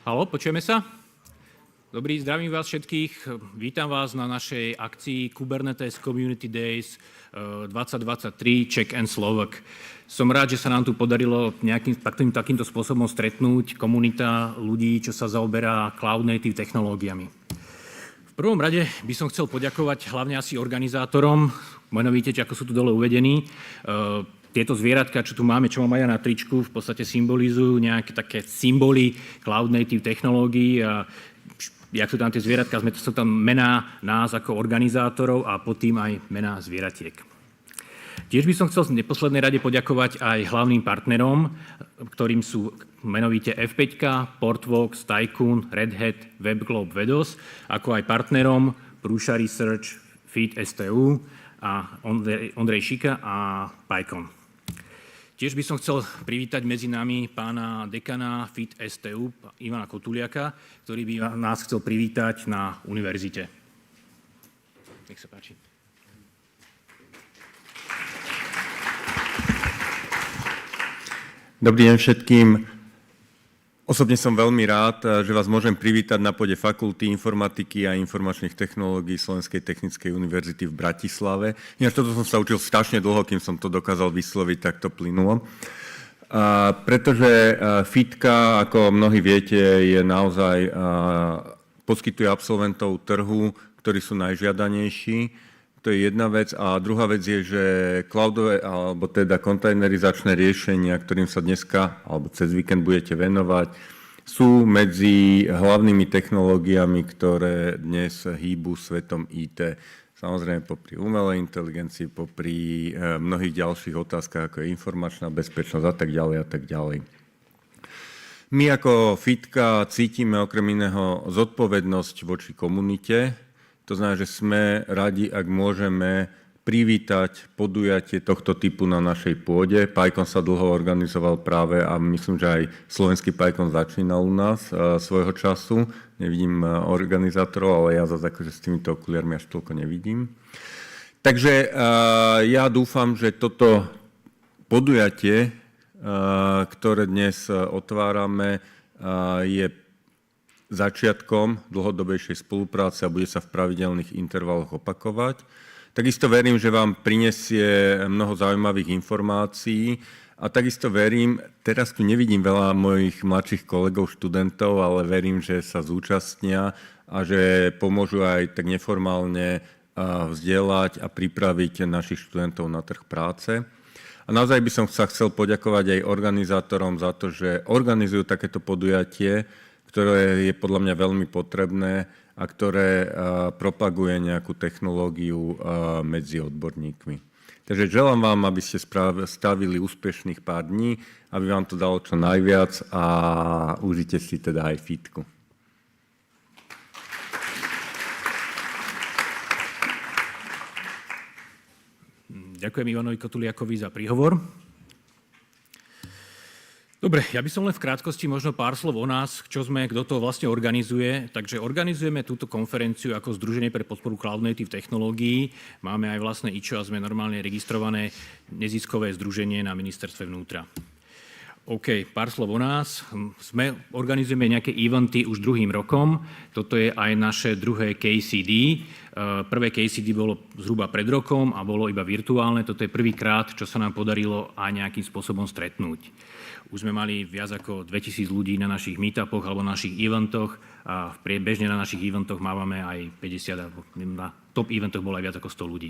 Haló, počujeme sa? Dobrý, zdravím vás všetkých. Vítam vás na našej akcii Kubernetes Community Days 2023 Czech and Slovak. Som rád, že sa nám tu podarilo takýmto spôsobom stretnúť komunita ľudí, čo sa zaoberá Cloud Native technológiami. V prvom rade by som chcel poďakovať hlavne asi organizátorom, menovite, ako sú tu dole uvedení. Tieto zvieratka, čo tu máme, čo mám aj ja na tričku, v podstate symbolizujú nejaké také symboly Cloud Native technológií a jak sú tam tie zvieratka, sú tam mená nás ako organizátorov a pod tým aj mená zvieratiek. Tiež by som chcel v neposlednej rade poďakovať aj hlavným partnerom, ktorým sú menovite F5, Portvox, Tycoon, Red Hat, WebGlobe, Vedos, ako aj partnerom Prúša Research, Feed STU a Ondrej Šika a PyCon. Tiež by som chcel privítať medzi nami pána dekana Feed STU, Ivana Kotuliaka, ktorý by nás chcel privítať na univerzite. Nech sa páči. Dobrý deň všetkým. Osobne som veľmi rád, že vás môžem privítať na pôde Fakulty informatiky a informačných technológií Slovenskej technickej univerzity v Bratislave. Ináč toto som sa učil strašne dlho, kým som to dokázal vysloviť takto plynulo. Pretože FITka, ako mnohí viete, je naozaj poskytuje absolventov trhu, ktorí sú najžiadanejší. To je jedna vec. A druhá vec je, že cloudové, alebo teda kontajnerizačné riešenia, ktorým sa dneska, alebo cez víkend budete venovať, sú medzi hlavnými technológiami, ktoré dnes hýbu svetom IT. Samozrejme popri umelej inteligencii, popri mnohých ďalších otázkach, ako je informačná bezpečnosť a tak ďalej a tak ďalej. My ako FITka cítime okrem iného zodpovednosť voči komunite. To znamená, že sme radi, ak môžeme privítať podujatie tohto typu na našej pôde. PyCon sa dlho organizoval práve a myslím, že aj slovenský PyCon začínal u nás svojho času. Nevidím organizátorov, ale ja zase akože s týmito okuliarmi až toľko nevidím. Takže ja dúfam, že toto podujatie, ktoré dnes otvárame, je začiatkom dlhodobejšej spolupráce a bude sa v pravidelných intervaloch opakovať. Takisto verím, že vám prinesie mnoho zaujímavých informácií a takisto verím, teraz tu nevidím veľa mojich mladších kolegov, študentov, ale verím, že sa zúčastnia a že pomôžu aj tak neformálne vzdelať a pripraviť našich študentov na trh práce. A naozaj by som sa chcel poďakovať aj organizátorom za to, že organizujú takéto podujatie, ktoré je podľa mňa veľmi potrebné a ktoré propaguje nejakú technológiu medzi odborníkmi. Takže želám vám, aby ste stavili úspešných pár dní, aby vám to dalo čo najviac a užite si teda aj fitku. Ďakujem Ivanovi Kotuliakovi za príhovor. Dobre, ja by som len v krátkosti možno pár slov o nás, kto to vlastne organizuje. Takže organizujeme túto konferenciu ako Združenie pre podporu Cloud Native technológií. Máme aj vlastné IČO a sme normálne registrované neziskové združenie na ministerstve vnútra. OK, pár slov o nás. Organizujeme nejaké eventy už druhým rokom. Toto je aj naše druhé KCD. Prvé KCD bolo zhruba pred rokom a bolo iba virtuálne. Toto je prvýkrát, čo sa nám podarilo aj nejakým spôsobom stretnúť. Už sme mali viac ako 2000 ľudí na našich meetupoch alebo na našich eventoch a bežne na našich eventoch mávame aj 50, alebo na top eventoch bolo aj viac ako 100 ľudí.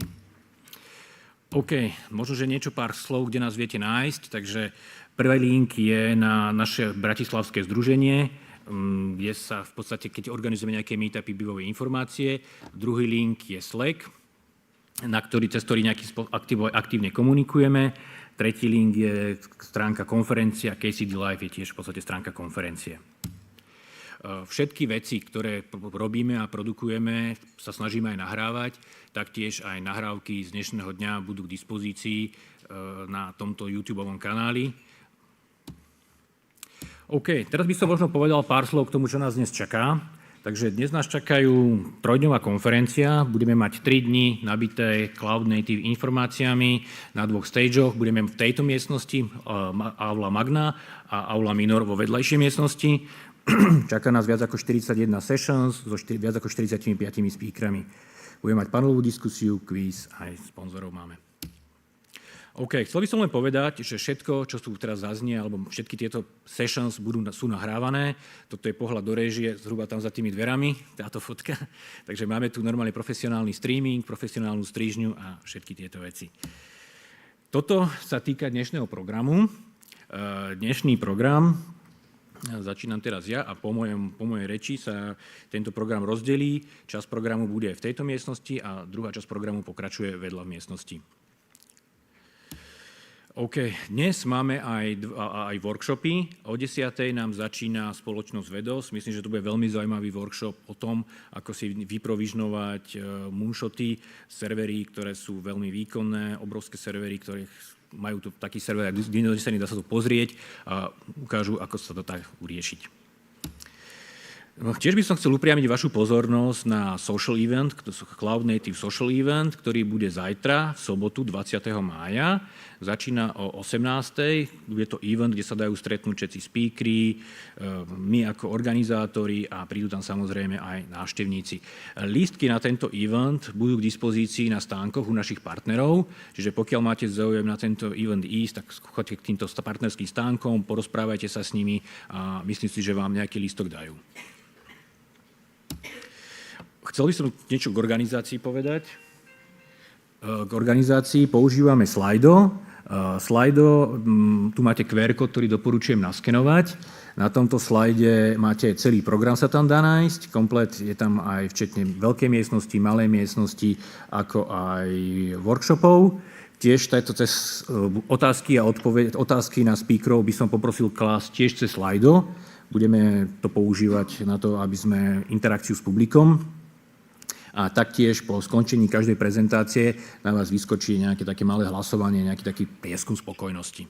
OK, možno, že niečo pár slov, kde nás viete nájsť. Takže prvý link je na naše bratislavské združenie, kde sa v podstate, keď organizujeme nejaké meetupy, bývajú informácie. Druhý link je Slack, cez ktorý nejakým aktívne komunikujeme. Tretí link je stránka konferencia, KCD Live je tiež v podstate stránka konferencie. Všetky veci, ktoré robíme a produkujeme, sa snažíme aj nahrávať, taktiež aj nahrávky z dnešného dňa budú k dispozícii na tomto YouTubeovom kanáli. OK, teraz by som možno povedal pár slov k tomu, čo nás dnes čaká. Takže dnes nás čakajú trojdňová konferencia, budeme mať 3 dni nabité Cloud Native informáciami na 2 stageoch. Budeme v tejto miestnosti, Aula Magna a Aula Minor vo vedľajšej miestnosti. Čaká nás viac ako 41 sessions so viac ako 45 speakerami. Budeme mať panelovú diskusiu, quiz, aj sponzorov máme. OK, chcel by som len povedať, že všetko, čo tu teraz zaznie, alebo všetky tieto sessions sú nahrávané. Toto je pohľad do réžie, zhruba tam za tými dverami, táto fotka. Takže máme tu normálne profesionálny streaming, profesionálnu strižňu a všetky tieto veci. Toto sa týka dnešného programu. Dnešný program, začínam teraz ja a po mojej reči sa tento program rozdelí. Časť programu bude v tejto miestnosti a druhá časť programu pokračuje vedľa v miestnosti. OK, dnes máme aj workshopy. O 10:00 nám začína spoločnosť Vedos. Myslím, že to bude veľmi zaujímavý workshop o tom, ako si vyprovižnovať moonshoty, servery, ktoré sú veľmi výkonné, obrovské servery, ktoré majú tu taký server, dá sa to pozrieť a ukážu, ako sa to tak uriešiť. Tiež by som chcel upriamiť vašu pozornosť na social event, Cloud Native social event, ktorý bude zajtra, v sobotu 20. mája. Začína o 18:00. Bude to event, kde sa dajú stretnúť všetci speakery, my ako organizátori a prídu tam samozrejme aj návštevníci. Lístky na tento event budú k dispozícii na stánkoch u našich partnerov, čiže pokiaľ máte záujem na tento event ísť, tak choďte k týmto partnerským stánkom, porozprávajte sa s nimi a myslím si, že vám nejaký lístok dajú. Chcel by som niečo k organizácii povedať. K organizácii používame Slido. Slido, tu máte QR kód, ktorý doporučujem naskenovať. Na tomto slajde máte celý program, sa tam dá nájsť. Komplet je tam aj včetne veľkej miestnosti, malej miestnosti, ako aj workshopov. Tiež cez otázky a otázky na speakerov by som poprosil klásť tiež cez Slido. Budeme to používať na to, aby sme interakciu s publikom. A taktiež po skončení každej prezentácie na vás vyskočí nejaké také malé hlasovanie, nejaký taký prieskum spokojnosti.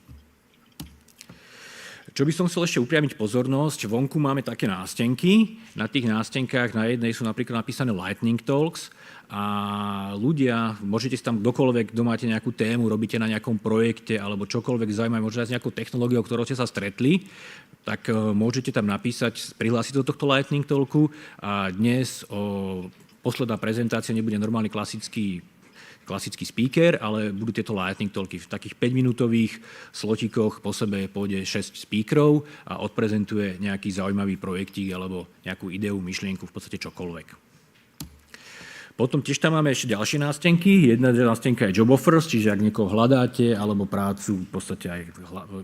Čo by som chcel ešte upriamiť pozornosť, vonku máme také nástenky. Na tých nástenkách na jednej sú napríklad napísané Lightning Talks a ľudia, môžete si tam kdokoľvek, kto máte nejakú tému, robíte na nejakom projekte alebo čokoľvek zaujímavé, možno aj s nejakou technológiou, ktorou ste sa stretli, tak môžete tam napísať, prihlásiť do tohto Lightning Talku a dnes posledná prezentácia nebude normálny klasický speaker, ale budú tieto lightning talky. V takých 5-minútových slotikoch po sebe pôjde 6 speakerov a odprezentuje nejaký zaujímavý projektík alebo nejakú ideu, myšlienku, v podstate čokoľvek. Potom tiež tam máme ešte ďalšie nástenky. Jedna nástenka je Job Offers, čiže ak niekoho hľadáte, alebo prácu, v podstate aj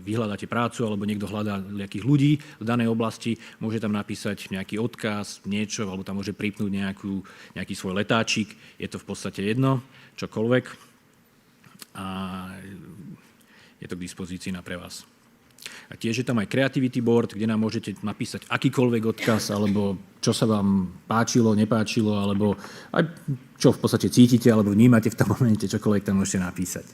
vyhľadáte prácu, alebo niekto hľadá nejakých ľudí v danej oblasti, môže tam napísať nejaký odkaz, niečo, alebo tam môže pripnúť nejaký svoj letáčik. Je to v podstate jedno, čokoľvek. A je to k dispozícii pre vás. A tiež je tam aj Creativity Board, kde nám môžete napísať akýkoľvek odkaz, alebo čo sa vám páčilo, nepáčilo, alebo aj čo v podstate cítite, alebo vnímate v tom momente, čokoľvek tam môžete napísať.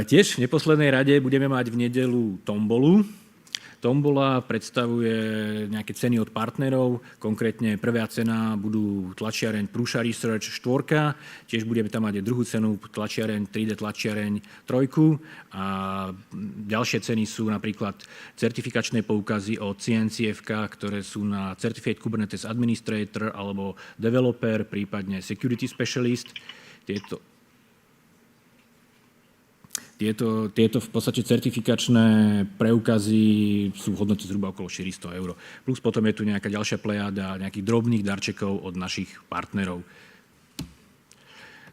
Tiež v neposlednej rade budeme mať v nedeľu tombolu. Tombola predstavuje nejaké ceny od partnerov, konkrétne prvá cena budú tlačiareň Prusa Research 4, tiež budeme tam mať aj druhú cenu tlačiareň 3D tlačiareň 3 a ďalšie ceny sú napríklad certifikačné poukazy od CNCF, ktoré sú na Certified Kubernetes Administrator alebo Developer, prípadne Security Specialist. Tieto v podstate certifikačné preukazy sú v hodnote zhruba okolo 400 €. Plus potom je tu nejaká ďalšia plejada nejakých drobných darčekov od našich partnerov.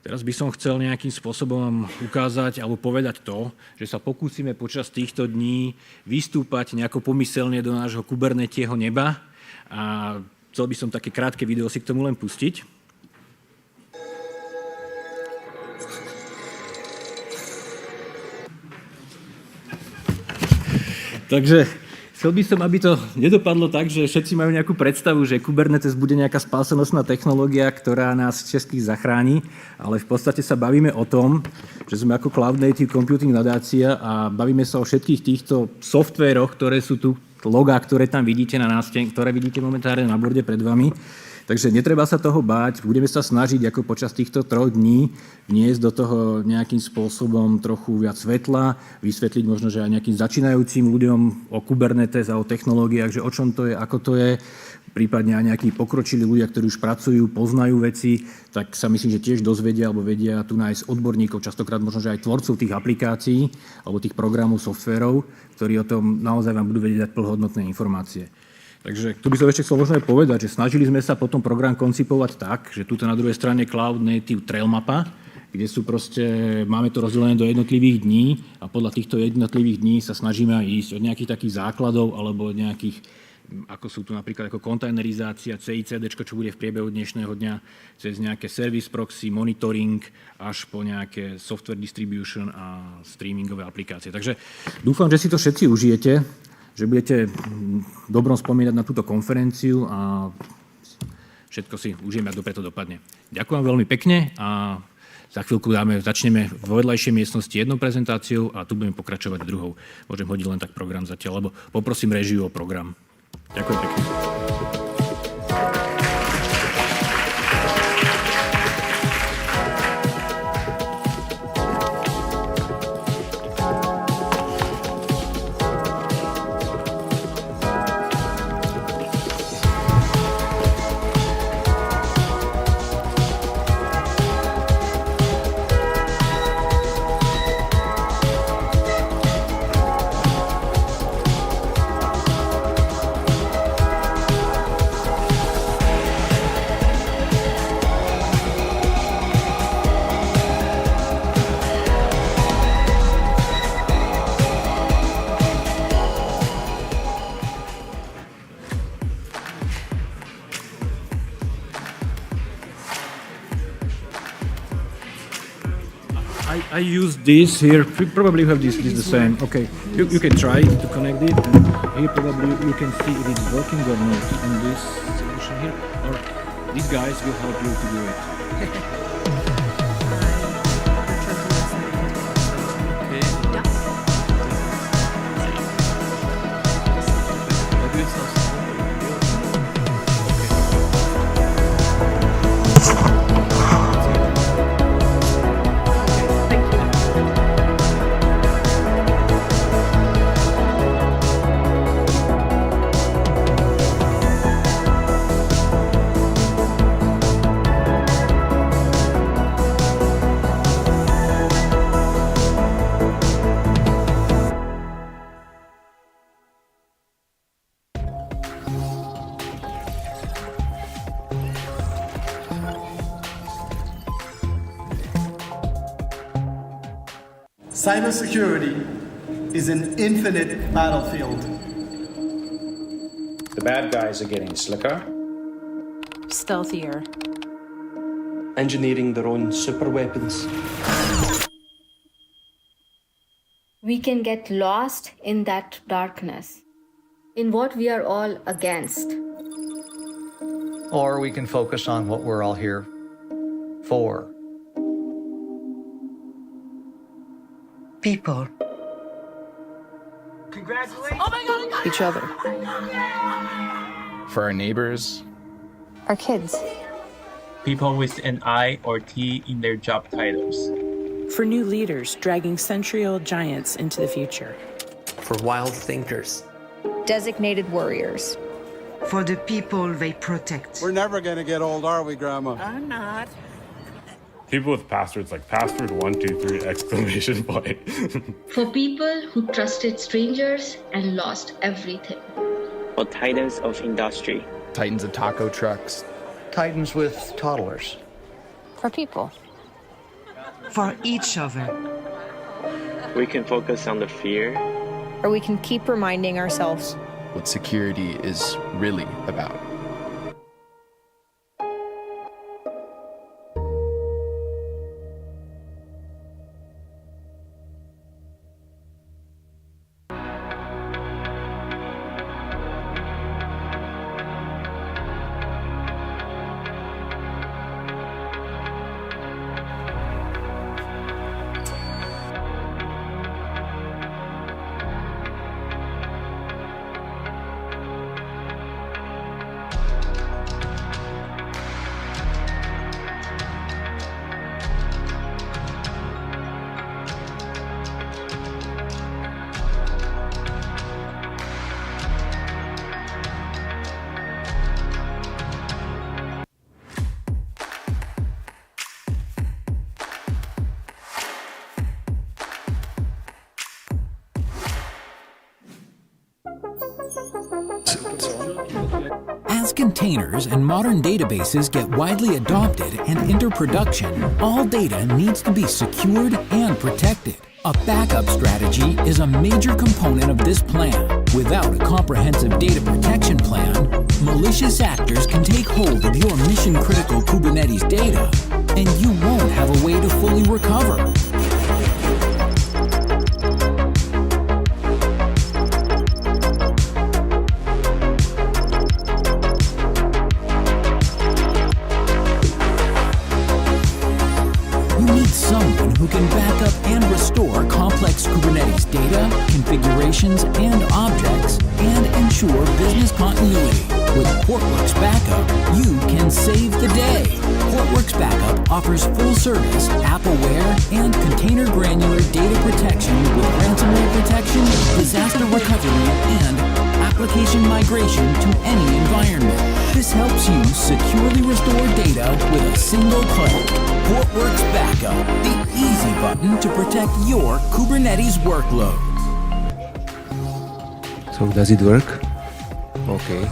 Teraz by som chcel nejakým spôsobom ukázať alebo povedať to, že sa pokúsime počas týchto dní vystúpať nejako pomyselne do nášho Kubernetieho neba a chcel by som také krátke video si k tomu len pustiť. Takže chcel by som, aby to nedopadlo tak, že všetci majú nejakú predstavu, že Kubernetes bude nejaká spásonosná technológia, ktorá nás všetkých zachráni, ale v podstate sa bavíme o tom, že sme ako Cloud Native Computing nadácia a bavíme sa o všetkých týchto softvéroch, ktoré sú tu, logá, ktoré tam vidíte na nástenke, ktoré vidíte momentálne na borde pred vami, Takže netreba sa toho báť, budeme sa snažiť ako počas týchto 3 dní vniesť do toho nejakým spôsobom trochu viac svetla, vysvetliť možno, že aj nejakým začínajúcim ľuďom o Kubernetes a o technológiách, že o čom to je, ako to je, prípadne aj nejakí pokročilí ľudia, ktorí už pracujú, poznajú veci, tak sa myslím, že tiež dozvedia alebo vedia tu nájsť odborníkov, častokrát možno, že aj tvorcov tých aplikácií alebo tých programov, softverov, ktorí o tom naozaj vám budú vedieť dať plnohodnotné informácie. Takže tu by som ešte chcel možno aj povedať, že snažili sme sa potom program koncipovať tak, že tu na druhej strane Cloud Native Trail mapa, kde sú proste, máme to rozdelené do jednotlivých dní a podľa týchto jednotlivých dní sa snažíme aj ísť od nejakých takých základov alebo od nejakých, ako sú tu napríklad ako kontajnerizácia, CICD, čo bude v priebehu dnešného dňa, cez nejaké service proxy, monitoring, až po nejaké software distribution a streamingové aplikácie. Takže dúfam, že si to všetci užijete, že budete dobrom spomínať na túto konferenciu a všetko si užijeme, ako dobre to dopadne. Ďakujem veľmi pekne a za chvíľku začneme v vedľajšej miestnosti jednou prezentáciou a tu budeme pokračovať druhou. Môžem hodiť len tak program zatiaľ, lebo poprosím režiu o program. Ďakujem pekne. I use this here. Probably you have this the same. Okay, you can try to connect it, and here probably you can see if it's working or not on this solution here. Or these guys will help you to do it. Cybersecurity is an infinite battlefield. The bad guys are getting slicker, stealthier, engineering their own super weapons. We can get lost in that darkness, in what we are all against. Or we can focus on what we're all here for. People. Congratulations! Oh my God! Each other. For our neighbors. Our kids. People with an I or T in their job titles. For new leaders dragging century-old giants into the future. For wild thinkers. Designated warriors. For the people they protect. We're never gonna get old, are we, Grandma? I'm not. People with passwords like password 123 exclamation point. For people who trusted strangers and lost everything. For titans of industry. Titans of taco trucks. Titans with toddlers. For people. For each other. We can focus on the fear. Or we can keep reminding ourselves what security is really about. As containers and modern databases get widely adopted and enter production, all data needs to be secured and protected. A backup strategy is a major component of this plan. Without a comprehensive data protection plan, malicious actors can take hold of your mission-critical Kubernetes data, and you won't have a way to fully recover. You need someone who can back up and restore complex Kubernetes data, configurations, and objects, and ensure business continuity. With Portworx Backup, you can save the day. Portworx Backup offers full-service, app-aware, and container granular data protection with ransomware protection, disaster recovery, and application migration to any environment. This helps you securely restore data with a single click. Portworx Backup, the easy button to protect your Kubernetes workload. So does it work? Okay.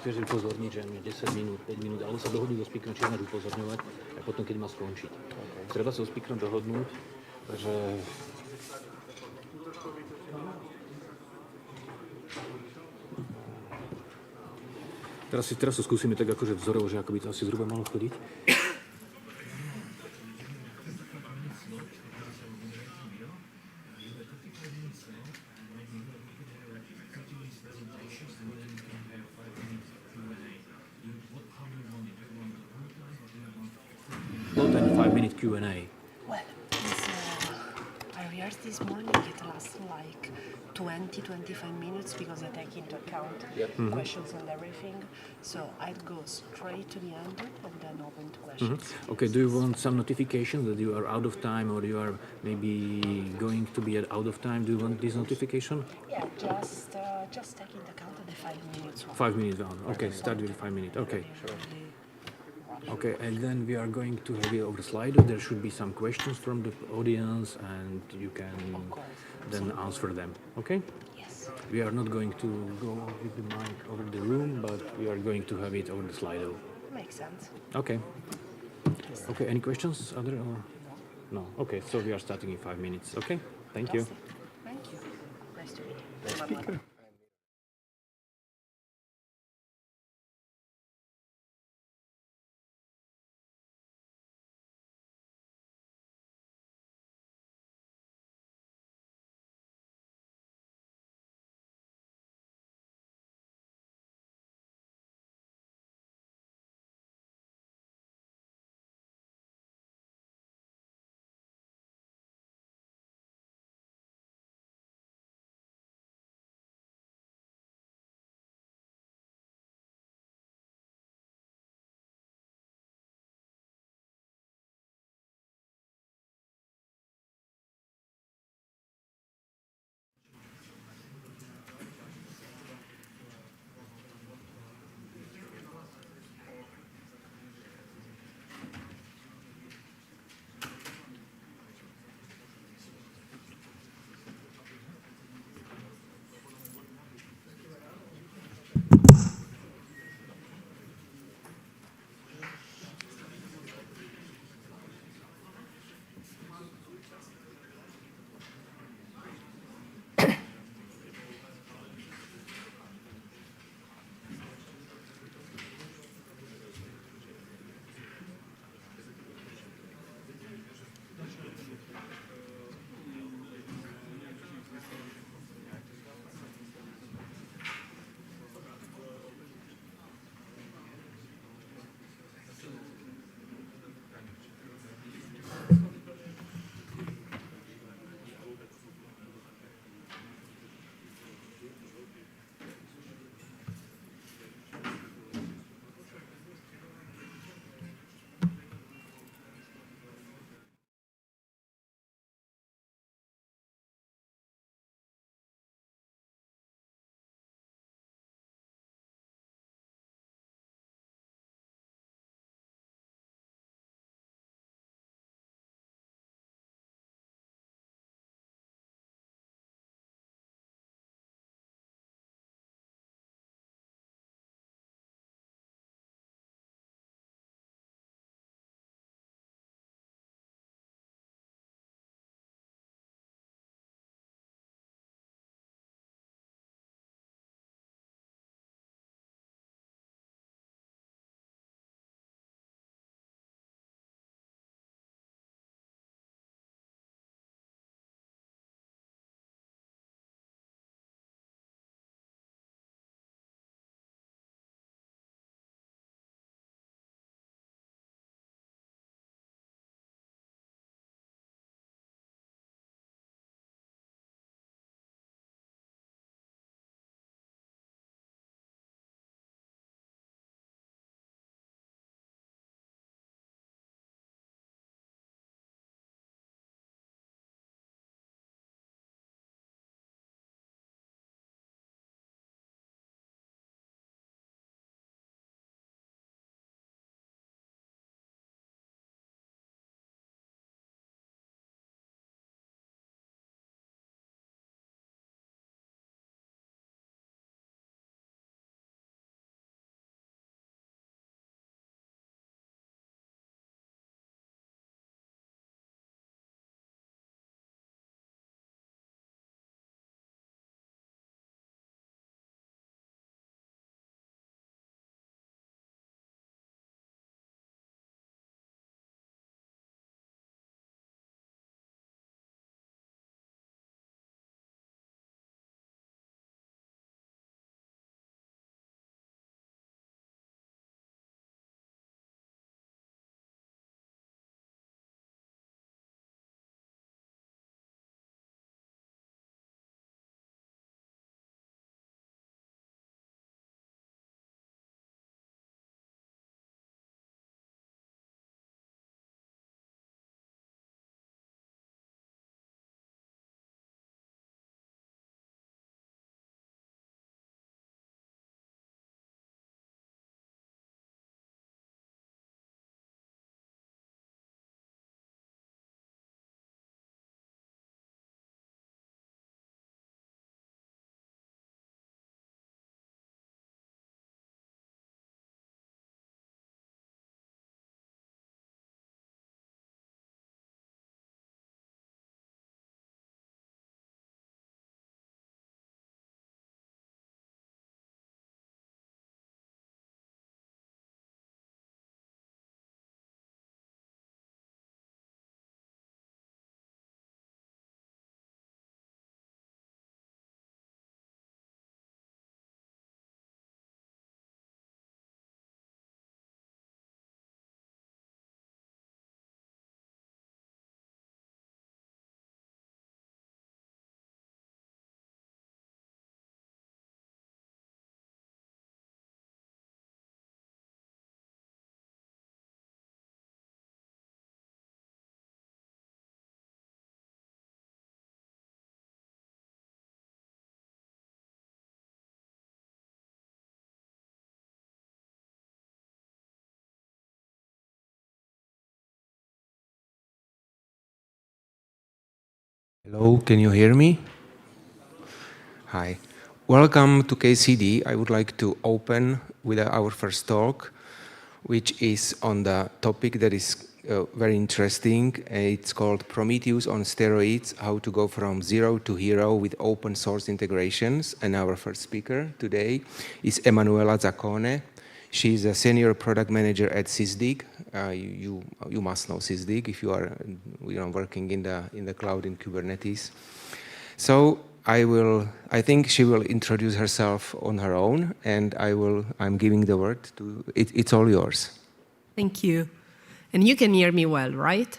Chci upozorniť, že mi 10 minút, 5 minút, ale sa dohodnú so speakerom, či máš upozorňovať a potom, keď má skončiť. Okay. Treba sa so speakerom dohodnúť, že... Teraz to skúsime tak akože vzorovo, že ako by to asi zhruba malo chodiť. Not than 5-minute Q&A. Well, I rehearsed this morning, it lasts like 20-25 minutes because I take into account questions and everything. So I'd go straight to the end and then open to questions. Okay, do you want some notification that you are out of time or you are maybe going to be out of time? Do you want this notification? Yeah, just take into account the 5 minutes one. 5 minutes on. Okay, start with 5 minutes. Okay. Okay, and then we are going to have it over Slido. There should be some questions from the audience and you can then answer them. Okay? Yes. We are not going to go with the mic over the room, but we are going to have it over the Slido. Makes sense. Okay. Okay, any questions? Other or no? Okay, so we are starting in 5 minutes. Okay, thank you. Thank you. Nice to meet you. Hello, can you hear me? Hi. Welcome to KCD. I would like to open with our first talk, which is on the topic that is very interesting. It's called Prometheus on Steroids, How to Go from Zero to Hero with Open Source Integrations. And our first speaker today is Emanuela Zaccone. She's a senior product manager at Sysdig. You must know Sysdig if you are working in the cloud in Kubernetes. So I think she will introduce herself on her own, and I'm giving the word to, it's all yours. Thank you. And you can hear me well, right?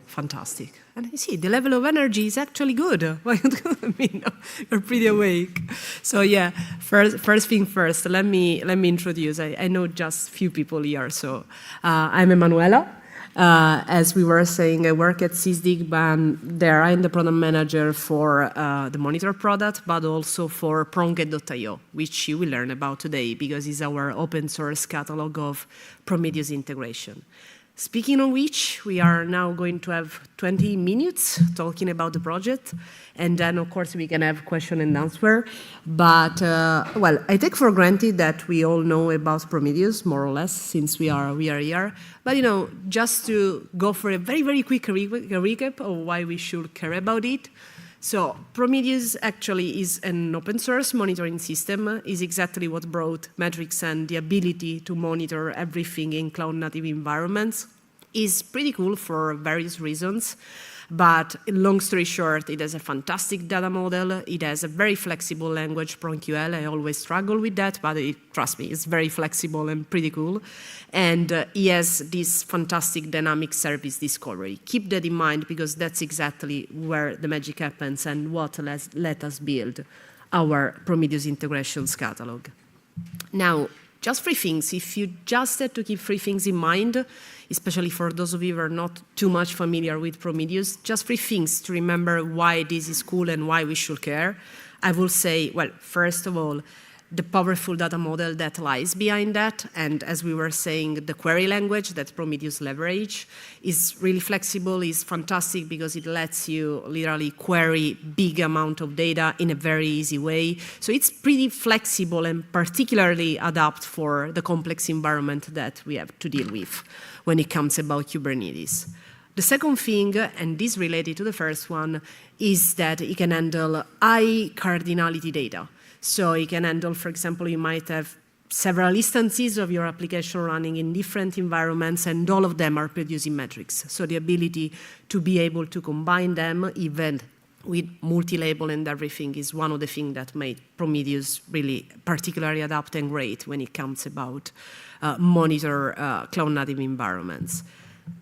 Fantastic. And you see, the level of energy is actually good. I mean, you're pretty awake. So yeah, first thing first, let me introduce. I know just few people here. So I'm Emanuela. As we were saying, I work at Sysdig, but there I'm the product manager for the Monitor product, but also for Pronged.io, which you will learn about today because it's our open source catalog of Prometheus integration. Speaking of which, we are now going to have 20 minutes talking about the project, and then, of course, we can have question and answer. But, well, I take for granted that we all know about Prometheus, more or less, since we are here. But, just to go for a very, very quick recap of why we should care about it. So Prometheus actually is an open source monitoring system, is exactly what brought metrics and the ability to monitor everything in cloud native environments. Is pretty cool for various reasons, but long story short, it has a fantastic data model, it has a very flexible language, ProngQL. I always struggle with that, but trust me, it's very flexible and pretty cool. And it has this fantastic dynamic service discovery. Keep that in mind because that's exactly where the magic happens and what let us build our Prometheus integrations catalog. Now, just 3 things. If you just had to keep 3 things in mind, especially for those of you who are not too much familiar with Prometheus, just 3 things to remember why this is cool and why we should care. I will say, well, first of all, the powerful data model that lies behind that, and as we were saying, the query language that Prometheus leverage is really flexible, is fantastic because it lets you literally query big amount of data in a very easy way. So it's pretty flexible and particularly adapt for the complex environment that we have to deal with when it comes about Kubernetes. The second thing, and this related to the first one, is that it can handle high cardinality data. So it can handle, for example, you might have several instances of your application running in different environments, and all of them are producing metrics. So the ability to be able to combine them, even with multi-label and everything, is one of the things that made Prometheus really particularly adapt and great when it comes about monitor cloud-native environments.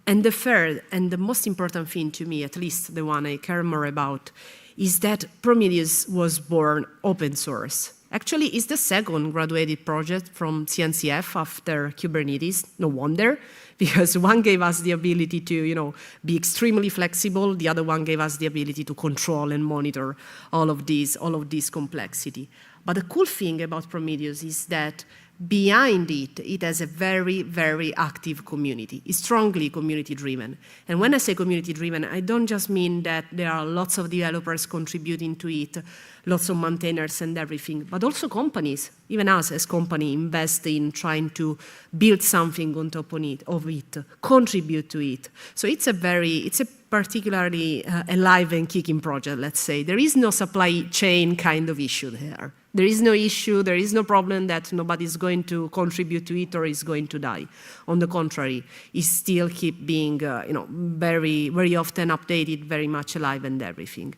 And the third, and the most important thing to me, at least the one I care more about, is that Prometheus was born open source. Actually, it's the second graduated project from CNCF after Kubernetes. No wonder, because one gave us the ability to, be extremely flexible. The other one gave us the ability to control and monitor all of this complexity. But the cool thing about Prometheus is that behind it, it has a very, very active community. It's strongly community-driven. And when I say community-driven, I don't just mean that there are lots of developers contributing to it, lots of maintainers and everything, but also companies, even us as company, invest in trying to build something on top of it, contribute to it. So it's a particularly alive and kicking project, let's say. There is no supply chain kind of issue there. There is no issue, there is no problem that nobody's going to contribute to it or is going to die. On the contrary, it still keep being, very, very often updated, very much alive and everything.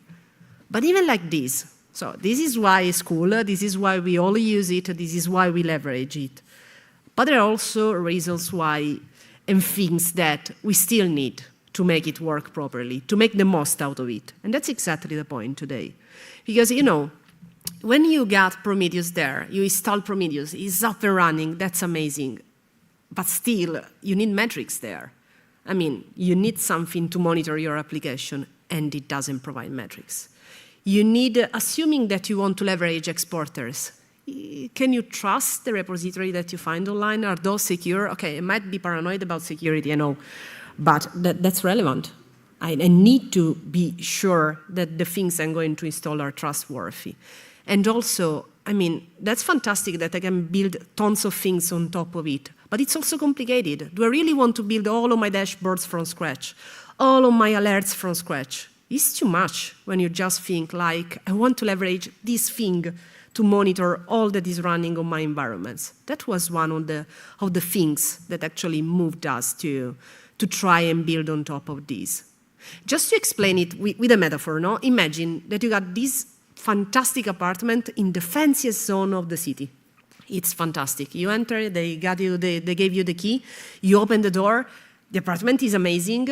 But even like this, so this is why it's cool, this is why we all use it, this is why we leverage it. But there are also reasons why and things that we still need to make it work properly, to make the most out of it. And that's exactly the point today. Because, when you got Prometheus there, you install Prometheus, it's up and running, that's amazing. But still, you need metrics there. I mean, you need something to monitor your application, and it doesn't provide metrics. You need, assuming that you want to leverage exporters, can you trust the repository that you find online? Are those secure? Okay, I might be paranoid about security, I know, but that's relevant. I need to be sure that the things I'm going to install are trustworthy. And also, I mean, that's fantastic that I can build tons of things on top of it, but it's also complicated. Do I really want to build all of my dashboards from scratch, all of my alerts from scratch? It's too much when you just think like, I want to leverage this thing to monitor all that is running on my environments. That was one of the things that actually moved us to try and build on top of this. Just to explain it with a metaphor, no? Imagine that you got this fantastic apartment in the fanciest zone of the city. It's fantastic. You enter, they gave you the key, you open the door, the apartment is amazing,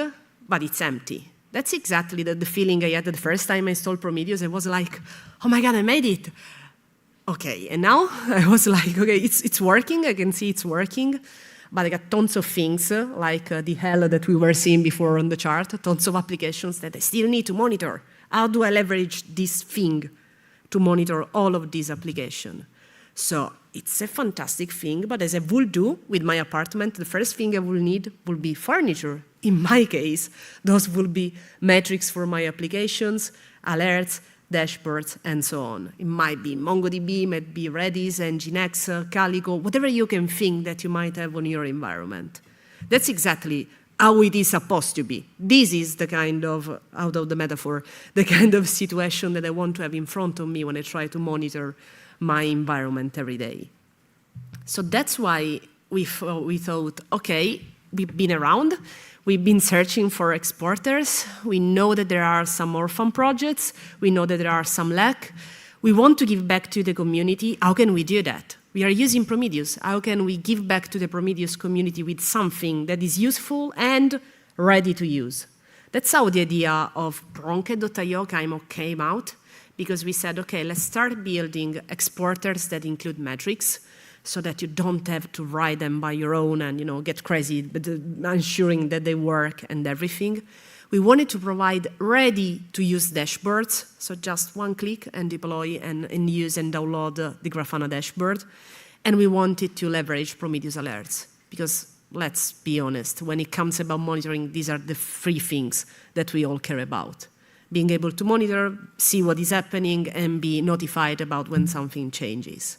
but it's empty. That's exactly the feeling I had the first time I installed Prometheus. I was like, oh my God, I made it. Okay, and now I was like, okay, it's working, I can see it's working, but I got tons of things, like the hell that we were seeing before on the chart, tons of applications that I still need to monitor. How do I leverage this thing to monitor all of these applications? So it's a fantastic thing, but as I will do with my apartment, the first thing I will need will be furniture. In my case, those will be metrics for my applications, alerts, dashboards, and so on. It might be MongoDB, it might be Redis, Nginx, Calico, whatever you can think that you might have on your environment. That's exactly how it is supposed to be. This is the kind of, out of the metaphor, the kind of situation that I want to have in front of me when I try to monitor my environment every day. So that's why we thought, okay, we've been around, we've been searching for exporters, we know that there are some orphan projects, we know that there are some lack, we want to give back to the community. How can we do that? We are using Prometheus. How can we give back to the Prometheus community with something that is useful and ready to use? That's how the idea of Pronke.io came out, because we said, okay, let's start building exporters that include metrics so that you don't have to write them by your own and get crazy, but ensuring that they work and everything. We wanted to provide ready-to-use dashboards, so just one click and deploy and use and download the Grafana dashboard. And we wanted to leverage Prometheus alerts, because let's be honest, when it comes about monitoring, these are the three things that we all care about. Being able to monitor, see what is happening, and be notified about when something changes.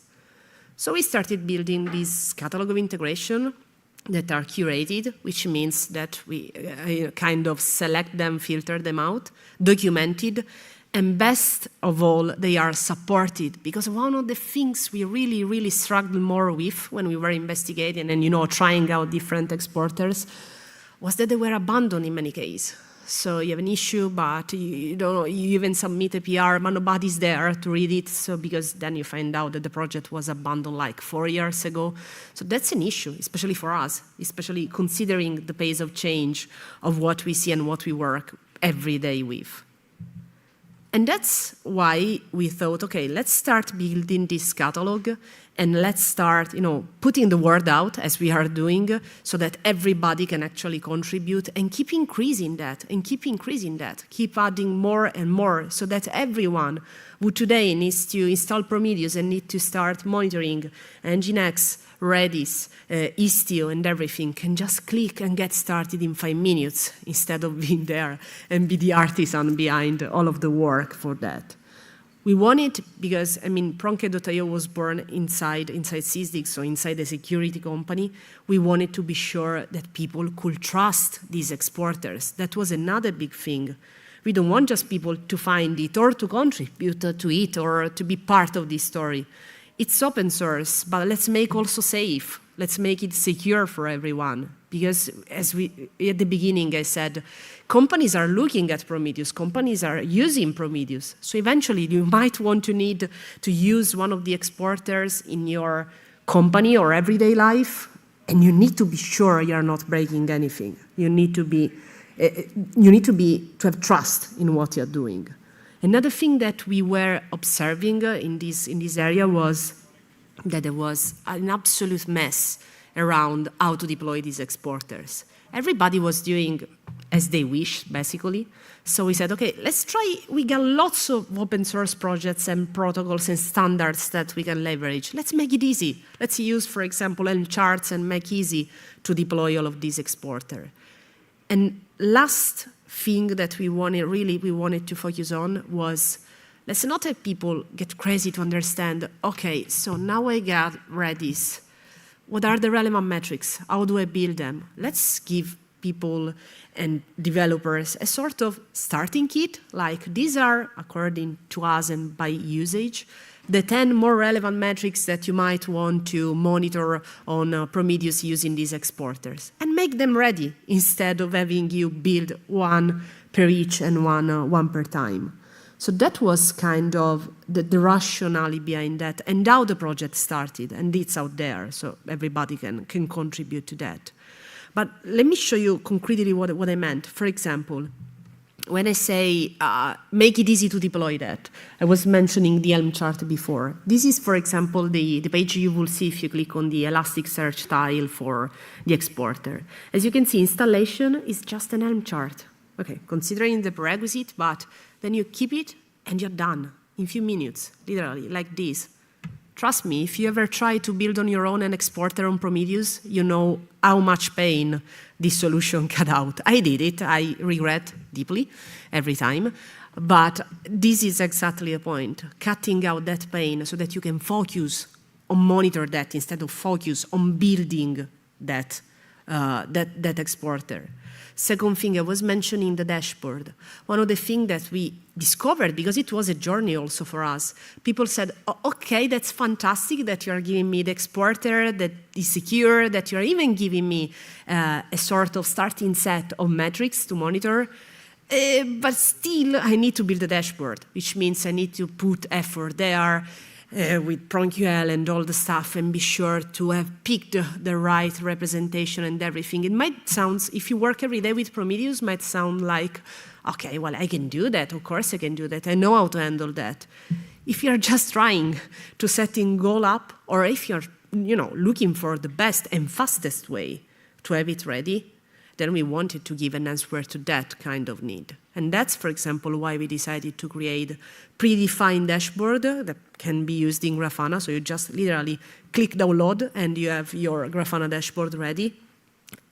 So we started building this catalog of integration that are curated, which means that we kind of select them, filter them out, documented, and best of all, they are supported. Because one of the things we really, really struggled more with when we were investigating and trying out different exporters was that they were abandoned in many cases. So you have an issue, but you even submit a PR, but nobody's there to read it, so because then you find out that the project was abandoned like 4 years ago. So that's an issue, especially for us, especially considering the pace of change of what we see and what we work every day with. And that's why we thought, okay, let's start building this catalog and let's start, putting the word out as we are doing so that everybody can actually contribute and keep increasing that and keep increasing that, keep adding more and more so that everyone who today needs to install Prometheus and need to start monitoring Nginx, Redis, Istio and everything can just click and get started in 5 minutes instead of being there and be the artisan behind all of the work for that. We want it because, Pronke.io was born inside Sysdig, so inside a security company. We wanted to be sure that people could trust these exporters. That was another big thing. We don't want just people to find it or to contribute to it or to be part of this story. It's open source, but let's make also safe. Let's make it secure for everyone. Because at the beginning I said, companies are looking at Prometheus, companies are using Prometheus. So eventually you might want to need to use one of the exporters in your company or everyday life, and you need to be sure you're not breaking anything. You need to have trust in what you're doing. Another thing that we were observing in this area was that there was an absolute mess around how to deploy these exporters. Everybody was doing as they wish, basically. So we said, okay, let's try. We got lots of open source projects and protocols and standards that we can leverage. Let's make it easy. Let's use, for example, Helm charts and make easy to deploy all of these exporters. And last thing that we wanted to focus on was, let's not have people get crazy to understand, okay, so now I got Redis. What are the relevant metrics? How do I build them? Let's give people and developers a sort of starting kit, like these are, according to us and by usage, the 10 more relevant metrics that you might want to monitor on Prometheus using these exporters, and make them ready instead of having you build one per each and one per time. So that was kind of the rationale behind that, and how the project started, and it's out there, so everybody can contribute to that. But let me show you concretely what I meant. For example, when I say make it easy to deploy that, I was mentioning the Helm chart before. This is, for example, the page you will see if you click on the Elasticsearch tile for the exporter. As you can see, installation is just an Helm chart. Okay, considering the prerequisite, but then you keep it and you're done in a few minutes, literally, like this. Trust me, if you ever try to build on your own an exporter on Prometheus, you know how much pain this solution cut out. I did it, I regret deeply every time, but this is exactly the point, cutting out that pain so that you can focus on monitor that instead of focus on building that exporter. Second thing, I was mentioning the dashboard. One of the things that we discovered, because it was a journey also for us, people said, oh, okay, that's fantastic that you're giving me the exporter that is secure, that you're even giving me a sort of starting set of metrics to monitor, but still I need to build a dashboard, which means I need to put effort there, with PronQL and all the stuff, and be sure to have picked the right representation and everything. It might sound, if you work every day with Prometheus, might sound like, okay, well, I can do that. Of course I can do that. I know how to handle that. If you're just trying to set a goal up, or if you're looking for the best and fastest way to have it ready, then we wanted to give an answer to that kind of need. And that's, for example, why we decided to create predefined dashboard that can be used in Grafana. So you just literally click download and you have your Grafana dashboard ready.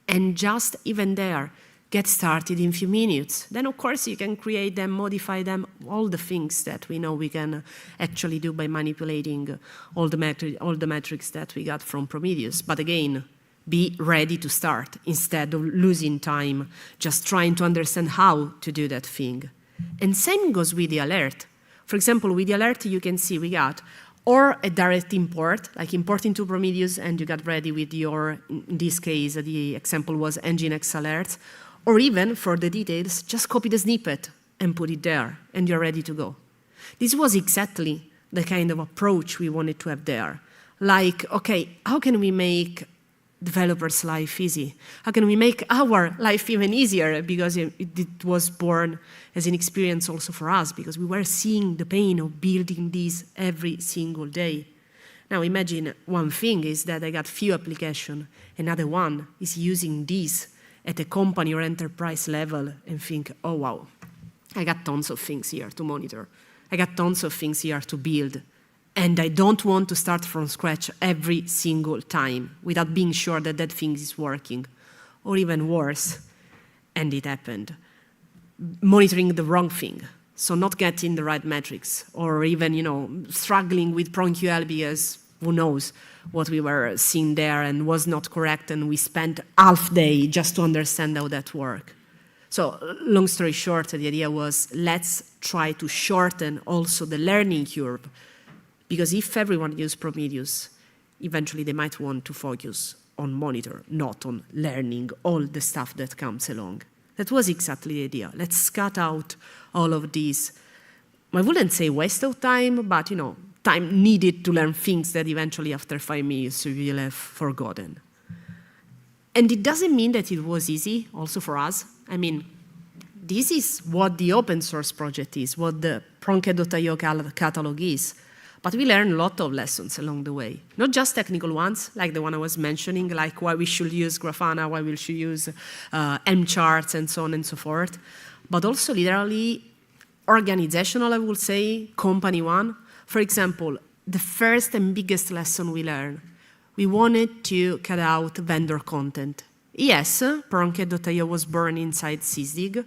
And just even there, get started in a few minutes. Then, of course, you can create them, modify them, all the things that we know we can actually do by manipulating all the metrics that we got from Prometheus. But again, be ready to start instead of losing time just trying to understand how to do that thing. And same goes with the alert. For example, with the alert, you can see we got or a direct import, like importing to Prometheus, and you got ready with your, in this case, the example was Nginx alerts, or even, for the details, just copy the snippet and put it there, and you're ready to go. This was exactly the kind of approach we wanted to have there. Like, okay, how can we make developers' life easy? How can we make our life even easier? Because it was born as an experience also for us, because we were seeing the pain of building this every single day. Now imagine one thing is that I got few applications, another one is using this at a company or enterprise level and think, oh wow, I got tons of things here to monitor. I got tons of things here to build. And I don't want to start from scratch every single time without being sure that that thing is working. Or even worse, and it happened, monitoring the wrong thing. So not getting the right metrics, or even, struggling with PronQL because who knows what we were seeing there and was not correct, and we spent half day just to understand how that worked. So long story short, the idea was let's try to shorten also the learning curve. Because if everyone uses Prometheus, eventually they might want to focus on monitor, not on learning all the stuff that comes along. That was exactly the idea. Let's cut out all of these, I wouldn't say waste of time, but time needed to learn things that eventually after 5 minutes you will have forgotten. And it doesn't mean that it was easy also for us. I mean, this is what the open source project is, what the Pronket.io catalog is. But we learned a lot of lessons along the way, not just technical ones, like the one I was mentioning, like why we should use Grafana, why we should use Helm charts, and so on and so forth, but also literally organizational, I would say, company one. For example, the first and biggest lesson we learned, we wanted to cut out vendor content. Yes, Pronket.io was born inside Sysdig,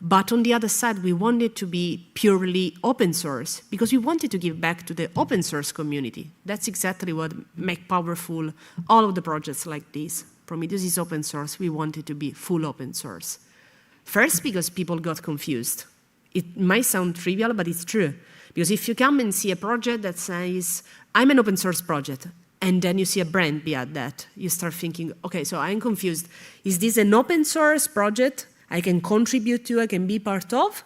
But on the other side, we wanted to be purely open source because we wanted to give back to the open source community. That's exactly what makes powerful all of the projects like this. Prometheus is open source. We wanted to be full open source. First, because people got confused. It might sound trivial, but it's true. Because if you come and see a project that says, I'm an open source project, and then you see a brand behind that, you start thinking, okay, so I'm confused. Is this an open source project I can contribute to, I can be part of,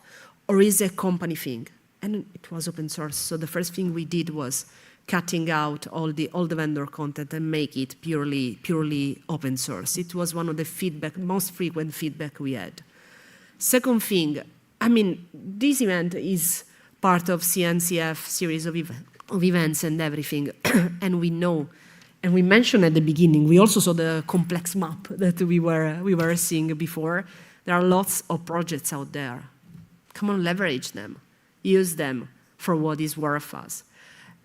or is it a company thing? And it was open source. So the first thing we did was cutting out all the vendor content and make it purely open source. It was one of the most frequent feedback we had. Second thing, I mean, this event is part of CNCF series of events and everything, and we know, and we mentioned at the beginning, we also saw the complex map that we were seeing before. There are lots of projects out there. Come on, leverage them. Use them for what is worth us.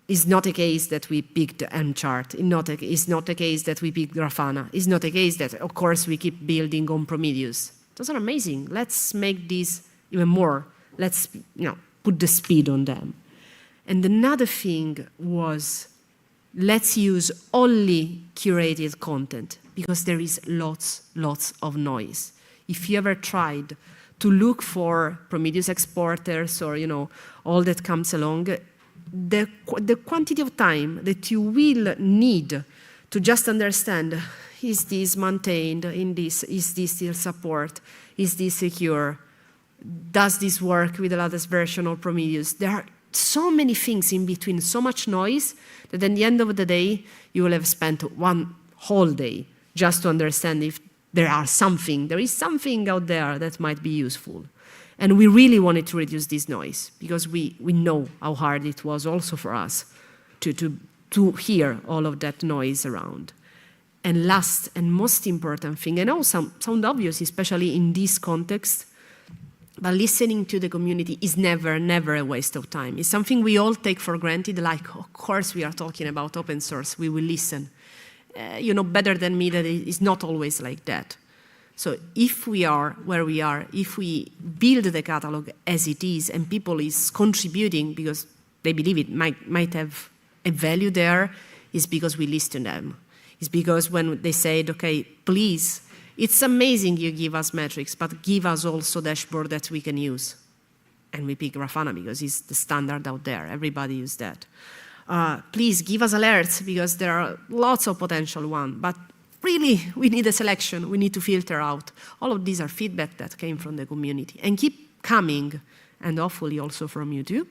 It's not a case that we picked Mchart. It's not a case that we picked Grafana. It's not a case that, of course, we keep building on Prometheus. Those are amazing. Let's make this even more. Let's put the speed on them. And another thing was, let's use only curated content because there is lots of noise. If you ever tried to look for Prometheus exporters or all that comes along, the quantity of time that you will need to just understand, is this maintained, is this still support, is this secure, does this work with the latest version of Prometheus? There are so many things in between, so much noise, that at the end of the day, you will have spent one whole day just to understand if there is something out there that might be useful. And we really wanted to reduce this noise because we know how hard it was also for us to hear all of that noise around. And last and most important thing, I know sound obvious, especially in this context, but listening to the community is never a waste of time. It's something we all take for granted, like, of course we are talking about open source, we will listen. You know better than me that it's not always like that. So if we are where we are, if we build the catalog as it is and people is contributing because they believe it might have a value there, is because we listen to them. It's because when they said, okay, please, it's amazing you give us metrics, but give us also dashboard that we can use. And we pick Grafana because it's the standard out there. Everybody uses that. Please give us alerts because there are lots of potential ones. But really, we need a selection. We need to filter out. All of these are feedback that came from the community and keep coming, and hopefully also from you too.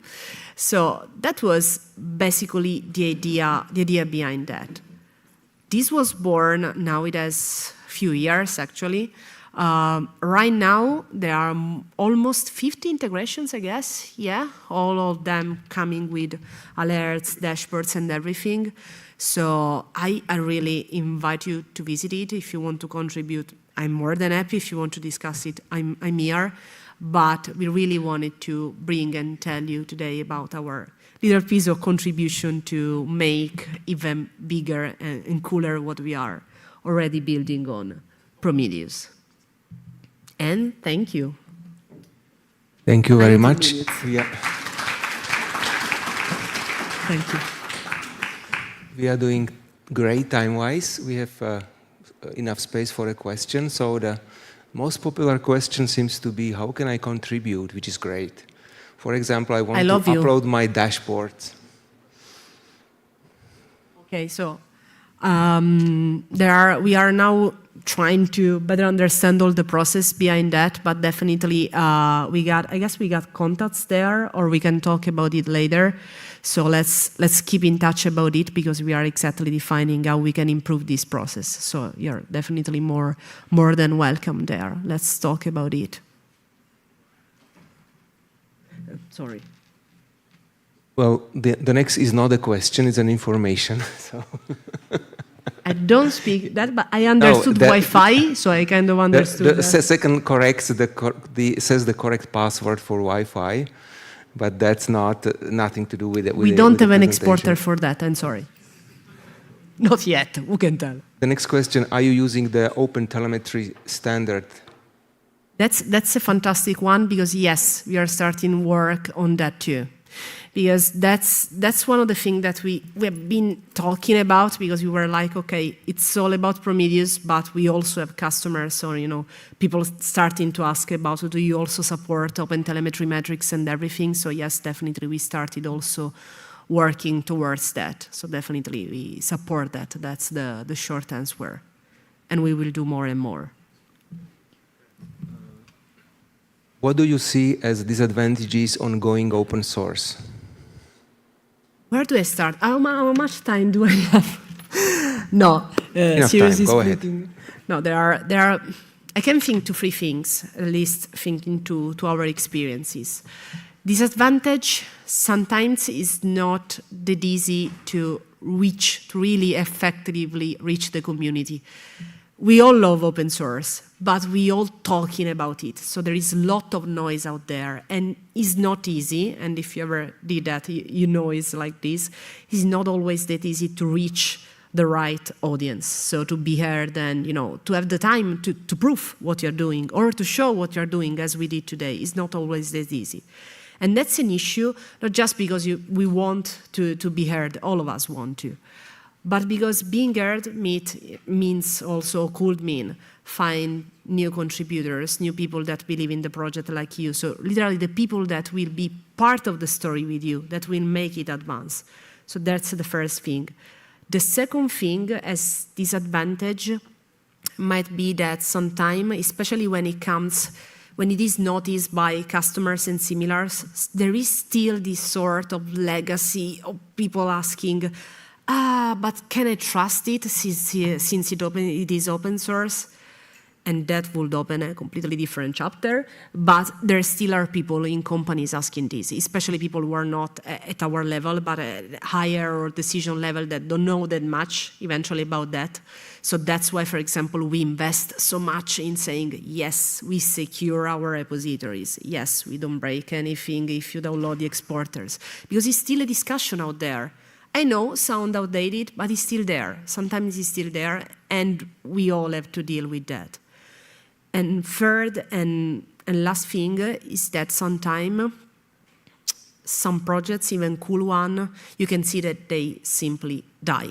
So that was basically the idea behind that. This was born, now it has a few years actually. Right now, there are almost 50 integrations, I guess. Yeah, all of them coming with alerts, dashboards, and everything. So I really invite you to visit it. If you want to contribute, I'm more than happy. If you want to discuss it, I'm here. But we really wanted to bring and tell you today about our little piece of contribution to make even bigger and cooler what we are already building on Prometheus. And thank you. Thank you very much. Thank you. We are doing great time-wise. We have enough space for a question. So the most popular question seems to be, how can I contribute, which is great. For example, I want to upload my dashboards. Okay, so we are now trying to better understand all the process behind that, but definitely I guess we got contacts there, or we can talk about it later. So let's keep in touch about it because we are exactly defining how we can improve this process. So you're definitely more than welcome there. Let's talk about it. Sorry. Well, the next is not a question, it's an information. So. I don't speak that, but I understood Wi-Fi, so I kind of understood the second corrects says the correct password for Wi-Fi, but that's nothing to do with it. We don't have an exporter for that, I'm sorry. Not yet, who can tell? The next question, are you using the Open Telemetry standard? That's a fantastic one, because yes, we are starting work on that too. Because that's one of the things that we have been talking about, because we were like, okay, it's all about Prometheus, but we also have customers or people starting to ask about, do you also support OpenTelemetry metrics and everything? So yes, definitely we started also working towards that. So definitely we support that. That's the short answer. And we will do more and more. What do you see as disadvantages on going open source? Where do I start? How much time do I have? No, seriously time. Go speaking. ahead. No, there are. I can think to three things, at least thinking to our experiences. Disadvantage sometimes is not that easy to reach, to really effectively reach the community. We all love open source, but we all talking about it. So there is a lot of noise out there, and it's not easy. And if you ever did that, you know it's like this. It's not always that easy to reach the right audience. So to be heard and, to have the time to prove what you're doing or to show what you're doing, as we did today, is not always that easy. And that's an issue, not just because we want to be heard, all of us want to, but because being heard means also could mean find new contributors, new people that believe in the project like you. So literally the people that will be part of the story with you, that will make it advance. So that's the first thing. The second thing as disadvantage might be that sometimes, especially when it is noticed by customers and similars, there is still this sort of legacy of people asking, but can I trust it since it is open source? And that would open a completely different chapter. But there still are people in companies asking this, especially people who are not at our level, but at higher or decision level that don't know that much eventually about that. So that's why, for example, we invest so much in saying, yes, we secure our repositories. Yes, we don't break anything if you download the exporters. Because it's still a discussion out there. I know, sound outdated, but it's still there. Sometimes it's still there, and we all have to deal with that. And third and last thing is that sometimes some projects, even cool one, you can see that they simply die.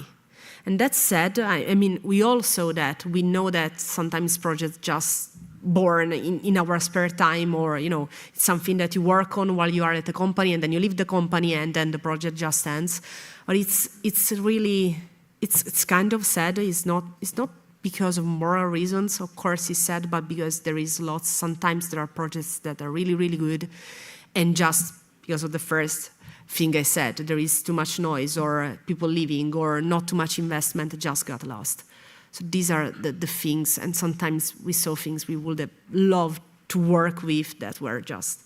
And that said, I mean, we all saw that. We know that sometimes projects just born in our spare time, or it's something that you work on while you are at a company, and then you leave the company, and then the project just ends. But it's really kind of sad. It's not because of moral reasons, of course it's sad, but because there is lots. Sometimes there are projects that are really, really good, and just because of the first thing I said, there is too much noise, or people leaving, or not too much investment, just got lost. So these are the things, and sometimes we saw things we would have loved to work with that were just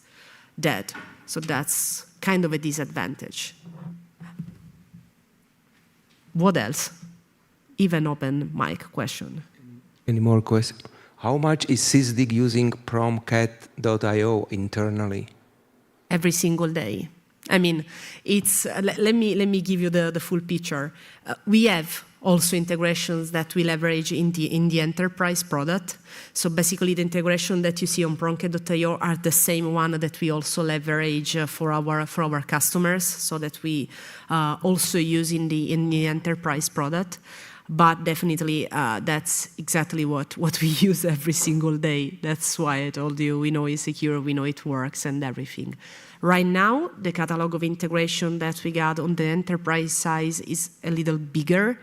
dead. So that's kind of a disadvantage. What else? Even open mic question. Any more questions? How much is SysDig using promcat.io internally? Every single day. I mean, it's. Let me give you the full picture. We have also integrations that we leverage in the enterprise product. So basically, the integration that you see on promcat.io are the same one that we also leverage for our customers, so that we also use in the enterprise product. But definitely, that's exactly what we use every single day. That's why I told you we know it's secure, we know it works, and everything. Right now, the catalog of integration that we got on the enterprise side is a little bigger.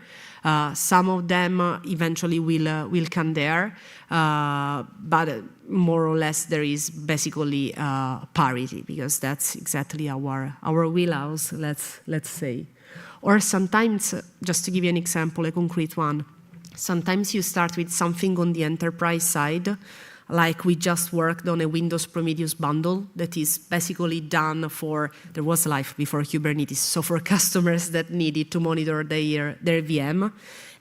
Some of them eventually will come there, but more or less there is basically parity, because that's exactly our wheelhouse, let's say. Or sometimes, just to give you an example, a concrete one, sometimes you start with something on the enterprise side, like we just worked on a Windows Prometheus bundle that is basically done there was life before Kubernetes, so for customers that needed to monitor their VM.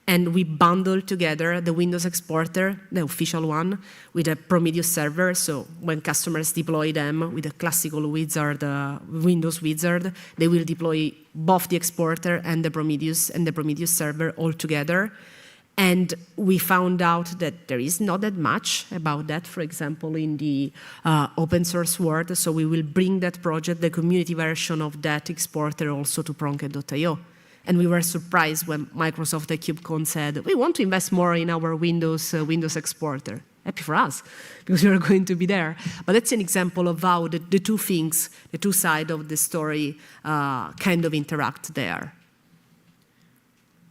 And we bundled together the Windows exporter, the official one, with a Prometheus server. So when customers deploy them with a classical wizard, Windows wizard, they will deploy both the exporter and the Prometheus server all together. And we found out that there is not that much about that, for example, in the open source world. So we will bring that project, the community version of that exporter, also to Pronket.io. And we were surprised when Microsoft at KubeCon said, we want to invest more in our Windows exporter. Happy for us, because we are going to be there. But that's an example of how the two things, the two sides of the story kind of interact there.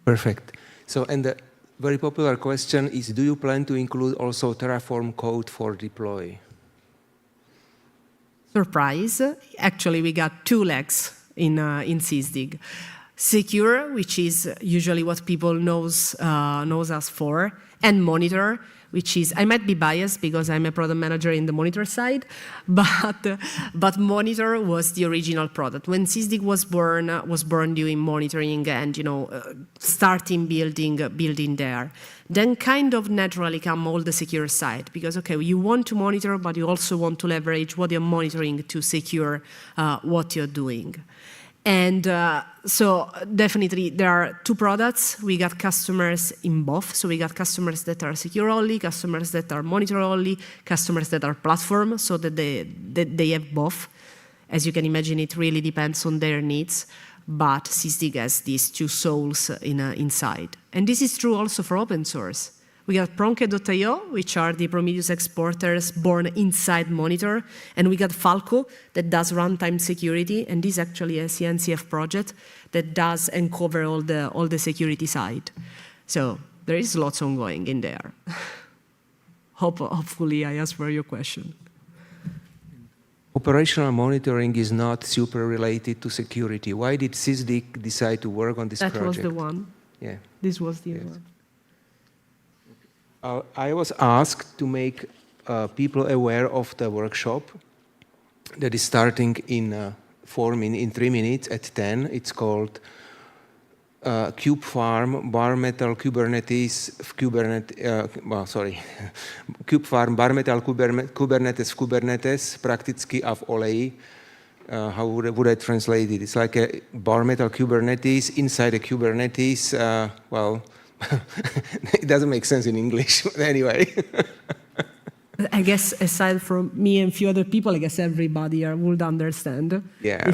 Perfect. So, and the very popular question is, do you plan to include also Terraform code for deploy? Surprise. Actually, we got two legs in SysDig. Secure, which is usually what people knows us for, and monitor, which is, I might be biased because I'm a product manager in the monitor side, but monitor was the original product. When SysDig was born doing monitoring and starting building there. Then kind of naturally come all the secure side, because okay, you want to monitor, but you also want to leverage what you're monitoring to secure what you're doing. And so definitely there are two products. We got customers in both. So we got customers that are secure only, customers that are monitor only, customers that are platform, so that they have both. As you can imagine, it really depends on their needs. But SysDig has these two souls inside. And this is true also for open source. We got Pronket.io, which are the Prometheus exporters born inside Monitor. And we got Falco, that does runtime security. And this is actually a CNCF project that does and cover all the security side. So there is lots ongoing in there. Hopefully I answered your question. Operational monitoring is not super related to security. Why did SysDig decide to work on this project? That was the one. Yeah. This was the one. I was asked to make people aware of the workshop that is starting in 3 minutes at 10. It's called Cube Farm, Bare Metal Kubernetes, Cube Farm, Bare Metal Kubernetes, prakticky a v oleji. How would I translate it? It's like a bare metal Kubernetes inside a Kubernetes. Well, it doesn't make sense in English, but anyway. I guess aside from me and a few other people, I guess everybody would understand. Yeah,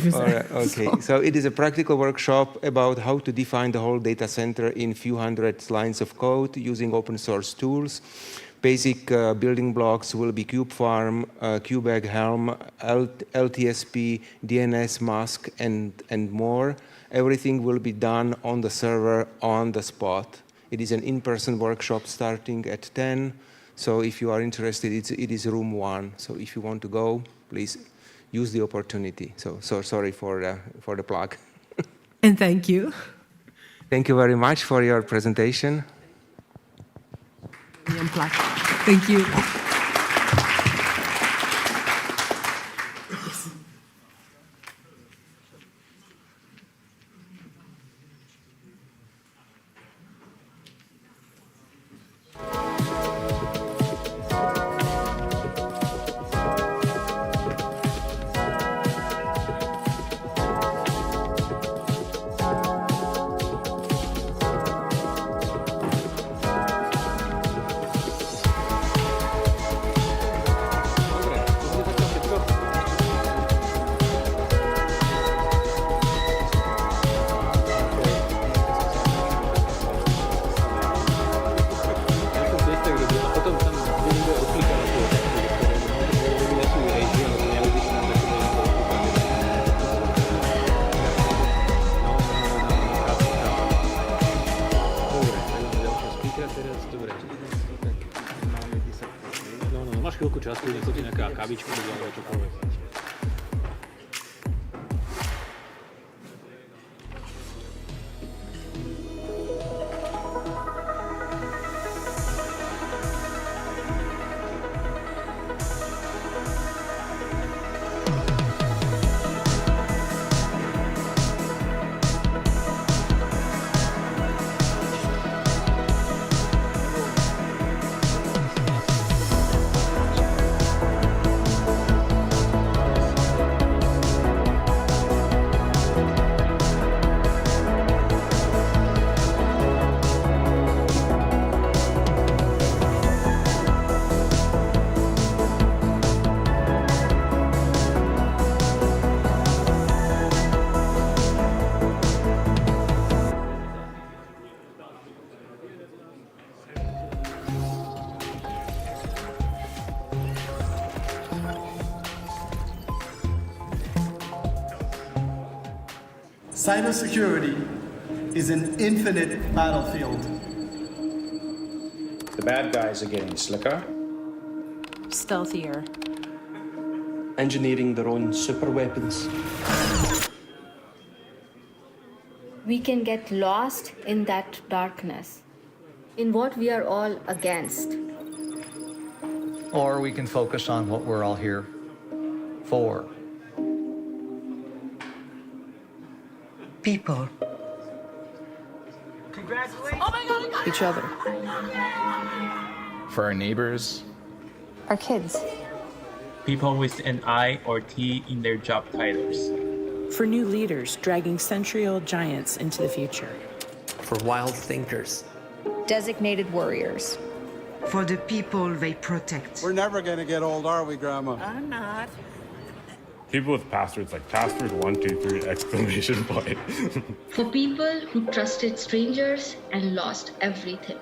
okay. So it is a practical workshop about how to define the whole data center in few hundred lines of code using open source tools. Basic building blocks will be Cube Farm, Cubeg, Helm, LTSP, DNS, Mask, and more. Everything will be done on the server, on the spot. It is an in-person workshop starting at 10. So if you are interested, it is room 1. So if you want to go, please use the opportunity. So sorry for the plug. And thank you. Thank you very much for your presentation. Thank you. Máš chvíľku času, nech ti nejaká kavička alebo čokoľvek. Cybersecurity is an infinite battlefield. The bad guys are getting slicker. Stealthier. Engineering their own super weapons. We can get lost in that darkness, in what we are all against. Or we can focus on what we're all here for. People. Each other. For our neighbors, Our kids. People with an I or T in their job titles. For new leaders dragging century-old giants into the future. For wild thinkers. Designated warriors. For the people they protect. We're never going to get old, are we, Grandma? I'm not. People with passwords like password 123 exclamation point. For people who trusted strangers and lost everything.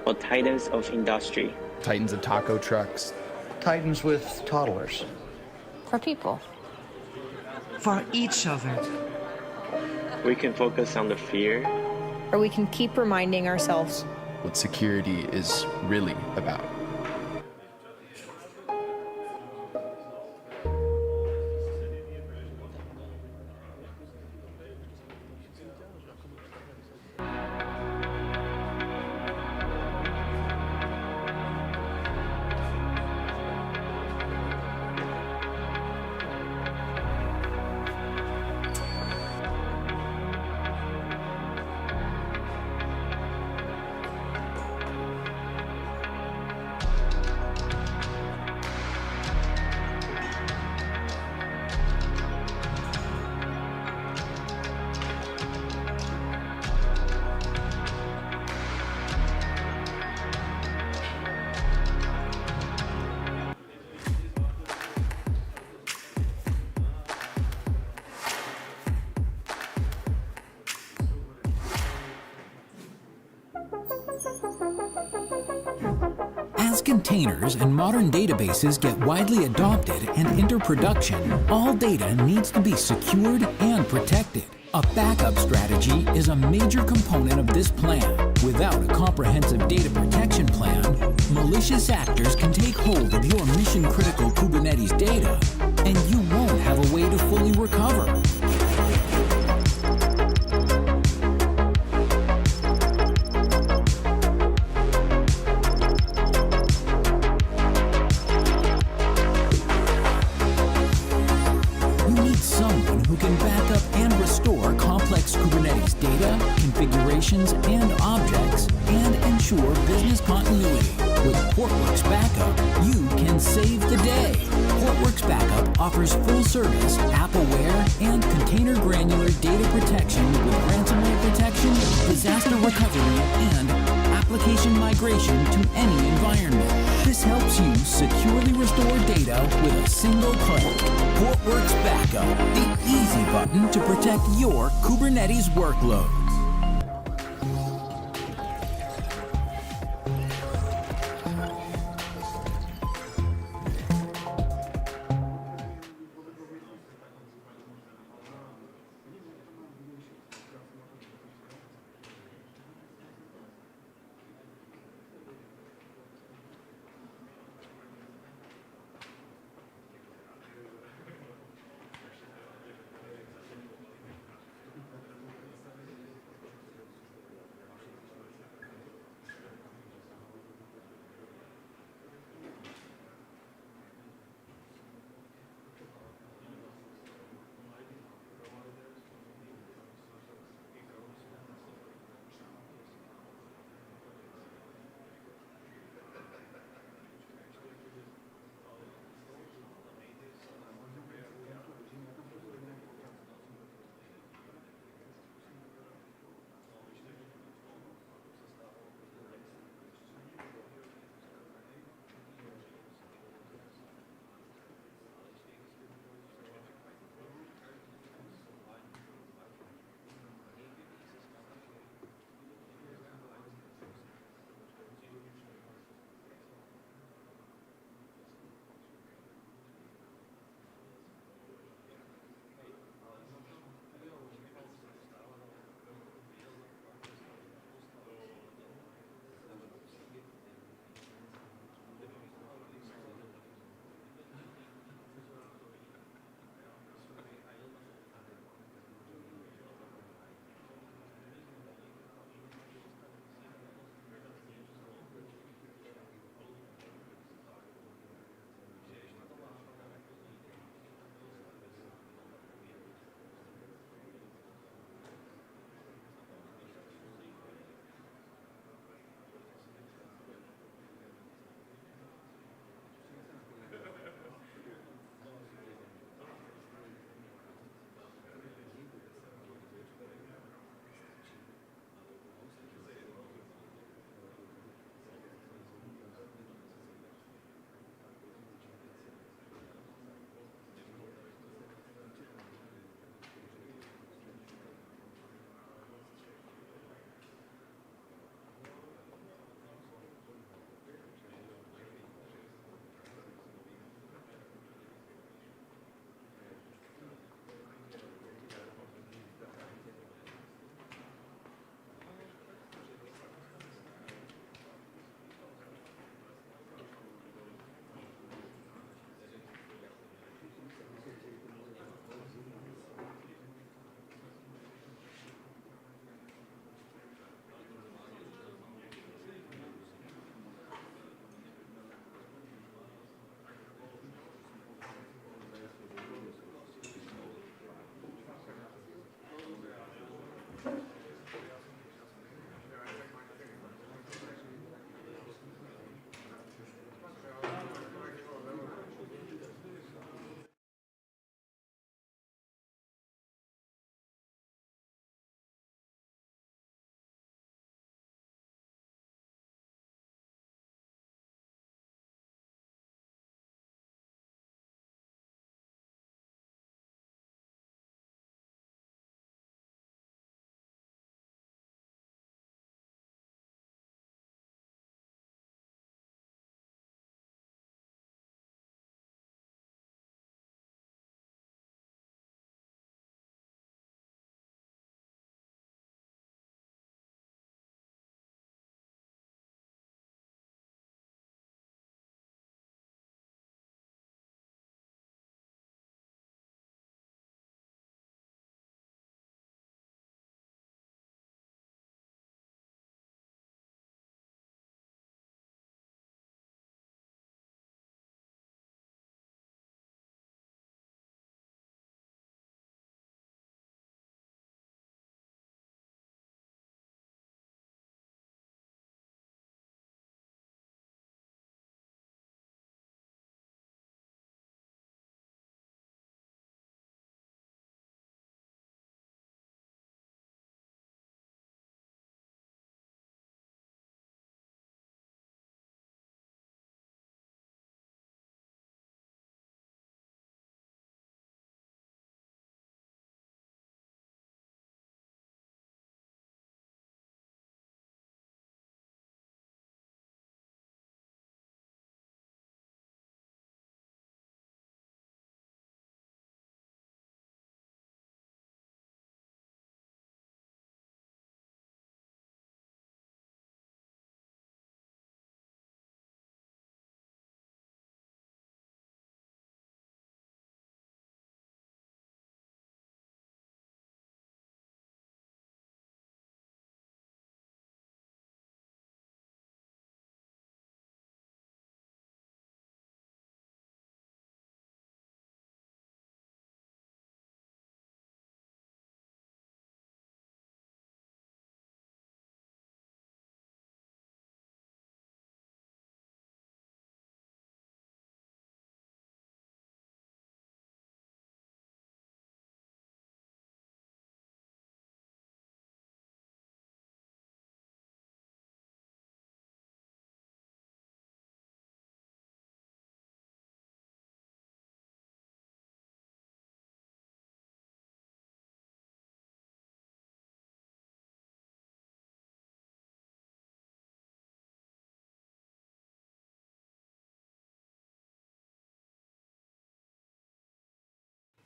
For titans of industry. titans of taco trucks, Titans with toddlers. For people. For each other. We can focus on the fear. Or we can keep reminding ourselves what security is really about. As containers and modern databases get widely adopted and enter production, all data needs to be secured and protected. A backup strategy is a major component of this plan. Without a comprehensive data protection plan, malicious actors can take hold of your mission-critical Kubernetes data, and you won't have a way to fully recover. Kubernetes data, configurations, and objects, and ensure business continuity. With Portworx Backup, you can save the day. Portworx Backup offers full-service, app-aware, and container-granular data protection with ransomware protection, disaster recovery, and application migration to any environment. This helps you securely restore data with a single click. Portworx Backup, the easy button to protect your Kubernetes workload.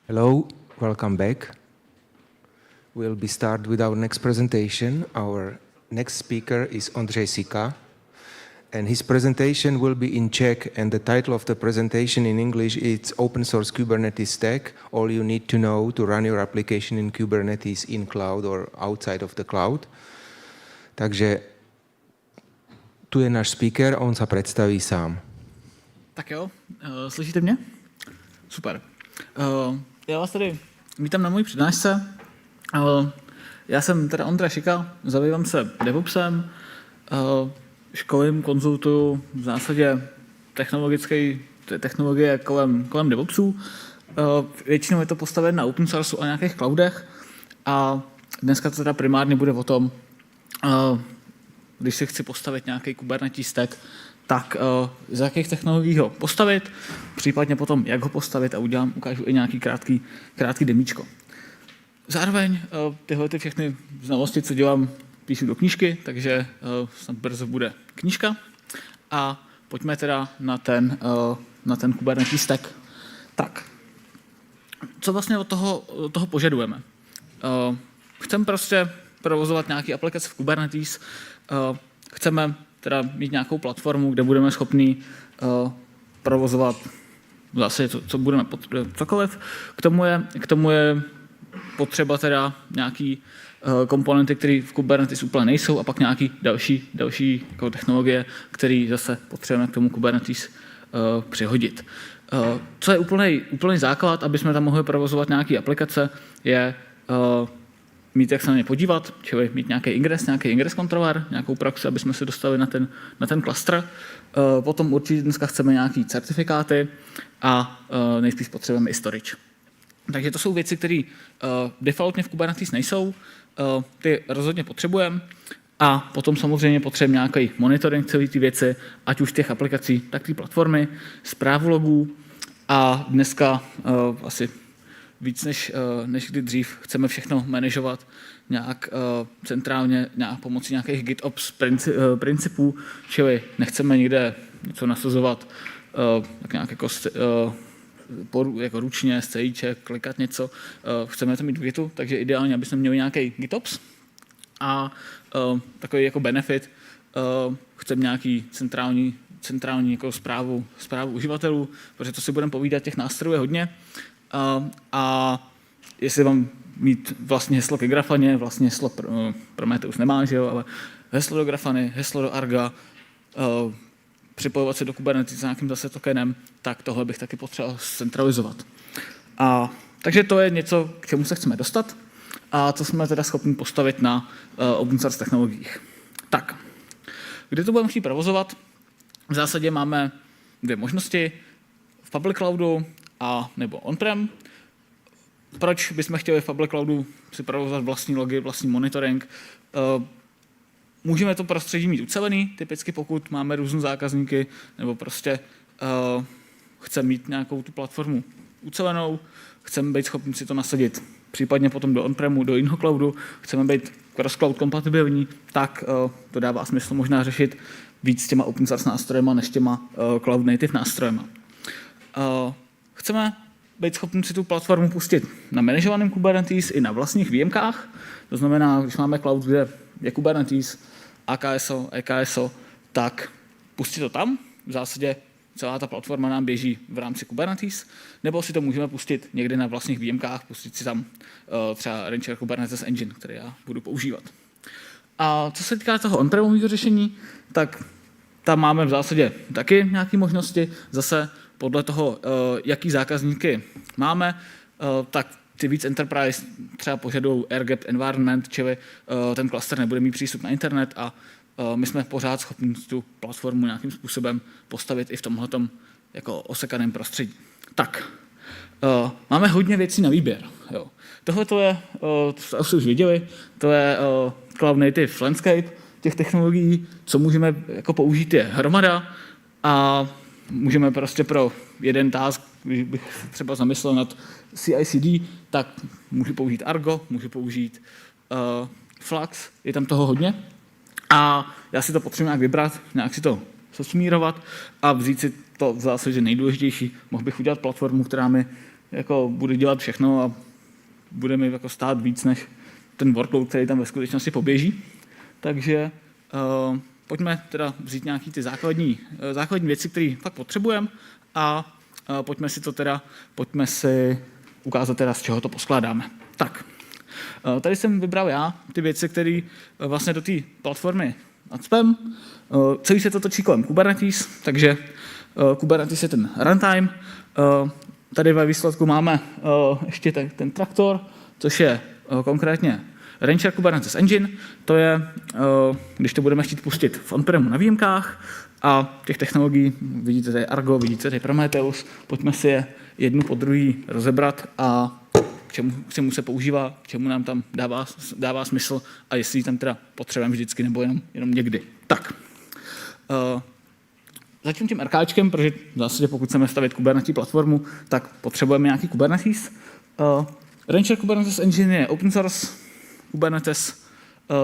Hello, welcome back. We'll be start with our next presentation. Our next speaker is Ondřej Sika, and his presentation will be in Czech, and the title of the presentation in English is Open Source Kubernetes Stack, all you need to know to run your application in Kubernetes in cloud or outside of the cloud. Takže tu je náš speaker, on se představí sám. Tak jo, slyšíte mě? Super. Já vás tady vítám na mojí přednášce. Já jsem teda Ondřej Sika, zabývám se DevOpsem, školím, konzultuju v zásadě technologie kolem DevOpsů. Většinou je to postavené na open source a nějakých cloudech a dneska to teda primárně bude o tom, když si chci postavit nějaký Kubernetes stack, tak z jakých technologií ho postavit, případně potom jak ho postavit a ukážu i nějaký krátký demíčko. Zároveň tyhle všechny znalosti, co dělám, píšu do knížky, takže snad brzo bude knížka. A pojďme teda na ten Kubernetes stack. Tak, co vlastně od toho požadujeme? Chceme prostě provozovat nějaké aplikace v Kubernetes, chceme teda mít nějakou platformu, kde budeme schopni provozovat zase co budeme cokoliv. K tomu je potřeba teda nějaký komponenty, které v Kubernetes úplně nejsou, a pak nějaký další jako technologie, které zase potřebujeme k tomu Kubernetes přihodit. Co je úplný základ, aby jsme tam mohli provozovat nějaké aplikace, je mít jak se na ně podívat, čili mít nějaký ingress controller, nějakou praxi, aby jsme se dostali na ten cluster. Potom určitě dneska chceme nějaký certifikáty a nejspíš potřebujeme i storage. Takže to jsou věci, které defaultně v Kubernetes nejsou, ty rozhodně potřebujeme. A potom samozřejmě potřebujeme nějaký monitoring celé ty věci, ať už těch aplikací, tak té platformy, správu logů a dneska asi víc než kdy dřív chceme všechno manažovat nějak centrálně pomocí nějakých GitOps principů, čili nechceme někde něco nasazovat tak nějak jako ručně, z CIček, klikat něco. Chceme to mít v Gitu, takže ideálně, aby jsme měli nějaký GitOps a takový jako benefit, chceme nějaký centrální jako zprávu uživatelů, protože to si budeme povídat, těch nástrojů je hodně. A jestli vám mít vlastní heslo ke Grafaně, vlastní heslo Prometheus nemá, že jo, ale heslo do Grafany, heslo do Arga, připojovat se do Kubernetes s nějakým zase tokenem, tak tohle bych taky potřeboval centralizovat. Takže to je něco, k čemu se chceme dostat a co jsme teda schopni postavit na open source technologiích. Tak, kde to budeme chtít provozovat? V zásadě máme dvě možnosti, v public cloudu a nebo on-prem. Proč bychom chtěli v public cloudu si provozovat vlastní logy, vlastní monitoring? Můžeme to prostředí mít ucelený, typicky pokud máme různé zákazníky, nebo prostě chceme mít nějakou tu platformu ucelenou, chceme být schopni si to nasadit případně potom do on-premu, do jiného cloudu, chceme být cross-cloud kompatibilní, tak to dává smysl možná řešit víc s těma open source nástrojema, než těma cloud native nástrojema. Chceme být schopni si tu platformu pustit na manažovaném Kubernetes i na vlastních VMkách. To znamená, když máme cloud, kde je Kubernetes, AKSO, EKSO, tak pustit to tam. V zásadě celá ta platforma nám běží v rámci Kubernetes, nebo si to můžeme pustit někde na vlastních VMkách, pustit si tam třeba Rancher Kubernetes Engine, který já budu používat. A co se týká toho on-premového řešení, tak tam máme v zásadě taky nějaké možnosti. Zase podle toho, jaký zákazníky máme, tak ty víc enterprise třeba požadují air-gapped environment, čili ten cluster nebude mít přístup na internet a my jsme pořád schopni tu platformu nějakým způsobem postavit i v tomhletom jako osekaném prostředí. Tak, máme hodně věcí na výběr. Jo. Tohle to je, to asi už viděli, to je Cloud Native Landscape těch technologií, co můžeme jako použít je hromada a můžeme prostě pro jeden task, když bych třeba zamyslel nad CI/CD, tak můžu použít Argo, můžu použít Flux, je tam toho hodně. A já si to potřebuji nějak vybrat, nějak si to sesmírovat a vzít si to v zásadě nejdůležitější. Mohl bych udělat platformu, která mi jako bude dělat všechno a bude mi jako stát víc než ten workload, který tam ve skutečnosti poběží. Takže pojďme teda vzít nějaký ty základní věci, které fakt potřebujeme a pojďme si ukázat teda, z čeho to poskládáme. Tak, tady jsem vybral já ty věci, které vlastně do té platformy nacpem. Celý se to točí kolem Kubernetes, takže Kubernetes je ten runtime. Tady ve výsledku máme ještě ten traktor, což je konkrétně Rancher Kubernetes Engine. To je, když to budeme chtít pustit v on-premu na výjimkách a těch technologií, vidíte tady Argo, vidíte tady Prometheus, pojďme si je jednu po druhý rozebrat a k čemu se používá, k čemu nám tam dává smysl a jestli ji tam teda potřebujeme vždycky nebo jenom někdy. Tak. Začnu tím RKčkem, protože v zásadě pokud chceme stavit Kubernetes platformu, tak potřebujeme nějaký Kubernetes. Rancher Kubernetes Engine je open source Kubernetes,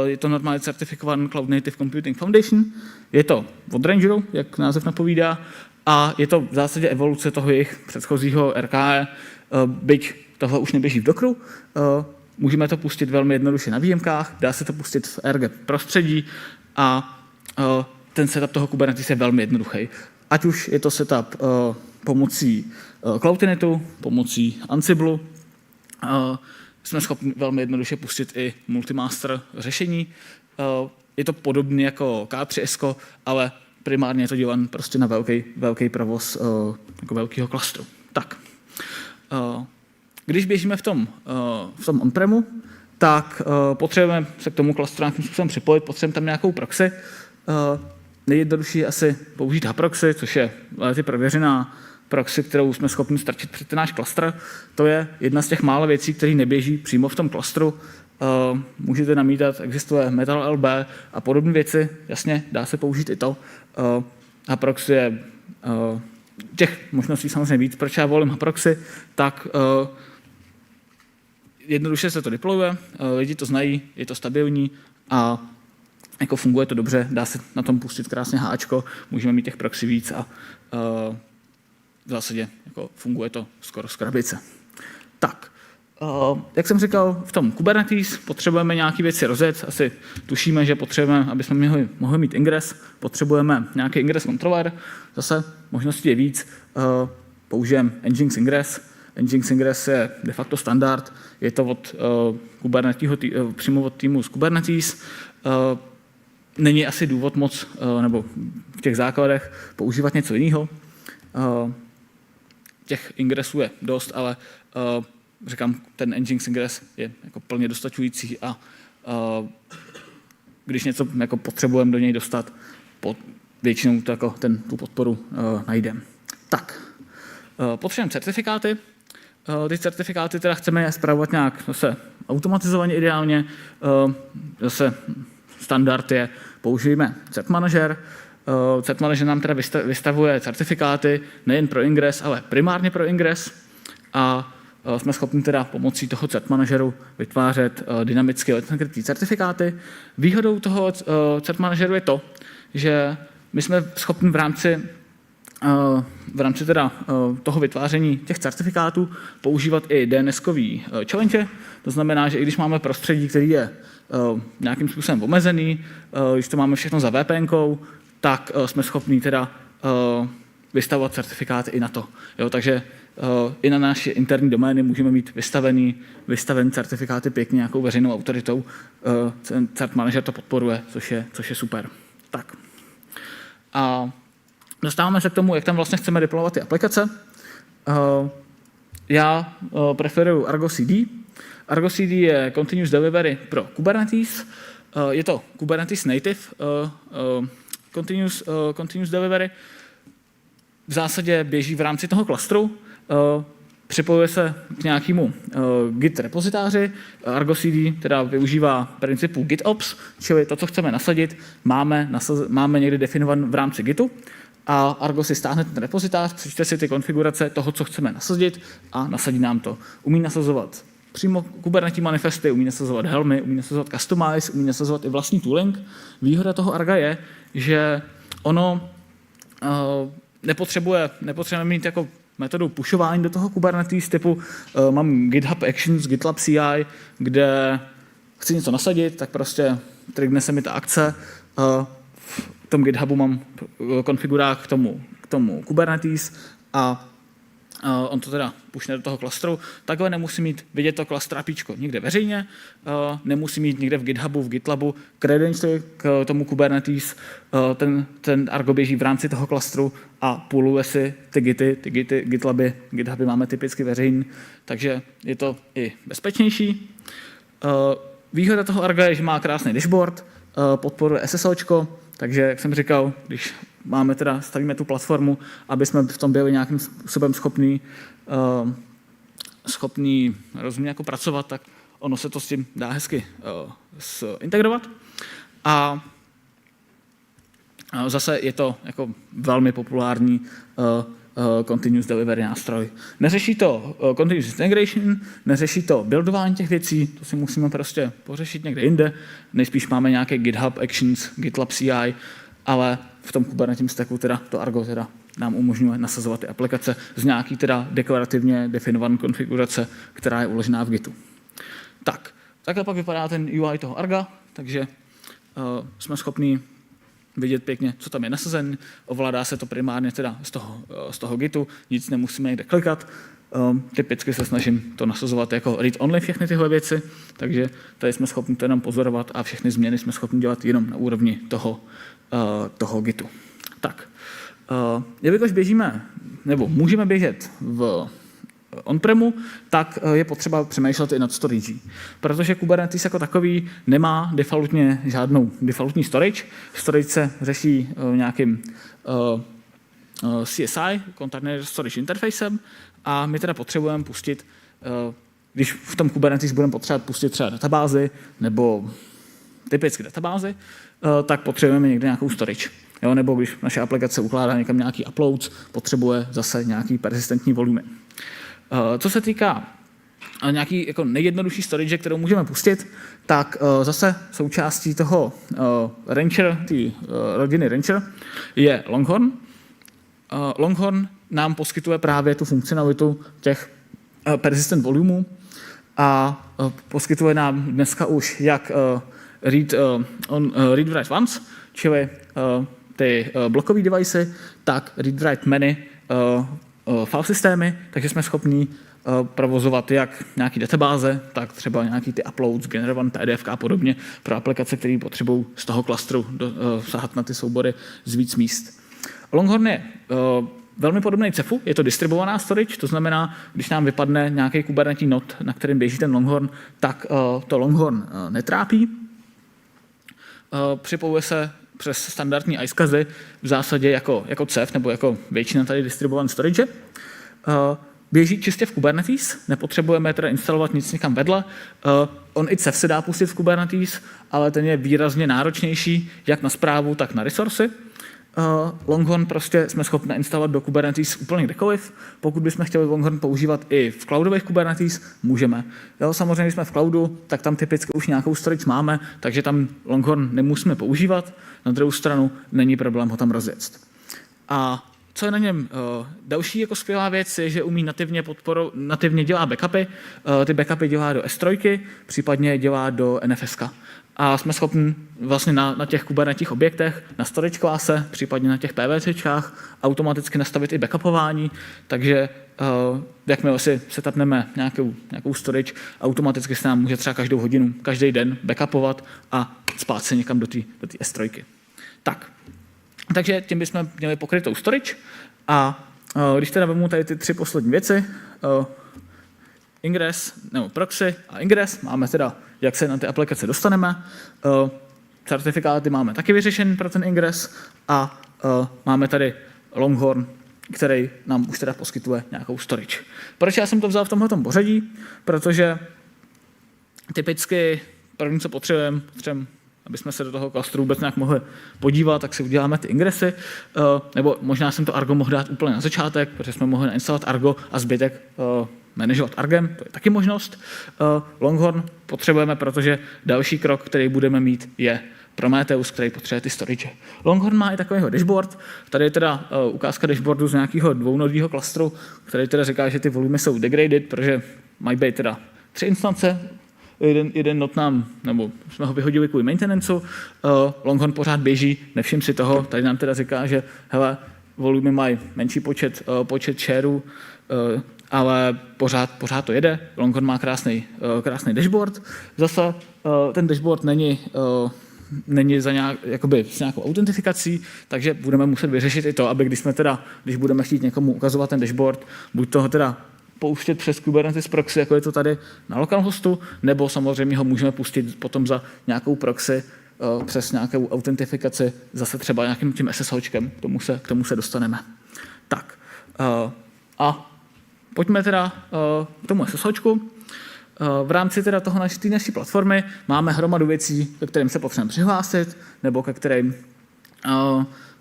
je to normálně certifikovaný Cloud Native Computing Foundation, je to od Rangeru, jak název napovídá, a je to v zásadě evoluce toho jejich předchozího RKE, byť tohle už neběží v Dockeru. Můžeme to pustit velmi jednoduše na výjimkách, dá se to pustit v RG prostředí a ten setup toho Kubernetes je velmi jednoduchý. Ať už je to setup pomocí Cloudinnetu, pomocí Ansible, jsme schopni velmi jednoduše pustit i multimaster řešení. Je to podobné jako K3S, ale primárně je to dělané prostě na velký provoz jako velkého klastru. Tak. Když běžíme v tom on-premu, tak potřebujeme se k tomu klastru nějakým způsobem připojit, potřebujeme tam nějakou proxy. Nejjednodušší je asi použít hproxy, což je ty prověřená proxy, kterou jsme schopni strčit před ten náš klastr. To je jedna z těch málo věcí, které neběží přímo v tom klastru. Můžete namítat, existuje Metal LB a podobné věci. Jasně, dá se použít i to. Hproxy je těch možností samozřejmě víc. Proč já volím hproxy? Tak jednoduše se to deployuje, lidi to znají, je to stabilní a jako funguje to dobře, dá se na tom pustit krásně háčko, můžeme mít těch proxy víc a v zásadě jako funguje to skoro z krabice. Tak, jak jsem říkal, v tom Kubernetes potřebujeme nějaké věci rozjet, asi tušíme, že potřebujeme, aby jsme mohli mít ingres, potřebujeme nějaký ingres controller, zase možností je víc, použijeme Nginx ingres. Nginx ingres je de facto standard, je to od přímo od týmu z Kubernetes. Není asi důvod moc, nebo v těch základech používat něco jiného. Těch ingresů je dost, ale říkám, ten Nginx ingres je jako plně dostačující a když něco jako potřebujeme do něj dostat, většinou to jako tu podporu najdeme. Tak, potřebujeme certifikáty. Ty certifikáty teda chceme je spravovat nějak zase automatizovaně ideálně. Zase standard je, použijeme cert manager. Cert manager nám teda vystavuje certifikáty nejen pro ingres, ale primárně pro ingres. A jsme schopni teda pomocí toho cert manageru vytvářet dynamicky krytý certifikáty. Výhodou toho cert manageru je to, že my jsme schopni v rámci teda toho vytváření těch certifikátů používat i DNS-kový challenge. To znamená, že i když máme prostředí, který je nějakým způsobem omezený, když to máme všechno za VPN-kou, tak jsme schopni teda vystavovat certifikáty i na to. Jo, takže i na naše interní domény můžeme mít vystaven certifikáty pěkně nějakou veřejnou autoritou. Cert manager to podporuje, což je super. Tak. A dostáváme se k tomu, jak tam vlastně chceme deployovat ty aplikace. Já preferuju Argo CD. Argo CD je Continuous Delivery pro Kubernetes. Je to Kubernetes Native Continuous Delivery. V zásadě běží v rámci toho klastru. Připojuje se k nějakému Git repozitáři. Argo CD teda využívá principu GitOps, čili to, co chceme nasadit, máme někdy definovaný v rámci Gitu. A Argo si stáhne ten repozitář, přečte si ty konfigurace toho, co chceme nasadit a nasadí nám to. Umí nasazovat přímo Kubernetes manifesty, umí nasazovat helmy, umí nasazovat customize, umí nasazovat i vlastní tooling. Výhoda toho Arga je, že ono nepotřebujeme mít jako metodou pushování do toho Kubernetes typu mám GitHub Actions, GitLab CI, kde chci něco nasadit, tak prostě trigne se mi ta akce. V tom GitHubu mám konfigurák k tomu Kubernetes a on to teda pušne do toho klastru. Takhle nemusí mít vidět to cluster APIčko nikde veřejně, nemusí mít nikde v GitHubu, v GitLabu credential k tomu Kubernetes, ten Argo běží v rámci toho klastru a pooluje si ty GitLaby, GitHuby máme typicky veřejný, takže je to i bezpečnější. Výhoda toho Arga je, že má krásný dashboard, podporuje SSLčko, takže, jak jsem říkal, když stavíme tu platformu, aby jsme v tom byli nějakým způsobem schopní rozumně jako pracovat, tak ono se to s tím dá hezky integrovat. A zase je to jako velmi populární continuous delivery nástroj. Neřeší to continuous integration, neřeší to buildování těch věcí, to si musíme prostě pořešit někde jinde. Nejspíš máme nějaké GitHub Actions, GitLab CI, ale v tom Kubernetes stacku teda to Argo teda nám umožňuje nasazovat ty aplikace z nějaký teda deklarativně definované konfigurace, která je uložená v Gitu. Takhle pak vypadá ten UI toho Arga, takže jsme schopni vidět pěkně, co tam je nasazen, ovládá se to primárně teda z toho Gitu, nic nemusíme někde klikat. Typicky se snažím to nasazovat jako read-only všechny tyhle věci, takže tady jsme schopni to jenom pozorovat a všechny změny jsme schopni dělat jenom na úrovni toho Gitu. Jelikož běžíme, nebo můžeme běžet v on-premu, tak je potřeba přemýšlet i nad storage. Protože Kubernetes jako takový nemá defaultně žádnou defaultní storage. Storage se řeší nějakým CSI, Container Storage Interfacem, a my teda potřebujeme pustit, když v tom Kubernetes budeme potřebovat pustit třeba databázy, nebo typicky databázy, tak potřebujeme někde nějakou storage. Jo, nebo když naše aplikace ukládá někam nějaký uploads, potřebuje zase nějaký persistentní volumy. Co se týká nějaký jako nejjednodušší storage, kterou můžeme pustit, tak zase součástí toho Rancher, té rodiny Rancher, je Longhorn. Longhorn nám poskytuje právě tu funkcionalitu těch persistent volumů a poskytuje nám dneska už jak read-write once, čili ty blokové devicey, tak read-write many file systémy, takže jsme schopni provozovat jak nějaký databáze, tak třeba nějaký ty uploads, generované PDF a podobně pro aplikace, které potřebují z toho klastru sahat na ty soubory z víc míst. Longhorn je velmi podobný Cefu, je to distribuovaná storage, to znamená, když nám vypadne nějaký Kubernetes node, na kterém běží ten Longhorn, tak to Longhorn netrápí. Připojuje se přes standardní iSCSy v zásadě jako Cef, nebo jako většina tady distribuované storage. Běží čistě v Kubernetes, nepotřebujeme teda instalovat nic někam vedle. On i Cef se dá pustit v Kubernetes, ale ten je výrazně náročnější jak na správu, tak na resursy. Longhorn prostě jsme schopni instalovat do Kubernetes úplně kdekoliv. Pokud bychom chtěli Longhorn používat i v cloudových Kubernetes, můžeme. Jo, samozřejmě, když jsme v cloudu, tak tam typicky už nějakou storage máme, takže tam Longhorn nemusíme používat. Na druhou stranu není problém ho tam rozjet. A co je na něm další jako skvělá věc, je, že umí nativně dělá backupy. Ty backupy dělá do S3, případně dělá do NFS. A jsme schopni vlastně na těch Kubernetes objektech, na storage klase, případně na těch PVCčkách automaticky nastavit i backupování, takže jakmile si setupneme nějakou storage, automaticky se nám může třeba každou hodinu, každý den backupovat a spát se někam do té S3. Takže tím bychom měli pokrytou storage a když teda vemu tady ty 3 poslední věci, ingress, nebo proxy a ingress, máme teda, jak se na ty aplikace dostaneme, certifikáty máme taky vyřešený pro ten ingress a máme tady Longhorn, který nám už teda poskytuje nějakou storage. Proč já jsem to vzal v tomhletom pořadí? Protože typicky první, co potřebujeme, aby jsme se do toho klastru vůbec nějak mohli podívat, tak si uděláme ty ingressy, nebo možná jsem to Argo mohl dát úplně na začátek, protože jsme mohli nainstalovat Argo a zbytek manažovat Argem, to je taky možnost. Longhorn potřebujeme, protože další krok, který budeme mít, je Prometheus, který potřebuje ty storage. Longhorn má i takovýho dashboard. Tady je teda ukázka dashboardu z nějakého dvounodového klastru, který teda říká, že ty volumy jsou degraded, protože mají být teda 3 instance. Jeden not nám, nebo jsme ho vyhodili kvůli maintenanceu. Longhorn pořád běží, nevšim si toho. Tady nám teda říká, že hele, volumy mají menší počet shareů, ale pořád to jede. Longhorn má krásný dashboard. Zase ten dashboard není za s nějakou autentifikací, takže budeme muset vyřešit i to, aby když budeme chtít někomu ukazovat ten dashboard, buď toho teda pouštět přes Kubernetes proxy, jako je to tady na localhostu, nebo samozřejmě ho můžeme pustit potom za nějakou proxy přes nějakou autentifikaci, zase třeba nějakým tím SSHčkem, k tomu se dostaneme. Tak, a pojďme teda k tomu SSHčku. V rámci teda té naší platformy máme hromadu věcí, ke kterým se potřebujeme přihlásit, nebo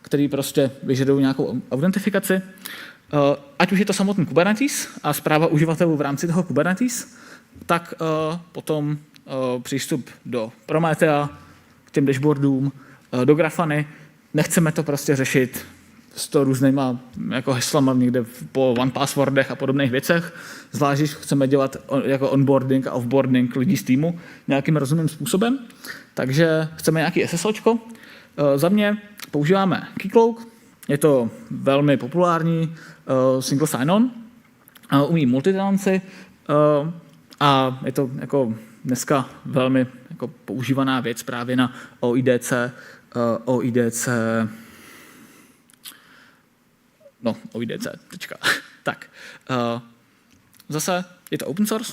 který prostě vyžadují nějakou autentifikaci. Ať už je to samotný Kubernetes a správa uživatelů v rámci toho Kubernetes, tak potom přístup do Promethea, k těm dashboardům, do Grafany. Nechceme to prostě řešit 100 různýma jako heslama někde po OnePasswordech a podobných věcech, zvlášť když chceme dělat jako onboarding a offboarding lidí z týmu nějakým rozumným způsobem. Takže chceme nějaký SSOčko. Za mě používáme Keycloak, je to velmi populární single sign-on, umí multitenancy a je to jako dneska velmi jako používaná věc právě na OIDC. Tak. Zase je to open source.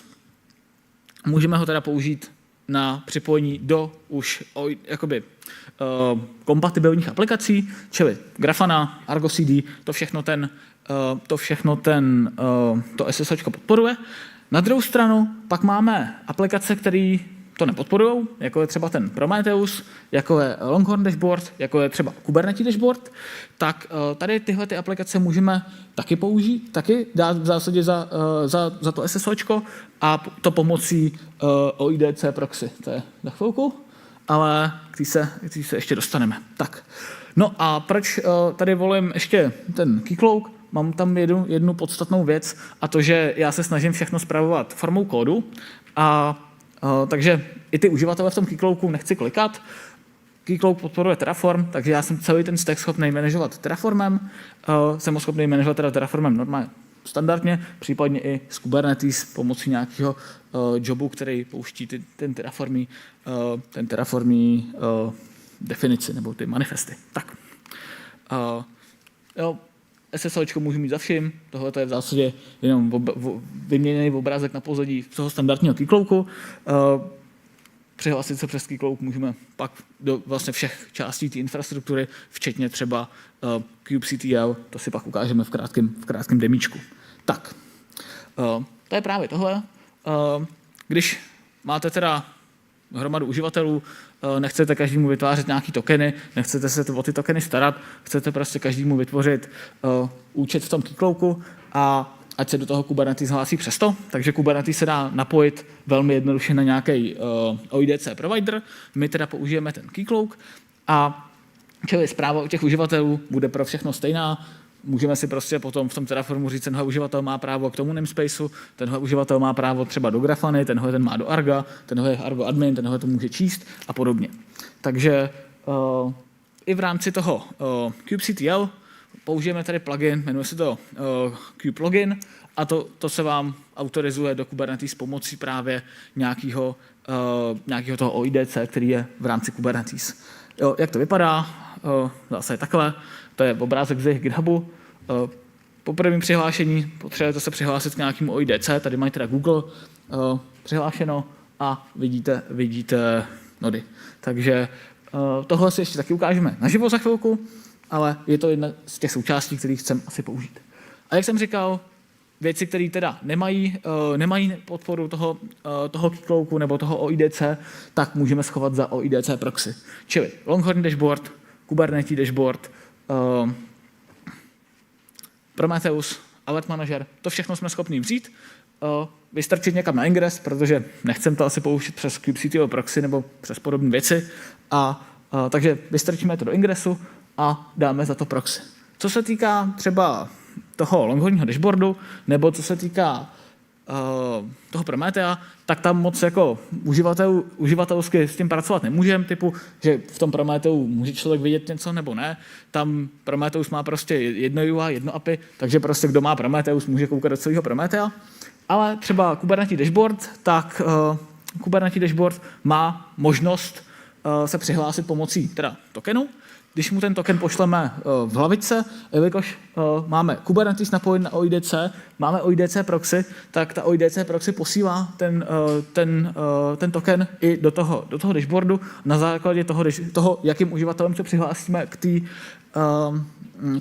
Můžeme ho teda použít na připojení do už kompatibilních aplikací, čili Grafana, Argo CD, to všechno to SSHčko podporuje. Na druhou stranu pak máme aplikace, které to nepodporují, jako je třeba ten Prometheus, jako je Longhorn dashboard, jako je třeba Kubernetes dashboard, tak tady tyhle ty aplikace můžeme taky použít, taky dát v zásadě za to SSHčko a to pomocí OIDC proxy. To je za chvilku, ale k té se ještě dostaneme. Tak. No a proč tady volím ještě ten Keycloak? Mám tam jednu podstatnou věc a to, že já se snažím všechno spravovat formou kódu a takže i ty uživatele v tom Keycloaku nechci klikat. Keycloak podporuje Terraform, takže já jsem celý ten stack schopný manažovat Terraformem. Jsem ho schopný manažovat teda Terraformem normálně standardně, případně i z Kubernetes pomocí nějakého jobu, který pouští ten Terraformí definici nebo ty manifesty. Tak. SSHčko můžu mít za vším, tohle je v zásadě jenom vyměněný obrázek na pozadí toho standardního Keycloaku. Přihlásit se přes Keycloak můžeme pak do vlastně všech částí té infrastruktury, včetně třeba kubectl, to si pak ukážeme v krátkém demíčku. Tak, to je právě tohle. Když máte teda hromadu uživatelů, nechcete každému vytvářet nějaký tokeny, nechcete se o ty tokeny starat, chcete prostě každému vytvořit účet v tom Keycloaku a ať se do toho Kubernetes hlásí přesto. Takže Kubernetes se dá napojit velmi jednoduše na nějaký OIDC provider. My teda použijeme ten Keycloak a čili zpráva o těch uživatelů bude pro všechno stejná. Můžeme si prostě potom v tom Terraformu říct, tenhle uživatel má právo k tomu namespaceu, tenhle uživatel má právo třeba do Grafany, tenhle ten má do Arga, tenhle je Argo admin, tenhle to může číst a podobně. Takže i v rámci toho kubectl použijeme tady plugin, jmenuje se to kubeplugin a to se vám autorizuje do Kubernetes pomocí právě nějakého toho OIDC, který je v rámci Kubernetes. Jak to vypadá? Zase takhle. To je obrázek z jejich GitHubu. Po prvním přihlášení potřebujete se přihlásit k nějakému OIDC, tady mají teda Google přihlášeno a vidíte nody. Takže tohle si ještě taky ukážeme naživo za chvilku, ale je to jedna z těch součástí, které chceme asi použít. A jak jsem říkal, věci, které teda nemají podporu toho Keycloaku nebo toho OIDC, tak můžeme schovat za OIDC proxy. Čili Longhorn dashboard, Kubernetes dashboard, Prometheus, Alert Manager, to všechno jsme schopni vzít, vystrčit někam na ingress, protože nechcem to asi použít přes kubectl proxy nebo přes podobné věci a Takže vystrčíme to do ingresu a dáme za to proxy. Co se týká třeba toho longhodního dashboardu, nebo co se týká toho Prometea, tak tam moc jako uživatelsky s tím pracovat nemůžeme, typu, že v tom Prometeu může člověk vidět něco nebo ne. Tam Prometheus má prostě jedno UI, jedno API, takže prostě kdo má Prometheus, může koukat do celého Prometea. Ale třeba Kubernetes dashboard, tak Kubernetes dashboard má možnost se přihlásit pomocí teda tokenu. Když mu ten token pošleme v hlavičce, jelikož máme Kubernetes napojen na OIDC, máme OIDC proxy, tak ta OIDC proxy posílá ten token i do toho dashboardu. Na základě toho, jakým uživatelem se přihlásíme k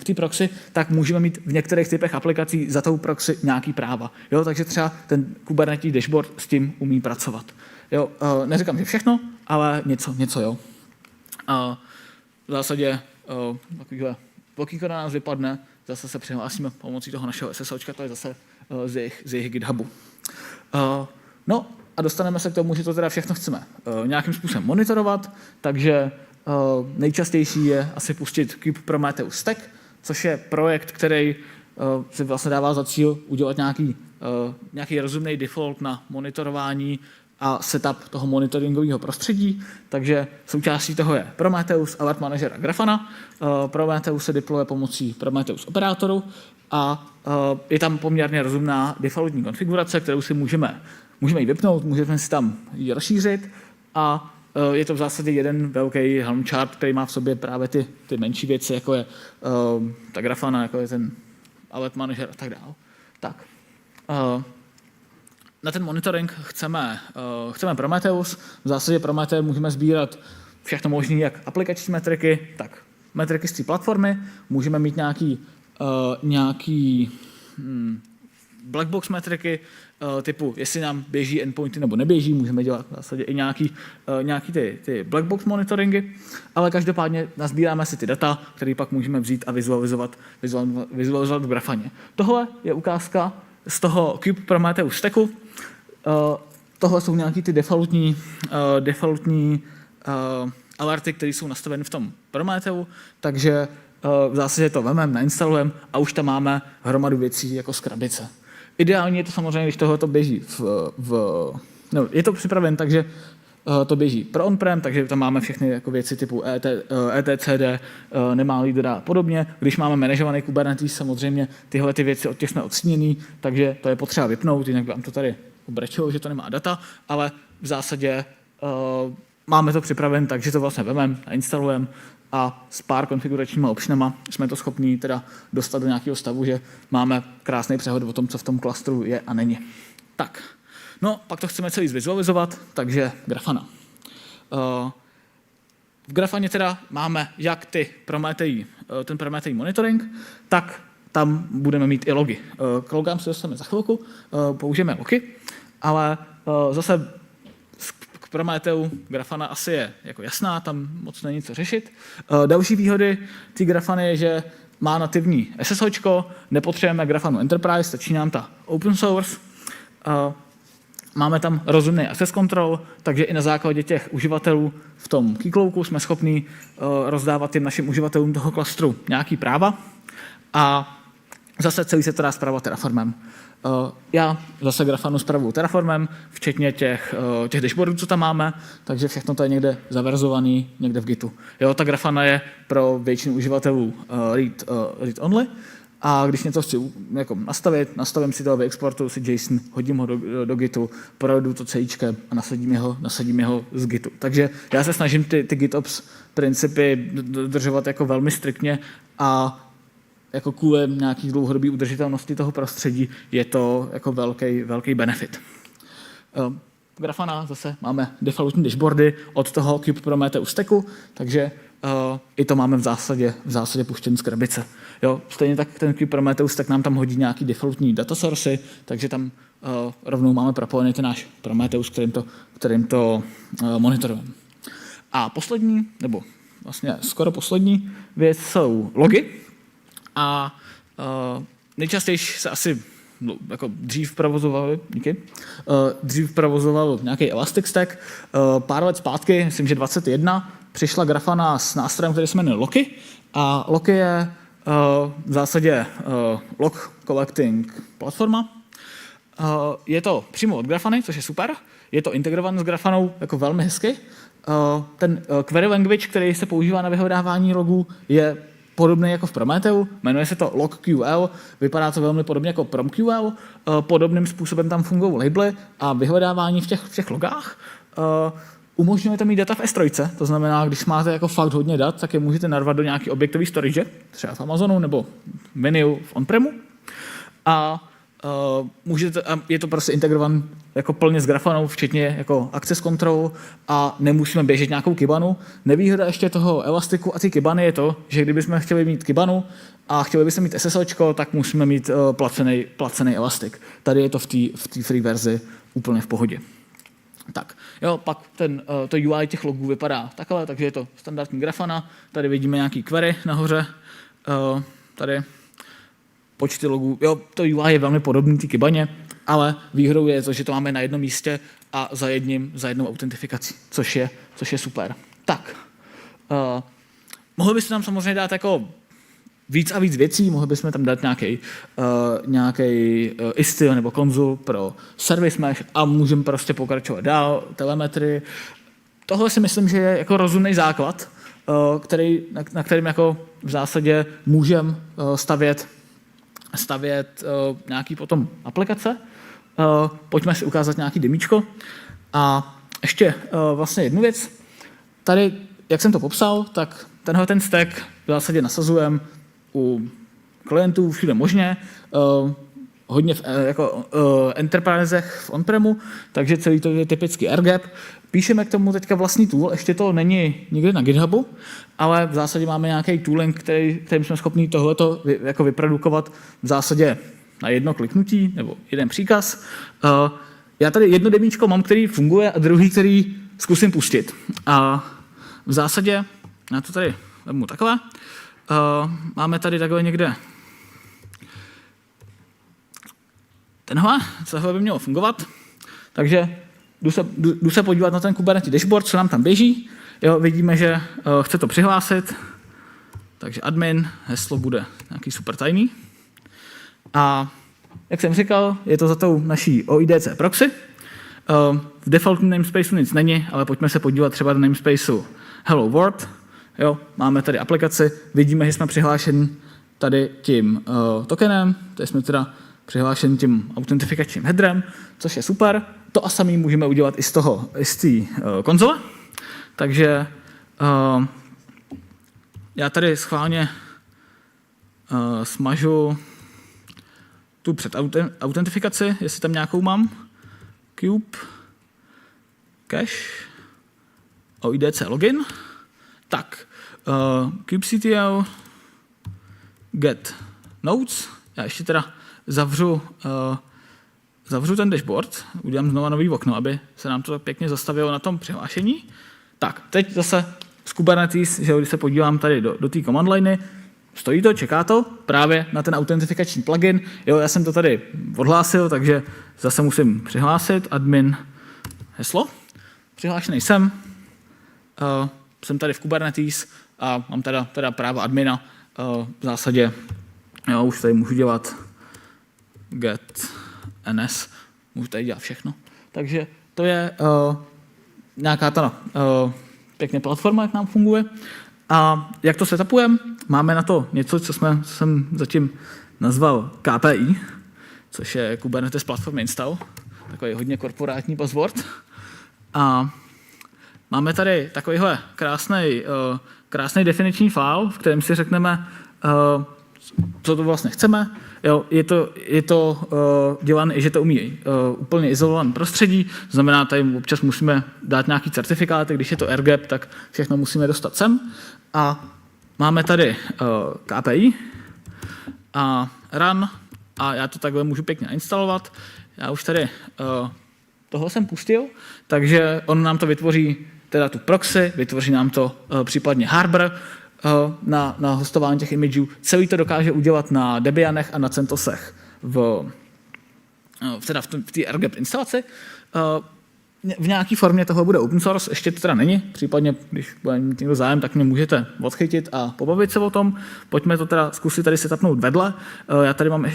té proxy, tak můžeme mít v některých typech aplikací za tou proxy nějaký práva. Jo, takže třeba ten Kubernetes dashboard s tím umí pracovat. Jo, neříkám, že všechno, ale něco jo. V zásadě takovýhle blokíko na nás vypadne, zase se přihlásíme pomocí toho našeho SSOčka, to je zase z jejich GitHubu. No a dostaneme se k tomu, že to teda všechno chceme nějakým způsobem monitorovat, takže nejčastější je asi pustit Kubernetes Stack, což je projekt, který si vlastně dává za cíl udělat nějaký rozumný default na monitorování a setup toho monitoringového prostředí, takže součástí toho je Prometheus, Alert Manager a Grafana. Prometheus se deployuje pomocí Prometheus operátoru a je tam poměrně rozumná defaultní konfigurace, kterou si můžeme ji vypnout, můžeme si tam ji rozšířit a je to v zásadě jeden velký Helm chart, který má v sobě právě ty menší věci, jako je ta Grafana, jako je ten Alert Manager a tak dále. Tak. Na ten monitoring chceme Prometheus. V zásadě Prometheus můžeme sbírat všechno možné, jak aplikační metriky, tak metriky z té platformy. Můžeme mít nějaký blackbox metriky, typu, jestli nám běží endpointy nebo neběží, můžeme dělat v zásadě i nějaký ty blackbox monitoringy, ale každopádně nazbíráme si ty data, které pak můžeme vzít a vizualizovat v Grafaně. Tohle je ukázka z toho Prometheus stacku. Tohle jsou nějaký ty defaultní alerty, které jsou nastaveny v tom Prometheu, takže v zásadě to vememe, nainstalujeme a už tam máme hromadu věcí jako z krabice. Ideálně je to samozřejmě, když tohle to běží je to připraven, takže to běží pro on-prem, takže tam máme všechny jako věci typu etcd, nemá lídra a podobně. Když máme manažovaný Kubernetes, samozřejmě tyhle ty věci od těch jsme odstíněný, takže to je potřeba vypnout, jinak vám to tady brečelo, že to nemá data, ale v zásadě máme to připraven, takže to vlastně vememe a instalujeme a s pár konfiguračníma optionama jsme to schopní teda dostat do nějakého stavu, že máme krásný přehled o tom, co v tom klastru je a není. Tak. No, pak to chceme celý zvizualizovat, takže Grafana. V Grafaně teda máme jak ten Prometei monitoring, tak tam budeme mít i logy. K logám se dostaneme za chvilku, použijeme logy, ale zase k Prometeu Grafana asi je jako jasná, tam moc není co řešit. Další výhody té Grafany je, že má nativní SSOčko, nepotřebujeme Grafanu Enterprise, stačí nám ta open source. Máme tam rozumný access control, takže i na základě těch uživatelů v tom keyclouku jsme schopni rozdávat těm našim uživatelům toho klastru nějaký práva a zase celý se to dá spravovat Terraformem. Já zase Grafanu spravuju Terraformem, včetně těch dashboardů, co tam máme, takže všechno to je někde zaverzovaný, někde v Gitu. Jo, ta Grafana je pro většinu uživatelů read only, a když něco chci jako nastavím si to, vyexportuju si JSON, hodím ho do Gitu, provedu to CIčkem a nasadím ho z Gitu. Takže já se snažím ty GitOps principy dodržovat jako velmi striktně a jako kvůli nějaký dlouhodobý udržitelnosti toho prostředí je to jako velký benefit. Grafana zase máme defaultní dashboardy od toho Kubernetes stacku, takže i to máme v zásadě puštěn z krabice. Jo, stejně tak ten Kubernetes stack nám tam hodí nějaký defaultní data source, takže tam rovnou máme propojený ten náš Prometheus, kterým to monitorujeme. A poslední, nebo vlastně skoro poslední věc jsou logy. A nejčastěji se asi jako dřív provozoval nějaký Elastic Stack. Pár let zpátky, myslím, že 21, přišla Grafana s nástrojem, který se jmenuje Locky. A Locky je v zásadě log collecting platforma. Je to přímo od Grafany, což je super. Je to integrované s Grafanou jako velmi hezky. Ten query language, který se používá na vyhledávání logů, je podobný jako v Prometheu, jmenuje se to logql, vypadá to velmi podobně jako promql, podobným způsobem tam fungují labely a vyhledávání v těch logách. Umožňuje to mít data v S3, to znamená, když máte jako fakt hodně dat, tak je můžete narvat do nějaký objektový storage, třeba v Amazonu nebo Veniu v on-premu. A je to prostě integrované jako plně s Grafanou, včetně jako access control a nemusíme běžet nějakou kibanu. Nevýhoda ještě toho Elastiku a ty kibany je to, že kdybychom chtěli mít kibanu a chtěli bychom mít SSOčko, tak musíme mít placený Elastic. Tady je to v té free verzi úplně v pohodě. Tak, jo, pak to UI těch logů vypadá takhle, takže je to standardní Grafana. Tady vidíme nějaký query nahoře. Tady počty logů. Jo, to UI je velmi podobný té kibaně, ale výhodou je to, že to máme na jednom místě a za jednou autentifikací, což je super. Tak, mohli byste tam samozřejmě dát jako víc a víc věcí, mohli bychom tam dát nějaký Istio nebo konzul pro service mesh a můžeme prostě pokračovat dál, telemetry. Tohle si myslím, že je jako rozumný základ, na kterým jako v zásadě můžeme stavět nějaký potom aplikace. Pojďme si ukázat nějaký demíčko. A ještě vlastně jednu věc. Tady, jak jsem to popsal, tak ten stack v zásadě nasazujeme u klientů všude možně, hodně jako enterprisech v on-premu, takže celý to je typický airgap. Píšeme k tomu teďka vlastní tool, ještě to není nikde na GitHubu, ale v zásadě máme nějaký tooling, kterým jsme schopni tohleto jako vyprodukovat v zásadě na jedno kliknutí nebo jeden příkaz. Já tady jedno demíčko mám, který funguje a druhý, který zkusím pustit. A v zásadě, já to tady vezmu takhle, máme tady takhle někde tohle by mělo fungovat, takže jdu se podívat na ten Kubernetes dashboard, co nám tam běží. Jo, vidíme, že chce to přihlásit, takže admin, heslo bude nějaký super tajný. A jak jsem říkal, je to za tou naší OIDC proxy. V defaultním namespaceu nic není, ale pojďme se podívat třeba do namespaceu Hello World. Jo, máme tady aplikaci, vidíme, že jsme přihlášeni tady tím tokenem, tady jsme teda přihlášeni tím autentifikačním headerem, což je super. To a samý můžeme udělat i z té konzole. Takže já tady schválně smažu tu předautentifikaci, jestli tam nějakou mám. Cube, cache, OIDC login. Tak, kubectl, get nodes. Já ještě teda zavřu ten dashboard, udělám znova nový okno, aby se nám to pěkně zastavilo na tom přihlášení. Tak, teď zase z Kubernetes, že když se podívám tady do té command liney, stojí to, čeká to právě na ten autentifikační plugin. Jo, já jsem to tady odhlásil, takže zase musím přihlásit admin heslo. Přihlášený jsem tady v Kubernetes a mám teda práva admina. V zásadě jo, už tady můžu dělat get ns, můžu tady dělat všechno. Takže to je nějaká ta pěkně platforma, jak nám funguje. A jak to setupujeme? Máme na to něco, co jsem zatím nazval KPI, což je Kubernetes Platform Install, takový hodně korporátní buzzword. A máme tady takovýhle krásný definiční file, v kterém si řekneme, co to vlastně chceme. Jo, je to dělané, že to umí úplně izolované prostředí, to znamená, tady občas musíme dát nějaký certifikáty, když je to airgap, tak všechno musíme dostat sem. A máme tady KPI a run a já to takhle můžu pěkně instalovat. Já už tady toho jsem pustil, takže on nám to vytvoří teda tu proxy, vytvoří nám to případně harbor na hostování těch imageů. Celý to dokáže udělat na Debianech a na CentOSech v té airgap instalaci. v nějaké formě toho bude open source, ještě to teda není, případně, když bude mít někdo zájem, tak mě můžete odchytit a pobavit se o tom. Pojďme to teda zkusit tady setupnout vedle. Já tady mám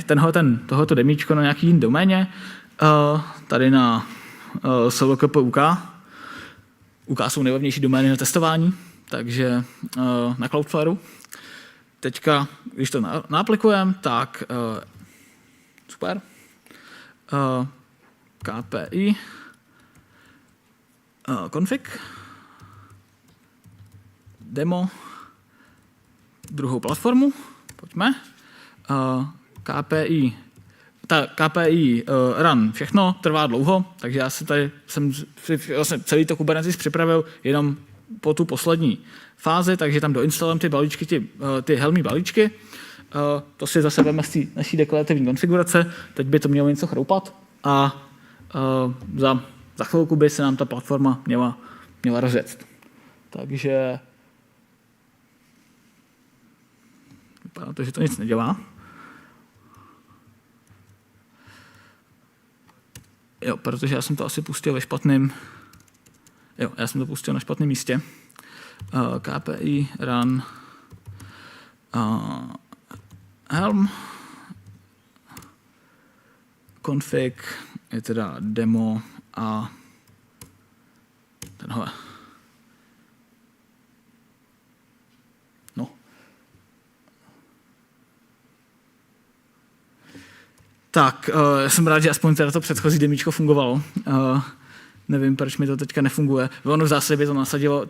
tohoto demíčko na nějaký jiný doméně, tady na SLKP.UK. UK jsou nejlevnější domény na testování, takže na Cloudflareu. Teďka, když to naaplikujeme, tak super. KPI config demo druhou platformu, pojďme. KPI run, všechno trvá dlouho, takže já jsem vlastně celý to Kubernetes připravil jenom po tu poslední fázi, takže tam doinstalujeme ty balíčky, ty helmí balíčky. To si zase veme z té naší deklarativní konfigurace, teď by to mělo něco chroupat a za chvilku by se nám ta platforma měla rozjet. Takže vypadá to, že to nic nedělá. Jo, protože já jsem to asi pustil ve špatném. Jo, já jsem to pustil na špatném místě. KPI run helm config je teda demo a tenhle. No. Tak, já jsem rád, že aspoň teda to předchozí demíčko fungovalo. Nevím, proč mi to teďka nefunguje. Ono v zásadě by to nasadilo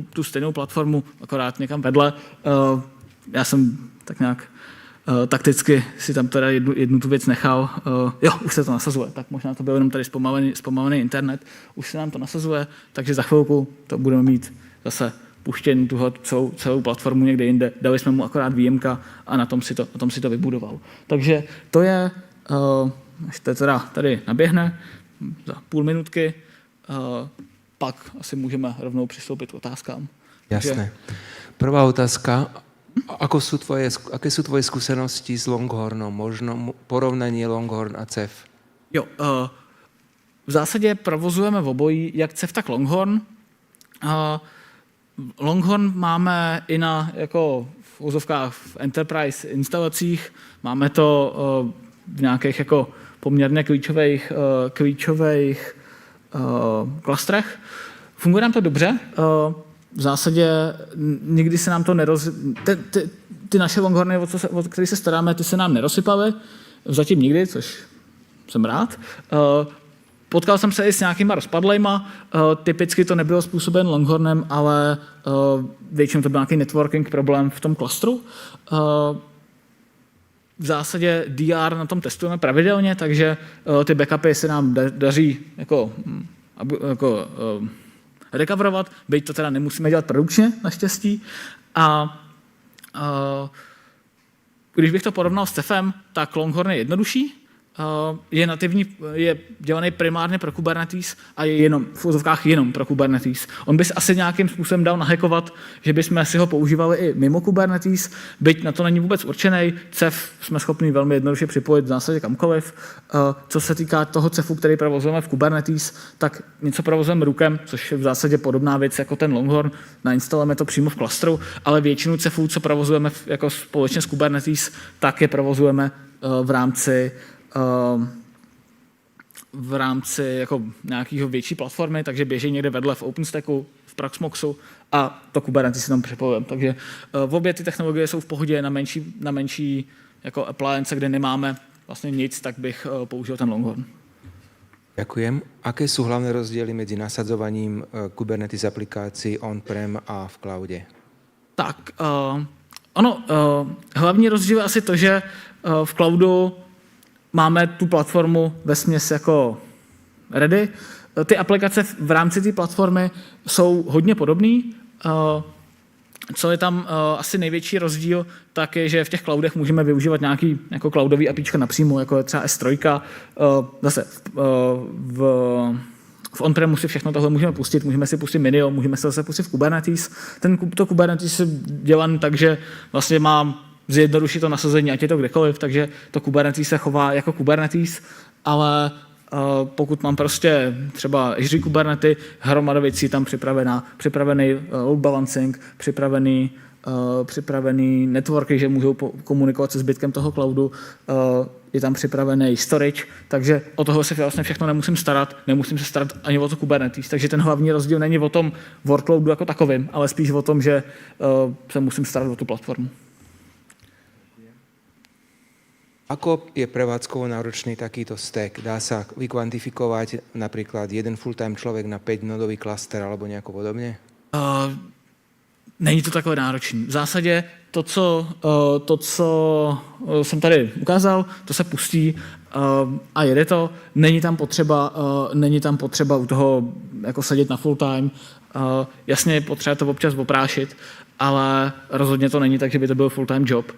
tu stejnou platformu, akorát někam vedle. Já jsem tak nějak takticky si tam teda jednu tu věc nechal. Jo, už se to nasazuje, tak možná to byl jenom tady zpomalený internet. Už se nám to nasazuje, takže za chvilku to budeme mít zase puštěný celou platformu někde jinde. Dali jsme mu akorát výjimka a na tom si to vybudoval. Takže to je, až to teda tady naběhne za půl minutky, pak asi můžeme rovnou přistoupit k otázkám. Jasné. Prvá otázka. Aké sú tvoje skúsenosti s Longhornom? Možno porovnanie Longhorn a CEF? Jo, v zásadě provozujeme obojí, jak CEF, tak Longhorn. Longhorn máme i na jako v úzovkách v enterprise instalacích. Máme to v nějakých jako poměrně klíčových klastrech. Funguje nám to dobře. V zásadě nikdy se nám to ty naše Longhorny, o které se staráme, ty se nám nerozsypaly. Zatím nikdy, což jsem rád. Potkal jsem se i s nějakýma rozpadlejma. Typicky to nebylo způsoben Longhornem, ale většinou to byl nějaký networking problém v tom klastru. V zásadě DR na tom testujeme pravidelně, takže ty backupy se nám daří jako recoverovat, byť to teda nemusíme dělat produkčně, naštěstí. A když bych to porovnal s CEFem, tak Longhorn je jednodušší, je nativní, je dělaný primárně pro Kubernetes a je jenom v úzovkách jenom pro Kubernetes. On by se asi nějakým způsobem dal nahackovat, že bychom si ho používali i mimo Kubernetes, byť na to není vůbec určený. CEF jsme schopni velmi jednoduše připojit v zásadě kamkoliv. Co se týká toho CEFu, který provozujeme v Kubernetes, tak něco provozujeme rukem, což je v zásadě podobná věc jako ten Longhorn. Nainstalujeme to přímo v klastru, ale většinu CEFů, co provozujeme jako společně s Kubernetes, tak je provozujeme v rámci jako nějakého větší platformy, takže běží někde vedle v OpenStacku, v Proxmoxu a to Kubernetes si tam připojujeme. Takže obě ty technologie jsou v pohodě na menší jako appliance, kde nemáme vlastně nic, tak bych použil ten Longhorn. Ďakujem. Aké sú hlavné rozdiely medzi nasadzovaním Kubernetes aplikácií on-prem a v cloude? Tak, hlavní rozdíl je asi to, že v cloudu máme tu platformu vesměs jako ready. Ty aplikace v rámci té platformy jsou hodně podobné. Co je tam asi největší rozdíl, tak je, že v těch cloudech můžeme využívat nějaký jako cloudový APIčka napřímo, jako je třeba S3. Zase v on-premu si všechno tohle můžeme pustit, můžeme si pustit Minio, můžeme si zase pustit v Kubernetes. To Kubernetes je dělaný tak, že vlastně mám zjednodušit to nasazení, ať je to kdekoliv, takže to Kubernetes se chová jako Kubernetes, ale Pokud mám prostě třeba Azure Kubernetes, hromada věcí je tam připravený load balancing, připravený networky, že můžou komunikovat se zbytkem toho cloudu, je tam připravený storage, takže o toho se vlastně všechno nemusím se starat ani o to Kubernetes, takže ten hlavní rozdíl není o tom workloadu jako takovým, ale spíš o tom, že se musím starat o tu platformu. Ako je prevádzkovo náročný takýto stack? Dá sa vykvantifikovať napríklad jeden full-time človek na 5-nodový klaster alebo nejako podobne? Není to takové náročné. V zásadě to, co jsem tady ukázal, to se pustí a jede to. Není tam potřeba u toho jako sedět na full time. Jasně je potřeba to občas oprášit, ale rozhodně to není tak, že by to byl full time job.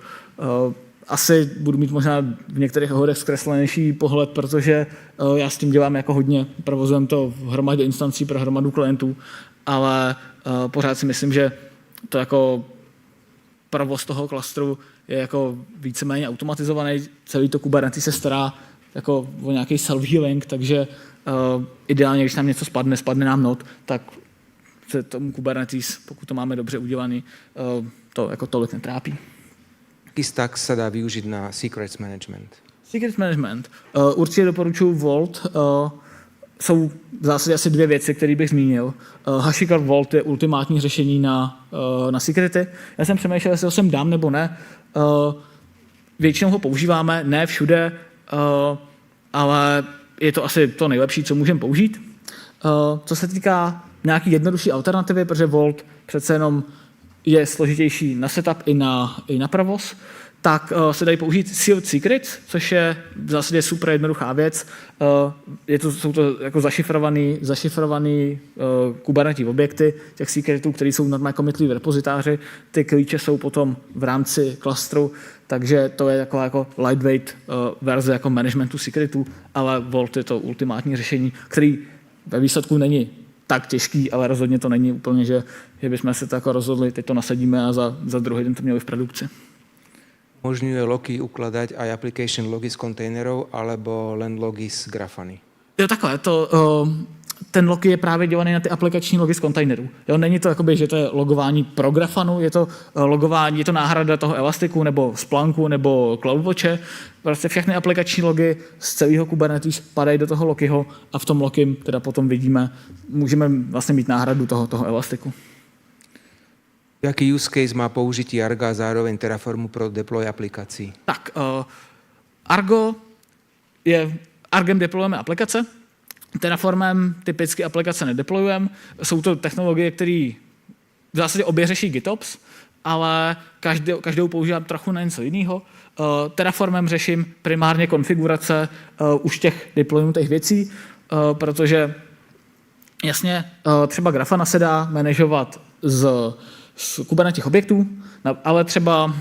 Asi budu mít možná v některých ohledech zkreslenější pohled, protože já s tím dělám jako hodně, provozujeme to v hromadě instancí pro hromadu klientů, ale pořád si myslím, že to jako provoz toho klastru je jako víceméně automatizovaný, celý to Kubernetes se stará jako o nějaký self-healing, takže ideálně, když nám něco spadne nám nod, tak se tomu Kubernetes, pokud to máme dobře udělaný, to jako tolik netrápí. Jaký stack sa dá využiť na secrets management? Secrets management. Určitě doporučuji Vault. Jsou v zásadě asi dvě věci, které bych zmínil. HashiCorp Vault je ultimátní řešení na secrety. Já jsem přemýšlel, jestli ho sem dám nebo ne. Většinou ho používáme, ne všude, ale je to asi to nejlepší, co můžeme použít. Co se týká nějaký jednodušší alternativy, protože Vault přece jenom je složitější na setup i na provoz, tak se dají použít sealed secrets, což je v zásadě super jednoduchá věc. Jsou to jako zašifrovaný Kubernetes objekty těch secretů, které jsou normálně commitly v repozitáři. Ty klíče jsou potom v rámci klastru, takže to je taková jako lightweight verze jako managementu secretů, ale Vault je to ultimátní řešení, který ve výsledku není tak těžký, ale rozhodně to není úplně, že bychom se to jako rozhodli, teď to nasadíme a za druhý den to měli v produkci. Umožňuje logy ukladať aj application logy z kontejnerov alebo len logy z Grafany? Jo, takhle, ten log je právě dělaný na ty aplikační logy z kontejnerů. Jo, není to jakoby, že to je logování pro Grafanu, je to logování, je to náhrada toho Elastiku nebo Splunku nebo CloudWatche. Prostě všechny aplikační logy z celého Kubernetes padají do toho Lokiho a v tom Lokim teda potom vidíme, můžeme vlastně mít náhradu toho Elastiku. Jaký use case má použití Arga a zároveň Terraformu pro deploy aplikací? Tak, Argem deployujeme aplikace, Terraformem typicky aplikace nedeployujeme. Jsou to technologie, které v zásadě obě řeší GitOps, ale každou používám trochu na něco jiného. Terraformem řeším primárně konfigurace už těch deploynutých věcí, protože jasně třeba Grafana se dá manažovat z Kubernetes objektů, ale třeba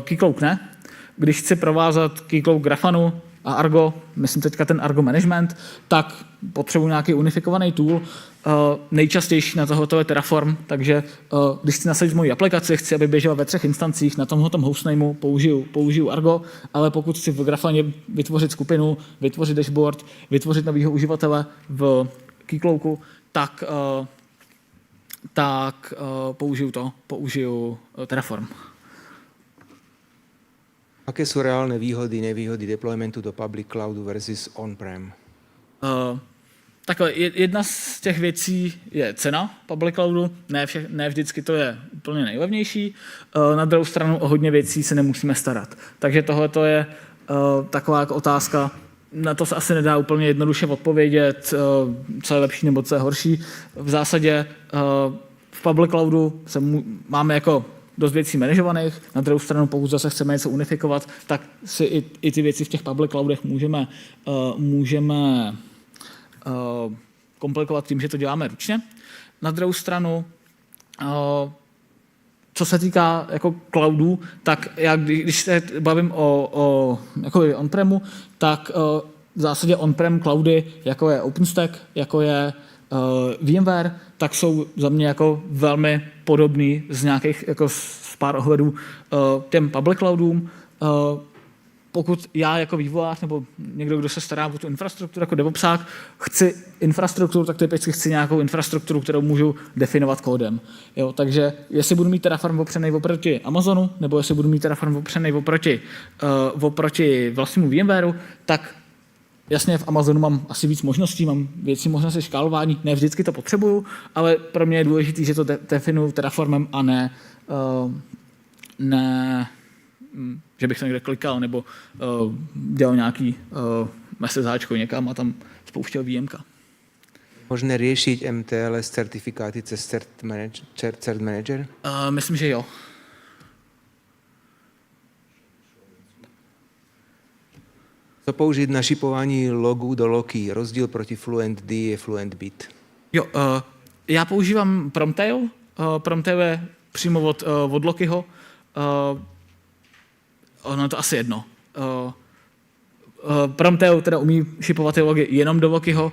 Keycloak ne. Když chci provázat Keycloak Grafanu a Argo, myslím teďka ten Argo management, tak potřebuji nějaký unifikovaný tool. Nejčastější na tohoto je Terraform, takže když chci nasadit moji aplikaci, chci, aby běžela ve 3 instancích, na tomhle hostnameu použiju Argo, ale pokud chci v Grafaně vytvořit skupinu, vytvořit dashboard, vytvořit nového uživatele v Keycloaku, tak použiju Terraform. Aké sú reálne výhody, nevýhody deploymentu do public cloudu versus on-prem? Takhle, jedna z těch věcí je cena public cloudu, ne vždycky to je úplně nejlevnější, na druhou stranu o hodně věcí se nemusíme starat. Takže tohle je taková jako otázka, na to se asi nedá úplně jednoduše odpovědět, co je lepší nebo co je horší. V zásadě v public cloudu máme jako dost věcí manažovaných, na druhou stranu, pokud zase chceme něco unifikovat, tak si i ty věci v těch public cloudech můžeme komplikovat tím, že to děláme ručně. Na druhou stranu, co se týká jako cloudů, tak já, když se bavím o jako on-premu, tak v zásadě on-prem cloudy, jako je OpenStack, jako je VMware, tak jsou za mě jako velmi podobný z nějakých jako z pár ohledů těm public cloudům. pokud já jako vývojář nebo někdo, kdo se stará o tu infrastrukturu jako DevOpsák, chci infrastrukturu, tak typicky chci nějakou infrastrukturu, kterou můžu definovat kódem. Jo, takže jestli budu mít Terraform opřený oproti Amazonu, nebo jestli budu mít Terraform opřený oproti vlastnímu VMwareu, tak jasně v Amazonu mám asi víc možností, mám větší možnosti škálování, ne vždycky to potřebuju, ale pro mě je důležité, že to definuju Terraformem a ne že bych to někde klikal nebo dělal nějaký mesezáčko někam a tam spouštěl VMka. Možné řešit MTL certifikáty cez Cert Manager? Myslím, že jo. Co použít na šipování logů do Loki? Rozdíl proti FluentD je FluentBit. Jo, já používám Promptail. Promptail je přímo od Lokiho. Ono je to asi jedno. Promptail teda umí šipovat ty logy jenom do Lokiho.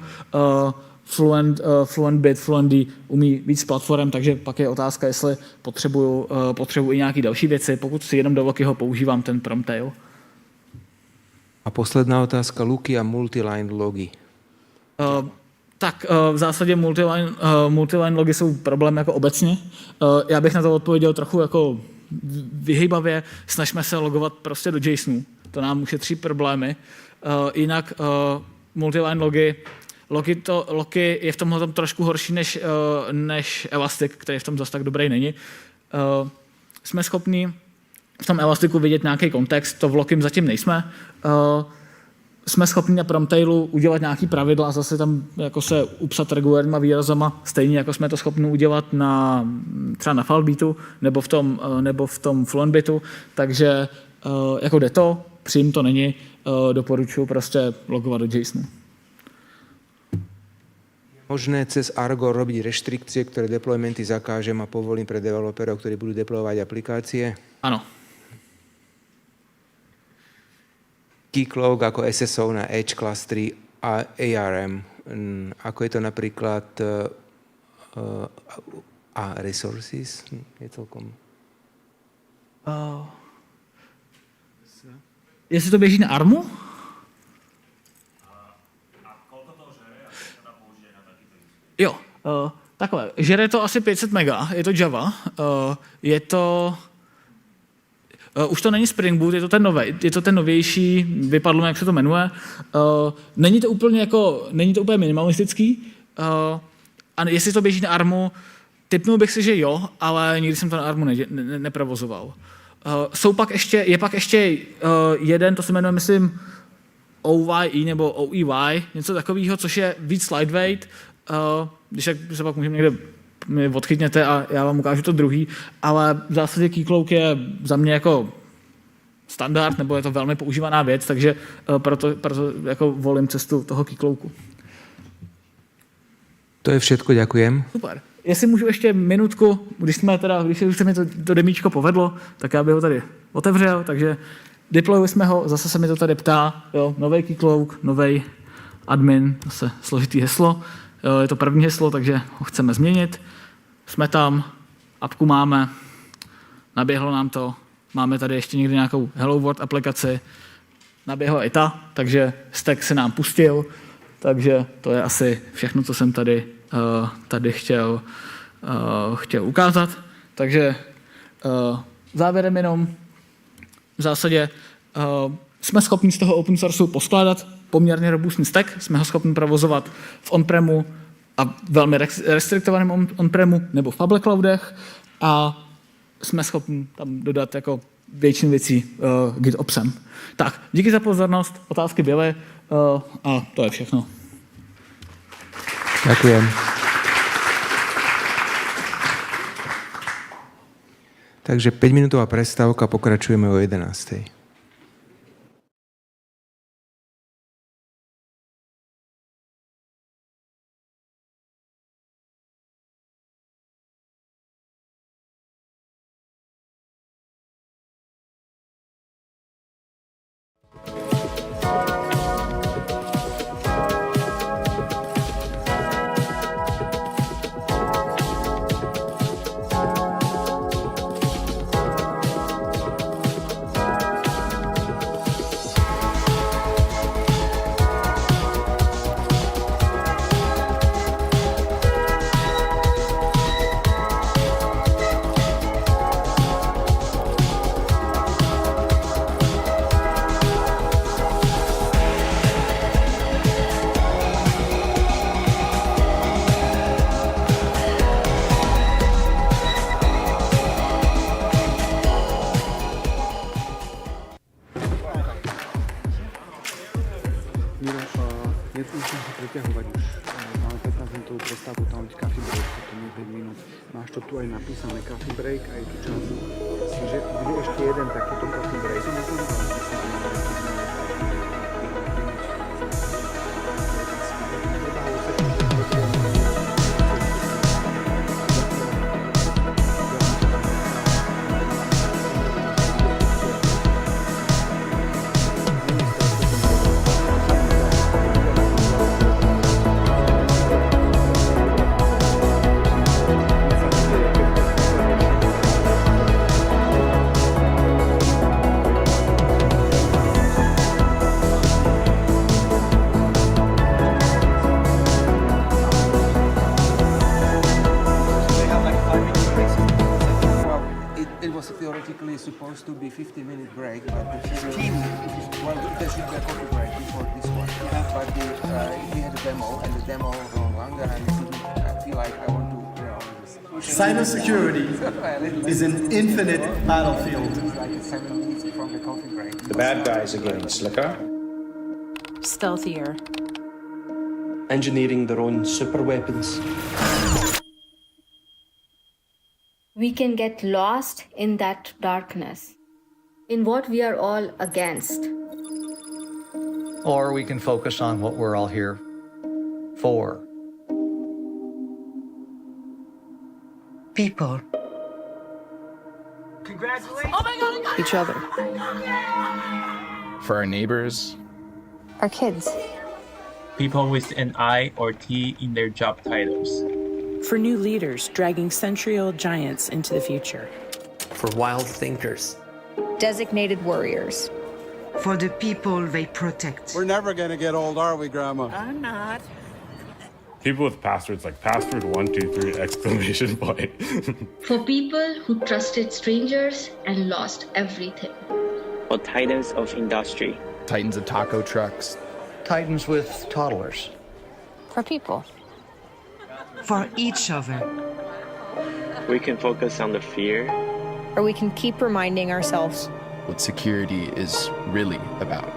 FluentBit, FluentD umí víc platform, takže pak je otázka, jestli potřebuju i nějaké další věci. Pokud si jenom do Lokiho používám ten Promptail. A posledná otázka, looky a multiline logy. Tak v zásadě multiline logy jsou problém jako obecně. Já bych na to odpověděl trochu jako vyhýbavě. Snažme se logovat prostě do JSONu. To nám ušetří problémy. Jinak multiline logy je v tomhle trošku horší než Elastic, který v tom zase tak dobrý není. Jsme schopni v tom Elasticu vidět nějaký kontext, to v Logim zatím nejsme. Jsme schopni na Promptailu udělat nějaký pravidla a zase tam jako se upsat regulárníma výrazama, stejně jako jsme to schopni udělat třeba na Fallbitu nebo v tom FluentBitu, takže jako jde to, přím to není, doporučuji prostě logovat do JSONu. Možné cez Argo robiť reštrikcie, ktoré deploymenty zakážem a povolím pre developerov, ktorí budú deployovať aplikácie? Áno. Keycloak ako SSO na Edge clustery a ARM. Ako je to napríklad resources? Je celkom... Jestli to běží na ARMu? Jo, takhle. Žere to asi 500 mega, je to Java, je to... Už to není Spring Boot, je to ten novější, vypadlo mi, jak se to jmenuje. Není to úplně minimalistický. A jestli to běží na ARMu, tipnul bych si, že jo, ale nikdy jsem to na ARMu neprovozoval. Je pak ještě jeden, to se jmenuje, myslím, OYE nebo OEY, něco takového, což je víc lightweight. Když se pak můžeme někde odchytněte a já vám ukážu to druhý, ale v zásadě Keycloak je za mě jako standard, nebo je to velmi používaná věc, takže proto jako volím cestu toho Keycloaku. To je všetko, ďakujem. Super. Jestli můžu ještě minutku, když se mi to demíčko povedlo, tak já bych ho tady otevřel, takže deployovali jsme ho, zase se mi to tady ptá, jo, nový Keycloak, nový admin, zase složitý heslo. Je to první heslo, takže ho chceme změnit. Jsme tam, apku máme, naběhlo nám to, máme tady ještě někdy nějakou Hello World aplikaci, naběhla i ta, takže stack se nám pustil, takže to je asi všechno, co jsem tady chtěl ukázat. Takže závěrem jenom v zásadě jsme schopni z toho open sourceu poskládat poměrně robustní stack, jsme ho schopni provozovat v on-premu a velmi restriktovaném on-premu nebo v public cloudech a jsme schopni tam dodat jako většinu věcí GitOpsem. Tak, díky za pozornost, otázky byly a to je všechno. Ďakujem. Takže 5-minútová prestávka, pokračujeme o 11:00. Miro, nemusím sa preťahovať už. Máme 15-minútovú prestávku, tam ti coffee break, potom je 5 minút. Máš to tu aj napísané coffee break, aj tu čas. Čiže bude ešte jeden takýto coffee break. Som na to supposed to be 50-minute break, but the 15, well, there should be a coffee break before this one. But we had a demo, and the demo ran longer, and I feel like I want to, Cybersecurity is an infinite battlefield. It's like 7 minutes from the coffee break. The bad guys are getting slicker. Stealthier. Engineering their own super weapons. We can get lost in that darkness, in what we are all against. Or we can focus on what we're all here for. People. Congratulations! Oh my God! Each other. For our neighbors. Our kids. People with an I or T in their job titles. For new leaders dragging century-old giants into the future. For wild thinkers. Designated warriors. For the people they protect. We're never going to get old, are we, Grandma? I'm not. People with passwords like password 123 exclamation point. For people who trusted strangers and lost everything. For titans of industry. Titans of taco trucks. Titans with toddlers. For people. For each other. We can focus on the fear. Or we can keep reminding ourselves What security is really about.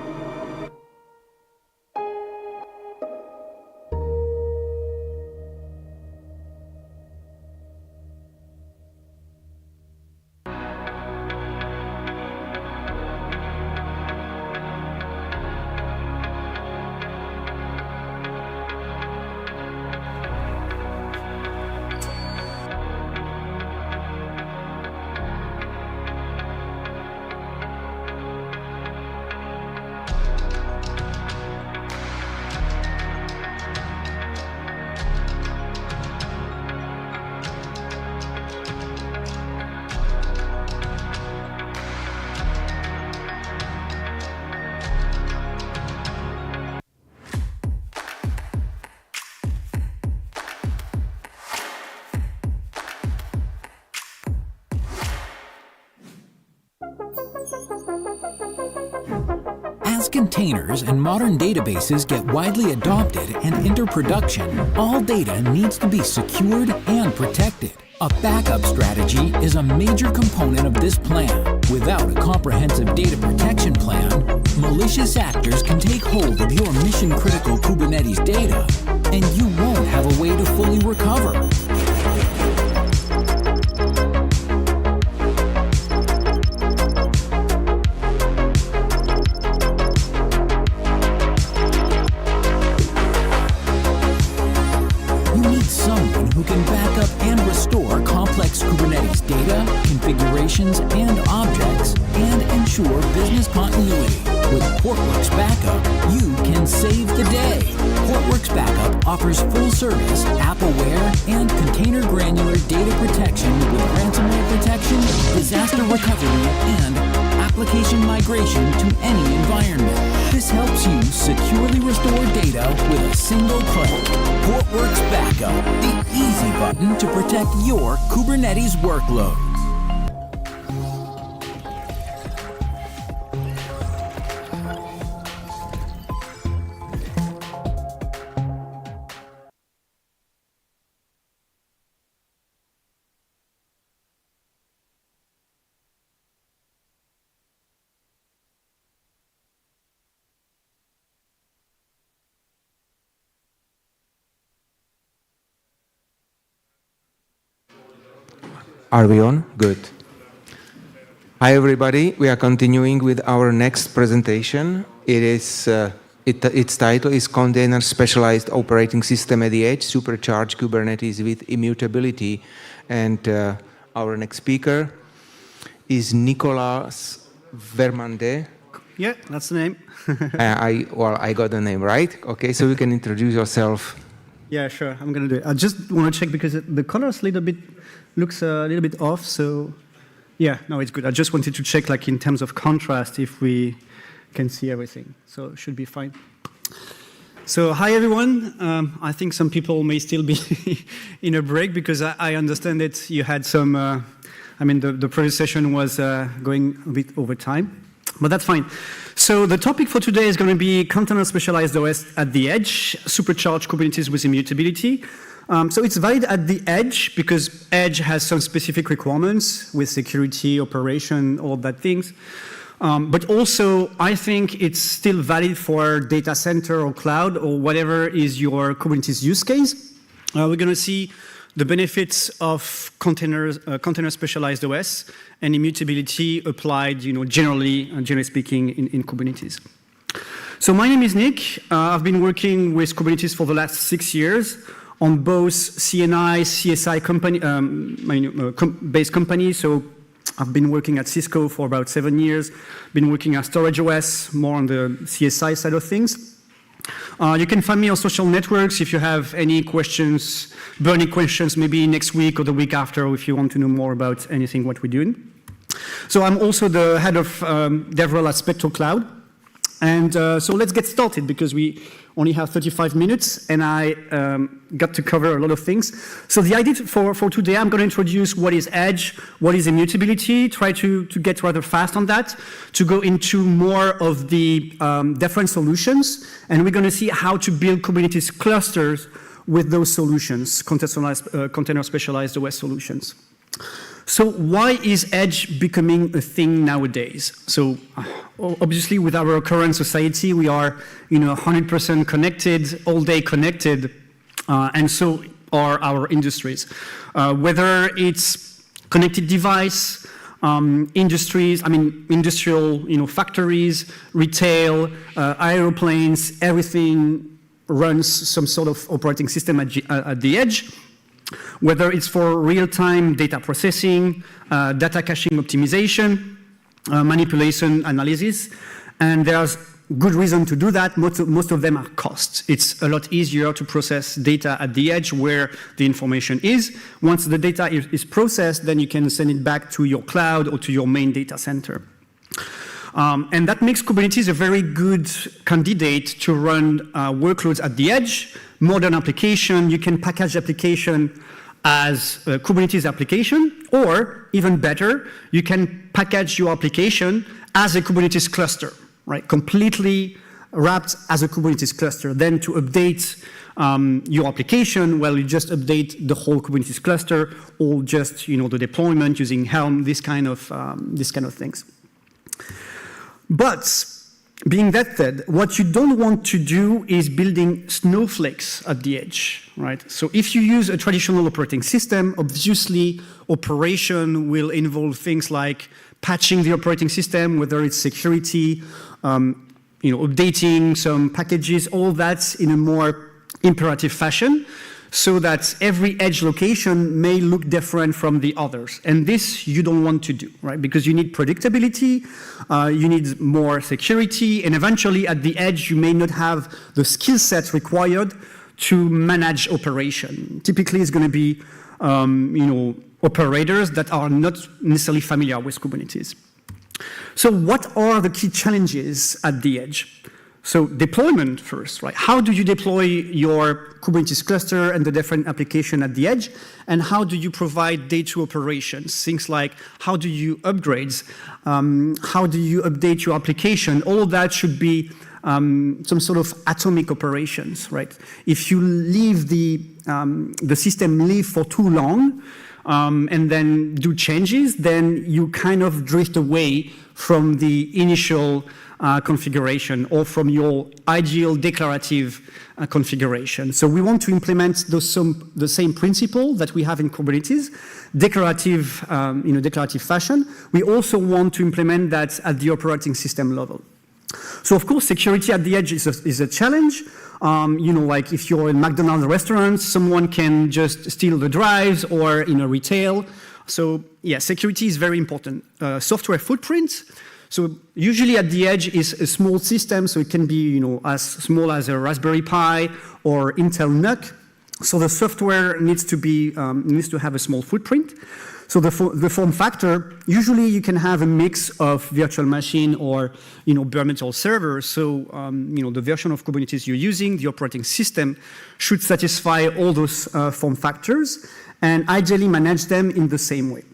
As containers and modern databases get widely adopted and enter production, all data needs to be secured and protected. A backup strategy is a major component of this plan. Without a comprehensive data protection plan, malicious actors can take hold of your mission-critical Kubernetes data, and you won't have a way to fully recover. Who can back up and restore complex Kubernetes data, configurations, and objects, and ensure business continuity. With Portworx Backup, you can save the day. Portworx Backup offers full-service, app-aware, and container-granular data protection with ransomware protection, disaster recovery, and application migration to any environment. This helps you securely restore data with a single click. Portworx Backup, the easy button to protect your Kubernetes workload. Are we on? Good. Hi, everybody. We are continuing with our next presentation. Its title is Container Specialized Operating System at the Edge, Supercharged Kubernetes with Immutability. And our next speaker is Nicolas Vermande. Yeah, that's the name. I got the name right. Okay, so you can introduce yourself. Yeah, sure. I'm going to do it. I just want to check because the colors looks a little bit off. So, yeah, no, it's good. I just wanted to check, like in terms of contrast, if we can see everything. So it should be fine. So, hi everyone. I think some people may still be in a break because I understand that you had some. The previous session was going a bit over time. But that's fine. So the topic for today is going to be Container Specialized OS at the Edge, Supercharged Kubernetes with Immutability. So it's valid at the edge because edge has some specific requirements with security, operation, all that things. But also, I think it's still valid for data center or cloud or whatever is your Kubernetes use case. We're going to see the benefits of container specialized OS and immutability applied, generally speaking, in Kubernetes. So my name is Nick. I've been working with Kubernetes for the last 6 years on both CNI, CSI based companies. So I've been working at Cisco for about 7 years. Been working at StorageOS, more on the CSI side of things. You can find me on social networks if you have any questions, burning questions, maybe next week or the week after, if you want to know more about anything what we're doing. So I'm also the head of DevRel at Spectral Cloud. And so let's get started because we only have 35 minutes and I got to cover a lot of things. So the idea for today, I'm going to introduce what is Edge, what is immutability, try to get rather fast on that, to go into more of the different solutions. And we're going to see how to build Kubernetes clusters with those solutions, container specialized OS solutions. So why is Edge becoming a thing nowadays? So obviously with our current society, we are 100% connected, all day connected, and so are our industries. Whether it's connected device, industries, industrial, factories, retail, aeroplanes, everything runs some sort of operating system at the edge. Whether it's for real-time data processing, data caching optimization, manipulation analysis, and there's good reason to do that. Most of them are costs. It's a lot easier to process data at the edge where the information is. Once the data is processed, then you can send it back to your cloud or to your main data center. And that makes Kubernetes a very good candidate to run workloads at the edge. Modern application, you can package application as a Kubernetes application, or even better, you can package your application as a Kubernetes cluster, right? Completely wrapped as a Kubernetes cluster. Then to update your application, well, you just update the whole Kubernetes cluster, or just the deployment using Helm, this kind of things. But being that said, what you don't want to do is building snowflakes at the edge, right? So if you use a traditional operating system, obviously operation will involve things like patching the operating system, whether it's security, updating some packages, all that in a more imperative fashion, so that every edge location may look different from the others. And this you don't want to do, right? Because you need predictability, you need more security, and eventually at the edge you may not have the skill set required to manage operation. Typically it's going to be operators that are not necessarily familiar with Kubernetes. So what are the key challenges at the edge? So deployment first, right? How do you deploy your Kubernetes cluster and the different application at the edge? And how do you provide day-to operations? Things like how do you upgrades? How do you update your application? All of that should be some sort of atomic operations, right? If you leave the system live for too long, and then do changes, then you kind of drift away from the initial configuration or from your ideal declarative configuration. So we want to implement the same principle that we have in Kubernetes, declarative, in a declarative fashion. We also want to implement that at the operating system level. So of course, security at the edge is a challenge. Like if you're in McDonald's restaurant, someone can just steal the drives, or in a retail. So yeah, security is very important. Software footprint. So usually at the edge is a small system, so it can be as small as a Raspberry Pi or Intel NUC. So the software needs to have a small footprint. So the form factor, usually you can have a mix of virtual machine or bare metal server. So the version of Kubernetes you're using, the operating system, should satisfy all those form factors and ideally manage them in the same way.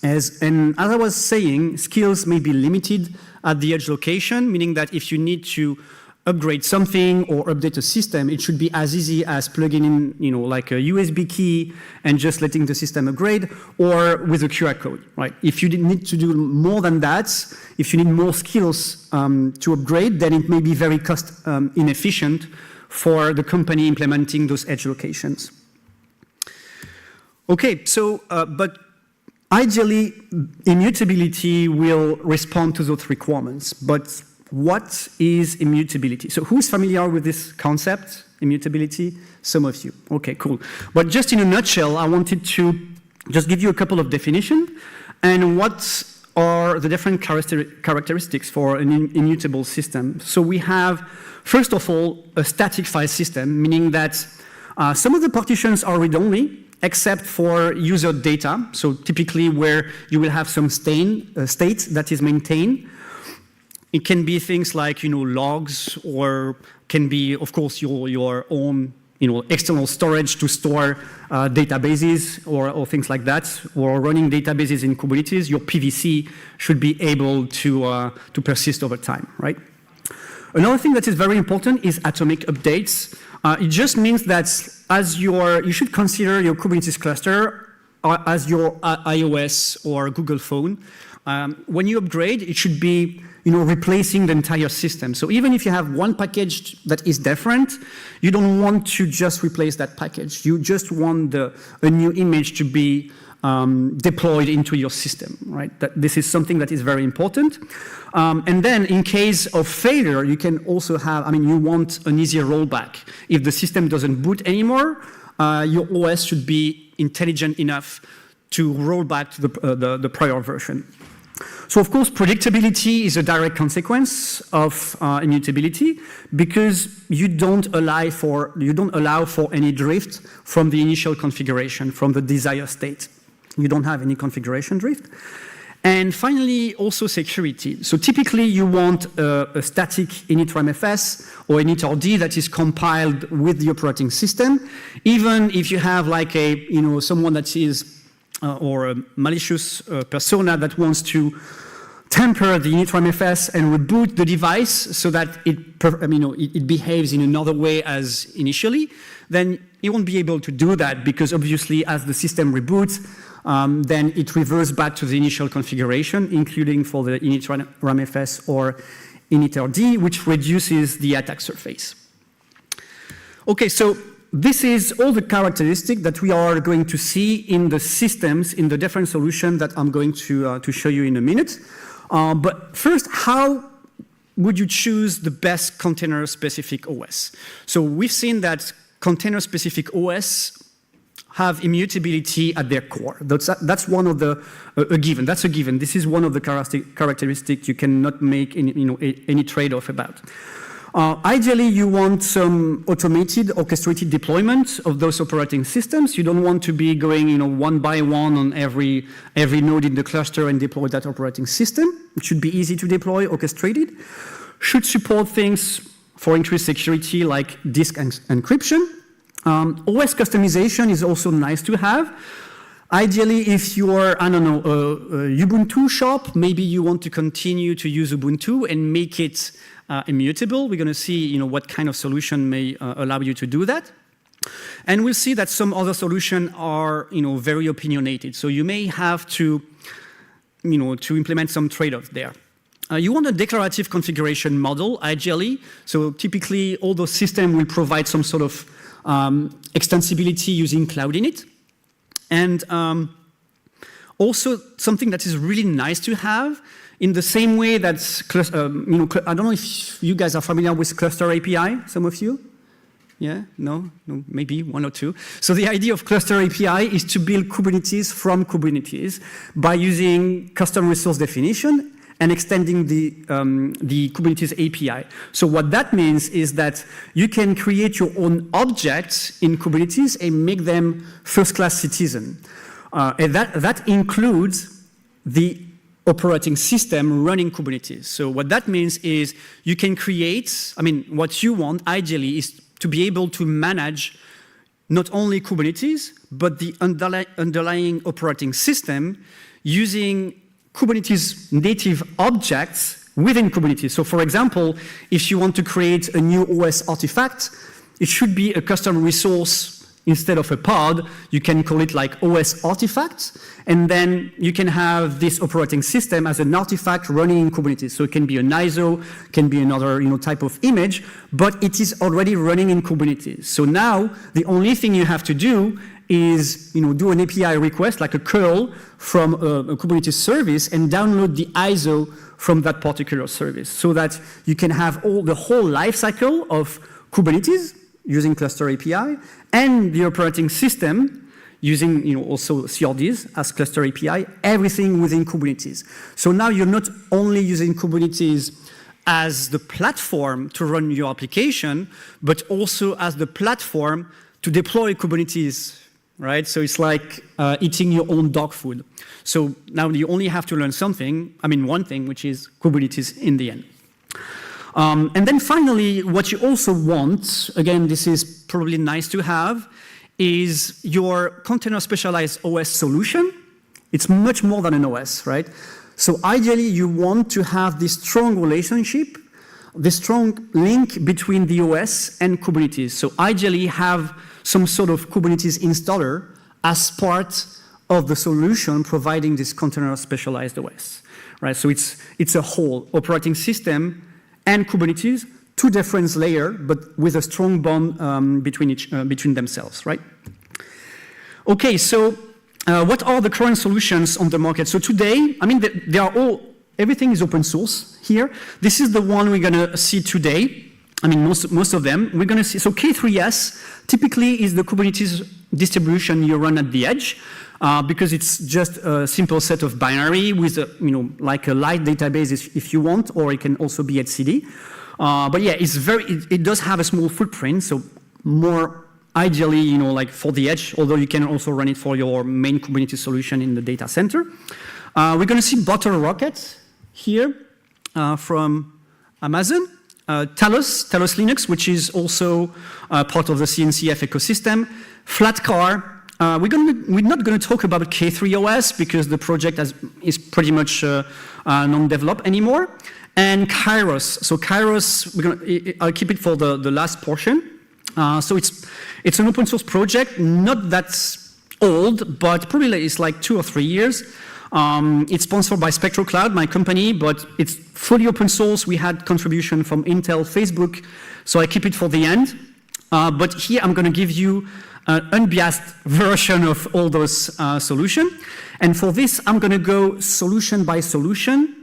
As I was saying, skills may be limited at the edge location, meaning that if you need to upgrade something or update a system, it should be as easy as plugging in, like a USB key and just letting the system upgrade, or with a QR code, right? If you need to do more than that, if you need more skills to upgrade, then it may be very cost inefficient for the company implementing those edge locations. Okay, so, but ideally, immutability will respond to those requirements, but what is immutability? So who's familiar with this concept, immutability? Some of you. Okay, cool. But just in a nutshell, I wanted to just give you a couple of definitions and what are the different characteristics for an immutable system. So we have, first of all, a static file system, meaning that some of the partitions are read-only, except for user data. So typically where you will have some state that is maintained. It can be things like logs, or can be, of course, your own external storage to store databases or things like that, or running databases in Kubernetes. Your PVC should be able to persist over time, right? Another thing that is very important is atomic updates. It just means that you should consider your Kubernetes cluster as your iOS or Google phone. When you upgrade, it should be replacing the entire system. So even if you have one package that is different, you don't want to just replace that package. You just want a new image to be deployed into your system, right? This is something that is very important. And then in case of failure, you can also have, you want an easier rollback. If the system doesn't boot anymore, your OS should be intelligent enough to roll back to the prior version. So of course, predictability is a direct consequence of immutability, because you don't allow for any drift from the initial configuration, from the desired state. You don't have any configuration drift. And finally, also security. So typically, you want a static initramfs or initrd that is compiled with the operating system, even if you have like someone that is or a malicious persona that wants to temper the initramfs and reboot the device so that it behaves in another way as initially, then you won't be able to do that, because obviously as the system reboots, then it reverts back to the initial configuration, including for the initramfs or initrd, which reduces the attack surface. Okay, so this is all the characteristics that we are going to see in the systems, in the different solutions that I'm going to show you in a minute. But first, how would you choose the best container-specific OS? So we've seen that container-specific OS have immutability at their core. That's one of a given. That's a given. This is one of the characteristics you cannot make any trade-off about. Ideally, you want some automated, orchestrated deployment of those operating systems. You don't want to be going, one by one on every node in the cluster and deploy that operating system. It should be easy to deploy, orchestrated. Should support things for increased security like disk encryption. OS customization is also nice to have. Ideally, if you're, a Ubuntu shop, maybe you want to continue to use Ubuntu and make it immutable. We're going to see, what kind of solution may allow you to do that. And we'll see that some other solutions are, very opinionated. So you may have to, to implement some trade-offs there. You want a declarative configuration model, ideally. So typically, all those systems will provide some sort of extensibility using Cloud Init. And also, something that is really nice to have, in the same way that, I don't know if you guys are familiar with Cluster API, some of you? Yeah, no, maybe one or two. So the idea of Cluster API is to build Kubernetes from Kubernetes by using custom resource definition and extending the Kubernetes API. So what that means is that you can create your own objects in Kubernetes and make them first-class citizen. And that includes the operating system running Kubernetes. So what that means is you can create, what you want ideally is to be able to manage not only Kubernetes, but the underlying operating system using Kubernetes native objects within Kubernetes. So for example, if you want to create a new OS artifact, it should be a custom resource instead of a pod. You can call it like OS artifacts, and then you can have this operating system as an artifact running in Kubernetes. So it can be an ISO, can be another type of image, but it is already running in Kubernetes. So now the only thing you have to do is do an API request, like a curl from a Kubernetes service, and download the ISO from that particular service, so that you can have the whole lifecycle of Kubernetes using Cluster API, and the operating system using also CRDs as Cluster API, everything within Kubernetes. So now you're not only using Kubernetes as the platform to run your application, but also as the platform to deploy Kubernetes, right? So it's like eating your own dog food. So now you only have to learn one thing, which is Kubernetes in the end. And then finally, what you also want, again, this is probably nice to have, is your container specialized OS solution. It's much more than an OS, right? So ideally, you want to have this strong relationship, this strong link between the OS and Kubernetes. So ideally, have some sort of Kubernetes installer as part of the solution providing this container specialized OS, right? So it's a whole operating system and Kubernetes, two different layers, but with a strong bond between themselves, right? Okay, so what are the current solutions on the market? So today, they are everything is open source here. This is the one we're gonna see today. Most of them. We're gonna see, so K3S typically is the Kubernetes distribution you run at the edge, because it's just a simple set of binary with like a light database if you want, or it can also be etcd. But yeah, it does have a small footprint, so more ideally, like for the edge, although you can also run it for your main Kubernetes solution in the data center. We're going to see Bottle Rocket here from Amazon. Talos Linux, which is also part of the CNCF ecosystem. Flatcar. We're not going to talk about K3OS because the project is pretty much non-developed anymore. And Kairos. So Kairos, I'll keep it for the last portion. So it's an open source project, not that old, but probably it's like 2 or 3 years. It's sponsored by Spectral Cloud, my company, but it's fully open source. We had contribution from Intel, Facebook, so I keep it for the end. But here I'm going to give you an unbiased version of all those solutions. And for this, I'm going to go solution by solution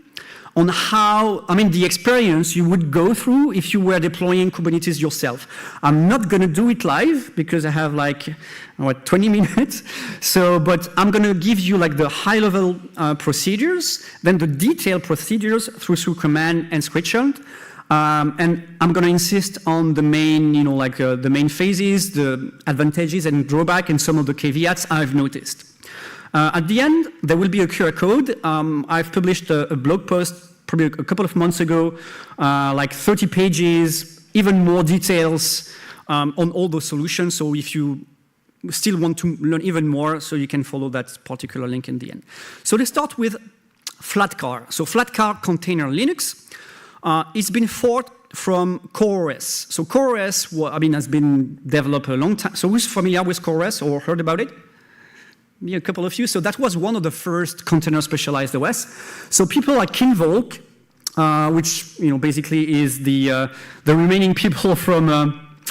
on how, the experience you would go through if you were deploying Kubernetes yourself. I'm not going to do it live because I have 20 minutes. But I'm going to give you the high-level procedures, then the detailed procedures through command and scriptshot. And I'm going to insist on the main, the main phases, the advantages and drawback, and some of the caveats I've noticed. At the end, there will be a QR code. I've published a blog post probably a couple of months ago, 30 pages, even more details on all those solutions. So if you still want to learn even more, so you can follow that particular link in the end. So let's start with Flatcar. So Flatcar Container Linux. It's been forked from CoreOS. So CoreOS, has been developed a long time. So who's familiar with CoreOS or heard about it? Maybe a couple of you. So that was one of the first container-specialized OS. So people like Kinvolk, which basically is the remaining people from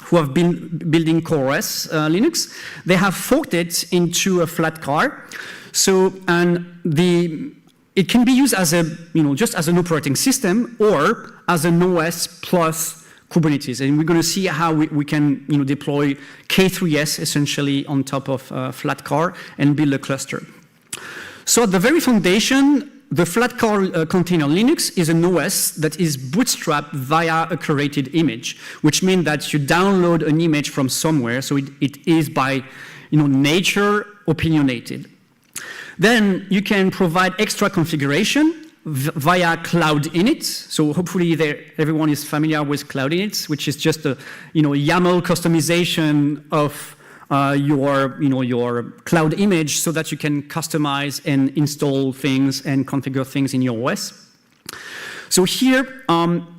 who have been building CoreOS Linux, they have forked it into a flat car. So it can be used as just as an operating system or as an OS plus Kubernetes. And we're going to see how we can deploy K3S essentially on top of flat car and build a cluster. So at the very foundation, the flat car container Linux is an OS that is bootstrapped via a curated image, which means that you download an image from somewhere. So it is by nature opinionated. Then you can provide extra configuration via Cloud Init. So hopefully everyone is familiar with Cloud Init, which is just a YAML customization of your cloud image so that you can customize and install things and configure things in your OS. So here,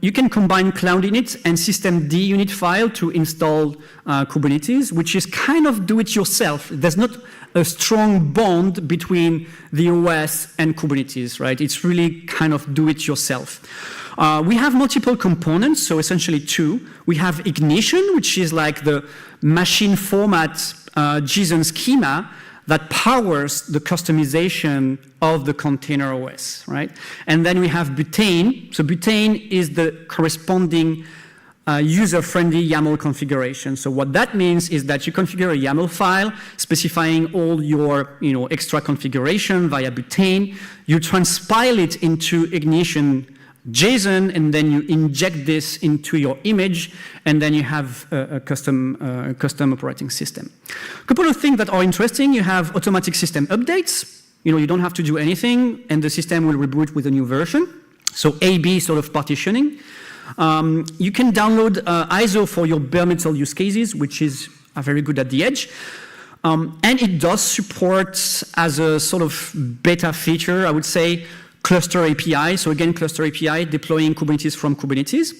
you can combine Cloud Init and systemd unit file to install Kubernetes, which is kind of do-it-yourself. There's not a strong bond between the OS and Kubernetes, right? It's really kind of do-it-yourself. We have multiple components, so essentially two. We have Ignition, which is like the machine format JSON schema that powers the customization of the container OS, right? And then we have Butane. So Butane is the corresponding user-friendly YAML configuration. So what that means is that you configure a YAML file specifying all your extra configuration via Butane. You transpile it into Ignition JSON, and then you inject this into your image, and then you have a custom operating system. A couple of things that are interesting. You have automatic system updates. You don't have to do anything, and the system will reboot with a new version. So A/B sort of partitioning. You can download ISO for your bare metal use cases, which is very good at the edge. And it does support, as a sort of beta feature, I would say, Cluster API. So again, Cluster API, deploying Kubernetes from Kubernetes.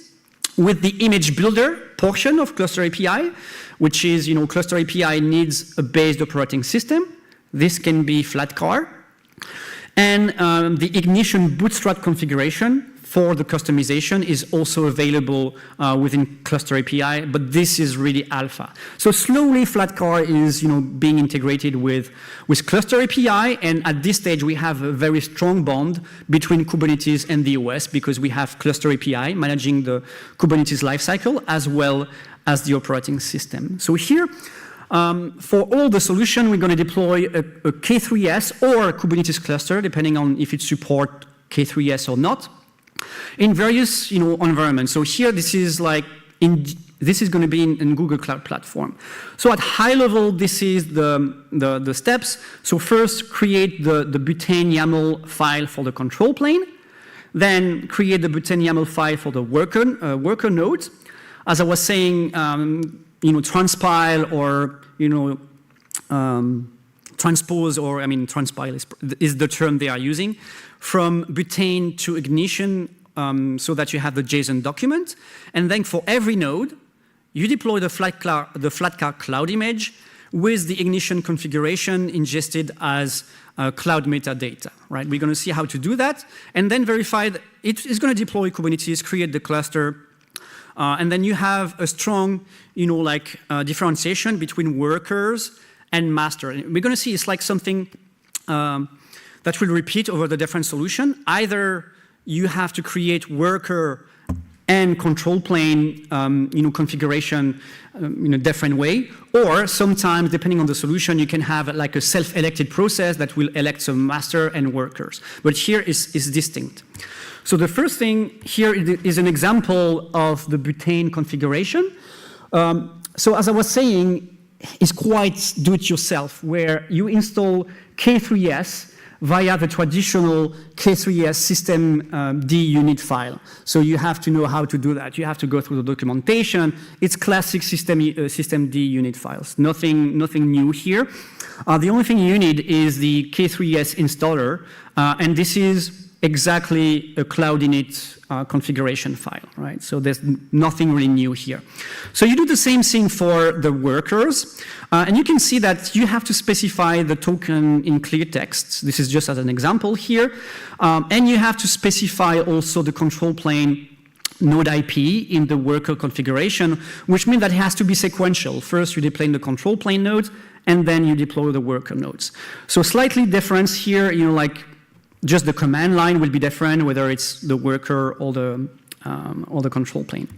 With the image builder portion of Cluster API, which is, Cluster API needs a based operating system. This can be Flatcar. And the Ignition bootstrap configuration for the customization is also available within Cluster API, but this is really alpha. So slowly, Flatcar is being integrated with Cluster API, and at this stage, we have a very strong bond between Kubernetes and the OS because we have Cluster API managing the Kubernetes lifecycle as well as the operating system. So here, for all the solution, we're going to deploy a K3S or a Kubernetes cluster, depending on if it supports K3S or not, in various environments. So here, this is going to be in Google Cloud Platform. So at high level, this is the steps. So first, create the Butane YAML file for the control plane. Then create the Butane YAML file for the worker node. As I was saying, transpile or transpose, or transpile is the term they are using, from Butane to Ignition, so that you have the JSON document. And then for every node, you deploy the Flatcar cloud image with the Ignition configuration ingested as cloud metadata, right? We're going to see how to do that, and then verify that it is going to deploy Kubernetes, create the cluster, and then you have a strong, differentiation between workers and master. And we're going to see it's like something that will repeat over the different solution. Either you have to create worker and control plane, configuration in a different way, or sometimes, depending on the solution, you can have like a self-elected process that will elect some master and workers. But here is distinct. So the first thing here is an example of the Butane configuration. So as I was saying, it's quite do-it-yourself, where you install K3S via the traditional K3S systemd unit file. So you have to know how to do that. You have to go through the documentation. It's classic systemd unit files. Nothing new here. The only thing you need is the K3S installer, and this is exactly a cloud init configuration file, right? So there's nothing really new here. So you do the same thing for the workers, and you can see that you have to specify the token in clear text. This is just as an example here. And you have to specify also the control plane node IP in the worker configuration, which means that it has to be sequential. First, you deploy the control plane nodes, and then you deploy the worker nodes. So slightly difference here, like just the command line will be different, whether it's the worker or the control plane.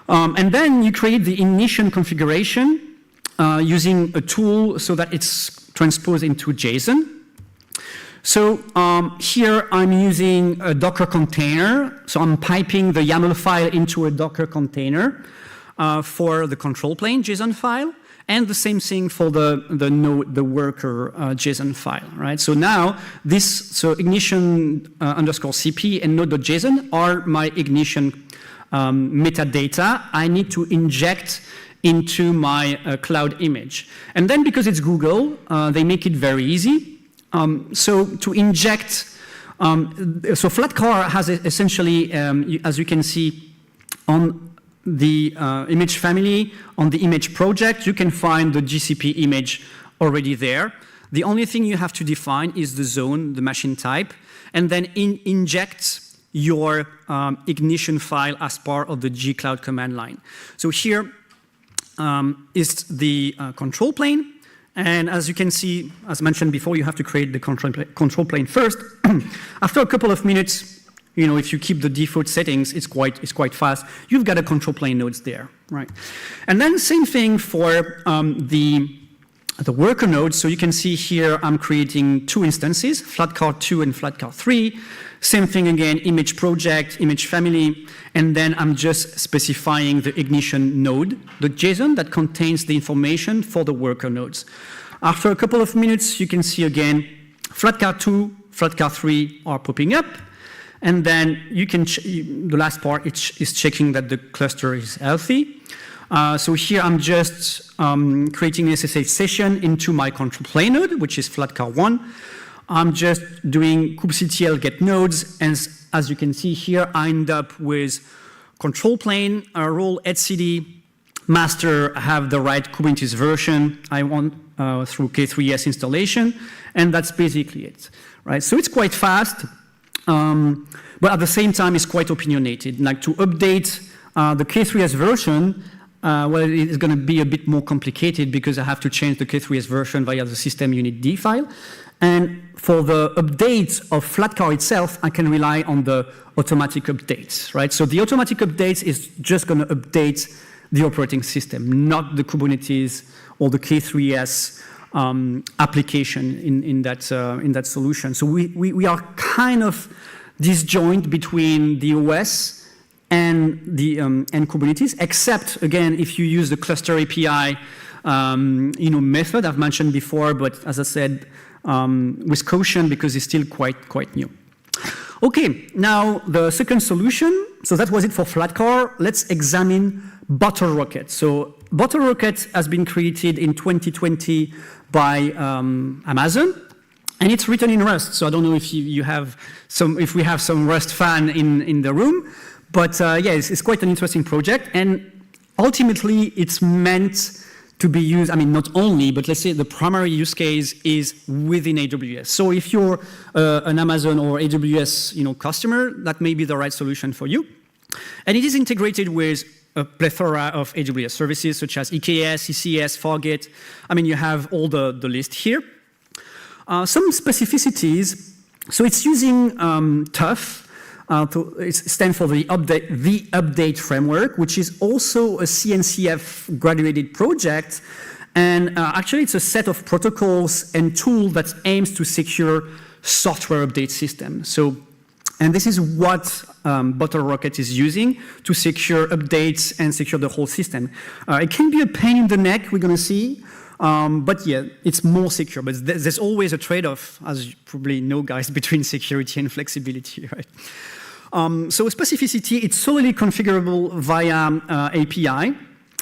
And then you create the initial configuration using a tool so that it's transposed into JSON. So here I'm using a Docker container. So I'm piping the YAML file into a Docker container for the control plane JSON file. And the same thing for the node, the worker JSON file, right? So now ignition underscore CP and node.json are my ignition metadata I need to inject into my cloud image. And then because it's Google, they make it very easy. So to inject, so Flatcar has essentially, as you can see on the image family, on the image project, you can find the GCP image already there. The only thing you have to define is the zone, the machine type, and then inject your ignition file as part of the gcloud command line. So here is the control plane. And as you can see, as mentioned before, you have to create the control plane first. After a couple of minutes, if you keep the default settings, it's quite fast. You've got a control plane nodes there, right? And then same thing for the worker nodes. So you can see here, I'm creating two instances, Flatcar 2 and Flatcar 3. Same thing again, image project, image family, and then I'm just specifying the ignition node, the JSON that contains the information for the worker nodes. After a couple of minutes, you can see again, Flatcar 2, Flatcar 3 are popping up. And then you can, the last part is checking that the cluster is healthy. So here I'm just creating an SSH session into my control plane node, which is Flatcar 1. I'm just doing kubectl get nodes, and as you can see here, I end up with control plane, role etcd, master have the right Kubernetes version I want through K3S installation, and that's basically it, right? So it's quite fast. But at the same time, it's quite opinionated. Like to update the K3S version, well, it's going to be a bit more complicated because I have to change the K3S version via the system unit D file. And for the updates of Flatcar itself, I can rely on the automatic updates, right? So the automatic updates is just going to update the operating system, not the Kubernetes or the K3S application in that solution. So we are kind of disjoint between the OS and Kubernetes, except again if you use the cluster API method I've mentioned before, but as I said, with caution because it's still quite new. Okay, now the second solution. So that was it for Flatcar. Let's examine BottleRocket. So BottleRocket has been created in 2020 by Amazon, and it's written in Rust. So I don't know if we have some Rust fan in the room, but yeah, it's quite an interesting project. And ultimately, it's meant to be used, I mean, not only, but let's say the primary use case is within AWS. So if you're an Amazon or AWS customer, that may be the right solution for you. And it is integrated with a plethora of AWS services such as EKS, ECS, Fargate. I mean, you have all the list here. Some specificities. So it's using TUF. It stands for the update framework, which is also a CNCF graduated project. And actually, it's a set of protocols and tools that aims to secure software update systems. And this is what BottleRocket is using to secure updates and secure the whole system. It can be a pain in the neck, we're going to see. But yeah, it's more secure. But there's always a trade-off, as you probably know, guys, between security and flexibility, right? So specificity, it's solely configurable via API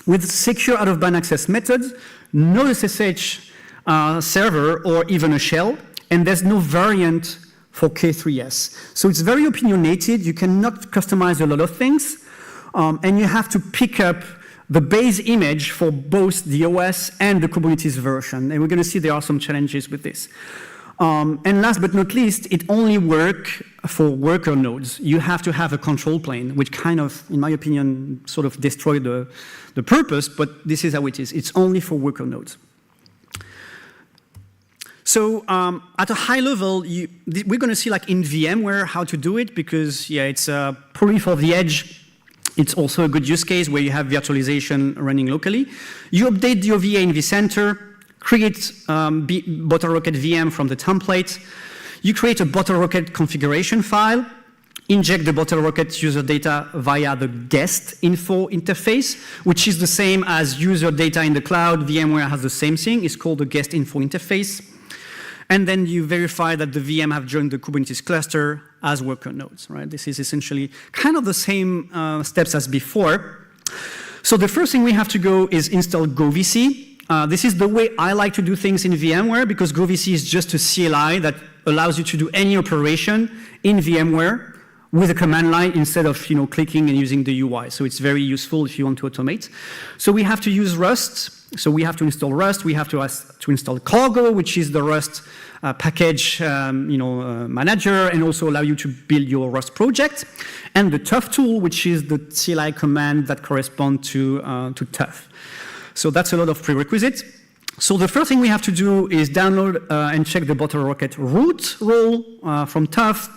with secure out-of-band access methods, no SSH server or even a shell, and there's no variant for K3s. So it's very opinionated. You cannot customize a lot of things. And you have to pick up the base image for both the OS and the Kubernetes version. And we're going to see there are some challenges with this. And last but not least, it only works for worker nodes. You have to have a control plane, which kind of, in my opinion, sort of destroyed the purpose, but this is how it is. It's only for worker nodes. So at a high level, we're going to see like in VMware how to do it, because yeah, it's probably for the edge. It's also a good use case where you have virtualization running locally. You update the OVA in vCenter, create BottleRocket VM from the template. You create a BottleRocket configuration file, inject the BottleRocket user data via the guest info interface, which is the same as user data in the cloud. VMware has the same thing. It's called the guest info interface. And then you verify that the VM have joined the Kubernetes cluster as worker nodes, right? This is essentially kind of the same steps as before. So the first thing we have to go is install GoVC. This is the way I like to do things in VMware, because GoVC is just a CLI that allows you to do any operation in VMware with a command line instead of clicking and using the UI. So it's very useful if you want to automate. So we have to use Rust. So we have to install Rust. We have to install Cargo, which is the Rust package manager, and also allow you to build your Rust project. And the Tough tool, which is the CLI command that correspond to Tough. So that's a lot of prerequisites. So the first thing we have to do is download and check the BottleRocket root role from Tough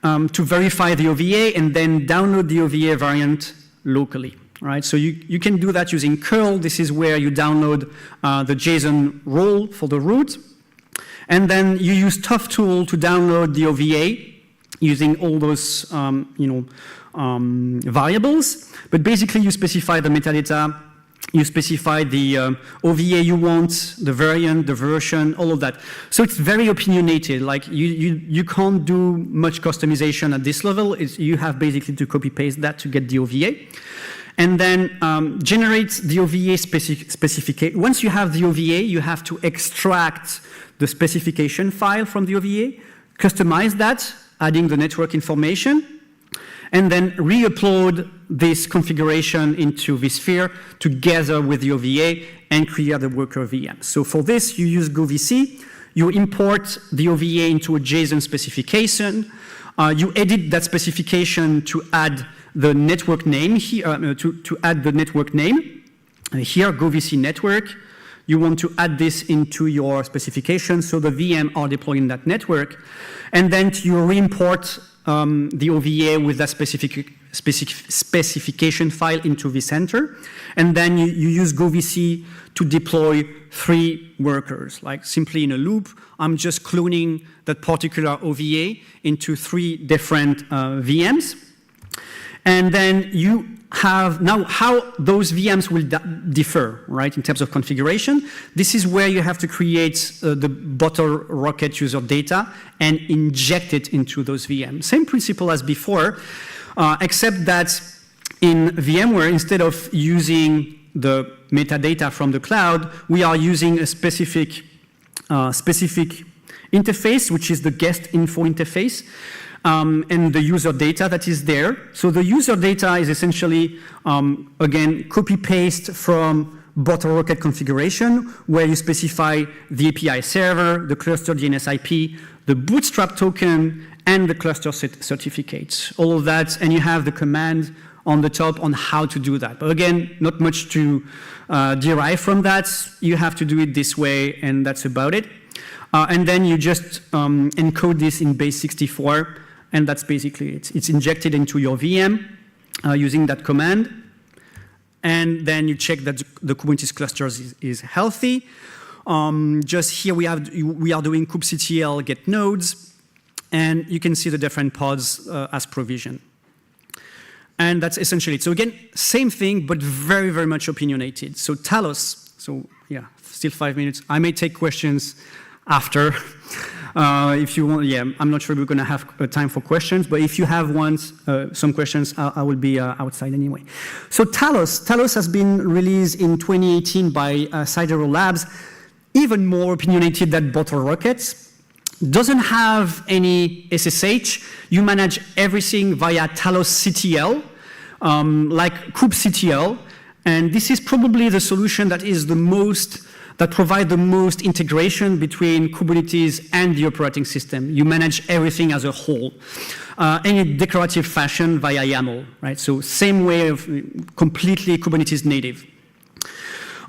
to verify the OVA, and then download the OVA variant locally. Right, so you can do that using curl. This is where you download the JSON role for the root. And then you use Tough tool to download the OVA using all those variables. But basically you specify the metadata, you specify the OVA you want, the variant, the version, all of that. So it's very opinionated. Like you can't do much customization at this level. You have basically to copy paste that to get the OVA. And then generate the OVA specification. Once you have the OVA, you have to extract the specification file from the OVA, customize that, adding the network information, and then re-upload this configuration into vSphere together with the OVA and create the worker VM. So for this, you use GoVC. You import the OVA into a JSON specification. You edit that specification to add the network name here, to add the network name. Here, GoVC network. You want to add this into your specification so the VM are deployed in that network. And then you re-import the OVA with that specification file into vCenter. And then you use GoVC to deploy 3 workers, like simply in a loop. I'm just cloning that particular OVA into 3 different VMs. And then you have now how those VMs will differ, right, in terms of configuration. This is where you have to create the BottleRocket user data and inject it into those VMs. Same principle as before, except that in VMware, instead of using the metadata from the cloud, we are using a specific interface, which is the guest info interface. And the user data that is there. So the user data is essentially, again, copy-paste from BottleRocket configuration, where you specify the API server, the cluster DNS IP, the bootstrap token, and the cluster certificates. All of that, and you have the command on the top on how to do that. But again, not much to derive from that. You have to do it this way, and that's about it. And then you just encode this in base 64, and that's basically it. It's injected into your VM using that command. And then you check that the Kubernetes cluster is healthy. Just here we are doing kubectl get nodes, and you can see the different pods as provision. And that's essentially it. So again, same thing, but very, very much opinionated. So Talos, so yeah, still 5 minutes. I may take questions after. If you want, yeah, I'm not sure we're going to have time for questions, but if you have some questions, I will be outside anyway. So Talos has been released in 2018 by Sidereal Labs, even more opinionated than BottleRocket. doesn't have any SSH. You manage everything via Talos CTL, like kubectl, and this is probably the solution that provides the most integration between Kubernetes and the operating system. You manage everything as a whole, in a declarative fashion via YAML, right? So same way of completely Kubernetes native.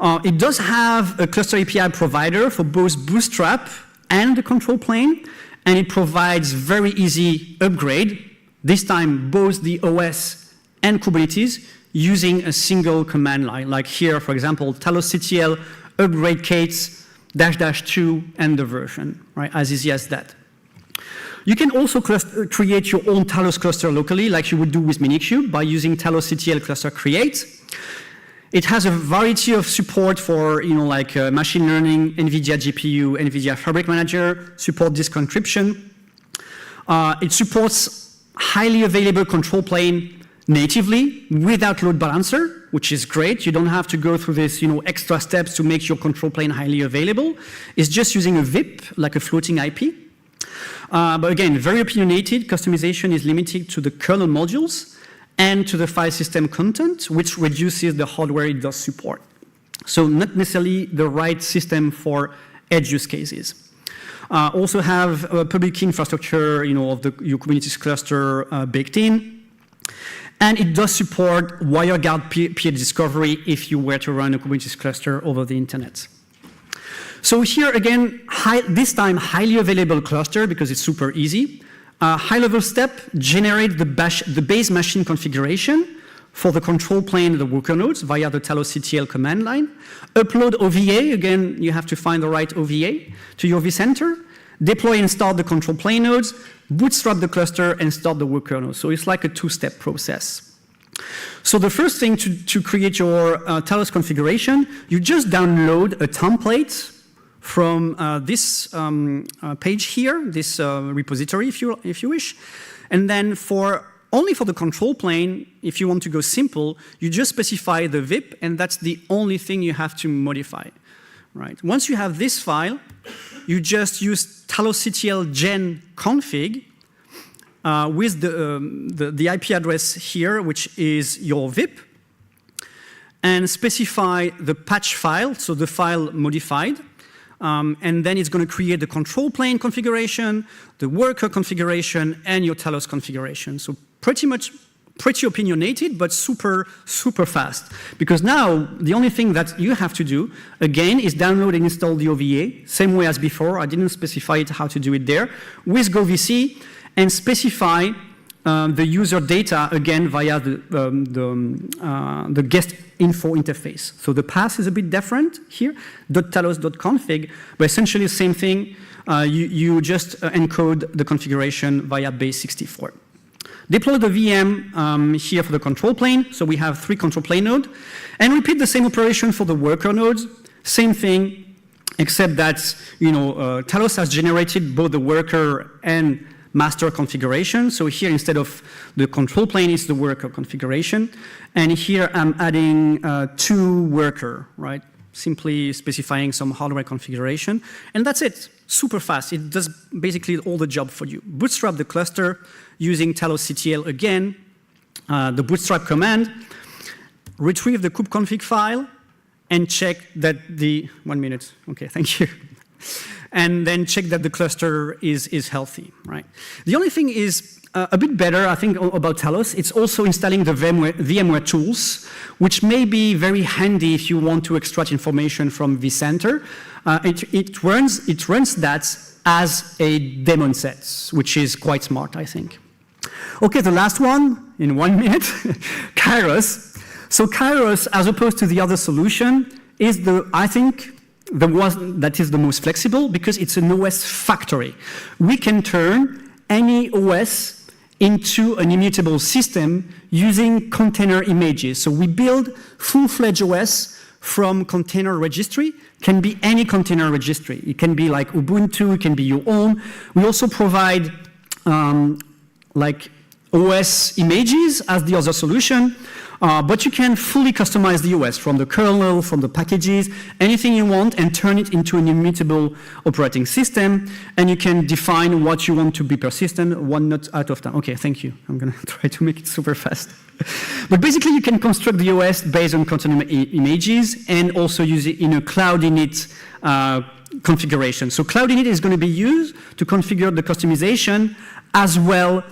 It does have a cluster API provider for both Bootstrap and the control plane, and it provides very easy upgrade, this time both the OS and Kubernetes, using a single command line. Like here, for example, talosctl upgrade Kates --2 and the version, right? As easy as that. You can also create your own Talos cluster locally, like you would do with Minikube, by using talosctl cluster create. It has a variety of support for, like machine learning, NVIDIA GPU, NVIDIA Fabric Manager, support disk encryption. It supports highly available control plane natively without load balancer, which is great. You don't have to go through this, extra steps to make your control plane highly available. It's just using a VIP, like a floating IP. But again, very opinionated. Customization is limited to the kernel modules and to the file system content, which reduces the hardware it does support. So not necessarily the right system for edge use cases. Also have a public key infrastructure, of your Kubernetes cluster baked in. And it does support WireGuard peer discovery if you were to run a Kubernetes cluster over the internet. So here again, this time highly available cluster because it's super easy. High-level step, generate the base machine configuration for the control plane and the worker nodes via the talosctl command line. Upload OVA, again, you have to find the right OVA to your vCenter. Deploy and start the control plane nodes, bootstrap the cluster, and start the worker nodes. So it's like a two-step process. So the first thing to create your Talos configuration, you just download a template from this page here, this repository, if you wish. And then only for the control plane, if you want to go simple, you just specify the VIP, and that's the only thing you have to modify. Right. Once you have this file, you just use talosctl gen config with the IP address here, which is your VIP, and specify the patch file, so the file modified. And then it's going to create the control plane configuration, the worker configuration, and your Talos configuration. So pretty opinionated, but super, super fast. Because now, the only thing that you have to do, again, is download and install the OVA, same way as before. I didn't specify how to do it there, with GoVC, and specify the user data, again, via the guest info interface. So the path is a bit different here, .talos.config, but essentially the same thing. You just encode the configuration via base64. Deploy the VM here for the control plane. So we have 3 control plane nodes. And repeat the same operation for the worker nodes. Same thing, except that Talos has generated both the worker and master configuration. So here, instead of the control plane, it's the worker configuration. And here, I'm adding 2 worker, right? Simply specifying some hardware configuration. And that's it. Super fast. It does basically all the job for you. Bootstrap the cluster using talosctl again, the bootstrap command, retrieve the kubeconfig file, and check that 1 minute. Okay, thank you. And then check that the cluster is healthy, right? The only thing is a bit better, I think, about Talos. It's also installing the VMware tools, which may be very handy if you want to extract information from vCenter. It runs that as a daemon set, which is quite smart, I think. Okay, the last one, in 1 minute, Kairos. So Kairos, as opposed to the other solution, is I think, the one that is the most flexible because it's an OS factory. We can turn any OS into an immutable system using container images. So we build full-fledged OS from container registry. Can be any container registry. It can be like Ubuntu, it can be your own. We also provide like OS images as the other solution. But you can fully customize the OS from the kernel, from the packages, anything you want, and turn it into an immutable operating system. And you can define what you want to be persistent, one node at a time. Okay, thank you. I'm going to try to make it super fast. But basically, you can construct the OS based on container images and also use it in a cloud init configuration. So cloud init is going to be used to configure the customization as well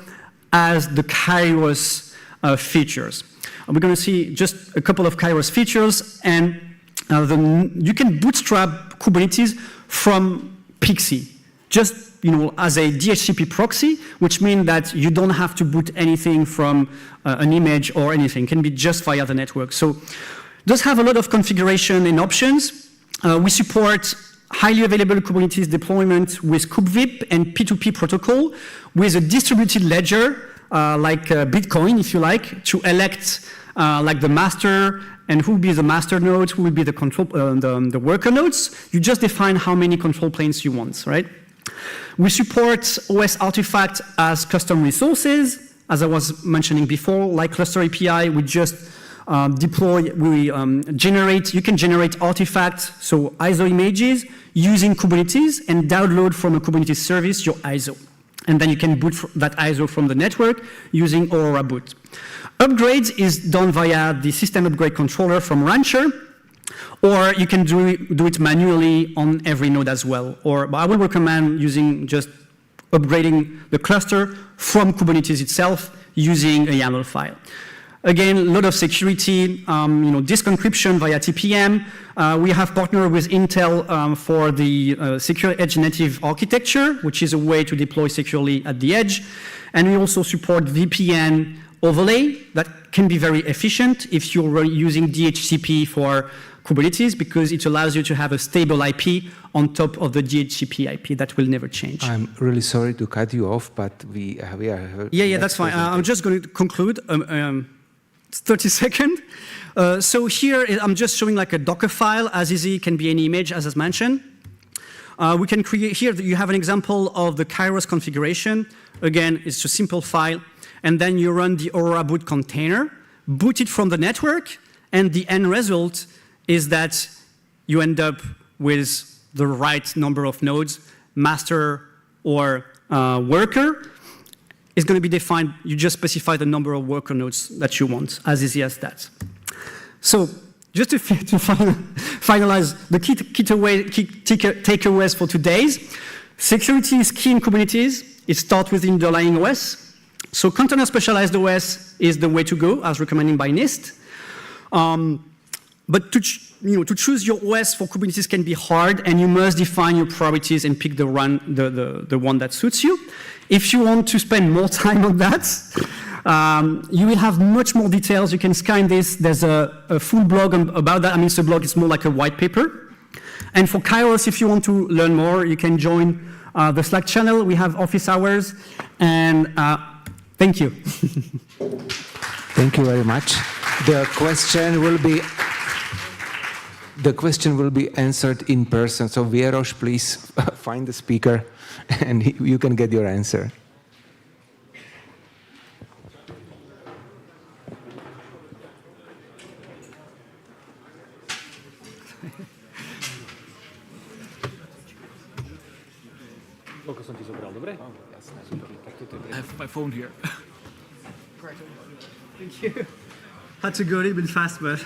as the Kairos features. We're going to see just a couple of Kairos features, and you can bootstrap Kubernetes from Pixie, just as a DHCP proxy, which means that you don't have to boot anything from an image or anything. It can be just via the network. So it does have a lot of configuration and options. We support highly available Kubernetes deployment with kubevip and P2P protocol with a distributed ledger, like Bitcoin, if you like, to elect like the master and who will be the master nodes, who will be the control, the worker nodes. You just define how many control planes you want, right? We support OS artifact as custom resources, as I was mentioning before, like Cluster API. We just deploy, you can generate artifacts, so ISO images, using Kubernetes and download from a Kubernetes service your ISO. And then you can boot that ISO from the network using Aurora Boot. Upgrades is done via the system upgrade controller from Rancher, or you can do it manually on every node as well. But I will recommend using just upgrading the cluster from Kubernetes itself using a YAML file. Again, a lot of security, disk encryption via TPM. We have partnered with Intel for the secure edge native architecture, which is a way to deploy securely at the edge. And we also support VPN overlay that can be very efficient if you're using DHCP for Kubernetes, because it allows you to have a stable IP on top of the DHCP IP that will never change. I'm really sorry to cut you off, but we are... Yeah, that's fine. I'm just going to conclude. 30 seconds. So here, I'm just showing like a Docker file, as easy can be any image, as I mentioned. We can create, here you have an example of the Kairos configuration. Again, it's a simple file. And then you run the Aurora Boot container, boot it from the network, and the end result is that you end up with the right number of nodes, master or worker. Is going to be defined, you just specify the number of worker nodes that you want, as easy as that. So just to finalize the key takeaways for today's, security is key in Kubernetes. It starts with the underlying OS. So container specialized OS is the way to go, as recommended by NIST. But to choose your OS for Kubernetes can be hard, and you must define your priorities and pick the one that suits you. If you want to spend more time on that, you will have much more details. You can scan this. There's a full blog about that. I mean, it's a blog. It's more like a white paper. And for Kairos, if you want to learn more, you can join the Slack channel. We have office hours. And thank you. Thank you very much. The question will be answered in person. So Vieroš, please find the speaker and you can get your answer. I have my phone here. Thank you. Had to go a little bit fast, but...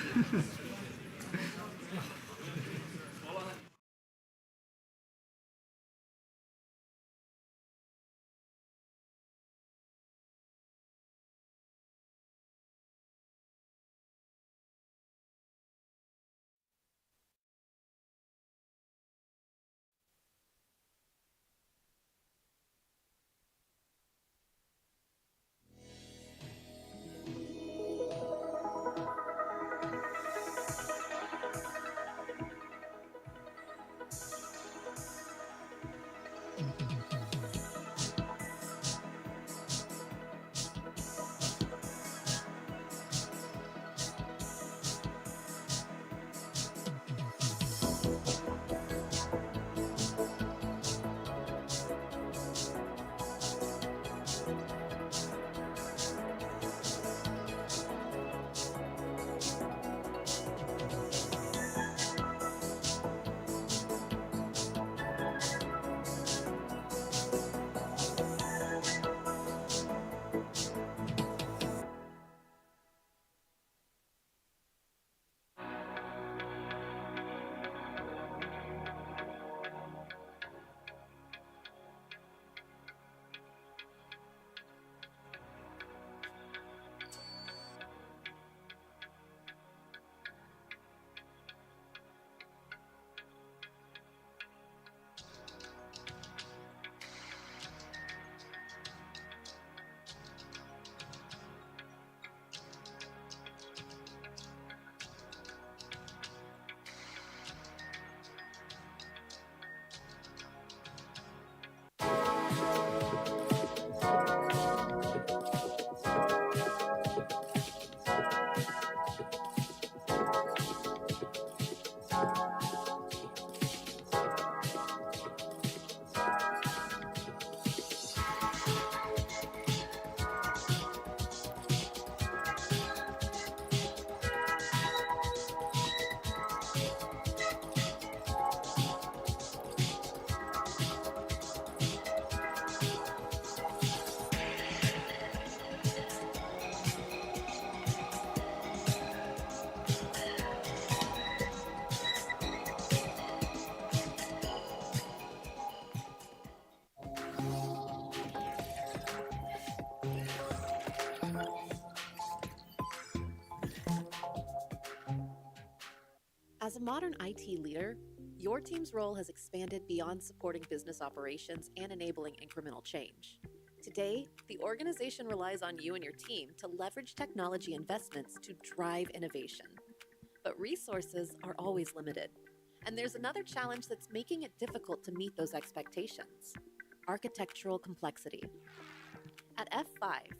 As a modern IT leader, your team's role has expanded beyond supporting business operations and enabling incremental change. Today, the organization relies on you and your team to leverage technology investments to drive innovation. But resources are always limited. And there's another challenge that's making it difficult to meet those expectations: architectural complexity. At F5,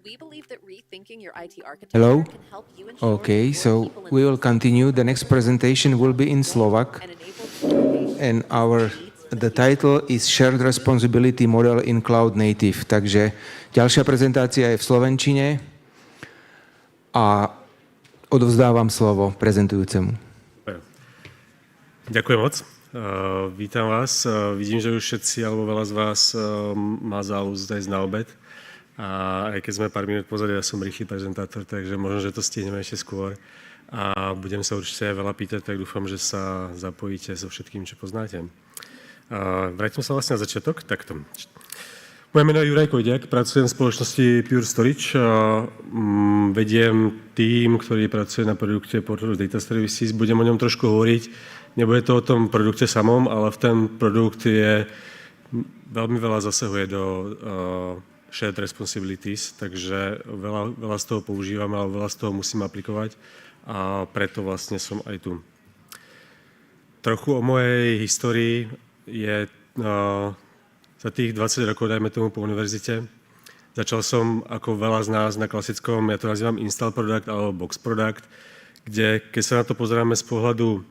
we believe that rethinking your IT architecture Hello? can help you ensure Okay, so we will continue. The next presentation will be in Slovak. And the title is Shared Responsibility Model in Cloud Native. Takže ďalšia prezentácia je v slovenčine a odovzdávam slovo prezentujúcemu. Ďakujem moc. Vítam vás. Vidím, že už všetci alebo veľa z vás má záľubu zajsť na obed. A aj keď sme pár minút pozadu, ja som rýchly prezentátor, takže možno, že to stihneme ešte skôr. A budem sa určite veľa pýtať, tak dúfam, že sa zapojíte so všetkým, čo poznáte. Vrátim sa vlastne na začiatok. Takto. Moje meno je Juraj Kojdiak, pracujem v spoločnosti Pure Storage. Vediem tým, ktorý pracuje na produkte Portfolio Data Services. Budem o ňom trošku hovoriť. Nebude to o tom produkte samom, ale v ten produkt je veľmi veľa zasahuje do shared responsibilities, takže veľa z toho používame, ale veľa z toho musím aplikovať a preto vlastne som aj tu. Trochu o mojej histórii je za tých 20 rokov, dajme tomu po univerzite. Začal som ako veľa z nás na klasickom, ja to nazývam install product alebo box product, kde keď sa na to pozeráme z pohľadu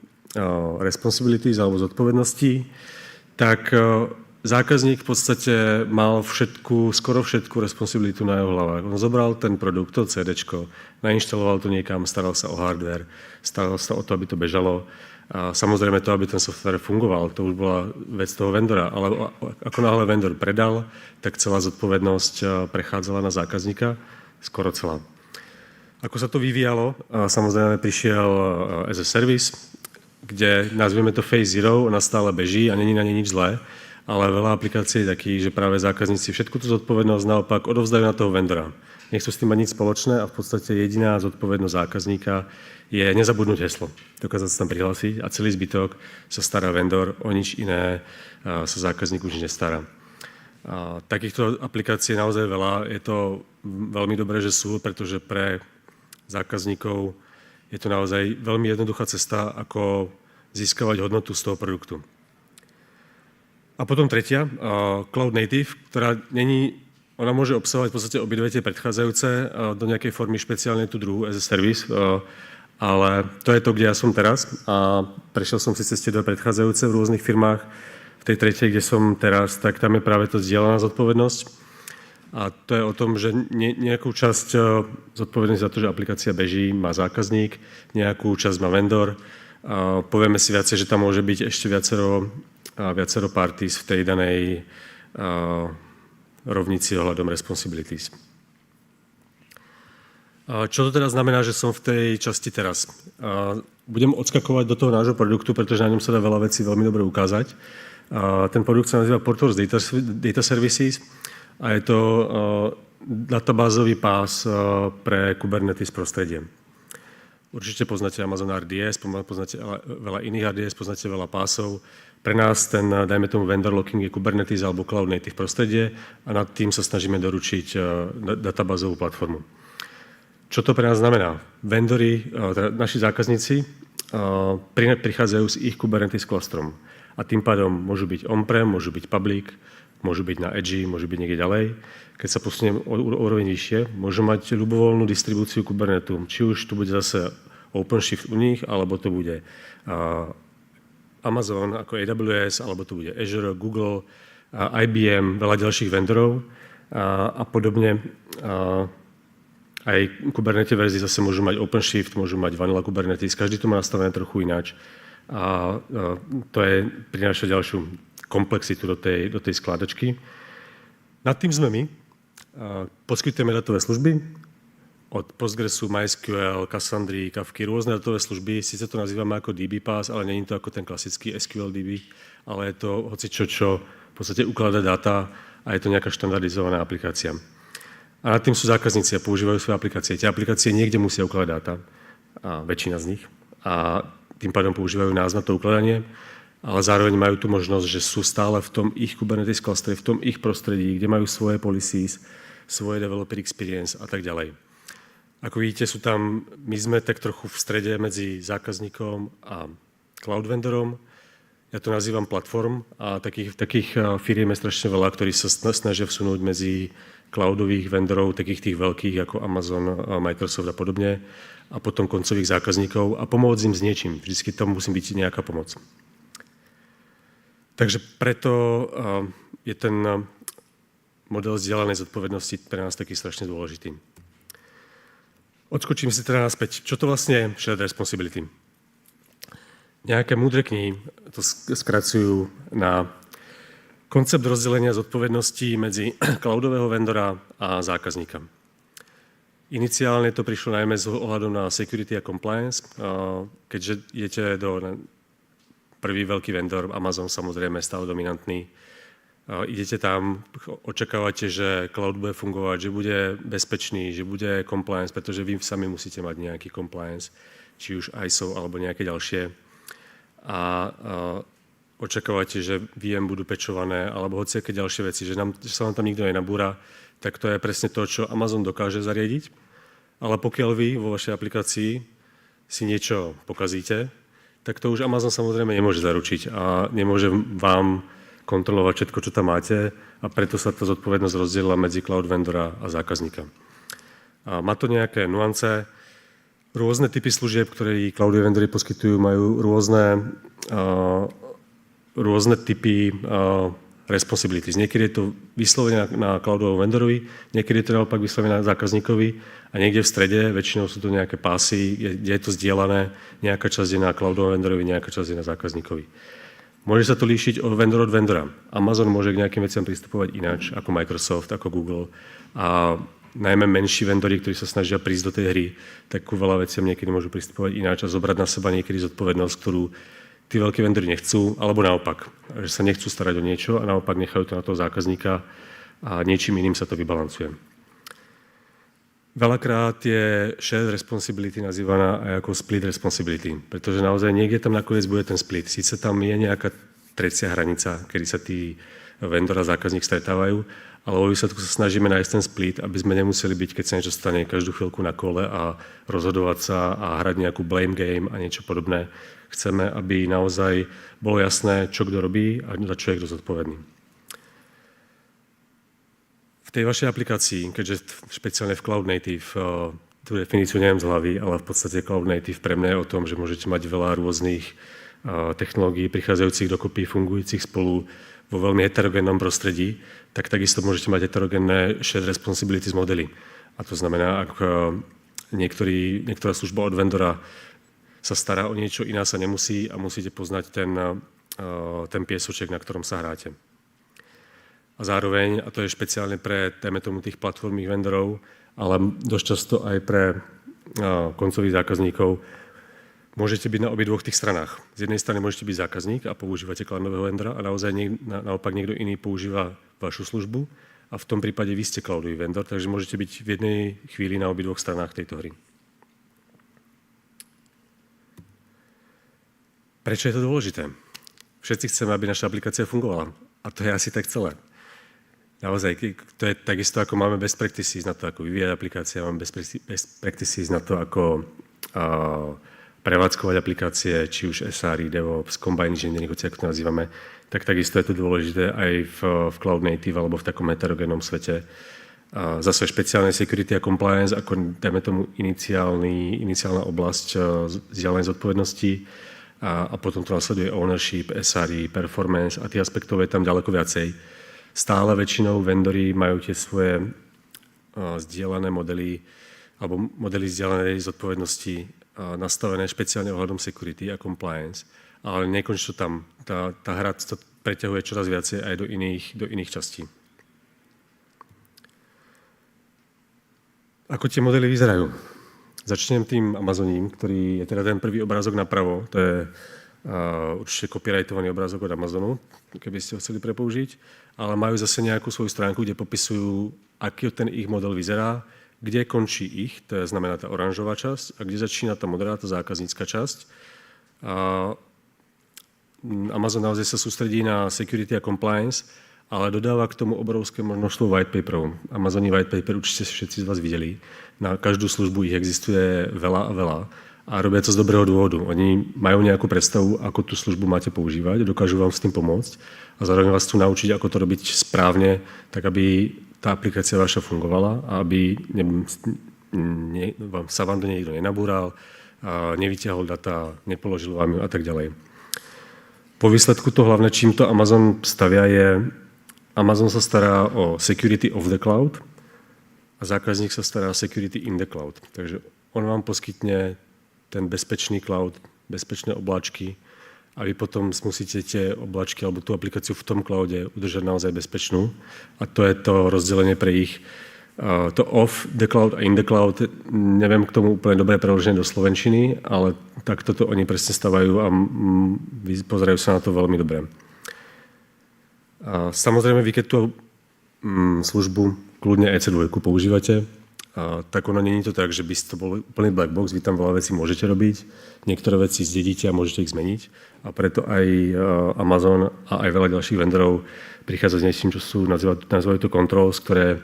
responsibilities alebo zodpovedností, tak zákazník v podstate mal skoro všetku responsibilitu na jeho hlavách. On zobral ten produkt, to CDčko, nainštaloval to niekam, staral sa o hardware, staral sa o to, aby to bežalo. A samozrejme to, aby ten software fungoval, to už bola vec toho vendora. Ale ako náhle vendor predal, tak celá zodpovednosť prechádzala na zákazníka, skoro celá. Ako sa to vyvíjalo, samozrejme prišiel as a service, kde nazvieme to phase zero, ona stále beží a není na nej nič zlé. Ale veľa aplikácií je takých, že práve zákazníci všetku tú zodpovednosť naopak odovzdajú na toho vendora. Nechcú s tým mať nič spoločné a v podstate jediná zodpovednosť zákazníka je nezabudnúť heslo, dokázať sa tam prihlásiť a celý zbytok sa stará vendor, o nič iné sa zákazník už nestará. Takýchto aplikácií je naozaj veľa, je to veľmi dobré, že sú, pretože pre zákazníkov je to naozaj veľmi jednoduchá cesta, ako získavať hodnotu z toho produktu. A potom tretia, Cloud Native, ktorá ona môže obsahovať v podstate obidve tie predchádzajúce do nejakej formy, špeciálne tú druhú as a service, ale to je to, kde ja som teraz a prešiel som si cez tie dve predchádzajúce v rôznych firmách. V tej tretej, kde som teraz, tak tam je práve to zdieľaná zodpovednosť a to je o tom, že nejakú časť zodpovednosti za to, že aplikácia beží, má zákazník, nejakú časť má vendor. Povieme si viacej, že tam môže byť ešte viacero parties v tej danej rovnici ohľadom responsibilities. Čo to teda znamená, že som v tej časti teraz? Budem odskakovať do toho nášho produktu, pretože na ňom sa dá veľa vecí veľmi dobre ukázať. Ten produkt sa nazýva Portfolio Data Services a je to databázový pás pre Kubernetes prostredie. Určite poznáte Amazon RDS, poznáte veľa iných RDS, poznáte veľa pásov. Pre nás ten, dajme tomu, vendor locking je Kubernetes alebo Cloud Native prostredie a nad tým sa snažíme doručiť databázovú platformu. Čo to pre nás znamená? Vendori, naši zákazníci prichádzajú s ich Kubernetes klastrom a tým pádom môžu byť on-prem, môžu byť public, môžu byť na edge, môžu byť niekde ďalej. Keď sa posuniem o úroveň vyššie, môžu mať ľubovoľnú distribúciu Kubernetu. Či už tu bude zase OpenShift u nich, alebo to bude Amazon ako AWS, alebo to bude Azure, Google, IBM, veľa ďalších vendorov a podobne. Aj Kubernetes verzii zase môžu mať OpenShift, môžu mať Vanilla Kubernetes, každý to má nastavené trochu ináč. A to prináša ďalšiu komplexitu do tej skladačky. Nad tým sme my. Poskytujeme datové služby od Postgresu, MySQL, Cassandry, Kafky, rôzne datové služby. Sice to nazývame ako DB Pass, ale nie je to ako ten klasický SQL DB, ale je to hocičo, čo v podstate ukladá dáta a je to nejaká štandardizovaná aplikácia. A nad tým sú zákazníci a používajú svoje aplikácie. Tie aplikácie niekde musia ukladať dáta, a väčšina z nich. A tým pádom používajú nás na to ukladanie, ale zároveň majú tu možnosť, že sú stále v tom ich Kubernetes clusteri, v tom ich prostredí, kde majú svoje policies, svoje developer experience a tak ďalej. Ako vidíte, my sme tak trochu v strede medzi zákazníkom a cloud vendorom. Ja to nazývam platform a takých firiem je strašne veľa, ktorí sa snažia vsunúť medzi cloudových vendorov, takých tých veľkých ako Amazon, Microsoft a podobne, a potom koncových zákazníkov a pomôcť im s niečím. Vždycky tam musí byť nejaká pomoc. Takže preto je ten model zdieľanej zodpovednosti pre nás taký strašne dôležitý. Odskočím si teda naspäť. Čo to vlastne je shared responsibility? Nejaké múdre knihy to skracujú na koncept rozdelenia zodpovedností medzi cloudového vendora a zákazníka. Iniciálne to prišlo najmä s ohľadom na security a compliance, keďže idete do prvý veľký vendor, Amazon samozrejme stále dominantný. Idete tam, očakávate, že cloud bude fungovať, že bude bezpečný, že bude compliance, pretože vy sami musíte mať nejaký compliance, či už ISO alebo nejaké ďalšie. A očakávate, že VM budú pečované alebo hociaké ďalšie veci, že sa vám tam nikto nenabúra, tak to je presne to, čo Amazon dokáže zariadiť. Ale pokiaľ vy vo vašej aplikácii si niečo pokazíte, tak to už Amazon samozrejme nemôže zaručiť a nemôže vám kontrolovať všetko, čo tam máte, a preto sa tá zodpovednosť rozdielila medzi cloud vendora a zákazníka. A má to nejaké nuance. Rôzne typy služieb, ktoré cloudové vendory poskytujú, majú rôzne typy responsibilities. Niekedy je to vyslovene na cloudovom vendorovi, niekedy je to naopak vyslovene na zákazníkovi a niekde v strede, väčšinou sú to nejaké pásy, kde je to zdieľané, nejaká časť je na cloudovom vendorovi, nejaká časť je na zákazníkovi. Môže sa to líšiť od vendora. Amazon môže k nejakým veciam pristupovať ináč, ako Microsoft, ako Google. A najmä menší vendori, ktorí sa snažia prísť do tej hry, tak ku veľa veciam niekedy môžu pristupovať ináč a zobrať na seba niekedy zodpovednosť, ktorú tí veľkí vendori nechcú, alebo naopak, že sa nechcú starať o niečo a naopak nechajú to na toho zákazníka a niečím iným sa to vybalancuje. Veľakrát je shared responsibility nazývaná aj ako split responsibility, pretože naozaj niekde tam nakoniec bude ten split. Sice tam je nejaká trecia hranica, kedy sa tí vendor a zákazník stretávajú, ale vo výsledku sa snažíme nájsť ten split, aby sme nemuseli byť, keď sa niečo stane, každú chvíľku na kole a rozhodovať sa a hrať nejakú blame game a niečo podobné. Chceme, aby naozaj bolo jasné, čo kto robí a za čo je kto zodpovedný. V tej vašej aplikácii, keďže špeciálne v Cloud Native, tú definíciu neviem z hlavy, ale v podstate Cloud Native pre mňa je o tom, že môžete mať veľa rôznych technológií prichádzajúcich dokopy, fungujúcich spolu vo veľmi heterogénnom prostredí, tak takisto môžete mať heterogénne shared responsibilities modely. A to znamená, ak niektorá služba od vendora sa stará o niečo, iná sa nemusí a musíte poznať ten piesoček, na ktorom sa hráte. A zároveň, a to je špeciálne pre, dajme tomu, tých platformných vendorov, ale dosť často aj pre koncových zákazníkov, môžete byť na obidvoch tých stranách. Z jednej strany môžete byť zákazník a používate cloudového vendora a naopak niekto iný používa vašu službu a v tom prípade vy ste cloudový vendor, takže môžete byť v jednej chvíli na obidvoch stranách tejto hry. Prečo je to dôležité? Všetci chceme, aby naša aplikácia fungovala. A to je asi tak celé. Naozaj, to je takisto, ako máme best practices na to, ako vyvíjať aplikácie, máme best practices na to, ako prevádzkovať aplikácie, či už SRE, DevOps, Combined Engineering, ako to nazývame, tak takisto je to dôležité aj v Cloud Native alebo v takom heterogénnom svete. Zase špeciálne security a compliance, ako dajme tomu iniciálna oblasť vzdialenej zodpovednosti a potom to nasleduje ownership, SRE, performance a tých aspektov je tam ďaleko viacej. Stále väčšinou vendori majú tie svoje zdieľané modely alebo modely zdieľanej zodpovednosti nastavené špeciálne ohľadom security a compliance, ale nekončí to tam. Tá hra to preťahuje čoraz viacej aj do iných častí. Ako tie modely vyzerajú? Začnem tým Amazoním, ktorý je teda ten prvý obrázok napravo. To je určite copyrightovaný obrázok od Amazonu, keby ste ho chceli prepoužiť, ale majú zase nejakú svoju stránku, kde popisujú, aký ten ich model vyzerá, kde končí ich, to znamená tá oranžová časť, a kde začína tá modrá, tá zákaznícka časť. Amazon naozaj sa sústredí na security a compliance, ale dodáva k tomu obrovské množstvo white paperov. Amazoni white paper určite všetci z vás videli. Na každú službu ich existuje veľa a veľa. A robia to z dobrého dôvodu. Oni majú nejakú predstavu, ako tú službu máte používať, dokážu vám s tým pomôcť a zároveň vás chcú naučiť, ako to robiť správne, tak aby tá aplikácia vaša fungovala a aby sa vám do nej nikto nenabúral, nevyťahol data, nepoložil vám ju a tak ďalej. Po výsledku to hlavné, čím to Amazon stavia, je, Amazon sa stará o security of the cloud a zákazník sa stará o security in the cloud. Takže on vám poskytne ten bezpečný cloud, bezpečné obláčky a vy potom musíte tie obláčky alebo tú aplikáciu v tom cloude udržať naozaj bezpečnú. A to je to rozdelenie pre ich to off the cloud a in the cloud. Neviem k tomu úplne dobré preloženie do slovenčiny, ale takto to oni presne stavajú a pozerajú sa na to veľmi dobre. A samozrejme, vy keď tú službu kľudne EC2 používate, tak ono nie je to tak, že by to bol úplný black box, vy tam veľa vecí môžete robiť, niektoré veci zdedíte a môžete ich zmeniť a preto aj Amazon a aj veľa ďalších vendorov prichádza s niečím, čo sú, nazývajú to controls, ktoré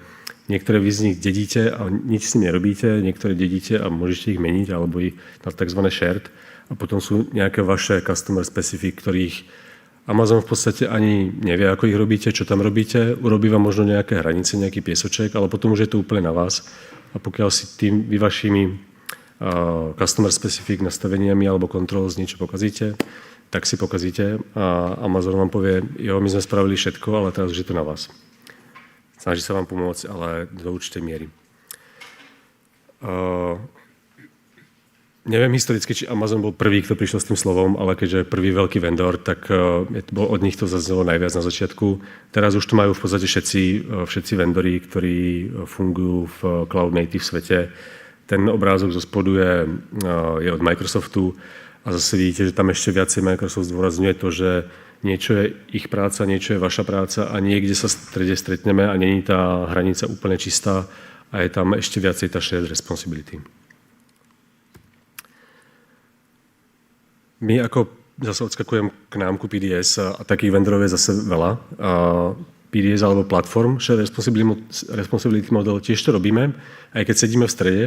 niektoré vy z nich dedíte a nič s nimi nerobíte, niektoré dedíte a môžete ich meniť alebo ich na tzv. Shared a potom sú nejaké vaše customer specific, ktorých Amazon v podstate ani nevie, ako ich robíte, čo tam robíte, urobí vám možno nejaké hranice, nejaký piesoček, ale potom už je to úplne na vás. A pokiaľ si vy vašimi customer specific nastaveniami alebo controls niečo pokazíte, tak si pokazíte a Amazon vám povie, jo, my sme spravili všetko, ale teraz už je to na vás. Snaží sa vám pomôcť, ale do určitej miery. Neviem historicky, či Amazon bol prvý, kto prišiel s tým slovom, ale keďže je prvý veľký vendor, tak od nich to zaznelo najviac na začiatku. Teraz už to majú v podstate všetci vendori, ktorí fungujú v Cloud Native svete. Ten obrázok zo spodu je od Microsoftu a zase vidíte, že tam ešte viacej Microsoft zdôrazňuje to, že niečo je ich práca, niečo je vaša práca a niekde sa v strede stretneme a není tá hranica úplne čistá a je tam ešte viacej tá shared responsibility. My ako zase odskakujem k nám ku PDS a takých vendorov je zase veľa. PDS alebo platform, Shared Responsibility Model, tiež to robíme. Aj keď sedíme v strede,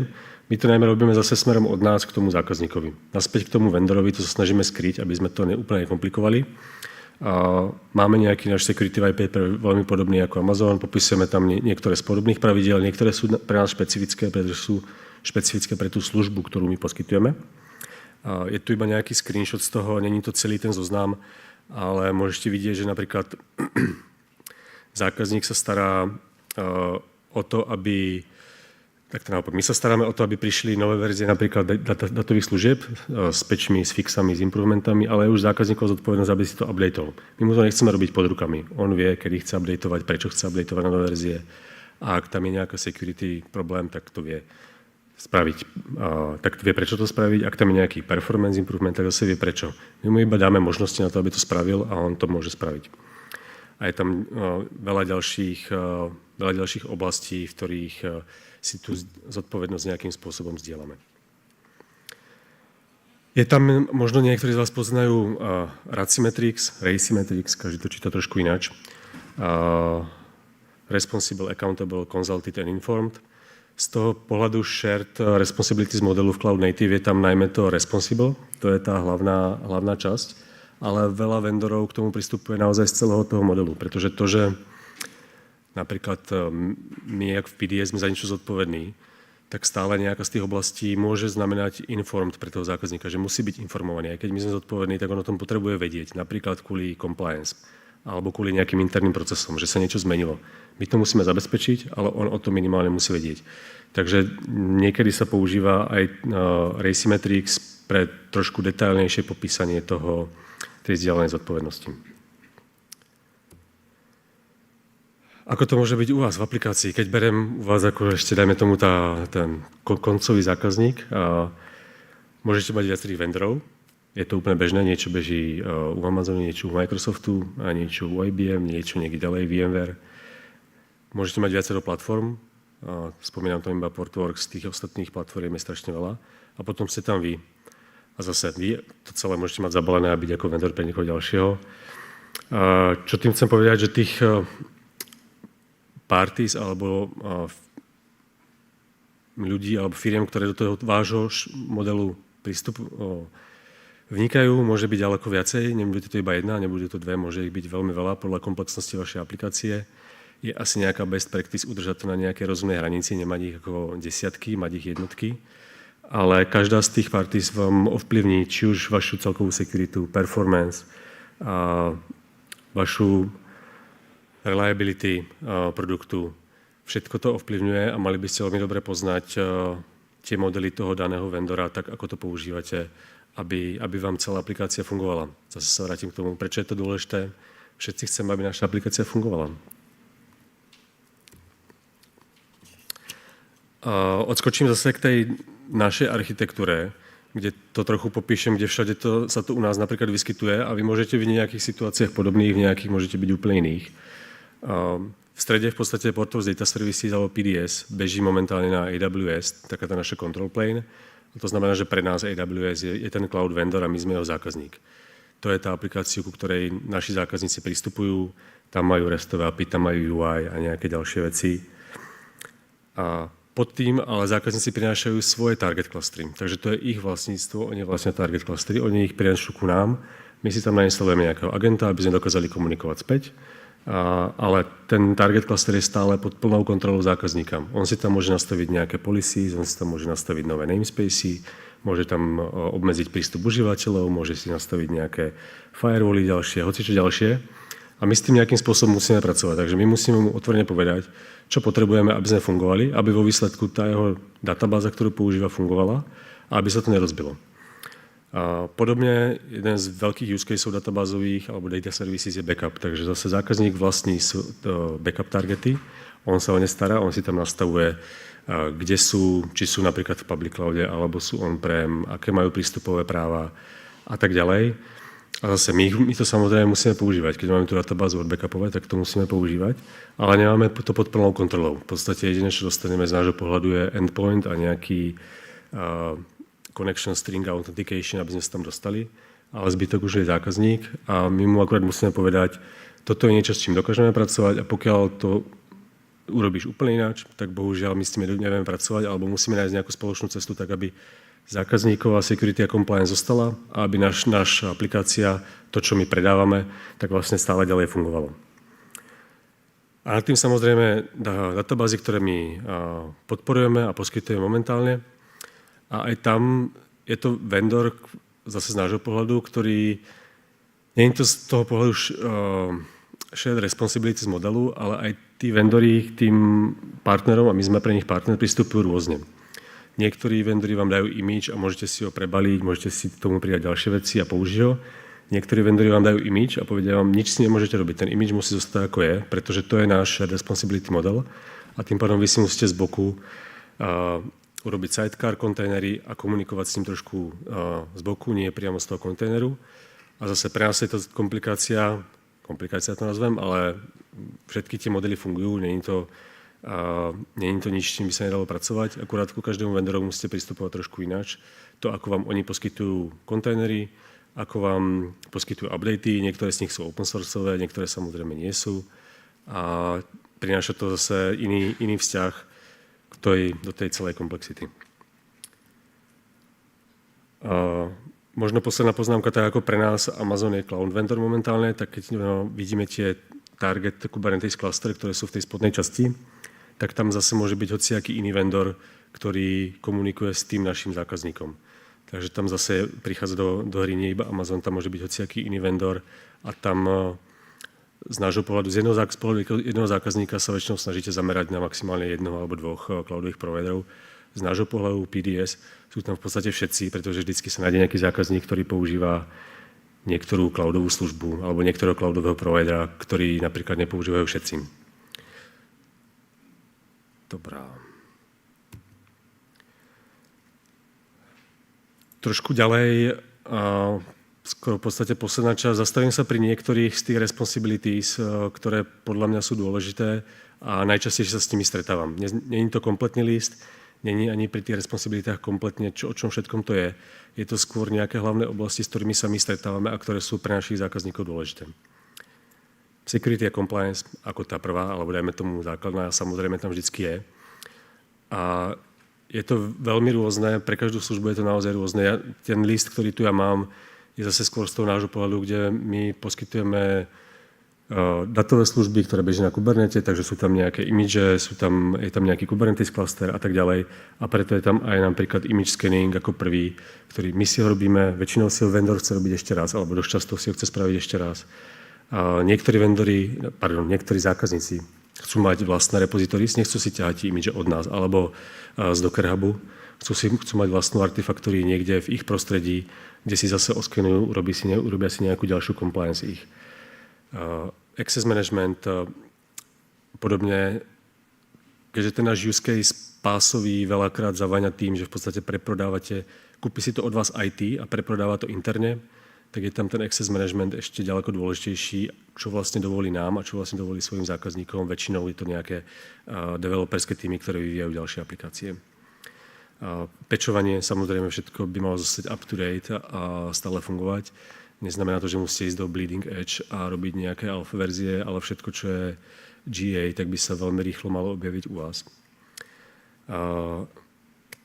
my to najmä robíme zase smerom od nás k tomu zákazníkovi. Naspäť k tomu vendorovi to sa snažíme skryť, aby sme to úplne nekomplikovali. Máme nejaký náš security white paper veľmi podobný ako Amazon, popisujeme tam niektoré z podobných pravidiel, niektoré sú pre nás špecifické, pretože sú špecifické pre tú službu, ktorú my poskytujeme. Je tu iba nejaký screenshot z toho, není to celý ten zoznam, ale môžete vidieť, že napríklad zákazník sa stará o to, aby... Tak to naopak, my sa staráme o to, aby prišli nové verzie napríklad datových služieb s patchmi, s fixami, s improvementami, ale je už zákazníkov zodpovednosť, aby si to updateol. My mu to nechceme robiť pod rukami. On vie, kedy chce updateovať, prečo chce updateovať na nové verzie a ak tam je nejaká security problém, tak to vie spraviť. Tak vie, prečo to spraviť. Ak tam je nejaký performance improvement, tak zase vie, prečo. My mu iba dáme možnosti na to, aby to spravil a on to môže spraviť. A je tam veľa ďalších oblastí, v ktorých si tú zodpovednosť nejakým spôsobom zdieľame. Je tam, možno niektorí z vás poznajú Racimetrix, každý to číta trošku ináč. Responsible, Accountable, Consulted and Informed. Z toho pohľadu Shared Responsibilities modelu v Cloud Native je tam najmä to Responsible, to je tá hlavná časť, ale veľa vendorov k tomu pristupuje naozaj z celého toho modelu, pretože to, že napríklad my, jak v PDS, sme za niečo zodpovední, tak stále nejaká z tých oblastí môže znamenať informed pre toho zákazníka, že musí byť informovaný. Aj keď my sme zodpovední, tak on o tom potrebuje vedieť, napríklad kvôli compliance alebo kvôli nejakým interným procesom, že sa niečo zmenilo. My to musíme zabezpečiť, ale on o tom minimálne musí vedieť. Takže niekedy sa používa aj Racimetrix pre trošku detailnejšie popísanie tej zdieľanej zodpovednosti. Ako to môže byť u vás v aplikácii? Keď berem u vás ako ešte, dajme tomu, ten koncový zákazník, môžete mať viacerých vendorov. Je to úplne bežné, niečo beží u Amazonu, niečo u Microsoftu, a niečo u IBM, niečo niekde ďalej, VMware. Môžete mať viacero platform, spomínam tam iba Portworx, tých ostatných platform je strašne veľa. A potom ste tam vy. a zase vy to celé môžete mať zabalené a byť ako vendor pre niekoho ďalšieho. Čo tým chcem povedať, že tých parties alebo ľudí alebo firiem, ktoré do toho vášho modelu prístupu vnikajú, môže byť ďaleko viacej, nebude to iba jedna, nebude to dve, môže ich byť veľmi veľa podľa komplexnosti vašej aplikácie. Je asi nejaká best practice udržať to na nejakej rozumnej hranici, nemať ich ako desiatky, mať ich jednotky. Ale každá z tých parties vám ovplyvní či už vašu celkovú security, performance, vašu reliability produktu. Všetko to ovplyvňuje a mali by ste veľmi dobre poznať tie modely toho daného vendora, tak ako to používate, aby vám celá aplikácia fungovala. Zase sa vrátim k tomu, prečo je to dôležité. Všetci chceme, aby naša aplikácia fungovala. Odskočím zase k tej našej architektúre, kde to trochu popíšem, kde všade sa to u nás napríklad vyskytuje a vy môžete byť v nejakých situáciách podobných, v nejakých môžete byť úplne iných. V strede v podstate Portals Data Services alebo PDS beží momentálne na AWS, taká tá naša control plane. To znamená, že pre nás AWS je ten cloud vendor a my sme jeho zákazník. To je tá aplikácia, ku ktorej naši zákazníci pristupujú, tam majú RESTové API, tam majú UI a nejaké ďalšie veci. A pod tým ale zákazníci prinášajú svoje target clustery, takže to je ich vlastníctvo, oni vlastne target clustery, oni ich prinášajú ku nám, my si tam nainstalujeme nejakého agenta, aby sme dokázali komunikovať späť, ale ten target cluster je stále pod plnou kontrolou zákazníka. On si tam môže nastaviť nejaké policies, on si tam môže nastaviť nové namespacey, môže tam obmedziť prístup užívateľov, môže si nastaviť nejaké firewally ďalšie, hocičo ďalšie. A my s tým nejakým spôsobom musíme pracovať. Takže my musíme mu otvorene povedať, čo potrebujeme, aby sme fungovali, aby vo výsledku tá jeho databáza, ktorú používa, fungovala a aby sa to nerozbilo. A podobne, jeden z veľkých use caseov databázových alebo data services je backup. Takže zase zákazník vlastní backup targety, on sa o ne stará, on si tam nastavuje, kde sú, či sú napríklad v public cloude, alebo sú on-prem, aké majú prístupové práva a tak ďalej. A zase my to samozrejme musíme používať. Keď máme tú databázu odbackupovať, tak to musíme používať, ale nemáme to pod plnou kontrolou. V podstate jediné, čo dostaneme z nášho pohľadu je endpoint a nejaký connection string authentication, aby sme sa tam dostali, ale zbytok už je zákazník a my mu akurát musíme povedať, toto je niečo, s čím dokážeme pracovať a pokiaľ to urobíš úplne ináč, tak bohužiaľ my s tým nevieme pracovať alebo musíme nájsť nejakú spoločnú cestu tak, aby zákazníková security a compliance zostala a aby naša aplikácia, to, čo my predávame, tak vlastne stále ďalej fungovalo. A nad tým samozrejme databázy, ktoré my podporujeme a poskytujeme momentálne. A aj tam je to vendor, zase z nášho pohľadu, ktorý nie je to z toho pohľadu shared responsibility z modelu, ale aj tí vendori k tým partnerom, a my sme pre nich partner, pristupujú rôzne. Niektorí vendori vám dajú image a môžete si ho prebaliť, môžete si k tomu pridať ďalšie veci a použiť ho. Niektorí vendori vám dajú image a povedia vám, nič si nemôžete robiť. Ten image musí zostať ako je, pretože to je náš responsibility model a tým pádom vy si musíte z boku urobiť sidecar kontajnery a komunikovať s ním trošku z boku, nie priamo z toho kontajneru. A zase pre nás je to komplikácia to nazvem, ale všetky tie modely fungujú, nie je to nič, s čím by sa nedalo pracovať. Akurát ku každému vendorovi musíte pristupovať trošku ináč. To, ako vám oni poskytujú kontajnery, ako vám poskytujú updaty, niektoré z nich sú open sourceové, niektoré samozrejme nie sú. A prináša to zase iný vzťah do tej celej komplexity. Možno posledná poznámka, tak ako pre nás Amazon je cloud vendor momentálne, tak keď vidíme tie target Kubernetes cluster, ktoré sú v tej spodnej časti, tak tam zase môže byť hociaký iný vendor, ktorý komunikuje s tým našim zákazníkom. Takže tam zase prichádza do hry nie iba Amazon, tam môže byť hociaký iný vendor a tam z nášho pohľadu, z jedného zákazníka sa väčšinou snažíte zamerať na maximálne jednoho alebo dvoch cloudových providerov. Z nášho pohľadu PDS sú tam v podstate všetci, pretože vždycky sa nájde nejaký zákazník, ktorý používa niektorú cloudovú službu alebo niektorého cloudového providera, ktorý napríklad nepoužívajú všetci. Dobrá. Trošku ďalej, skoro v podstate posledná časť, zastavím sa pri niektorých z tých responsibilities, ktoré podľa mňa sú dôležité a najčastejšie sa s nimi stretávam. Nie je to kompletný list, není ani pri tých responsibilitách kompletne, o čom všetkom to je. Je to skôr nejaké hlavné oblasti, s ktorými sa my stretávame a ktoré sú pre našich zákazníkov dôležité. Security a compliance ako tá prvá, alebo dajme tomu základná, samozrejme tam vždycky je. A je to veľmi rôzne, pre každú službu je to naozaj rôzne. Ten list, ktorý tu ja mám, je zase skôr z toho nášho pohľadu, kde my poskytujeme datové služby, ktoré bežia na Kubernete, takže sú tam nejaké imidže, je tam nejaký Kubernetes cluster a tak ďalej. A preto je tam aj napríklad image scanning ako prvý, ktorý my si ho robíme, väčšinou si ho vendor chce robiť ešte raz, alebo dosť často si ho chce spraviť ešte raz. Niektorí zákazníci chcú mať vlastné repositories, nechcú si ťahať imidže od nás, alebo z Docker Hubu, chcú mať vlastnú artefaktory niekde v ich prostredí, kde si zase oskenujú, urobia si nejakú ďalšiu compliance ich. Access management, podobne, keďže ten náš use case pásový veľakrát zaváňa tým, že v podstate preprodávate, kúpi si to od vás IT a preprodáva to interne, tak je tam ten access management ešte ďaleko dôležitejší, čo vlastne dovolí nám a čo vlastne dovolí svojim zákazníkom. Väčšinou je to nejaké developerské týmy, ktoré vyvíjajú ďalšie aplikácie. Pečovanie, samozrejme, všetko by malo zostať up to date a stále fungovať. Neznamená to, že musíte ísť do bleeding edge a robiť nejaké alfa verzie, ale všetko, čo je GA, tak by sa veľmi rýchlo malo objaviť u vás.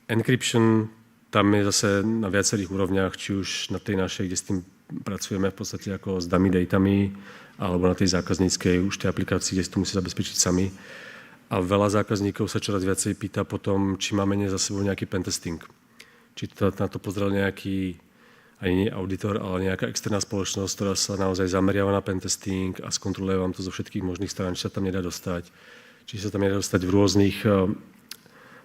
Encryption, tam je zase na viacerých úrovniach, či už na tej našej, kde s tým pracujeme v podstate ako s dummy datami, alebo na tej zákazníckej, už tej aplikácii, kde si to musí zabezpečiť sami. A veľa zákazníkov sa čoraz viacej pýta potom, či máme za sebou nejaký pentesting. Či na to pozrel nejaký, ani nie auditor, ale nejaká externá spoločnosť, ktorá sa naozaj zameriava na pentesting a skontroluje vám to zo všetkých možných strán, či sa tam nedá dostať. Či sa tam nedá dostať v rôznych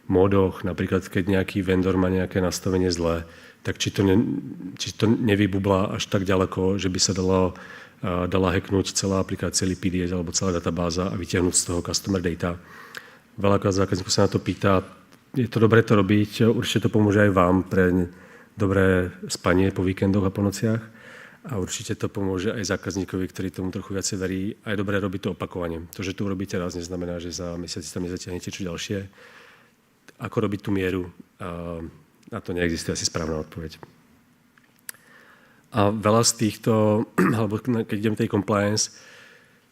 módoch, napríklad keď nejaký vendor má nejaké nastavenie zlé, tak či to nevybublá až tak ďaleko, že by sa dala hacknúť celá aplikácia, celý PDS alebo celá databáza a vytiahnuť z toho customer data. Veľakrát zákazníkov sa na to pýta, je to dobré to robiť, určite to pomôže aj vám pre dobré spanie po víkendoch a po nociach a určite to pomôže aj zákazníkovi, ktorý tomu trochu viacej verí a je dobré robiť to opakovane. To, že to urobíte raz, neznamená, že za mesiac tam nezatiahnete čo ďalšie. Ako robiť tú mieru, na to neexistuje asi správna odpoveď. A veľa z týchto, alebo keď idem tej compliance,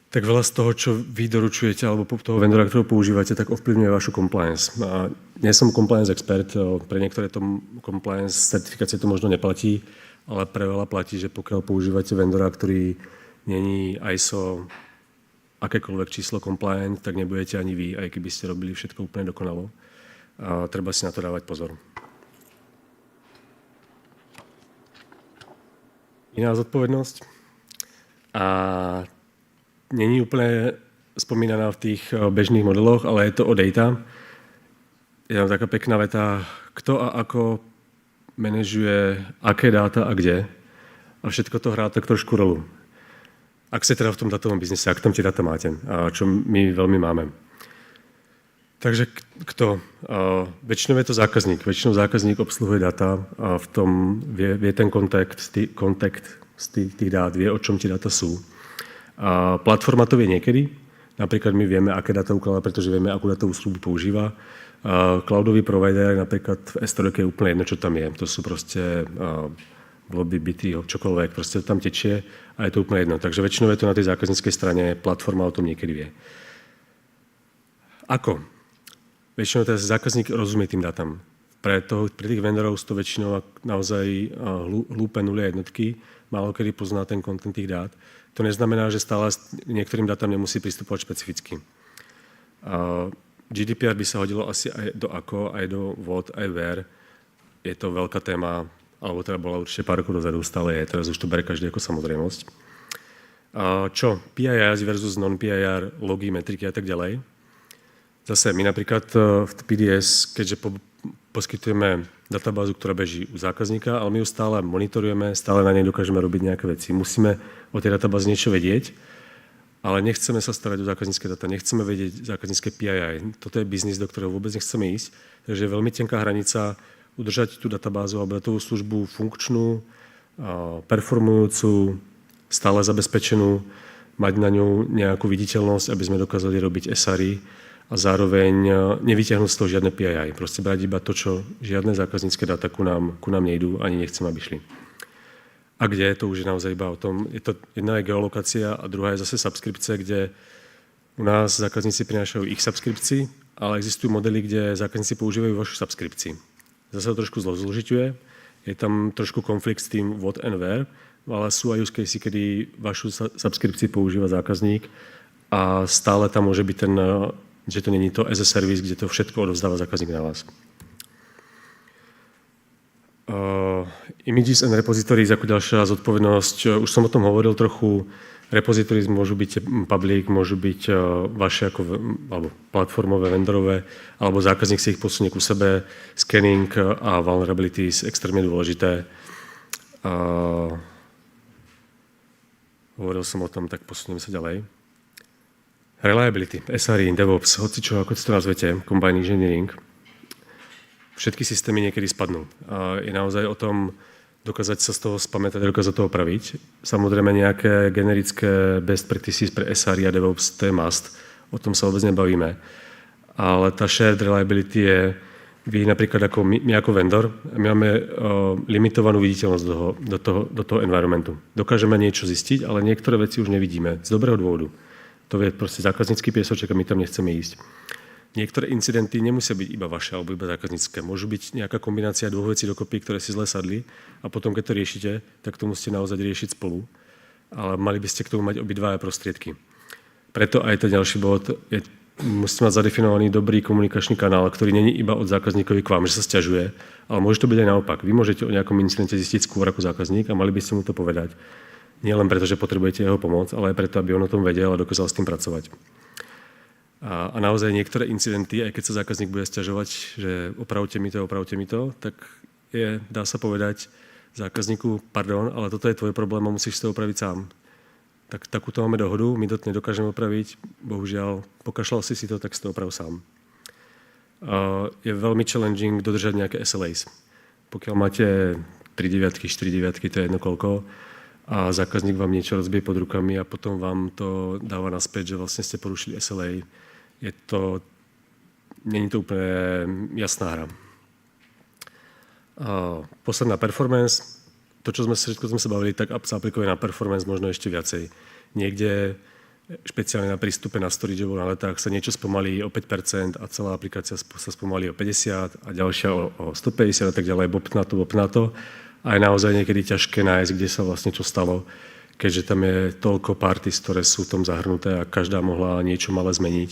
tak veľa z toho, čo vy doručujete, alebo toho vendora, ktorého používate, tak ovplyvňuje vašu compliance. A nie som compliance expert, pre niektoré to compliance certifikácie to možno neplatí, ale pre veľa platí, že pokiaľ používate vendora, ktorý není ISO akékoľvek číslo compliant, tak nebudete ani vy, aj keby ste robili všetko úplne dokonalo. A treba si na to dávať pozor. Iná zodpovednosť. A není úplne spomínaná v tých bežných modeloch, ale je to o data. Je tam taká pekná veta, kto a ako manažuje aké dáta a kde. A všetko to hrá tak trošku rolu. Ak ste teda v tom datovom biznise, ak tam tie data máte, čo my veľmi máme. Takže kto? Väčšinou je to zákazník. Väčšinou zákazník obsluhuje data a v tom vie ten kontakt z tých dát, vie, o čom tie data sú. A platforma to vie niekedy. Napríklad my vieme, aké data ukladá, pretože vieme, akú datovú službu používa. Cloudový provider, napríklad v S3 je úplne jedno, čo tam je. To sú proste bloby, byty, čokoľvek, proste to tam tečie a je to úplne jedno. Takže väčšinou je to na tej zákazníckej strane, platforma o tom niekedy vie. Ako? Väčšinou ten zákazník rozumie tým dátam. Pre tých vendorov sú to väčšinou naozaj hlúpe nuly a jednotky, málo kedy pozná ten content tých dát. To neznamená, že stále niektorým dátam nemusí pristupovať špecificky. GDPR by sa hodilo asi aj do ako, aj do what, aj where. Je to veľká téma, alebo teda bola určite pár rokov dozadu, stále je, teraz už to bere každý ako samozrejmosť. Čo? PIR versus non-PIR, logy, metriky a tak ďalej. Zase my napríklad v PDS, keďže poskytujeme databázu, ktorá beží u zákazníka, ale my ju stále monitorujeme, stále na nej dokážeme robiť nejaké veci. Musíme o tej databáze niečo vedieť, ale nechceme sa starať o zákaznícke data, nechceme vedieť zákaznícke PII. Toto je biznis, do ktorého vôbec nechceme ísť, takže je veľmi tenká hranica udržať tú databázu alebo datovú službu funkčnú, performujúcu, stále zabezpečenú, mať na ňu nejakú viditeľnosť, aby sme dokázali robiť SRE a zároveň nevyťahnuť z toho žiadne PII. Proste brať iba to, čo žiadne zákaznícke dáta ku nám nejdú, ani nechcem, aby šli. A kde, to už je naozaj iba o tom, jedna je geolokácia a druhá je zase subskripcie, kde u nás zákazníci prinášajú ich subskripcii, ale existujú modely, kde zákazníci používajú vašu subskripcii. Zase to trošku zložiťuje, je tam trošku konflikt s tým what and where, ale sú aj use case, kedy vašu subskripcii používa zákazník a stále tam môže byť ten, že to není to as a service, kde to všetko odovzdáva zákazník na vás. Images and repositories ako ďalšia zodpovednosť. Už som o tom hovoril trochu. Repositories môžu byť public, môžu byť vaše alebo platformové, vendorové, alebo zákazník si ich posunie ku sebe. Scanning a vulnerabilities extrémne dôležité. Hovoril som o tom, tak posunieme sa ďalej. Reliability, SRE, DevOps, hocičo, ako si to nazvete, Combined Engineering. Všetky systémy niekedy spadnú. Je naozaj o tom dokázať sa z toho spamätať, dokázať to opraviť. Samozrejme nejaké generické best practices pre SRE a DevOps, to je must. O tom sa vôbec nebavíme. Ale tá shared reliability je, vy napríklad my ako vendor, my máme limitovanú viditeľnosť do toho environmentu. Dokážeme niečo zistiť, ale niektoré veci už nevidíme. Z dobrého dôvodu. To je proste zákaznícky piesoček a my tam nechceme ísť. Niektoré incidenty nemusia byť iba vaše alebo iba zákaznícke. Môžu byť nejaká kombinácia dvoch vecí dokopy, ktoré si zle sadli a potom, keď to riešite, tak to musíte naozaj riešiť spolu. Ale mali by ste k tomu mať obidva prostriedky. Preto aj ten ďalší bod je, musíte mať zadefinovaný dobrý komunikačný kanál, ktorý není iba od zákazníkovi k vám, že sa sťažuje, ale môže to byť aj naopak. Vy môžete o nejakom incidente zistiť skôr ako zákazník a mali by ste mu to povedať. Nie len preto, že potrebujete jeho pomoc, ale aj preto, aby on o tom vedel a dokázal s tým pracovať. A naozaj niektoré incidenty, aj keď sa zákazník bude sťažovať, že opravte mi to, tak dá sa povedať zákazníku, pardon, ale toto je tvoj problém a musíš to opraviť sám. Tak takúto máme dohodu, my to nedokážeme opraviť, bohužiaľ, pokašľal si to, tak si to oprav sám. Je veľmi challenging dodržať nejaké SLAs. Pokiaľ máte 3/9, 4/9, to je jedno koľko, a zákazník vám niečo rozbije pod rukami a potom vám to dáva naspäť, že vlastne ste porušili SLA. Není to úplne jasná hra. Posledná performance. To, čo sme sa bavili, tak sa aplikuje na performance možno ešte viacej. Niekde, špeciálne na prístupe na storage na letách, sa niečo spomalí o 5% a celá aplikácia sa spomalí o 50% a ďalšia o 150% a tak ďalej, bobtná to. A je naozaj niekedy ťažké nájsť, kde sa vlastne čo stalo, keďže tam je toľko parties, ktoré sú v tom zahrnuté a každá mohla niečo malé zmeniť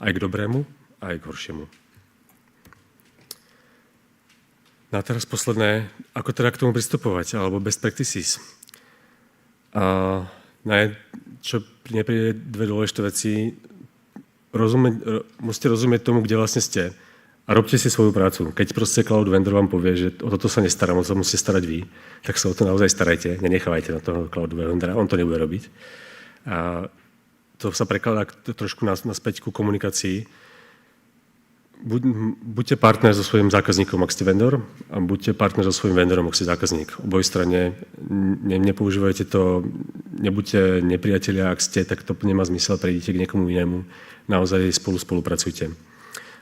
aj k dobrému, aj k horšiemu. No a teraz posledné, ako teda k tomu pristupovať, alebo best practices. Čo nepríde dve dôležité veci, musíte rozumieť tomu, kde vlastne ste. A robte si svoju prácu. Keď proste cloud vendor vám povie, že o toto sa nestarám, o to musíte starať vy, tak sa o to naozaj starajte. Nenechávajte na toho cloudového vendora, on to nebude robiť. A to sa prekladá trošku naspäť ku komunikácii. Buďte partner so svojím zákazníkom, ak ste vendor, a buďte partner so svojím vendorom, ak ste zákazník. Oboj strane nepoužívajte to, nebuďte nepriatelia, ak ste, tak to nemá zmysel, prejdite k niekomu inému. Naozaj spolupracujte.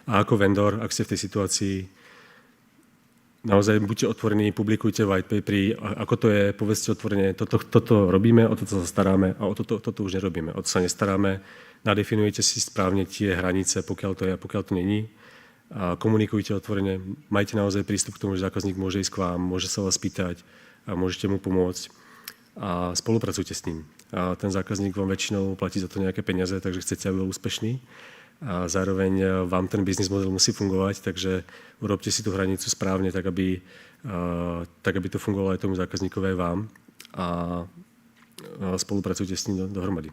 A ako vendor, ak ste v tej situácii, naozaj buďte otvorení, publikujte white papery, ako to je, povedzte otvorene, toto robíme, o toto sa staráme a o toto už nerobíme. O to sa nestaráme, nadefinujete si správne tie hranice, pokiaľ to je a pokiaľ to není. A komunikujte otvorene, majte naozaj prístup k tomu, že zákazník môže ísť k vám, môže sa vás pýtať a môžete mu pomôcť a spolupracujte s ním. A ten zákazník vám väčšinou platí za to nejaké peniaze, takže chcete, aby bol úspešný. A zároveň vám ten biznis model musí fungovať, takže urobte si tú hranicu správne, tak aby to fungovalo aj tomu zákazníkovi, aj vám a spolupracujte s ním dohromady.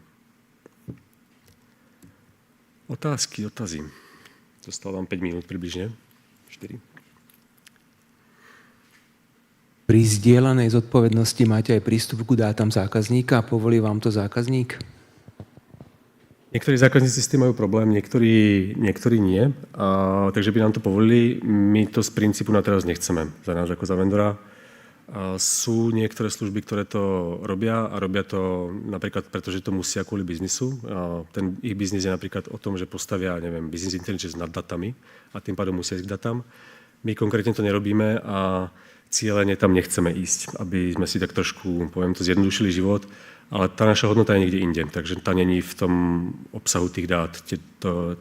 Otázy. Zostalo vám 5 minút približne. 4. Pri zdieľanej zodpovednosti máte aj prístup k dátam zákazníka a povolí vám to zákazník? Niektorí zákazníci s tým majú problém, niektorí nie, takže by nám to povolili. My to z princípu na teraz nechceme za nás ako za vendora. Sú niektoré služby, ktoré to robia a robia to napríklad preto, že to musia kvôli biznisu. Ten ich biznis je napríklad o tom, že postavia, neviem, business intelligence nad datami a tým pádom musia ísť k datám. My konkrétne to nerobíme a cieľene tam nechceme ísť, aby sme si tak trošku, poviem to, zjednodušili život, ale tá naša hodnota je niekde inde, takže tá není v tom obsahu tých dát,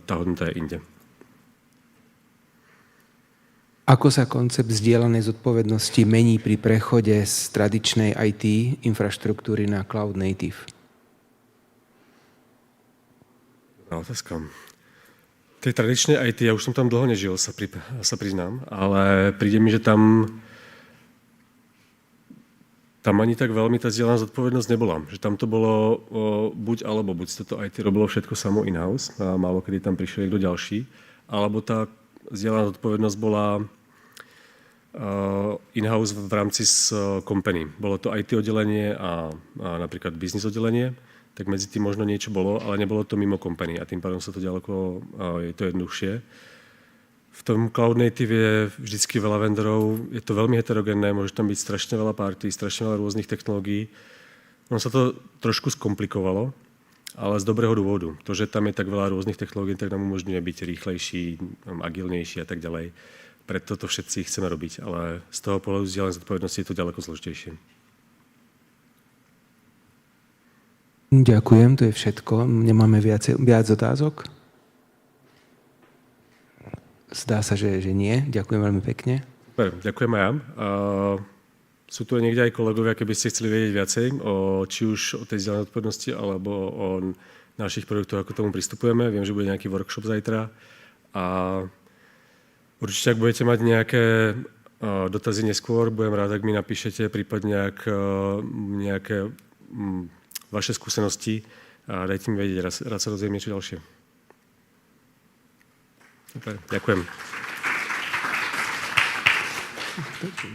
tá hodnota je inde. Ako sa koncept zdieľanej zodpovednosti mení pri prechode z tradičnej IT infraštruktúry na Cloud Native? Dobrá otázka. Tej tradičnej IT, ja už som tam dlho nežil, sa priznám, ale príde mi, že tam ani tak veľmi tá zdieľaná zodpovednosť nebola. Že tam to bolo buď toto IT robilo všetko samo in-house, a málo kedy tam prišiel niekto ďalší, alebo tá zdieľaná zodpovednosť bola in-house v rámci company. Bolo to IT oddelenie a napríklad business oddelenie, tak medzi tým možno niečo bolo, ale nebolo to mimo company a tým pádom sa to ďaleko, je to jednoduchšie. V tom Cloud Native je vždycky veľa vendorov, je to veľmi heterogénne, môže tam byť strašne veľa party, strašne veľa rôznych technológií. Ono sa to trošku skomplikovalo, ale z dobrého dôvodu. To, že tam je tak veľa rôznych technológií, tak nám umožňuje byť rýchlejší, agilnejší a tak ďalej. Preto to všetci chceme robiť, ale z toho pohľadu zdieľanej zodpovednosti je to ďaleko zložitejšie. Ďakujem, to je všetko. Nemáme viac otázok? Zdá sa, že nie. Ďakujem veľmi pekne. Super, ďakujem aj ja. Sú tu niekde aj kolegovia, keby ste chceli vedieť viacej, či už o tej zdieľanej zodpovednosti, alebo o našich projektoch, ako tomu pristupujeme. Viem, že bude nejaký workshop zajtra. A určite, ak budete mať nejaké dotazy neskôr, budem rád, ak mi napíšete, prípadne nejaké vaše skúsenosti a dajte mi vedieť, rád sa dozviem niečo ďalšie. Super, ďakujem.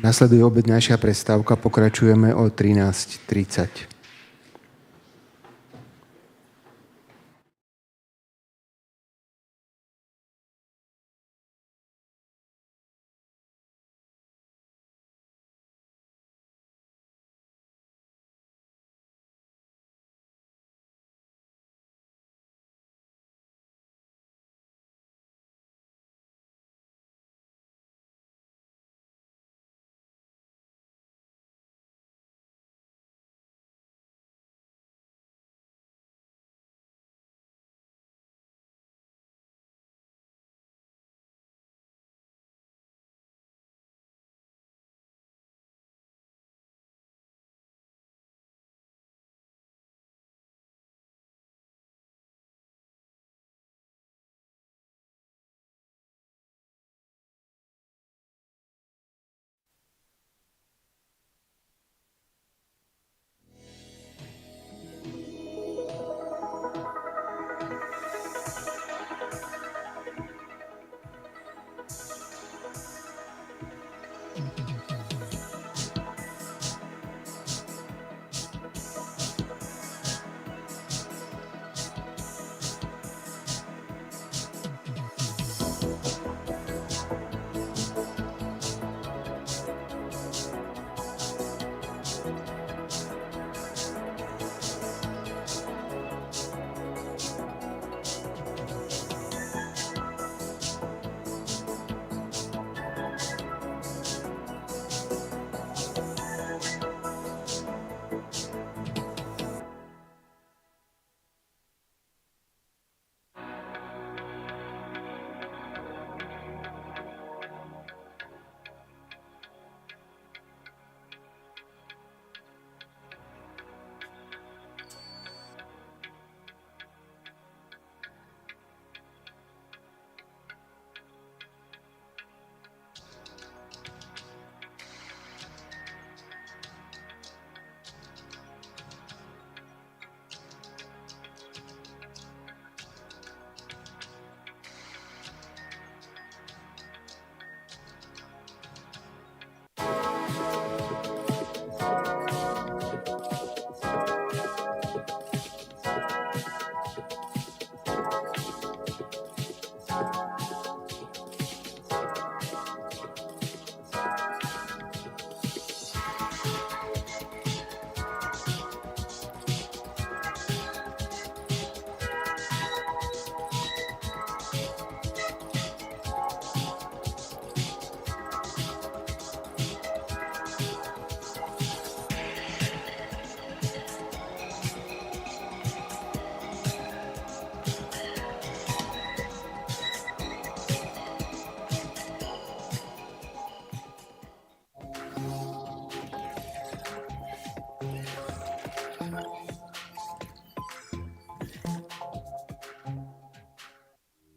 Nasleduje obedňajšia prestávka, pokračujeme o 13:30.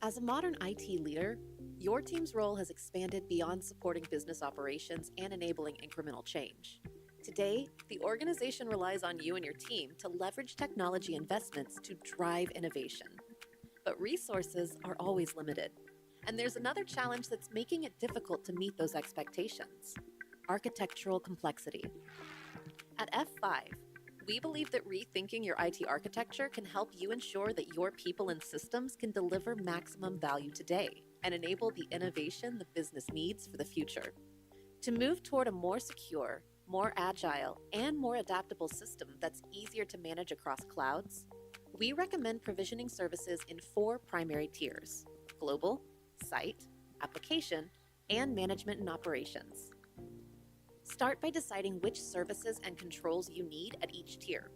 As a modern IT leader, your team's role has expanded beyond supporting business operations and enabling incremental change. Today, the organization relies on you and your team to leverage technology investments to drive innovation. But resources are always limited. And there's another challenge that's making it difficult to meet those expectations: architectural complexity. At F5, we believe that rethinking your IT architecture can help you ensure that your people and systems can deliver maximum value today and enable the innovation the business needs for the future. To move toward a more secure, more agile, and more adaptable system that's easier to manage across clouds, we recommend provisioning services in 4 primary tiers: global, site, application, and management and operations. Start by deciding which services and controls you need at each tier.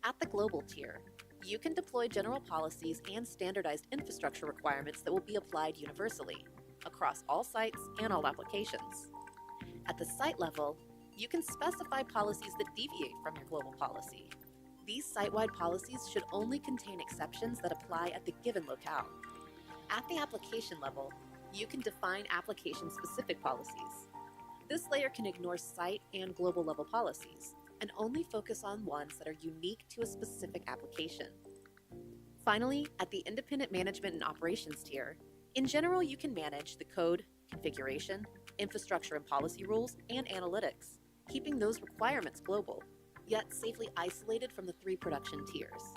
At the global tier, you can deploy general policies and standardized infrastructure requirements that will be applied universally across all sites and all applications. At the site level, you can specify policies that deviate from your global policy. These site-wide policies should only contain exceptions that apply at the given locale. At the application level, you can define application-specific policies. This layer can ignore site and global level policies and only focus on ones that are unique to a specific application. Finally, at the independent management and operations tier, in general, you can manage the code, configuration, infrastructure and policy rules, and analytics, keeping those requirements global, yet safely isolated from the 3 production tiers.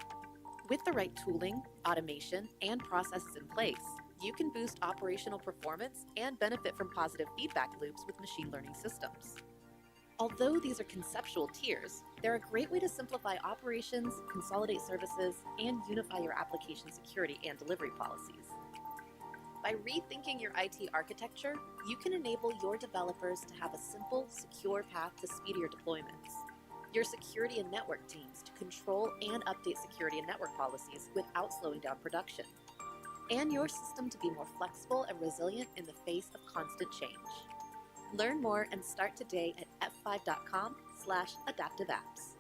With the right tooling, automation, and processes in place, you can boost operational performance and benefit from positive feedback loops with machine learning systems. Although these are conceptual tiers, they're a great way to simplify operations, consolidate services, and unify your application security and delivery policies. By rethinking your IT architecture, you can enable your developers to have a simple, secure path to speedier deployments, your security and network teams to control and update security and network policies without slowing down production, and your system to be more flexible and resilient in the face of constant change. Learn more and start today at f5.com/adaptiveapps.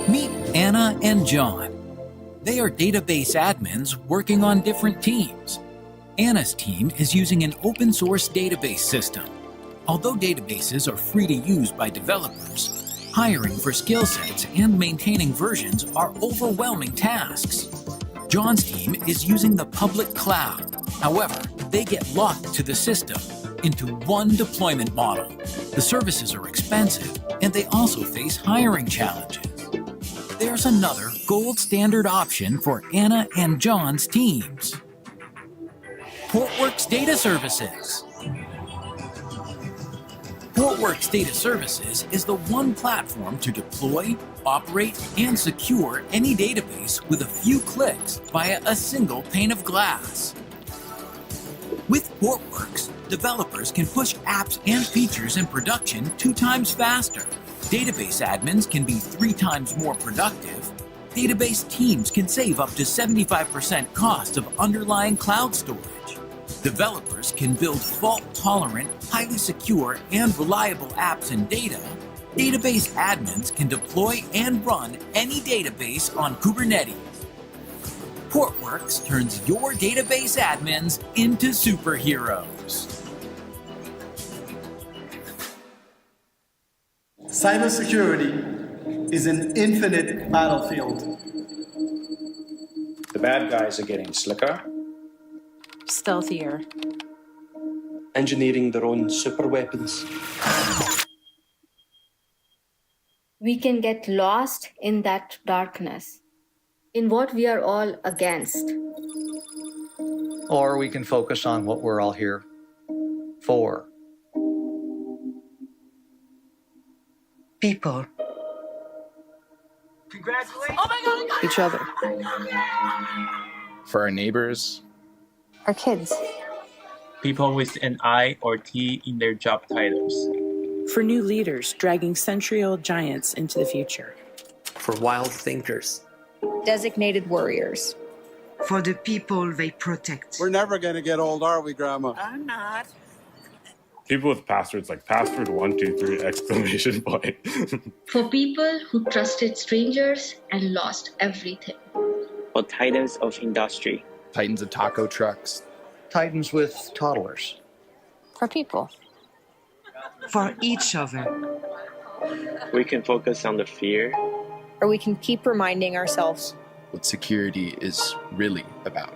Meet Anna and John. They are database admins working on different teams. Anna's team is using an open source database system. Although databases are free to use by developers, hiring for skill sets and maintaining versions are overwhelming tasks. John's team is using the public cloud. However, they get locked to the system into one deployment model. The services are expensive, and they also face hiring challenges. There's another gold standard option for Anna and John's teams. Portworx Data Services. Portworx Data Services is the one platform to deploy, operate, and secure any database with a few clicks via a single pane of glass. With Portworx, developers can push apps and features in production 2 times faster. Database admins can be 3 times more productive. Database teams can save up to 75% cost of underlying cloud storage. Developers can build fault-tolerant, highly secure, and reliable apps and data. Database admins can deploy and run any database on Kubernetes. Portworx turns your database admins into superheroes. Cybersecurity is an infinite battlefield. The bad guys are getting slicker, Stealthier. Engineering their own super weapons. We can get lost in that darkness, in what we are all against. Or we can focus on what we're all here for. People. Congratulations! Oh my God! Each other. For our neighbors, Our kids. People with an I or T in their job titles. For new leaders dragging century-old giants into the future. For wild thinkers. Designated warriors. For the people they protect. We're never going to get old, are we, Grandma? I'm not. People with passwords like password 123 exclamation point. For people who trusted strangers and lost everything. For titans of industry. titans of taco trucks. Titans with toddlers. For people. For each other. We can focus on the fear. Or we can keep reminding ourselves What security is really about.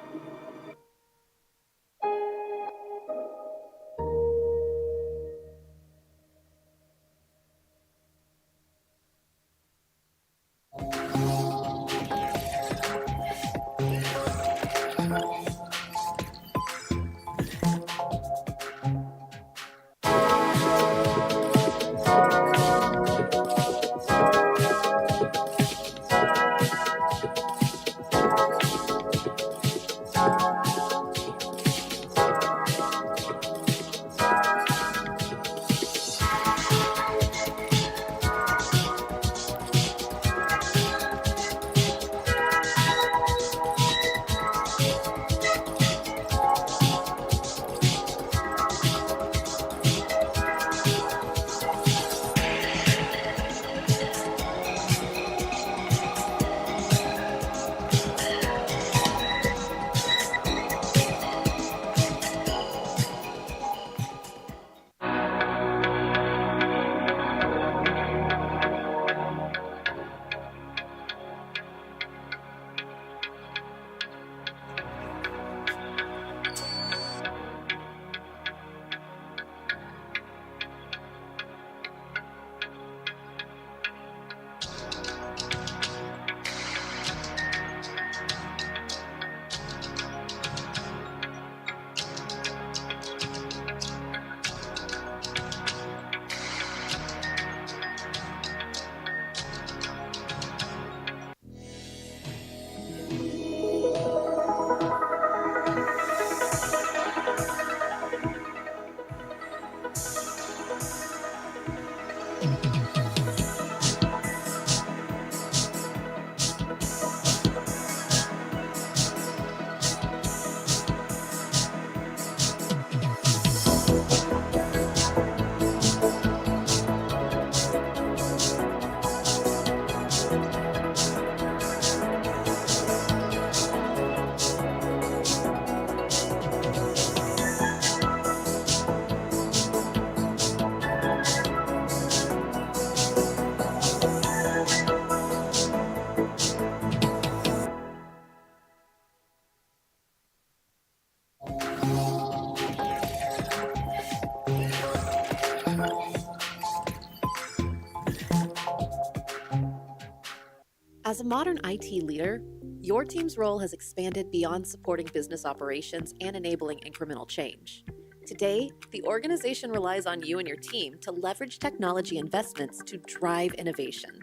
As a modern IT leader, your team's role has expanded beyond supporting business operations and enabling incremental change. Today, the organization relies on you and your team to leverage technology investments to drive innovation.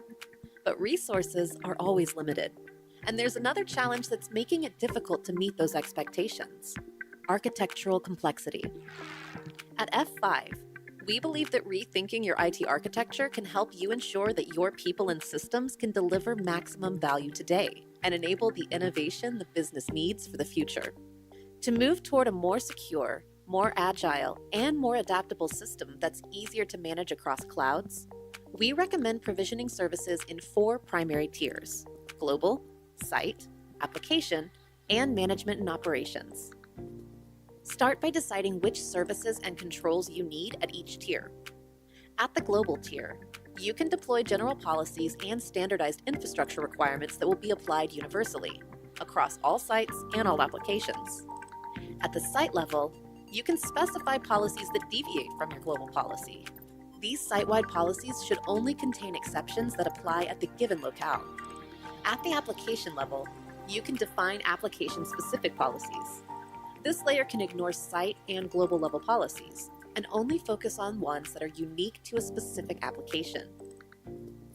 But resources are always limited. And there's another challenge that's making it difficult to meet those expectations: architectural complexity. At F5, we believe that rethinking your IT architecture can help you ensure that your people and systems can deliver maximum value today and enable the innovation the business needs for the future. To move toward a more secure, more agile, and more adaptable system that's easier to manage across clouds, we recommend provisioning services in 4 primary tiers: global, site, application, and management and operations. Start by deciding which services and controls you need at each tier. At the global tier, you can deploy general policies and standardized infrastructure requirements that will be applied universally across all sites and all applications. At the site level, you can specify policies that deviate from your global policy. These site-wide policies should only contain exceptions that apply at the given locale. At the application level, you can define application-specific policies. This layer can ignore site and global level policies and only focus on ones that are unique to a specific application.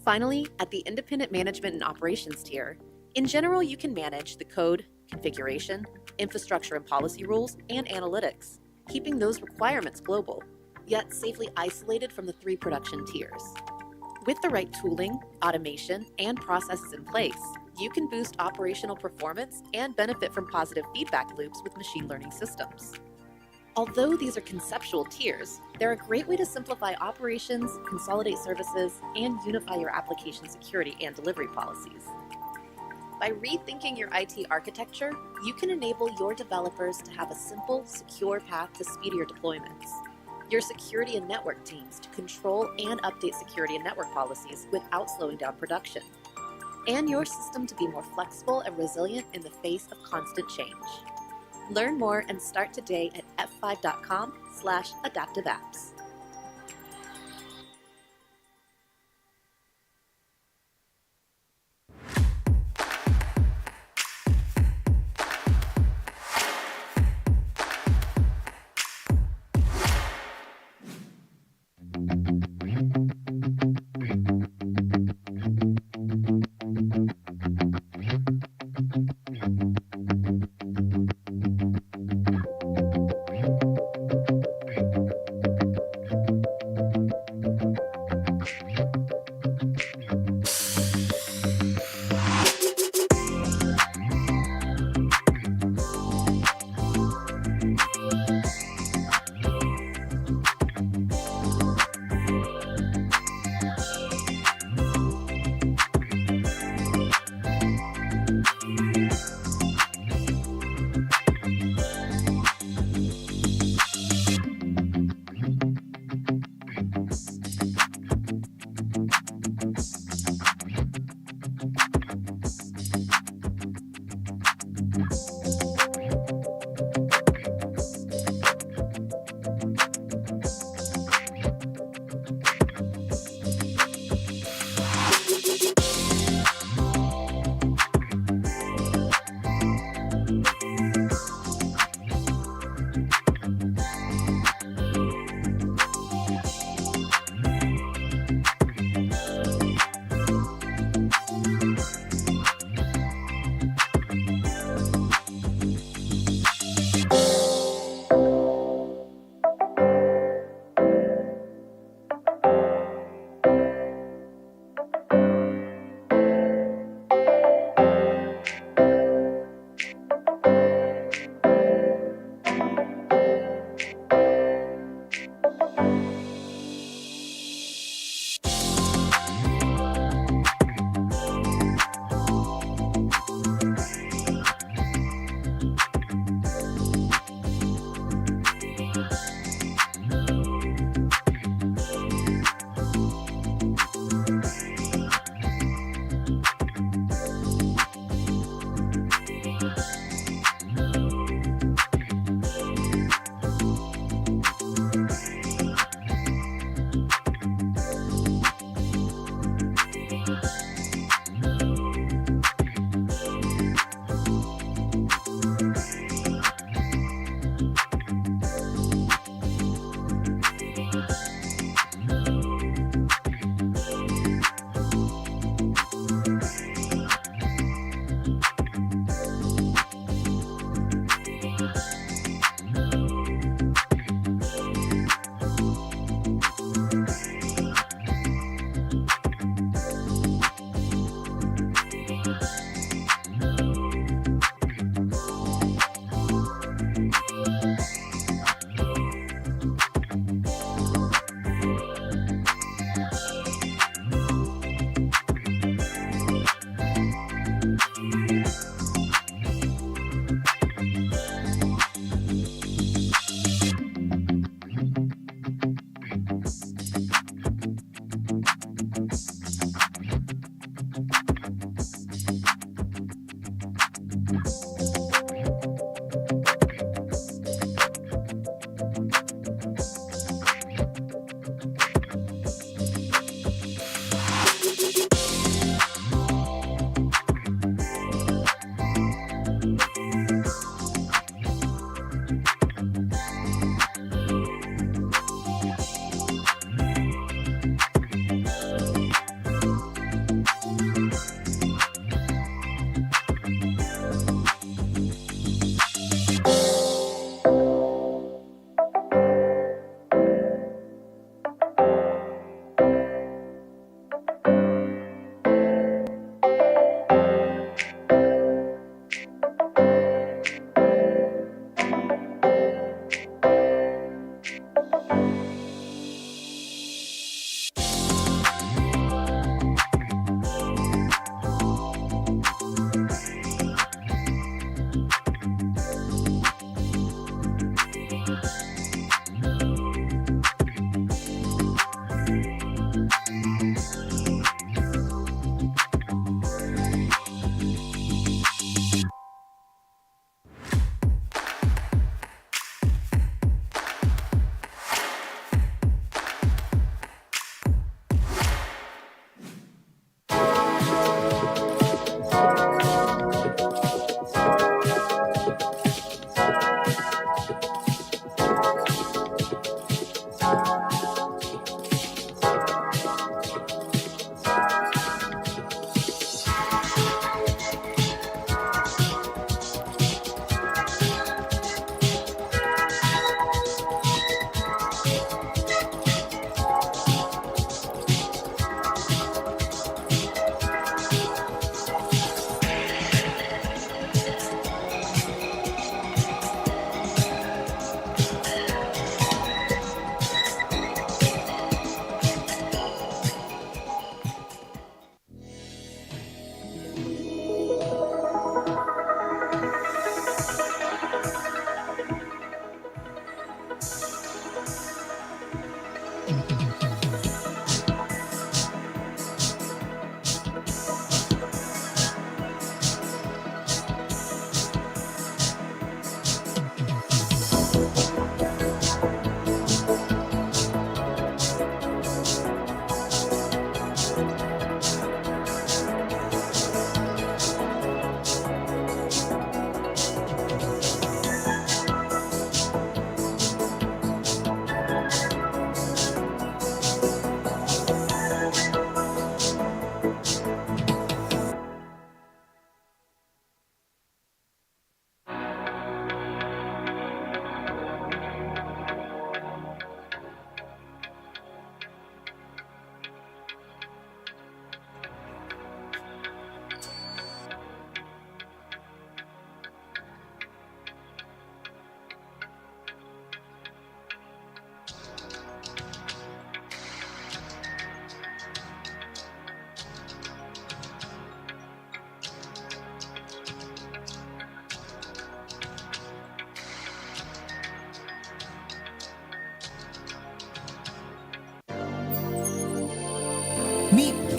Finally, at the independent management and operations tier, in general, you can manage the code, configuration, infrastructure and policy rules, and analytics, keeping those requirements global, yet safely isolated from the 3 production tiers. With the right tooling, automation, and processes in place, you can boost operational performance and benefit from positive feedback loops with machine learning systems. Although these are conceptual tiers, they're a great way to simplify operations, consolidate services, and unify your application security and delivery policies. By rethinking your IT architecture, you can enable your developers to have a simple, secure path to speedier deployments, your security and network teams to control and update security and network policies without slowing down production, and your system to be more flexible and resilient in the face of constant change. Learn more and start today at f5.com/adaptiveapps.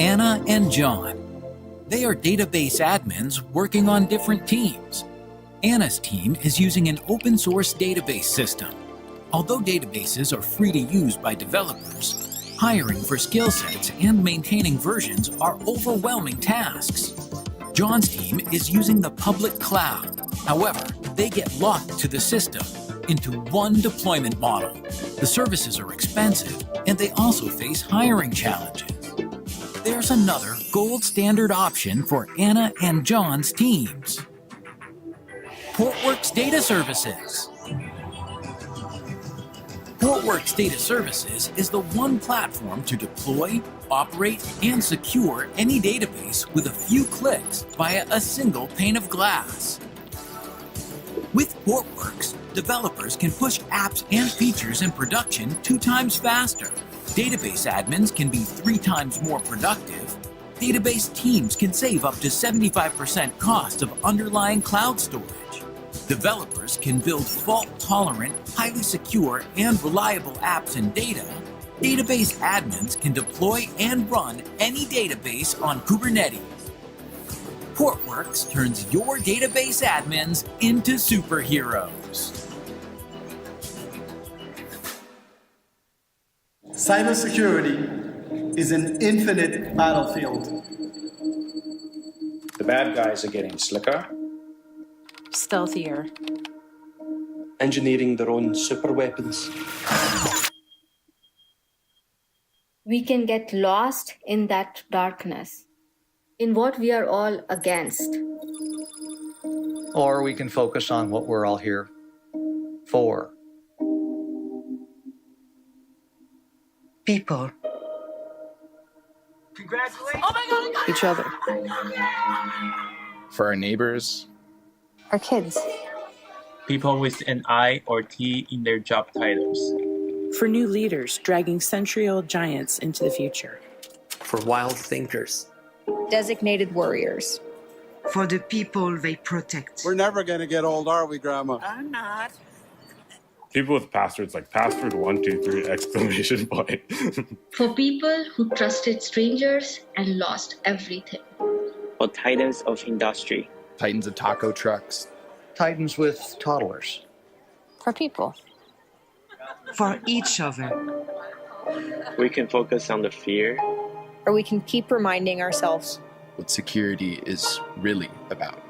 Anna and John. They are database admins working on different teams. Anna's team is using an open source database system. Although databases are free to use by developers, hiring for skill sets and maintaining versions are overwhelming tasks. John's team is using the public cloud. However, they get locked to the system into one deployment model. The services are expensive, and they also face hiring challenges. There's another gold standard option for Anna and John's teams. Portworx Data Services. Portworx Data Services is the one platform to deploy, operate, and secure any database with a few clicks via a single pane of glass. With Portworx, developers can push apps and features in production 2 times faster. Database admins can be 3 times more productive. Database teams can save up to 75% cost of underlying cloud storage. Developers can build fault-tolerant, highly secure, and reliable apps and data. Database admins can deploy and run any database on Kubernetes. Portworx turns your database admins into superheroes. Cybersecurity is an infinite battlefield. The bad guys are getting slicker, Stealthier. Engineering their own super weapons. We can get lost in that darkness, in what we are all against. Or we can focus on what we're all here for. People. Congratulations! Oh my God! Each other. For our neighbors, Our kids. People with an I or T in their job titles. For new leaders dragging century-old giants into the future. For wild thinkers. Designated warriors. For the people they protect. We're never going to get old, are we, Grandma? I'm not. People with passwords like password 123 exclamation point. For people who trusted strangers and lost everything. For titans of industry. titans of taco trucks. Titans with toddlers. For people. For each other. We can focus on the fear. Or we can keep reminding ourselves What security is really about.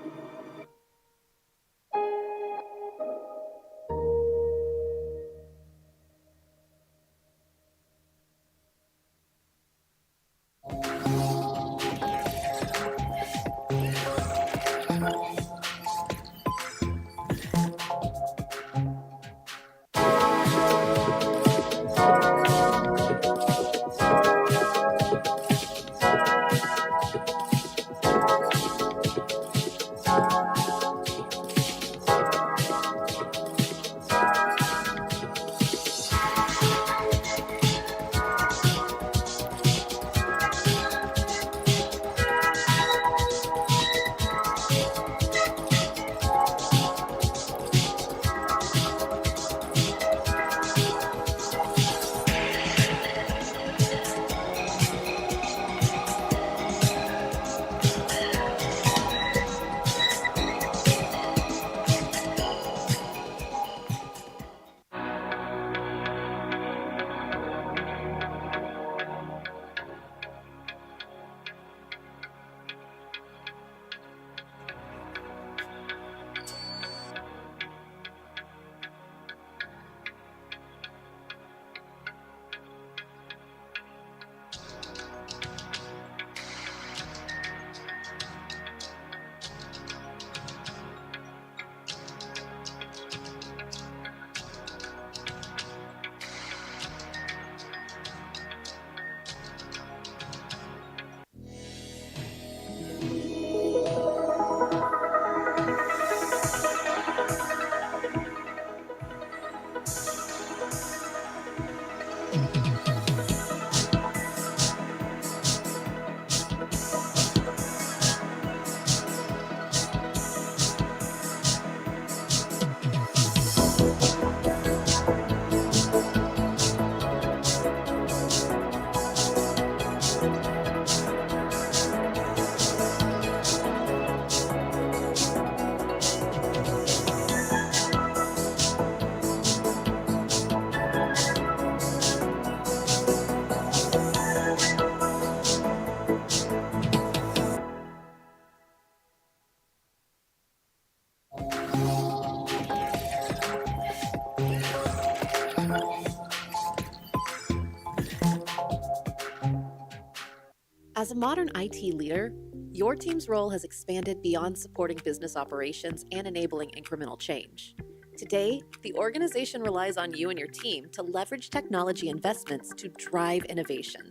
As a modern IT leader, your team's role has expanded beyond supporting business operations and enabling incremental change. Today, the organization relies on you and your team to leverage technology investments to drive innovation.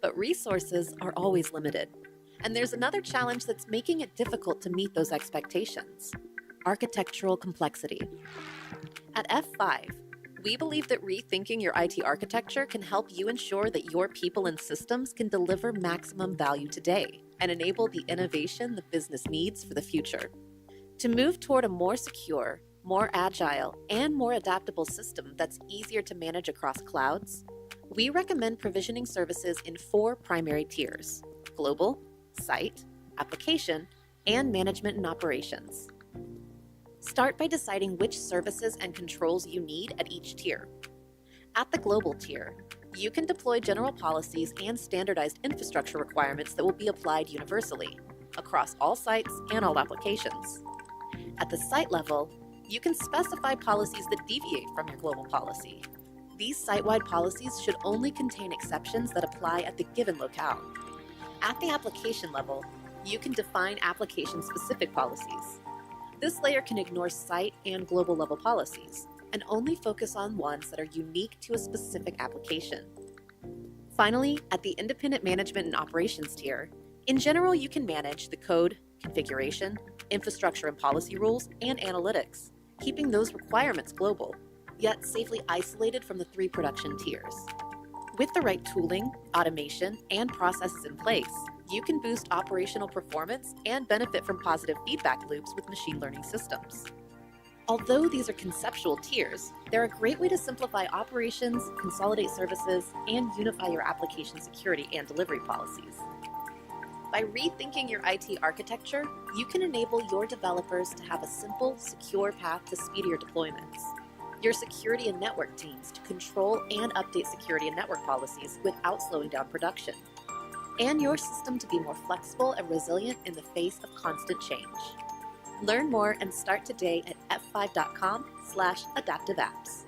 But resources are always limited. And there's another challenge that's making it difficult to meet those expectations: architectural complexity. At F5, we believe that rethinking your IT architecture can help you ensure that your people and systems can deliver maximum value today and enable the innovation the business needs for the future. To move toward a more secure, more agile, and more adaptable system that's easier to manage across clouds, we recommend provisioning services in 4 primary tiers: global, site, application, and management and operations. Start by deciding which services and controls you need at each tier. At the global tier, you can deploy general policies and standardized infrastructure requirements that will be applied universally across all sites and all applications. At the site level, you can specify policies that deviate from your global policy. These site-wide policies should only contain exceptions that apply at the given locale. At the application level, you can define application-specific policies. This layer can ignore site and global level policies and only focus on ones that are unique to a specific application. Finally, at the independent management and operations tier, in general, you can manage the code, configuration, infrastructure and policy rules, and analytics, keeping those requirements global, yet safely isolated from the 3 production tiers. With the right tooling, automation, and processes in place, you can boost operational performance and benefit from positive feedback loops with machine learning systems. Although these are conceptual tiers, they're a great way to simplify operations, consolidate services, and unify your application security and delivery policies. By rethinking your IT architecture, you can enable your developers to have a simple, secure path to speedier deployments, your security and network teams to control and update security and network policies without slowing down production, and your system to be more flexible and resilient in the face of constant change. Learn more and start today at f5.com/adaptiveapps.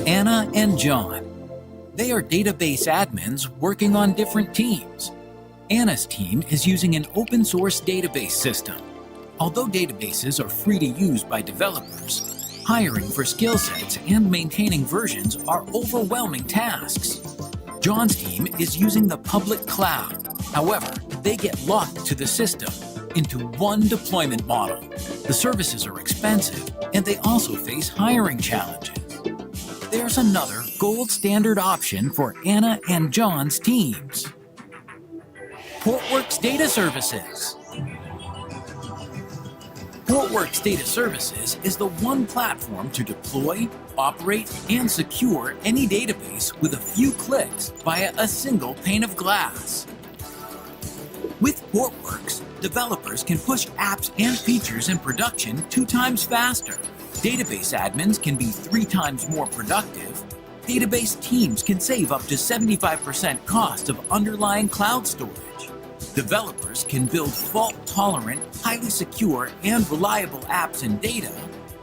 Anna and John. They are database admins working on different teams. Anna's team is using an open source database system. Although databases are free to use by developers, hiring for skill sets and maintaining versions are overwhelming tasks. John's team is using the public cloud. However, they get locked to the system into one deployment model. The services are expensive, and they also face hiring challenges. There's another gold standard option for Anna and John's teams. Portworx Data Services. Portworx Data Services is the one platform to deploy, operate, and secure any database with a few clicks via a single pane of glass. With Portworx, developers can push apps and features in production 2 times faster. Database admins can be 3 times more productive. Database teams can save up to 75% cost of underlying cloud storage. Developers can build fault-tolerant, highly secure, and reliable apps and data.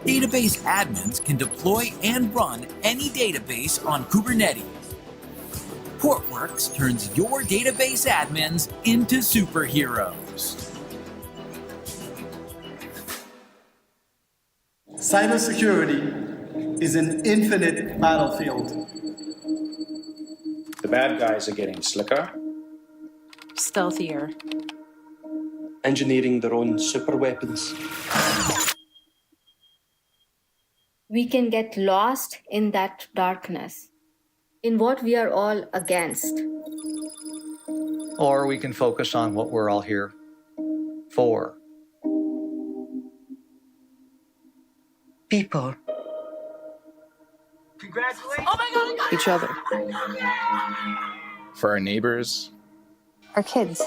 Database admins can deploy and run any database on Kubernetes. Portworx turns your database admins into superheroes. Cybersecurity is an infinite battlefield. The bad guys are getting slicker. Stealthier. Engineering their own super weapons. We can get lost in that darkness, in what we are all against. Or we can focus on what we're all here for. People. Congratulations! Oh my God! Each other. For our neighbors, Our kids.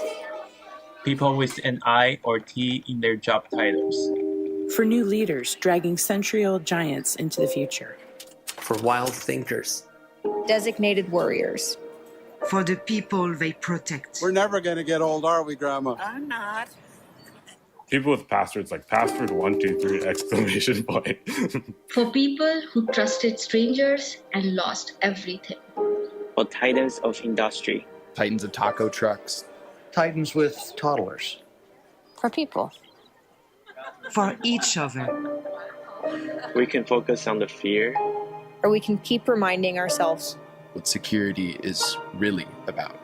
People with an I or T in their job titles. For new leaders dragging century-old giants into the future. For wild thinkers. Designated warriors. For the people they protect. We're never going to get old, are we, Grandma? I'm not. People with passwords like password123 exclamation point. For people who trusted strangers and lost everything. For titans of industry. titans of taco trucks. Titans with toddlers. For people. For each other. We can focus on the fear. Or we can keep reminding ourselves What security is really about.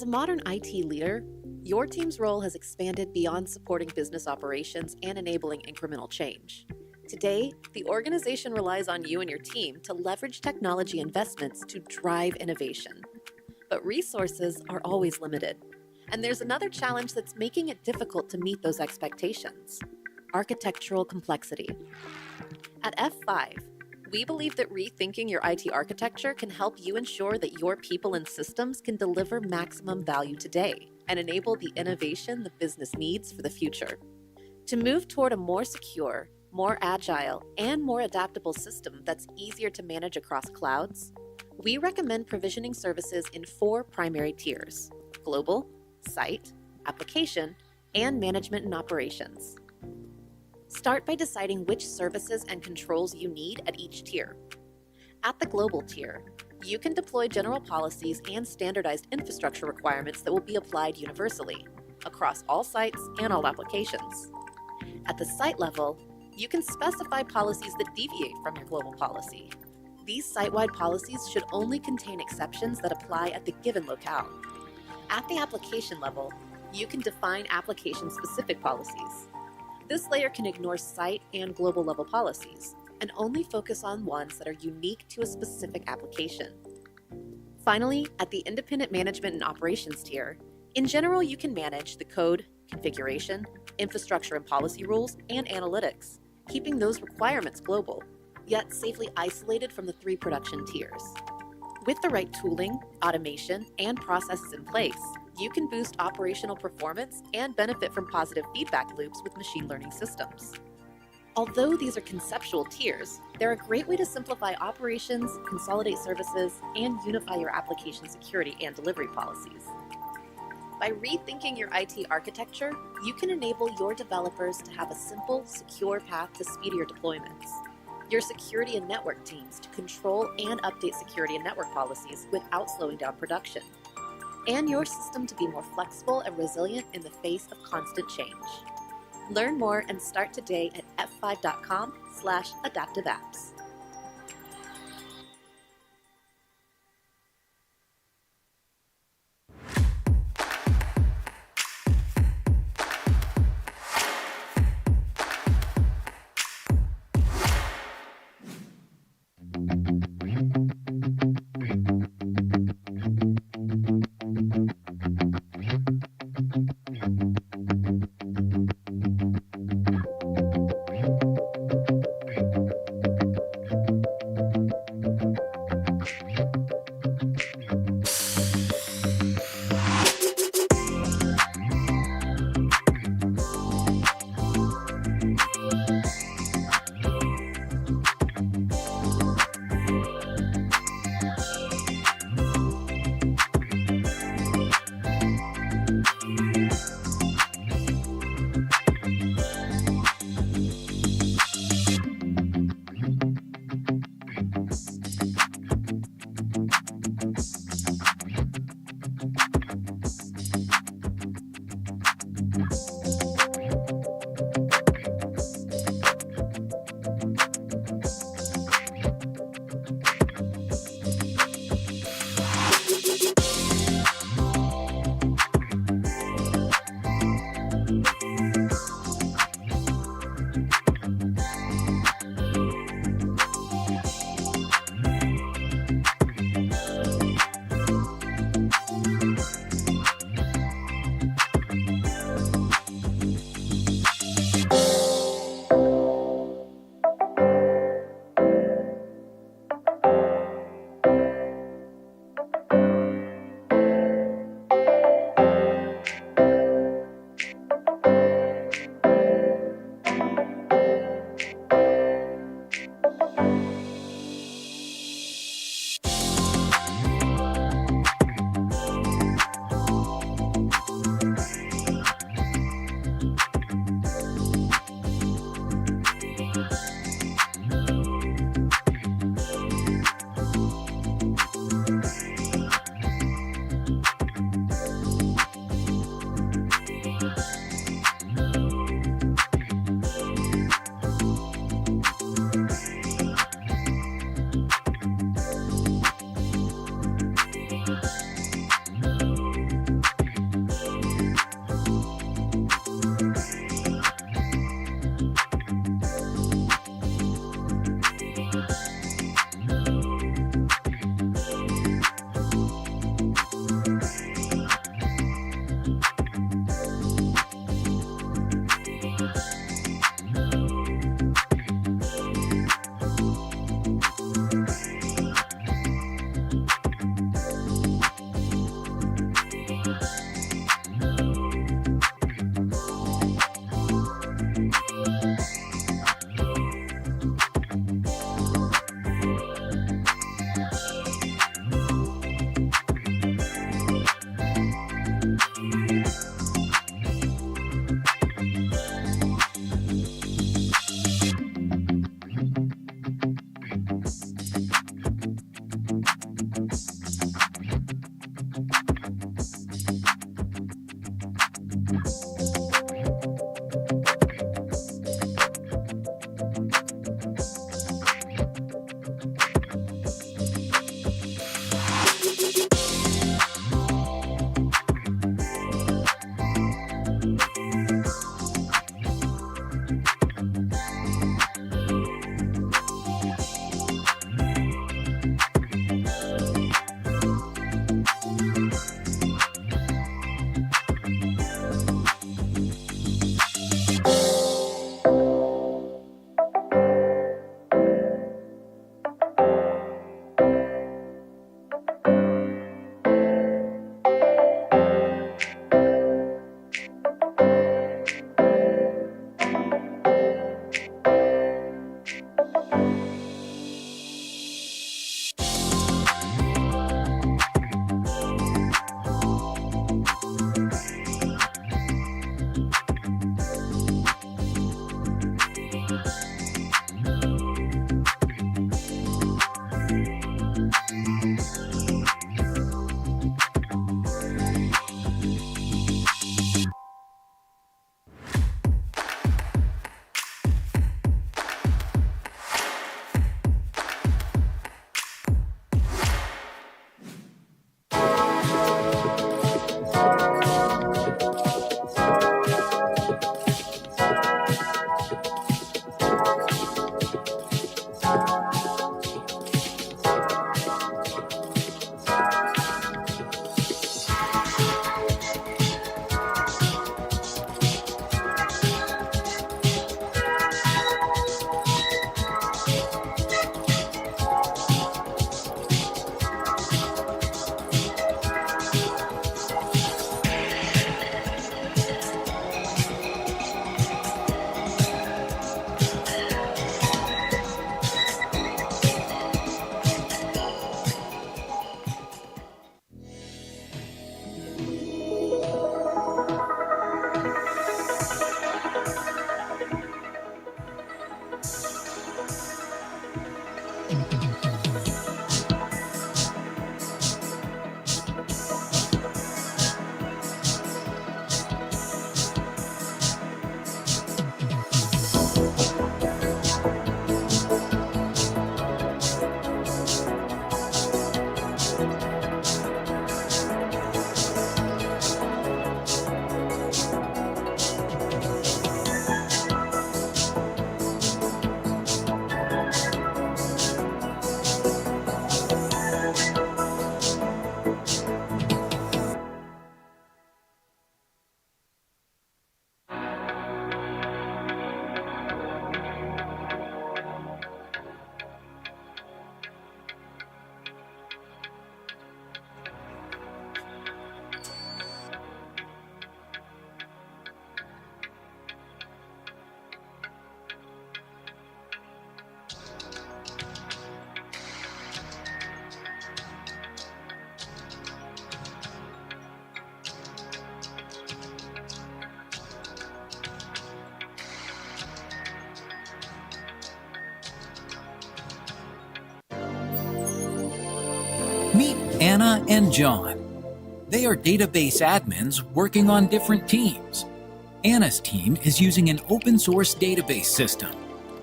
As a modern IT leader, your team's role has expanded beyond supporting business operations and enabling incremental change. Today, the organization relies on you and your team to leverage technology investments to drive innovation. But resources are always limited. And there's another challenge that's making it difficult to meet those expectations: architectural complexity. At F5, we believe that rethinking your IT architecture can help you ensure that your people and systems can deliver maximum value today and enable the innovation the business needs for the future. To move toward a more secure, more agile, and more adaptable system that's easier to manage across clouds, we recommend provisioning services in 4 primary tiers: global, site, application, and management and operations. Start by deciding which services and controls you need at each tier. At the global tier, you can deploy general policies and standardized infrastructure requirements that will be applied universally across all sites and all applications. At the site level, you can specify policies that deviate from your global policy. These site-wide policies should only contain exceptions that apply at the given locale. At the application level, you can define application-specific policies. This layer can ignore site and global level policies and only focus on ones that are unique to a specific application. Finally, at the independent management and operations tier, in general, you can manage the code, configuration, infrastructure and policy rules, and analytics, keeping those requirements global, yet safely isolated from the 3 production tiers. With the right tooling, automation, and processes in place, you can boost operational performance and benefit from positive feedback loops with machine learning systems. Although these are conceptual tiers, they're a great way to simplify operations, consolidate services, and unify your application security and delivery policies. By rethinking your IT architecture, you can enable your developers to have a simple, secure path to speedier deployments, your security and network teams to control and update security and network policies without slowing down production, and your system to be more flexible and resilient in the face of constant change. Learn more and start today at f5.com/adaptiveapps. Anna and John. They are database admins working on different teams. Anna's team is using an open source database system.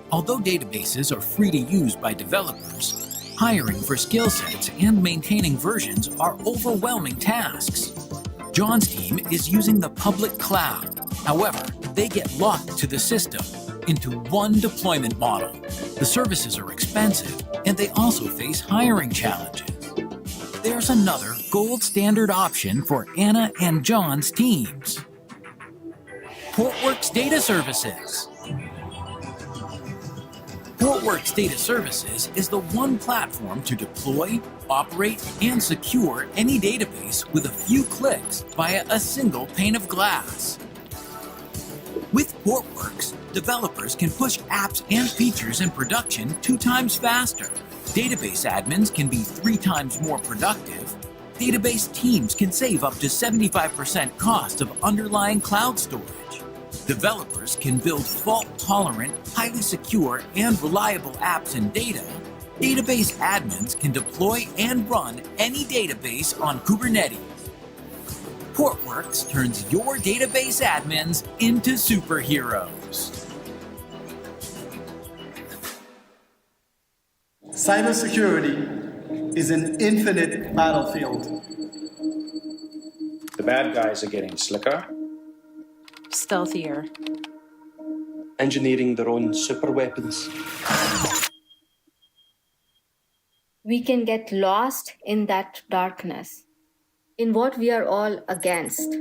Although databases are free to use by developers, hiring for skill sets and maintaining versions are overwhelming tasks. John's team is using the public cloud. However, they get locked to the system into one deployment model. The services are expensive, and they also face hiring challenges. There's another gold standard option for Anna and John's teams. Portworx Data Services. Portworx Data Services is the one platform to deploy, operate, and secure any database with a few clicks via a single pane of glass. With Portworx, developers can push apps and features in production 2 times faster. Database admins can be 3 times more productive. Database teams can save up to 75% cost of underlying cloud storage. Developers can build fault-tolerant, highly secure, and reliable apps and data. Database admins can deploy and run any database on Kubernetes. Portworx turns your database admins into superheroes. Cybersecurity is an infinite battlefield. The bad guys are getting slicker, Stealthier. Engineering their own super weapons. We can get lost in that darkness, in what we are all against.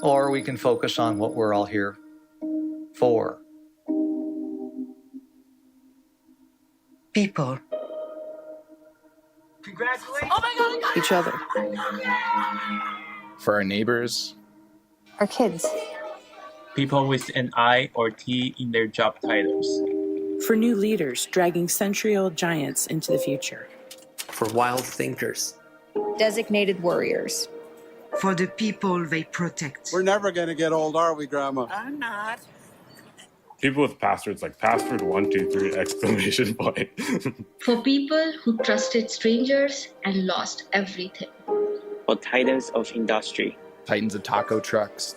Or we can focus on what we're all here for. People. Congratulations! Oh my God! Each other. For our neighbors, Our kids. People with an I or T in their job titles. For new leaders dragging century-old giants into the future. For wild thinkers. Designated warriors. For the people they protect. We're never going to get old, are we, Grandma? I'm not. People with passwords like password123 ! For people who trusted strangers and lost everything. For titans of industry. titans of taco trucks.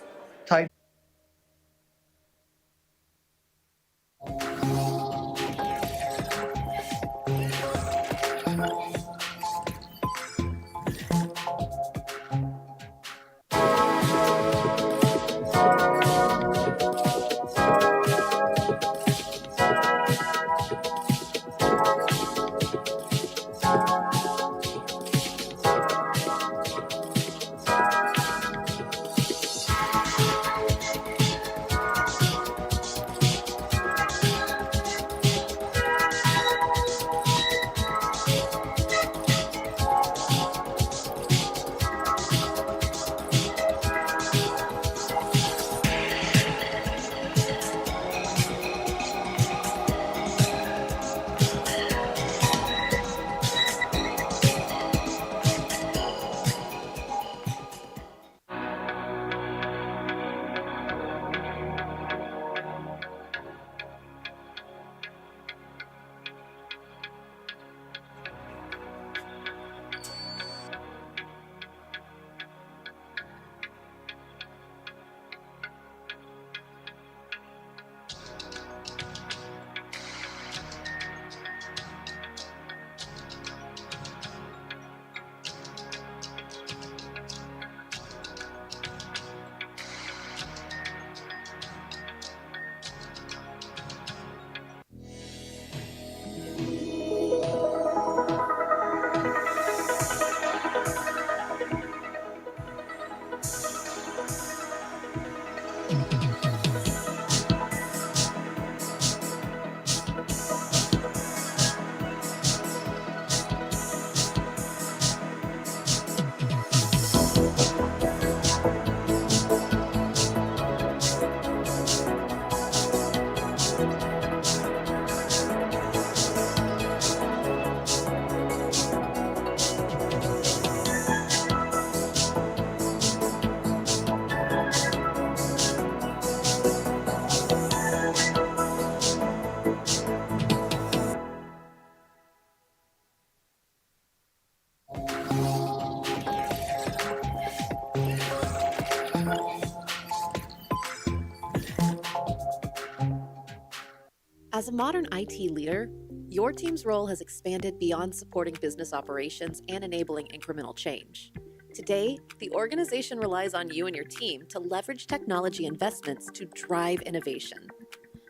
As a modern IT leader, your team's role has expanded beyond supporting business operations and enabling incremental change. Today, the organization relies on you and your team to leverage technology investments to drive innovation.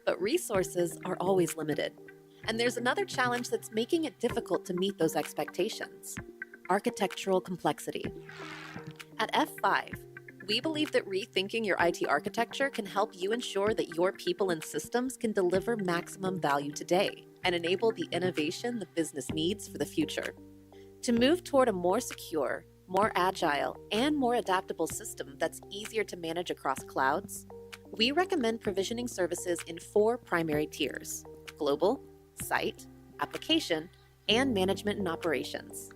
But resources are always limited. And there's another challenge that's making it difficult to meet those expectations: architectural complexity. At F5, we believe that rethinking your IT architecture can help you ensure that your people and systems can deliver maximum value today and enable the innovation the business needs for the future. To move toward a more secure, more agile, and more adaptable system that's easier to manage across clouds, we recommend provisioning services in 4 primary tiers: global, site, application, and management and operations.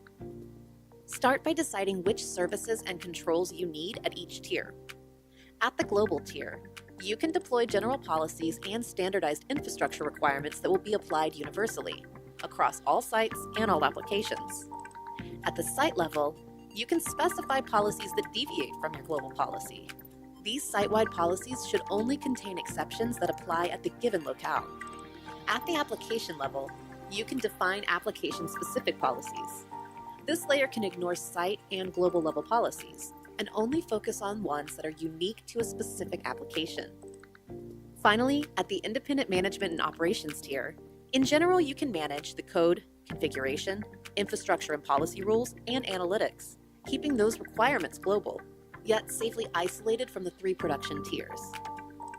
Start by deciding which services and controls you need at each tier. At the global tier, you can deploy general policies and standardized infrastructure requirements that will be applied universally across all sites and all applications. At the site level, you can specify policies that deviate from your global policy. These site-wide policies should only contain exceptions that apply at the given locale. At the application level, you can define application-specific policies. This layer can ignore site and global level policies and only focus on ones that are unique to a specific application. Finally, at the independent management and operations tier, in general, you can manage the code, configuration, infrastructure and policy rules, and analytics, keeping those requirements global, yet safely isolated from the 3 production tiers.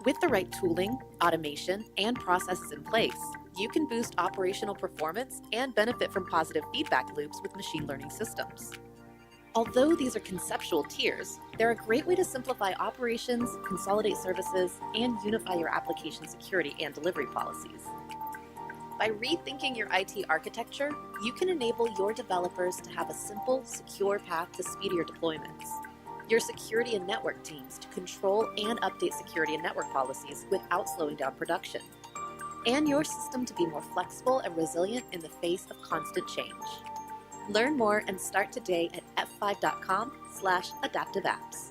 With the right tooling, automation, and processes in place, you can boost operational performance and benefit from positive feedback loops with machine learning systems. Although these are conceptual tiers, they're a great way to simplify operations, consolidate services, and unify your application security and delivery policies. By rethinking your IT architecture, you can enable your developers to have a simple, secure path to speedier deployments, your security and network teams to control and update security and network policies without slowing down production, and your system to be more flexible and resilient in the face of constant change. Learn more and start today at f5.com/adaptiveapps.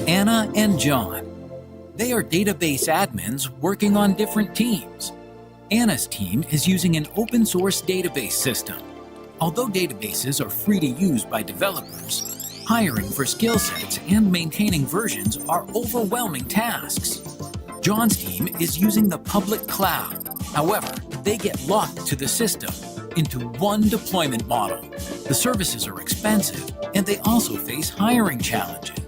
Anna and John. They are database admins working on different teams. Anna's team is using an open source database system. Although databases are free to use by developers, hiring for skill sets and maintaining versions are overwhelming tasks. John's team is using the public cloud. However, they get locked to the system into one deployment model. The services are expensive, and they also face hiring challenges.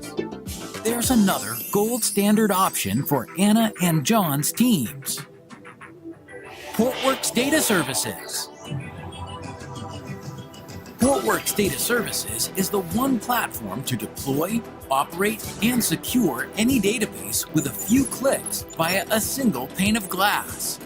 There's another gold standard option for Anna and John's teams. Portworx Data Services. Portworx Data Services is the one platform to deploy, operate, and secure any database with a few clicks via a single pane of glass.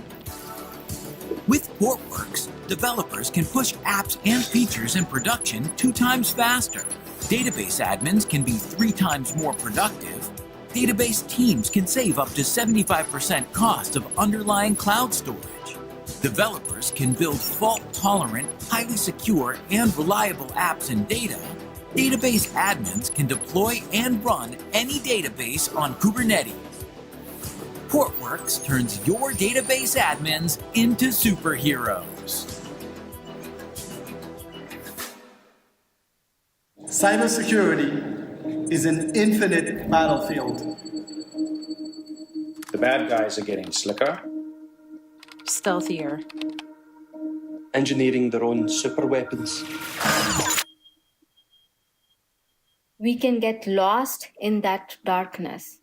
With Portworx, developers can push apps and features in production 2 times faster. Database admins can be 3 times more productive. Database teams can save up to 75% cost of underlying cloud storage. Developers can build fault-tolerant, highly secure, and reliable apps and data. Database admins can deploy and run any database on Kubernetes. Portworx turns your database admins into superheroes. Cybersecurity is an infinite battlefield. The bad guys are getting slicker. Stealthier. Engineering their own super weapons. We can get lost in that darkness,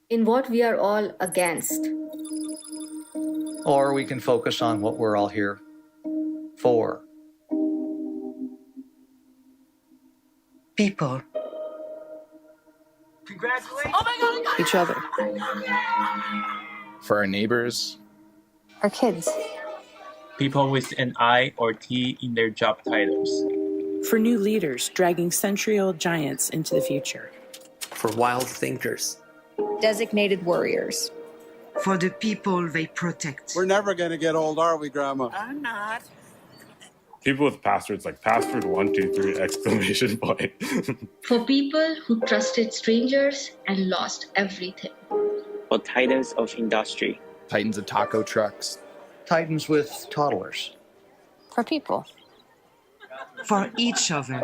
in what we are all against. Or we can focus on what we're all here for. People. Congratulations! Oh my God! Each other. For our neighbors. Our kids. People with an I or T in their job titles. For new leaders dragging century-old giants into the future. For wild thinkers. Designated warriors. For the people they protect. We're never going to get old, are we, Grandma? I'm not. People with passwords like password 123 exclamation point. For people who trusted strangers and lost everything. For titans of industry. Titans of taco trucks. Titans with toddlers. For people. For each other.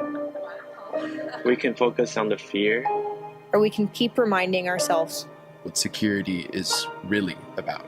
We can focus on the fear. Or we can keep reminding ourselves What security is really about.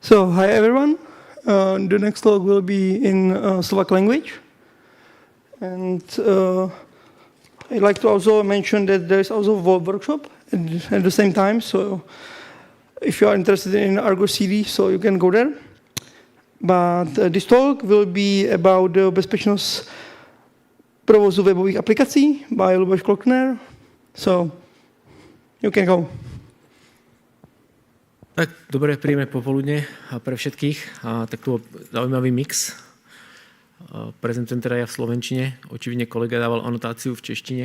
So, hi everyone. The next talk will be in Slovak language. And I'd like to also mention that there is also a workshop at the same time. So, if you are interested in Argo CD, so you can go there. But this talk will be about the bezpečnosť provozu webových aplikací by Luboš Klockner. So, you can go. Tak, dobré, príjemné popoludne pre všetkých. Tak tu zaujímavý mix. Prezentujem teda ja v slovenčine. Očividne kolega dával anotáciu v češtine.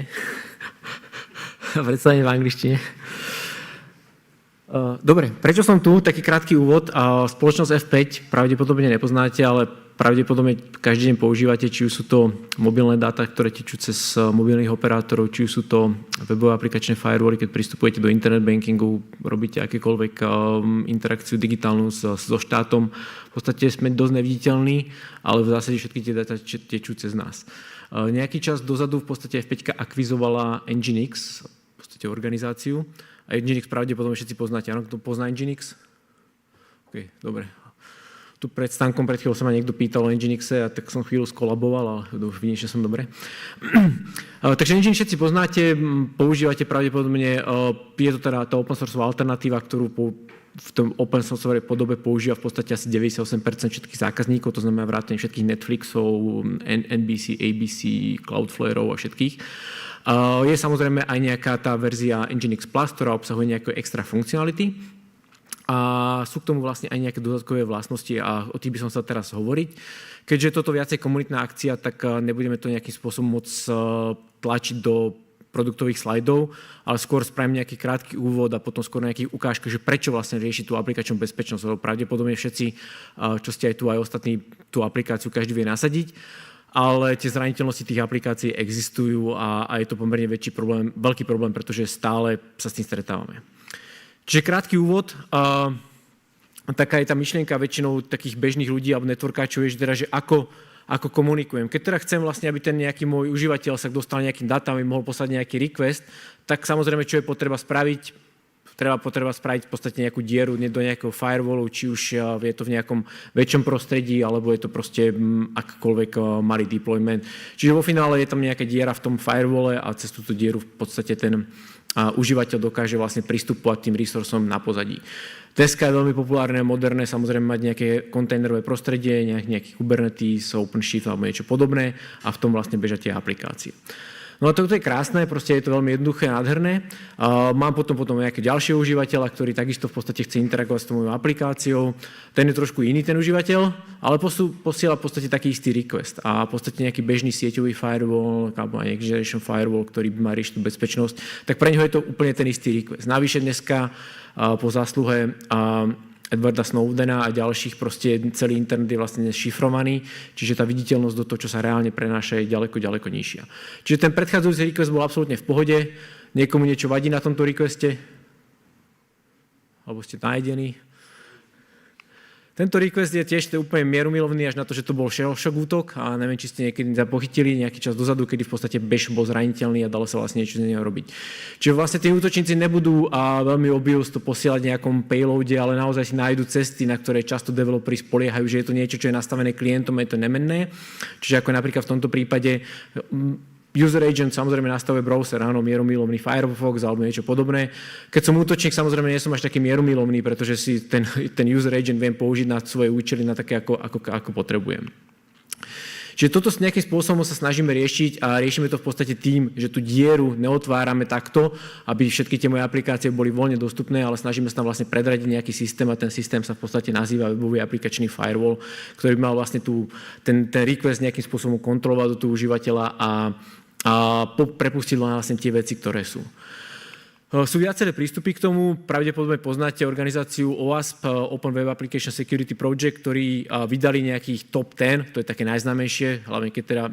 A predstavenie v angličtine. Dobre, prečo som tu? Taký krátky úvod. Spoločnosť F5 pravdepodobne nepoznáte, ale pravdepodobne každý deň používate, či už sú to mobilné dáta, ktoré tečú cez mobilných operátorov, či už sú to webové aplikačné firewally, keď pristupujete do internet bankingu, robíte akékoľvek interakciu digitálnu so štátom. V podstate sme dosť neviditeľní, ale v zásade všetky tie dáta tečú cez nás. Nejaký čas dozadu v podstate F5 akvizovala Nginx, v podstate organizáciu. A Nginx pravdepodobne všetci poznáte. Áno, kto pozná Nginx? OK, dobre. Tu pred stánkom pred chvíľou sa ma niekto pýtal o Nginixe a tak som chvíľu skolaboval, ale vidím, že som dobre. Takže Nginx všetci poznáte, používate pravdepodobne, je to teda tá open source alternatíva, ktorú v tom open source podobe používa v podstate asi 98% všetkých zákazníkov, to znamená vrátane všetkých Netflixov, NBC, ABC, Cloudflareov a všetkých. Je samozrejme aj nejaká tá verzia Nginx Plus, ktorá obsahuje nejaké extra funkcionality a sú k tomu vlastne aj nejaké dodatkové vlastnosti a o tých by som sa teraz hovoriť. Keďže je toto viacej komunitná akcia, tak nebudeme to nejakým spôsobom môcť tlačiť do produktových slajdov, ale skôr spravím nejaký krátky úvod a potom skôr nejaký ukážka, že prečo vlastne rieši tú aplikačnú bezpečnosť, lebo pravdepodobne všetci, čo ste aj tu aj ostatní, tú aplikáciu každý vie nasadiť. Ale tie zraniteľnosti tých aplikácií existujú a je to pomerne veľký problém, pretože stále sa s tým stretávame. Čiže krátky úvod. Taká je tá myšlienka väčšinou takých bežných ľudí alebo networkáčov, že ako komunikujem. Keď teda chcem vlastne, aby ten nejaký môj užívateľ sa dostal nejakým dátam, aby mohol poslať nejaký request, tak samozrejme, čo je potreba spraviť? Potreba spraviť v podstate nejakú dieru do nejakého firewallu, či už je to v nejakom väčšom prostredí, alebo je to proste akýkoľvek malý deployment. Čiže vo finále je tam nejaká diera v tom firewall a cez túto dieru v podstate ten užívateľ dokáže vlastne pristupovať tým resursom na pozadí. Dneska je veľmi populárne, moderné, samozrejme mať nejaké kontajnerové prostredie, nejaký Kubernetes, OpenShift alebo niečo podobné a v tom vlastne bežia tie aplikácie. No a toto je krásne, proste je to veľmi jednoduché a nádherné. Mám potom nejaké ďalšie užívateľa, ktorý takisto v podstate chce interagovať s tou mojou aplikáciou. Ten je trošku iný, ten užívateľ, ale posiela v podstate taký istý request. A v podstate nejaký bežný sieťový firewall alebo next generation firewall, ktorý by mal riešiť tú bezpečnosť, tak pre neho je to úplne ten istý request. Navyše dneska po zásluhe Edwarda Snowdena a ďalších, proste celý internet je vlastne šifrovaný, čiže tá viditeľnosť do toho, čo sa reálne prenáša, je ďaleko nižšia. Čiže ten predchádzajúci request bol absolútne v pohode, niekomu niečo vadí na tomto requeste, alebo ste najedení. Tento request je tiež úplne mierumilovný až na to, že to bol šok útok a neviem, či ste niekedy pochytili nejaký čas dozadu, kedy v podstate Bash bol zraniteľný a dalo sa vlastne niečo z neho robiť. Čiže vlastne tí útočníci nebudú veľmi obvious to posielať nejakom payloade, ale naozaj si nájdu cesty, na ktoré často developeri spoliehajú, že je to niečo, čo je nastavené klientom a je to nemenné. Čiže ako napríklad v tomto prípade user agent samozrejme nastavuje browser, áno, mierumilovný Firefox alebo niečo podobné. Keď som útočník, samozrejme nie som až taký mierumilovný, pretože si ten user agent viem použiť na svoje účely, na také, ako potrebujem. Čiže toto nejakým spôsobom sa snažíme riešiť a riešime to v podstate tým, že tú dieru neotvárame takto, aby všetky tie moje aplikácie boli voľne dostupné, ale snažíme sa tam vlastne predradiť nejaký systém a ten systém sa v podstate nazýva webový aplikačný firewall, ktorý by mal vlastne ten request nejakým spôsobom kontrolovať do toho užívateľa a prepustiť vlastne tie veci, ktoré sú. Sú viaceré prístupy k tomu. Pravdepodobne poznáte organizáciu OWASP, Open Web Application Security Project, ktorí vydali nejakých top 10, to je také najznámejšie, hlavne keď teda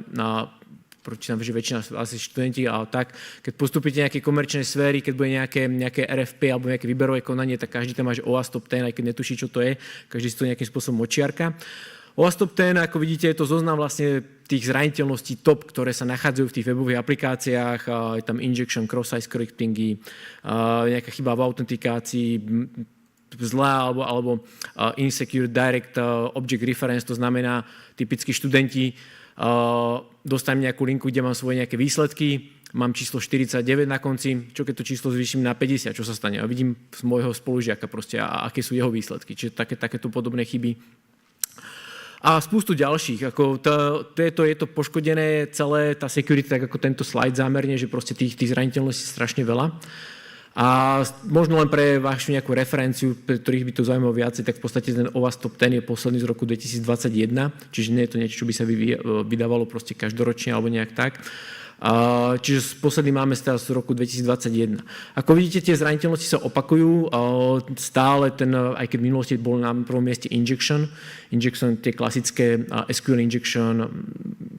prečítam, že väčšina asi študenti a tak, keď postupíte nejaké komerčné sféry, keď bude nejaké RFP alebo nejaké výberové konanie, tak každý tam má, že OWASP top 10, aj keď netuší, čo to je, každý si to nejakým spôsobom očiarka. OWASP top 10, ako vidíte, je to zoznam vlastne tých zraniteľností top, ktoré sa nachádzajú v tých webových aplikáciách. Je tam injection, cross-site scriptingy, nejaká chyba v autentikácii, zlá alebo insecure direct object reference, to znamená typicky študenti dostanem nejakú linku, kde mám svoje nejaké výsledky, mám číslo 49 na konci, čo keď to číslo zvýšim na 50, čo sa stane? A vidím z môjho spolužiaka proste, a aké sú jeho výsledky. Čiže takéto podobné chyby. A spústu ďalších. Je to poškodené celé, tá security, tak ako tento slide zámerne, že proste tých zraniteľností je strašne veľa. A možno len pre vašu nejakú referenciu, pre ktorých by to zaujímalo viacej, tak v podstate ten OWASP Top 10 je posledný z roku 2021, čiže nie je to niečo, čo by sa vydávalo proste každoročne alebo nejak tak. Čiže posledný máme teraz z roku 2021. Ako vidíte, tie zraniteľnosti sa opakujú. Stále aj keď v minulosti bol na prvom mieste injection, tie klasické SQL injection,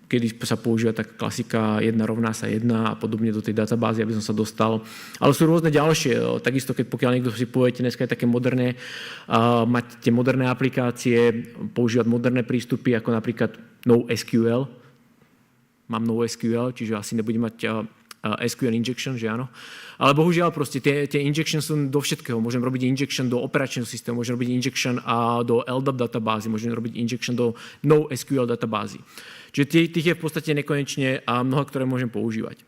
kedy sa používa taká klasika 1 rovná sa 1 a podobne do tej databázy, aby som sa dostal. Ale sú rôzne ďalšie. Takisto, pokiaľ niekto si poviete, dneska je také moderné, mať tie moderné aplikácie, používať moderné prístupy, ako napríklad NoSQL. Mám NoSQL, čiže asi nebudem mať SQL injection, že áno. Ale bohužiaľ proste tie injection sú do všetkého. Môžem robiť injection do operačného systému, môžem robiť injection do LDAP databázy, môžem robiť injection do NoSQL databázy. Čiže tých je v podstate nekonečne a mnoho, ktoré môžem používať.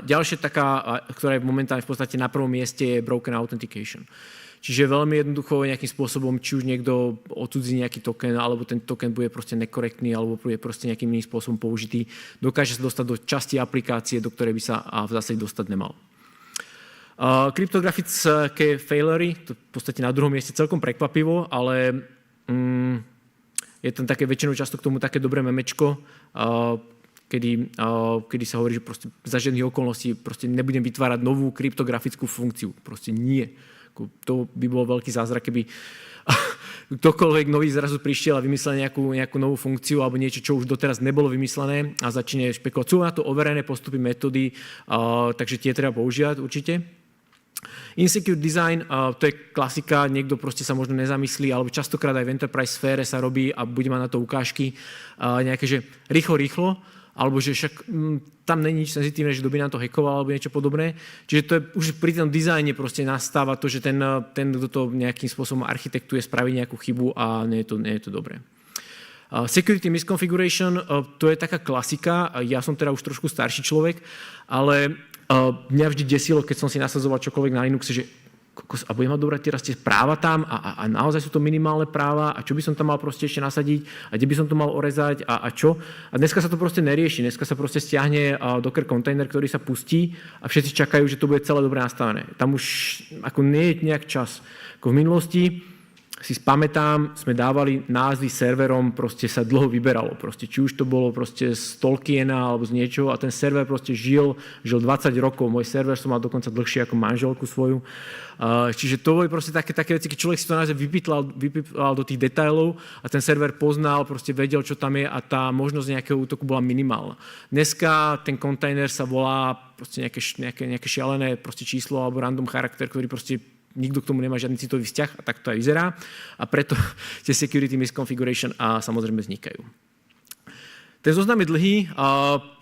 Ďalšia taká, ktorá je momentálne v podstate na prvom mieste, je broken authentication. Čiže veľmi jednoducho nejakým spôsobom, či už niekto odcudzí nejaký token, alebo ten token bude proste nekorektný, alebo bude proste nejakým iným spôsobom použitý, dokáže sa dostať do časti aplikácie, do ktorej by sa v zásade dostať nemal. Kryptografické failory, to v podstate na druhom mieste celkom prekvapivo, ale je tam také väčšinou často k tomu také dobré memečko, kedy sa hovorí, že proste za žiadnych okolností proste nebudem vytvárať novú kryptografickú funkciu. Proste nie. To by bol veľký zázrak, keby ktokoľvek nový zrazu prišiel a vymyslel nejakú novú funkciu alebo niečo, čo už doteraz nebolo vymyslené a začne špekulovať. Sú na to overené postupy, metódy, takže tie treba používať určite. Insecure design, to je klasika, niekto proste sa možno nezamyslí, alebo častokrát aj v enterprise sfére sa robí a bude mať na to ukážky nejaké, že rýchlo, alebo že však tam není nič senzitívne, že kto by nám to hackoval alebo niečo podobné. Čiže to je už pri tom dizajne proste nastáva to, že ten kto to nejakým spôsobom architektuje, spraví nejakú chybu a nie je to dobré. Security misconfiguration, to je taká klasika, ja som teda už trošku starší človek, ale mňa vždy desilo, keď som si nasadzoval čokoľvek na Linuxe, že a budem mať dobrať teraz tie práva tam a naozaj sú to minimálne práva a čo by som tam mal proste ešte nasadiť a kde by som to mal orezať a čo. A dneska sa to proste nerieši, dneska sa proste stiahne Docker kontajner, ktorý sa pustí a všetci čakajú, že to bude celé dobre nastavené. Tam už ako nie je nejak čas. Ako v minulosti si spamätám, sme dávali názvy serverom, proste sa dlho vyberalo. Proste, či už to bolo proste z Tolkiena alebo z niečoho a ten server proste žil 20 rokov. Môj server som mal dokonca dlhšie ako manželku svoju. Čiže to boli proste také veci, keď človek si to naozaj vypýtlal do tých detailov a ten server poznal, proste vedel, čo tam je a tá možnosť nejakého útoku bola minimálna. Dneska ten kontajner sa volá proste nejaké šialené proste číslo alebo random charakter, ktorý proste nikto k tomu nemá žiadny citový vzťah a tak to aj vyzerá a preto tie security misconfiguration samozrejme vznikajú. Ten zoznam je dlhý,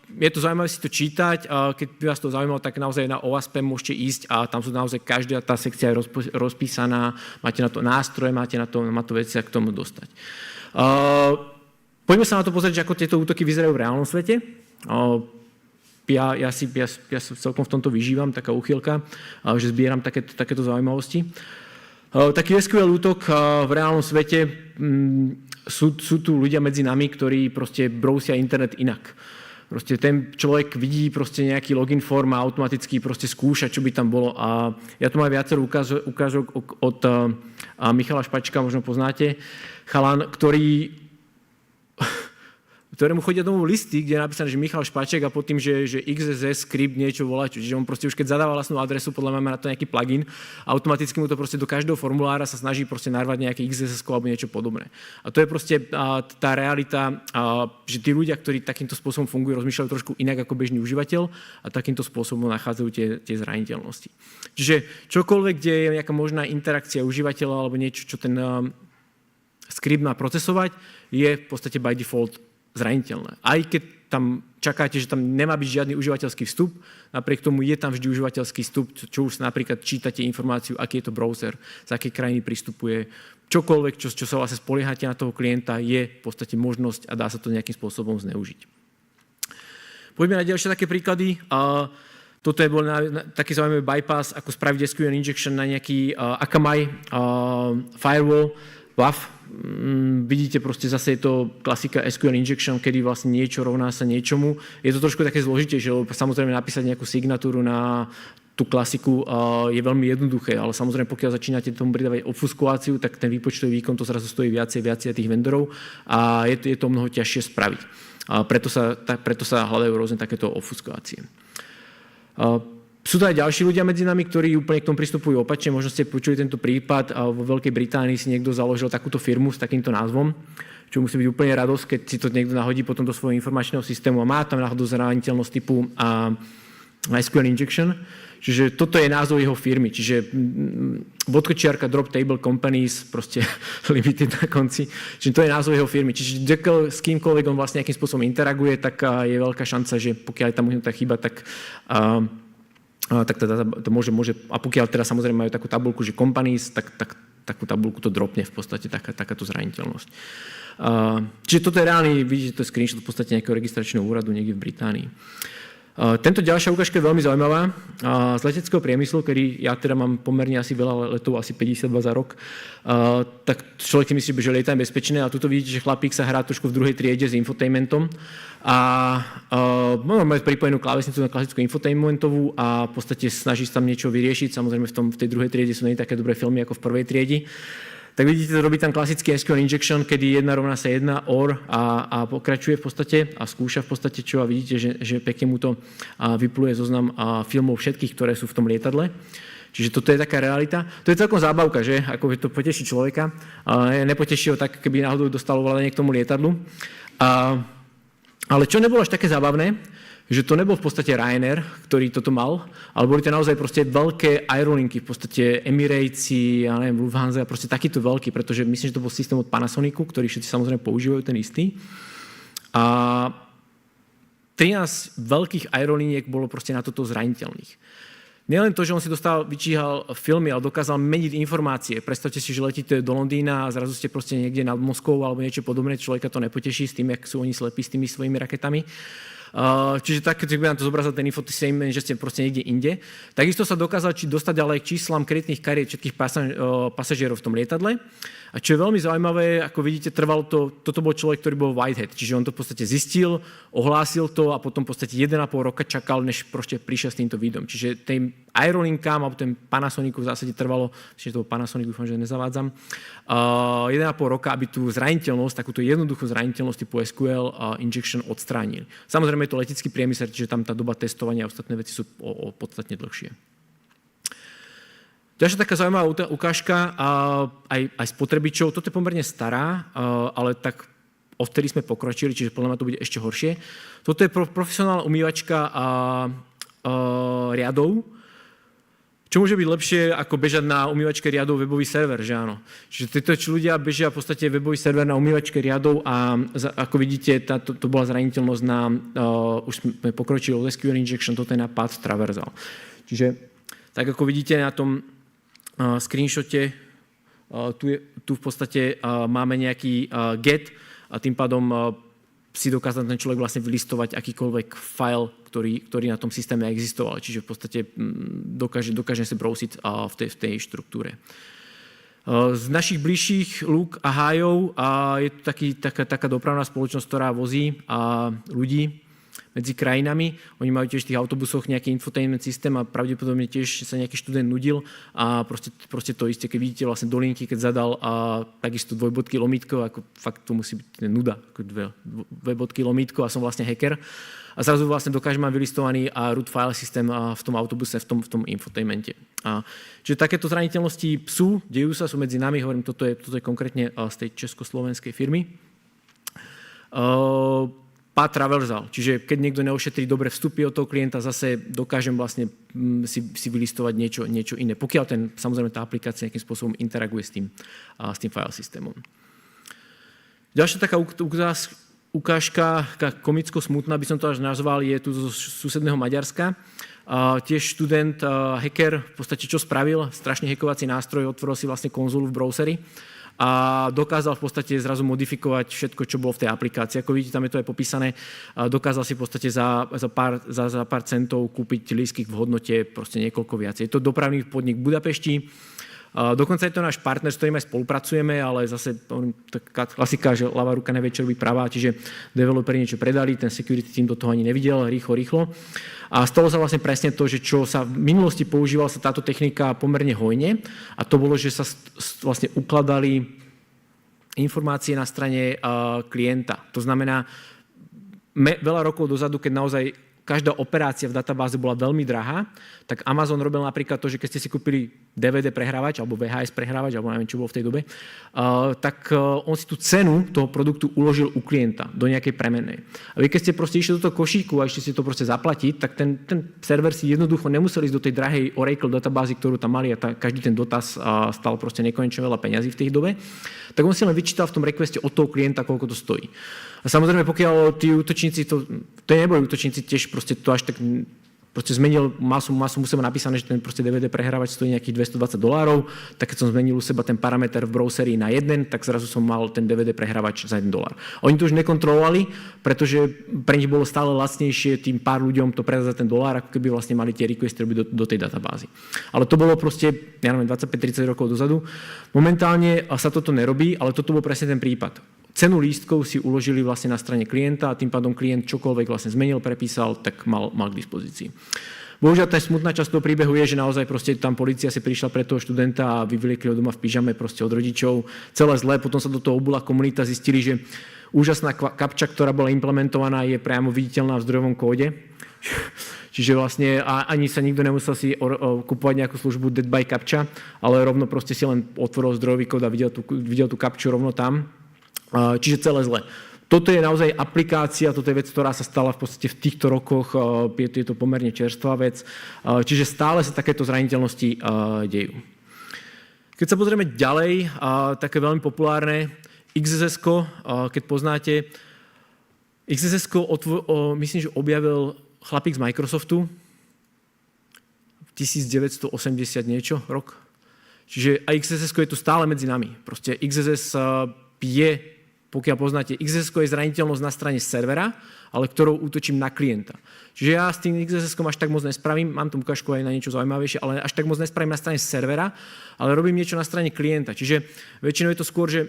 je to zaujímavé si to čítať, keď by vás to zaujímalo, tak naozaj na OASP môžete ísť a tam sú naozaj každá tá sekcia je rozpísaná, máte na to nástroje, máte na to veci, ak k tomu dostať. Poďme sa na to pozrieť, ako tieto útoky vyzerajú v reálnom svete. Ja sa celkom v tomto vyžívam, taká úchylka, že zbieram takéto zaujímavosti. Taký SQL útok v reálnom svete, sú tu ľudia medzi nami, ktorí proste brousia internet inak. Proste ten človek vidí proste nejaký login form a automaticky proste skúša, čo by tam bolo. A ja tu mám viacero ukážok od Michala Špačka, možno poznáte, chalan, ktorému chodia domov listy, kde je napísané, že Michal Špaček a pod tým, že XSS script niečo volá. Čiže on proste už keď zadáva vlastnú adresu, podľa mňa má na to nejaký plugin, automaticky mu to proste do každého formulára sa snaží proste narvať nejaké XSS alebo niečo podobné. A to je proste tá realita, že tí ľudia, ktorí takýmto spôsobom fungujú, rozmýšľajú trošku inak ako bežný užívateľ a takýmto spôsobom nachádzajú tie zraniteľnosti. Čiže čokoľvek, kde je nejaká možná interakcia užívateľa alebo niečo, čo ten script má procesovať, je v podstate by default zraniteľné. Aj keď tam čakáte, že tam nemá byť žiadny užívateľský vstup, napriek tomu je tam vždy užívateľský vstup, čo už napríklad čítate informáciu, aký je to browser, z akej krajiny pristupuje, čokoľvek, čo sa vlastne spoliehate na toho klienta, je v podstate možnosť a dá sa to nejakým spôsobom zneužiť. Poďme na ďalšie také príklady. Toto je bol taký zaujímavý bypass, ako spraviť SQL injection na nejaký Akamai firewall, WAF. Vidíte, proste zase je to klasika SQL injection, kedy vlastne niečo rovná sa niečomu. Je to trošku také zložitejšie, lebo samozrejme napísať nejakú signatúru na tú klasiku je veľmi jednoduché, ale samozrejme, pokiaľ začínate tomu pridávať obfuskuáciu, tak ten výpočtový výkon to zrazu stojí viacej tých vendorov a je to mnoho ťažšie spraviť. Preto sa hľadajú rôzne takéto obfuskuácie. Sú to aj ďalší ľudia medzi nami, ktorí úplne k tomu pristupujú opačne. Možno ste počuli tento prípad. Vo Veľkej Británii si niekto založil takúto firmu s takýmto názvom, čo musí byť úplne radosť, keď si to niekto nahodí potom do svojho informačného systému a má tam náhodou zraniteľnosť typu SQL injection. Čiže toto je názov jeho firmy. Čiže vodkočiarka drop table companies, proste limited na konci. Čiže to je názov jeho firmy. Čiže s kýmkoľvek on vlastne nejakým spôsobom interaguje, tak je veľká šanca, že pokiaľ je tam uhnutá chyba, tak teda to môže, a pokiaľ teda samozrejme majú takú tabuľku, že companies, tak takú tabuľku to dropne v podstate takáto zraniteľnosť. Čiže toto je reálny, vidíte, to je screenshot v podstate nejakého registračného úradu niekde v Británii. Tento ďalšia ukážka je veľmi zaujímavá. Z leteckého priemyslu, ktorý ja teda mám pomerne asi veľa letov, asi 52 za rok, tak človek si myslí, že lieta je bezpečné a tuto vidíte, že chlapík sa hrá trošku v druhej triede s infotainmentom a máme pripojenú klávesnicu na klasickú infotainmentovú a v podstate snaží sa tam niečo vyriešiť. Samozrejme v tej druhej triede sú nie také dobré filmy ako v prvej triedi. Tak vidíte, to robí tam klasický SQL injection, kedy 1 rovná sa 1 OR a pokračuje v podstate a skúša v podstate čo a vidíte, že pekne mu to vypluje zoznam filmov všetkých, ktoré sú v tom lietadle. Čiže toto je taká realita. To je celkom zábavka, že? Ako to poteší človeka. Nepoteší ho tak, keby náhodou dostalo volanie k tomu lietadlu. Ale čo nebolo až také zábavné, že to nebol v podstate Ryanair, ktorý toto mal, ale boli to naozaj proste veľké aerolinky, v podstate Emirates, ja neviem, Lufthansa, proste takýto veľký, pretože myslím, že to bol systém od Panasonicu, ktorý všetci samozrejme používajú ten istý. A 13 veľkých aeroliniek bolo proste na toto zraniteľných. Nielen to, že on si vyčíhal filmy, ale dokázal meniť informácie. Predstavte si, že letíte do Londýna a zrazu ste proste niekde nad Moskvou alebo niečo podobné, človeka to nepoteší s tým, jak sú oni slepí s tými svojimi raketami. Čiže tak, keď by nám to zobrazil ten infotainment, že ste proste niekde inde. Takisto sa dokázal dostať ale aj k číslam kreditných kariet všetkých pasažierov v tom lietadle. A čo je veľmi zaujímavé, ako vidíte, trvalo toto bol človek, ktorý bol whitehead, čiže on to v podstate zistil, ohlásil to a potom v podstate 1,5 roka čakal, než proste prišiel s týmto videom. Čiže tým aerolinkám alebo ten Panasonicu v zásade trvalo, že to bol Panasonic, dúfam, že nezavádzam, 1,5 roka, aby tú zraniteľnosť, takúto jednoduchú zraniteľnosť typu SQL injection odstránili. Samozrejme je to letecký priemysel, čiže tam tá doba testovania a ostatné veci sú podstatne dlhšie. Ďalšia taká zaujímavá ukážka aj spotrebičov. Toto je pomerne stará, ale tak odtedy sme pokročili, čiže podľa mňa to bude ešte horšie. Toto je profesionálna umývačka riadov. Čo môže byť lepšie, ako bežať na umývačke riadov webový server, že áno? Čiže títo ľudia bežia v podstate webový server na umývačke riadov a ako vidíte, to bola zraniteľnosť na, už sme pokročili od SQL injection, toto je na path traversal. Čiže tak ako vidíte na tom screenshote, tu v podstate máme nejaký get a tým pádom si dokázal ten človek vlastne vylistovať akýkoľvek file, ktorý na tom systéme existoval. Čiže v podstate dokáže sa browsiť v tej štruktúre. Z našich bližších lúk a hájov je to taká dopravná spoločnosť, ktorá vozí ľudí medzi krajinami. Oni majú tiež v tých autobusoch nejaký infotainment systém a pravdepodobne tiež sa nejaký študent nudil a proste to isté, keď vidíte vlastne do linky, keď zadal takisto dvojbodky lomítko, ako fakt to musí byť nuda, ako dve bodky lomítko a som vlastne hacker. A zrazu vlastne dokáže mať vylistovaný root file systém v tom autobuse, v tom infotainmente. Čiže takéto zraniteľnosti dejú sa, sú medzi nami, hovorím, toto je konkrétne z tej československej firmy. Path traversal, čiže keď niekto neošetrí dobre vstupy od toho klienta, zase dokážem vlastne si vylistovať niečo iné, pokiaľ samozrejme tá aplikácia nejakým spôsobom interaguje s tým file systémom. Ďalšia taká ukážka, komicko-smutná by som to až nazval, je tu zo susedného Maďarska. Tiež študent, hacker, v podstate čo spravil, strašný hackovací nástroj, otvoril si vlastne konzolu v browseri a dokázal v podstate zrazu modifikovať všetko, čo bolo v tej aplikácii. Ako vidíte, tam je to aj popísané. Dokázal si v podstate za pár centov kúpiť lístky v hodnote proste niekoľko viac. Je to dopravný podnik v Budapešti. Dokonca je to náš partner, s ktorým aj spolupracujeme, ale zase taká klasika, že ľavá ruka nevie, čo robí pravá, čiže developeri niečo predali, ten security team do toho ani nevidel, rýchlo. A stalo sa vlastne presne to, že čo sa v minulosti používala sa táto technika pomerne hojne a to bolo, že sa vlastne ukladali informácie na strane klienta. To znamená, veľa rokov dozadu, keď naozaj každá operácia v databáze bola veľmi drahá, tak Amazon robil napríklad to, že keď ste si kúpili DVD prehrávač alebo VHS prehrávač, alebo neviem, čo bolo v tej dobe, tak on si tú cenu toho produktu uložil u klienta do nejakej premennej. A vy keď ste proste išli do toho košíku a ešte si to proste zaplatiť, tak ten server si jednoducho nemusel ísť do tej drahej Oracle databázy, ktorú tam mali a každý ten dotaz stal proste nekonečne veľa peňazí v tej dobe, tak on si len vyčítal v tom requeste od toho klienta, koľko to stojí. A samozrejme, pokiaľ tí útočníci, to neboli útočníci, tiež proste to až tak proste zmenil masu musím napísané, že ten proste DVD prehrávač stojí nejakých $220, tak keď som zmenil u seba ten parameter v browseri na 1, tak zrazu som mal ten DVD prehrávač za $1. Oni to už nekontrolovali, pretože pre nich bolo stále lacnejšie tým pár ľuďom to predať za ten $, ako keby vlastne mali tie requesty robiť do tej databázy. Ale to bolo proste, ja neviem, 25-30 rokov dozadu. Momentálne sa toto nerobí, ale toto bol presne ten prípad. Cenu lístkov si uložili vlastne na strane klienta a tým pádom klient čokoľvek vlastne zmenil, prepísal, tak mal k dispozícii. Bohužiaľ, tá smutná časť toho príbehu je, že naozaj proste tam polícia si prišla pre toho študenta a vyvliekli ho doma v pyžame proste od rodičov. Celé zlé, potom sa do toho obula komunita, zistili, že úžasná kapča, ktorá bola implementovaná, je priamo viditeľná v zdrojovom kóde. Čiže vlastne ani sa nikto nemusel si kupovať nejakú službu Dead by Captcha, ale rovno proste si len otvoril zdrojový kód a videl tú kapču rovno tam. Čiže celé zle. Toto je naozaj aplikácia, toto je vec, ktorá sa stala v podstate v týchto rokoch, je to pomerne čerstvá vec, čiže stále sa takéto zraniteľnosti dejú. Keď sa pozrieme ďalej, také veľmi populárne, XSS-ko, keď poznáte, XSS-ko myslím, že objavil chlapík z Microsoftu, 1980 niečo rok. Čiže a XSS-ko je tu stále medzi nami. Proste XSS je, pokiaľ poznáte, XSS-ko je zraniteľnosť na strane servera, ale ktorou útočím na klienta. Čiže ja s tým XSS-kom až tak moc nespravím, mám tu ukážku aj na niečo zaujímavejšie, ale až tak moc nespravím na strane servera, ale robím niečo na strane klienta. Čiže väčšinou je to skôr, že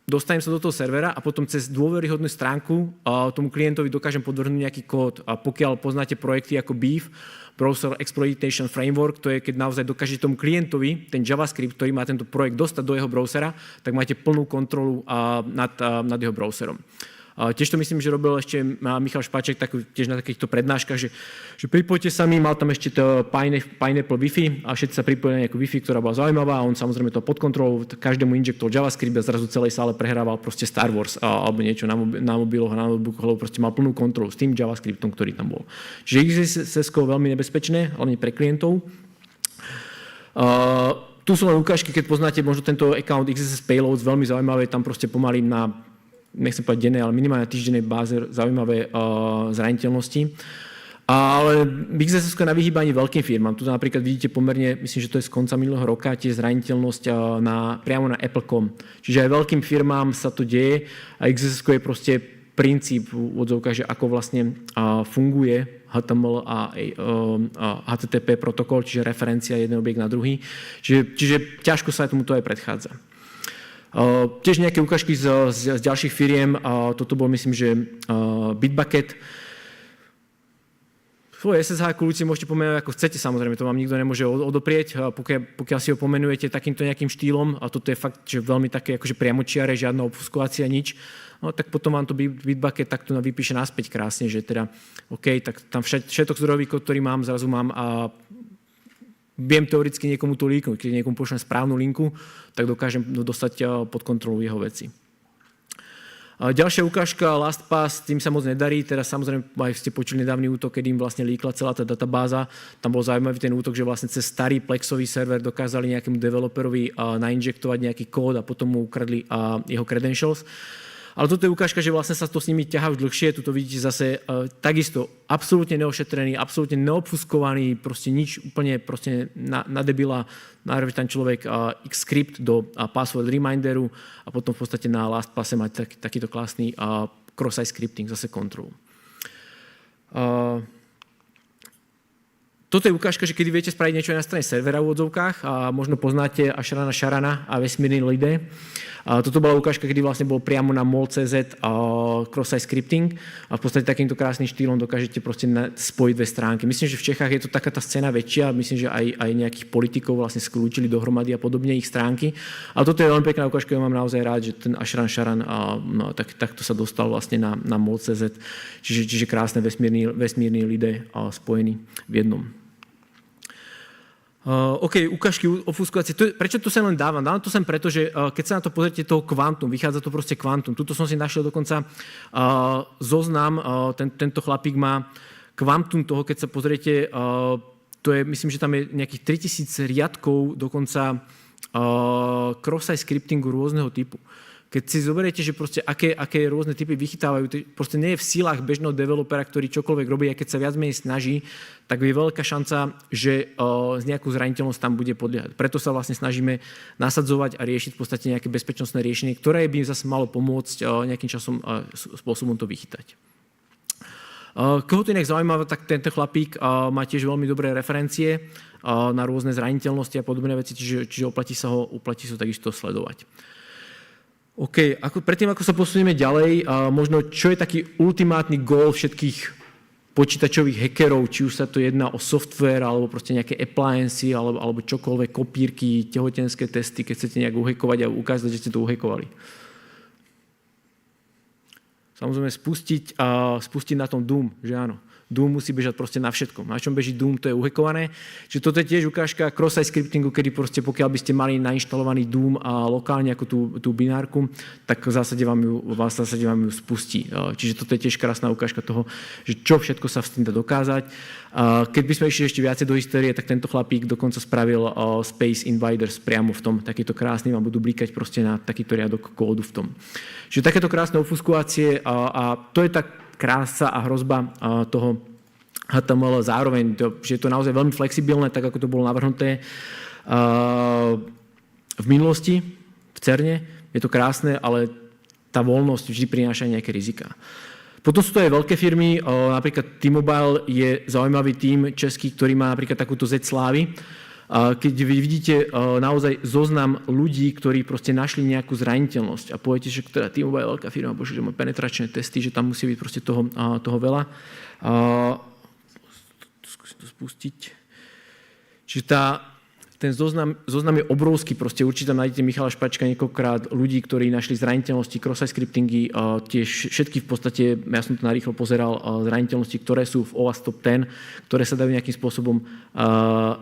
dostanem sa do toho servera a potom cez dôveryhodnú stránku tomu klientovi dokážem podvrhnúť nejaký kód. A pokiaľ poznáte projekty ako Beef, Browser Exploitation Framework, to je, keď naozaj dokážete tomu klientovi, ten JavaScript, ktorý má tento projekt, dostať do jeho browsera, tak máte plnú kontrolu nad jeho browserom. Tiež to myslím, že robil ešte Michal Špaček tiež na takýchto prednáškach, že pripojte sa mi, mal tam ešte to Pineapple Wi-Fi a všetci sa pripojili na nejakú Wi-Fi, ktorá bola zaujímavá a on samozrejme to pod kontrolou, každému injektoval JavaScript a zrazu celej sále prehrával proste Star Wars alebo niečo na mobiloch, na notebookoch, lebo proste mal plnú kontrolu s tým JavaScriptom, ktorý tam bol. Čiže XSS-ko veľmi nebezpečné, hlavne pre klientov. Tu sú len ukážky, keď poznáte možno tento account XSS Payloads, veľmi zaujímavé, tam proste pomalím na, nechcem povedať dennej, ale minimálne na týždennej báze zaujímavé zraniteľnosti. Ale XSS na vyhýbanie veľkým firmám. Tu napríklad vidíte pomerne, myslím, že to je z konca minulého roka, tiež zraniteľnosť priamo na Apple.com. Čiže aj veľkým firmám sa to deje a XSS je proste princíp v odzovkách, že ako vlastne funguje HTML a HTTP protokol, čiže referencia jeden objekt na druhý. Čiže ťažko sa tomuto aj predchádza. Tiež nejaké ukážky z ďalších firiem. Toto bol, myslím, že Bitbucket. Svoje SSH kľúci môžete pomenovať ako chcete, samozrejme, to vám nikto nemôže odoprieť, pokiaľ si ho pomenujete takýmto nejakým štýlom, a toto je fakt, že veľmi také akože priamočiare, žiadna obfuskuácia, nič, no tak potom vám to Bitbucket takto vypíše naspäť krásne, že teda, OK, tak tam všetok zdrojový kód, ktorý mám, zrazu mám a viem teoreticky niekomu tú linku, keď niekomu pošlem správnu linku, tak dokážem dostať pod kontrolu jeho veci. Ďalšia ukážka, LastPass, tým sa moc nedarí, teraz samozrejme aj ste počuli nedávny útok, kedy im vlastne líkla celá tá databáza, tam bol zaujímavý ten útok, že vlastne cez starý Plexový server dokázali nejakému developerovi nainjektovať nejaký kód a potom mu ukradli jeho credentials. Ale toto je ukážka, že vlastne sa to s nimi ťahá už dlhšie, tuto vidíte zase takisto absolútne neošetrený, absolútne neobfuskovaný, proste nič úplne proste na debila, narve tam človek script do password reminderu a potom v podstate na LastPasse mať takýto klasný cross-site scripting, zase kontrolu. Toto je ukážka, že kedy viete spraviť niečo aj na strane servera v odzovkách a možno poznáte Ashrana Sharana a vesmírny lidé. Toto bola ukážka, kedy vlastne bol priamo na mol.cz cross-site scripting a v podstate takýmto krásnym štýlom dokážete proste spojiť dve stránky. Myslím, že v Čechách je to taká tá scéna väčšia, myslím, že aj nejakých politikov vlastne sklúčili dohromady a podobne ich stránky. Ale toto je veľmi pekná ukážka, ja mám naozaj rád, že ten Ashran Sharan takto sa dostal vlastne na mol.cz, čiže krásne vesmírny lidé spojení v jednom. OK, ukážky ofuskující. Prečo to sem len dávam? Dávam to sem preto, že keď sa na to pozrite toho kvantum, vychádza to proste kvantum. Tuto som si našiel dokonca zoznam, tento chlapík má kvantum toho, keď sa pozriete, to je, myslím, že tam je nejakých 3000 riadkov dokonca cross-site scriptingu rôzneho typu. Keď si zoberiete, že proste aké rôzne typy vychytávajú, proste nie je v silách bežného developera, ktorý čokoľvek robí, a keď sa viac menej snaží, tak je veľká šanca, že z nejakú zraniteľnosť tam bude podliehať. Preto sa vlastne snažíme nasadzovať a riešiť v podstate nejaké bezpečnostné riešenie, ktoré by zase malo pomôcť nejakým časom spôsobom to vychytať. Koho to inak zaujímavé, tak tento chlapík má tiež veľmi dobré referencie na rôzne zraniteľnosti a podobné veci, čiže oplatí sa ho takisto sledovať. OK, predtým, ako sa posunieme ďalej, možno čo je taký ultimátny goal všetkých počítačových hackerov, či už sa to jedná o software, alebo proste nejaké appliances, alebo čokoľvek, kopírky, tehotenské testy, keď chcete nejak uhackovať a ukázať, že ste to uhackovali. Samozrejme spustiť na tom Doom, že áno. Doom musí bežať proste na všetkom. Na čom beží Doom, to je uhackované. Čiže toto je tiež ukážka cross-site scriptingu, kedy proste pokiaľ by ste mali nainštalovaný Doom a lokálne ako tú binárku, tak v zásade vám ju spustí. Čiže toto je tiež krásna ukážka toho, že čo všetko sa s tým dá dokázať. Keď by sme išli ešte viacej do histórie, tak tento chlapík dokonca spravil Space Invaders priamo v tom. Takýto krásny vám budú blikať proste na takýto riadok kódu v tom. Čiže takéto krásne ofuskuácie a to je tak krása a hrozba toho HTML zároveň, že je to naozaj veľmi flexibilné, tak ako to bolo navrhnuté v minulosti, v CERNe. Je to krásne, ale tá voľnosť vždy prináša nejaké riziká. Potom sú to aj veľké firmy, napríklad T-Mobile je zaujímavý tím český, ktorý má napríklad takúto Z slávy. Keď vy vidíte naozaj zoznam ľudí, ktorí proste našli nejakú zraniteľnosť a poviete, že teda T-Mobile je veľká firma, bože, že má penetračné testy, že tam musí byť proste toho veľa. Skúsim to spustiť. Čiže ten zoznam je obrovský, proste určite tam nájdete Michala Špačka niekoľkokrát ľudí, ktorí našli zraniteľnosti, cross-site scriptingy, tiež všetky v podstate, ja som to narýchlo pozeral, zraniteľnosti, ktoré sú v OWASP Top 10, ktoré sa dajú nejakým spôsobom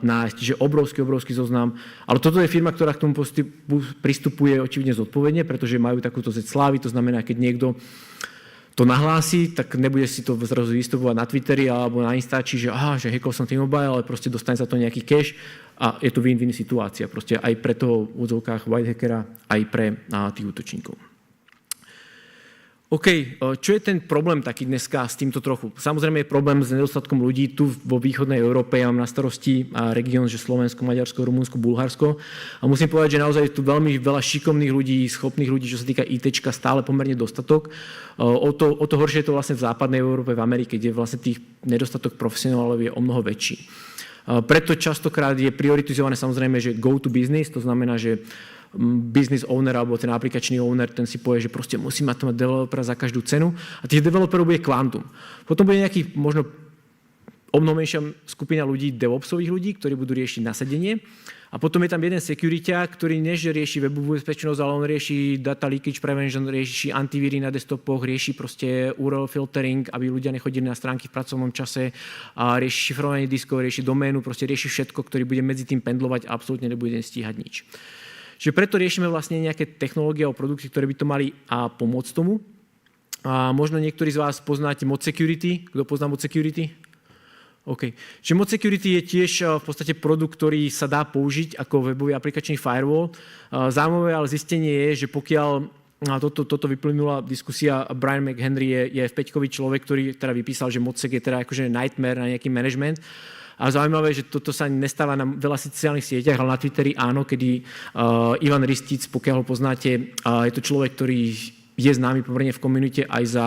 nájsť. Čiže obrovský zoznam. Ale toto je firma, ktorá k tomu pristupuje očividne zodpovedne, pretože majú takúto Z slávy, to znamená, keď niekto to nahlási, tak nebude si to zrazu vystupovať na Twitteri alebo na Instači, že hackol som T-Mobile, ale proste dostane za to nejaký cash a je to win-win situácia. Proste aj pre toho v odzvukách white hackera, aj pre tých útočníkov. OK, čo je ten problém taký dneska s týmto trochu? Samozrejme je problém s nedostatkom ľudí. Tu vo východnej Európe ja mám na starosti región, že Slovensko, Maďarsko, Rumunsko, Bulharsko. A musím povedať, že naozaj je tu veľmi veľa šikovných ľudí, schopných ľudí, čo sa týka ITčka, stále pomerne dostatok. O to horšie je to vlastne v západnej Európe, v Amerike, kde vlastne tých nedostatok profesionálov je o mnoho väčší. Preto častokrát je prioritizované samozrejme, že go to business, to znamená, že business owner alebo ten aplikačný owner, ten si povie, že proste musí mať developera za každú cenu a tých developerov bude kvantum. Potom bude nejaký možno omnoho menšia skupina ľudí, DevOpsových ľudí, ktorí budú riešiť nasadenie. A potom je tam jeden securityák, ktorý než rieši webovú bezpečnosť, ale on rieši data leakage prevention, rieši antivíry na desktopoch, rieši proste URL filtering, aby ľudia nechodili na stránky v pracovnom čase, a rieši šifrovanie diskov, rieši doménu, proste rieši všetko, ktorý bude medzi tým pendlovať a absolútne nebude stíhať nič. Čiže preto riešime vlastne nejaké technológie a produkty, ktoré by to mali pomôcť tomu. A možno niektorí z vás poznáte Mod Security. Kto pozná Mod Security? OK. Čiže Mod Security je tiež v podstate produkt, ktorý sa dá použiť ako webový aplikačný firewall. Zaujímavé ale zistenie je, že pokiaľ toto vyplynula diskusia, Brian McHenry je F5-kový človek, ktorý teda vypísal, že ModSec je teda akože nightmare na nejaký management. A zaujímavé, že toto sa nestáva na veľa sociálnych sieťach, ale na Twitteri áno, kedy Ivan Ristic, pokiaľ ho poznáte, je to človek, ktorý je známy pomerne v komunite aj za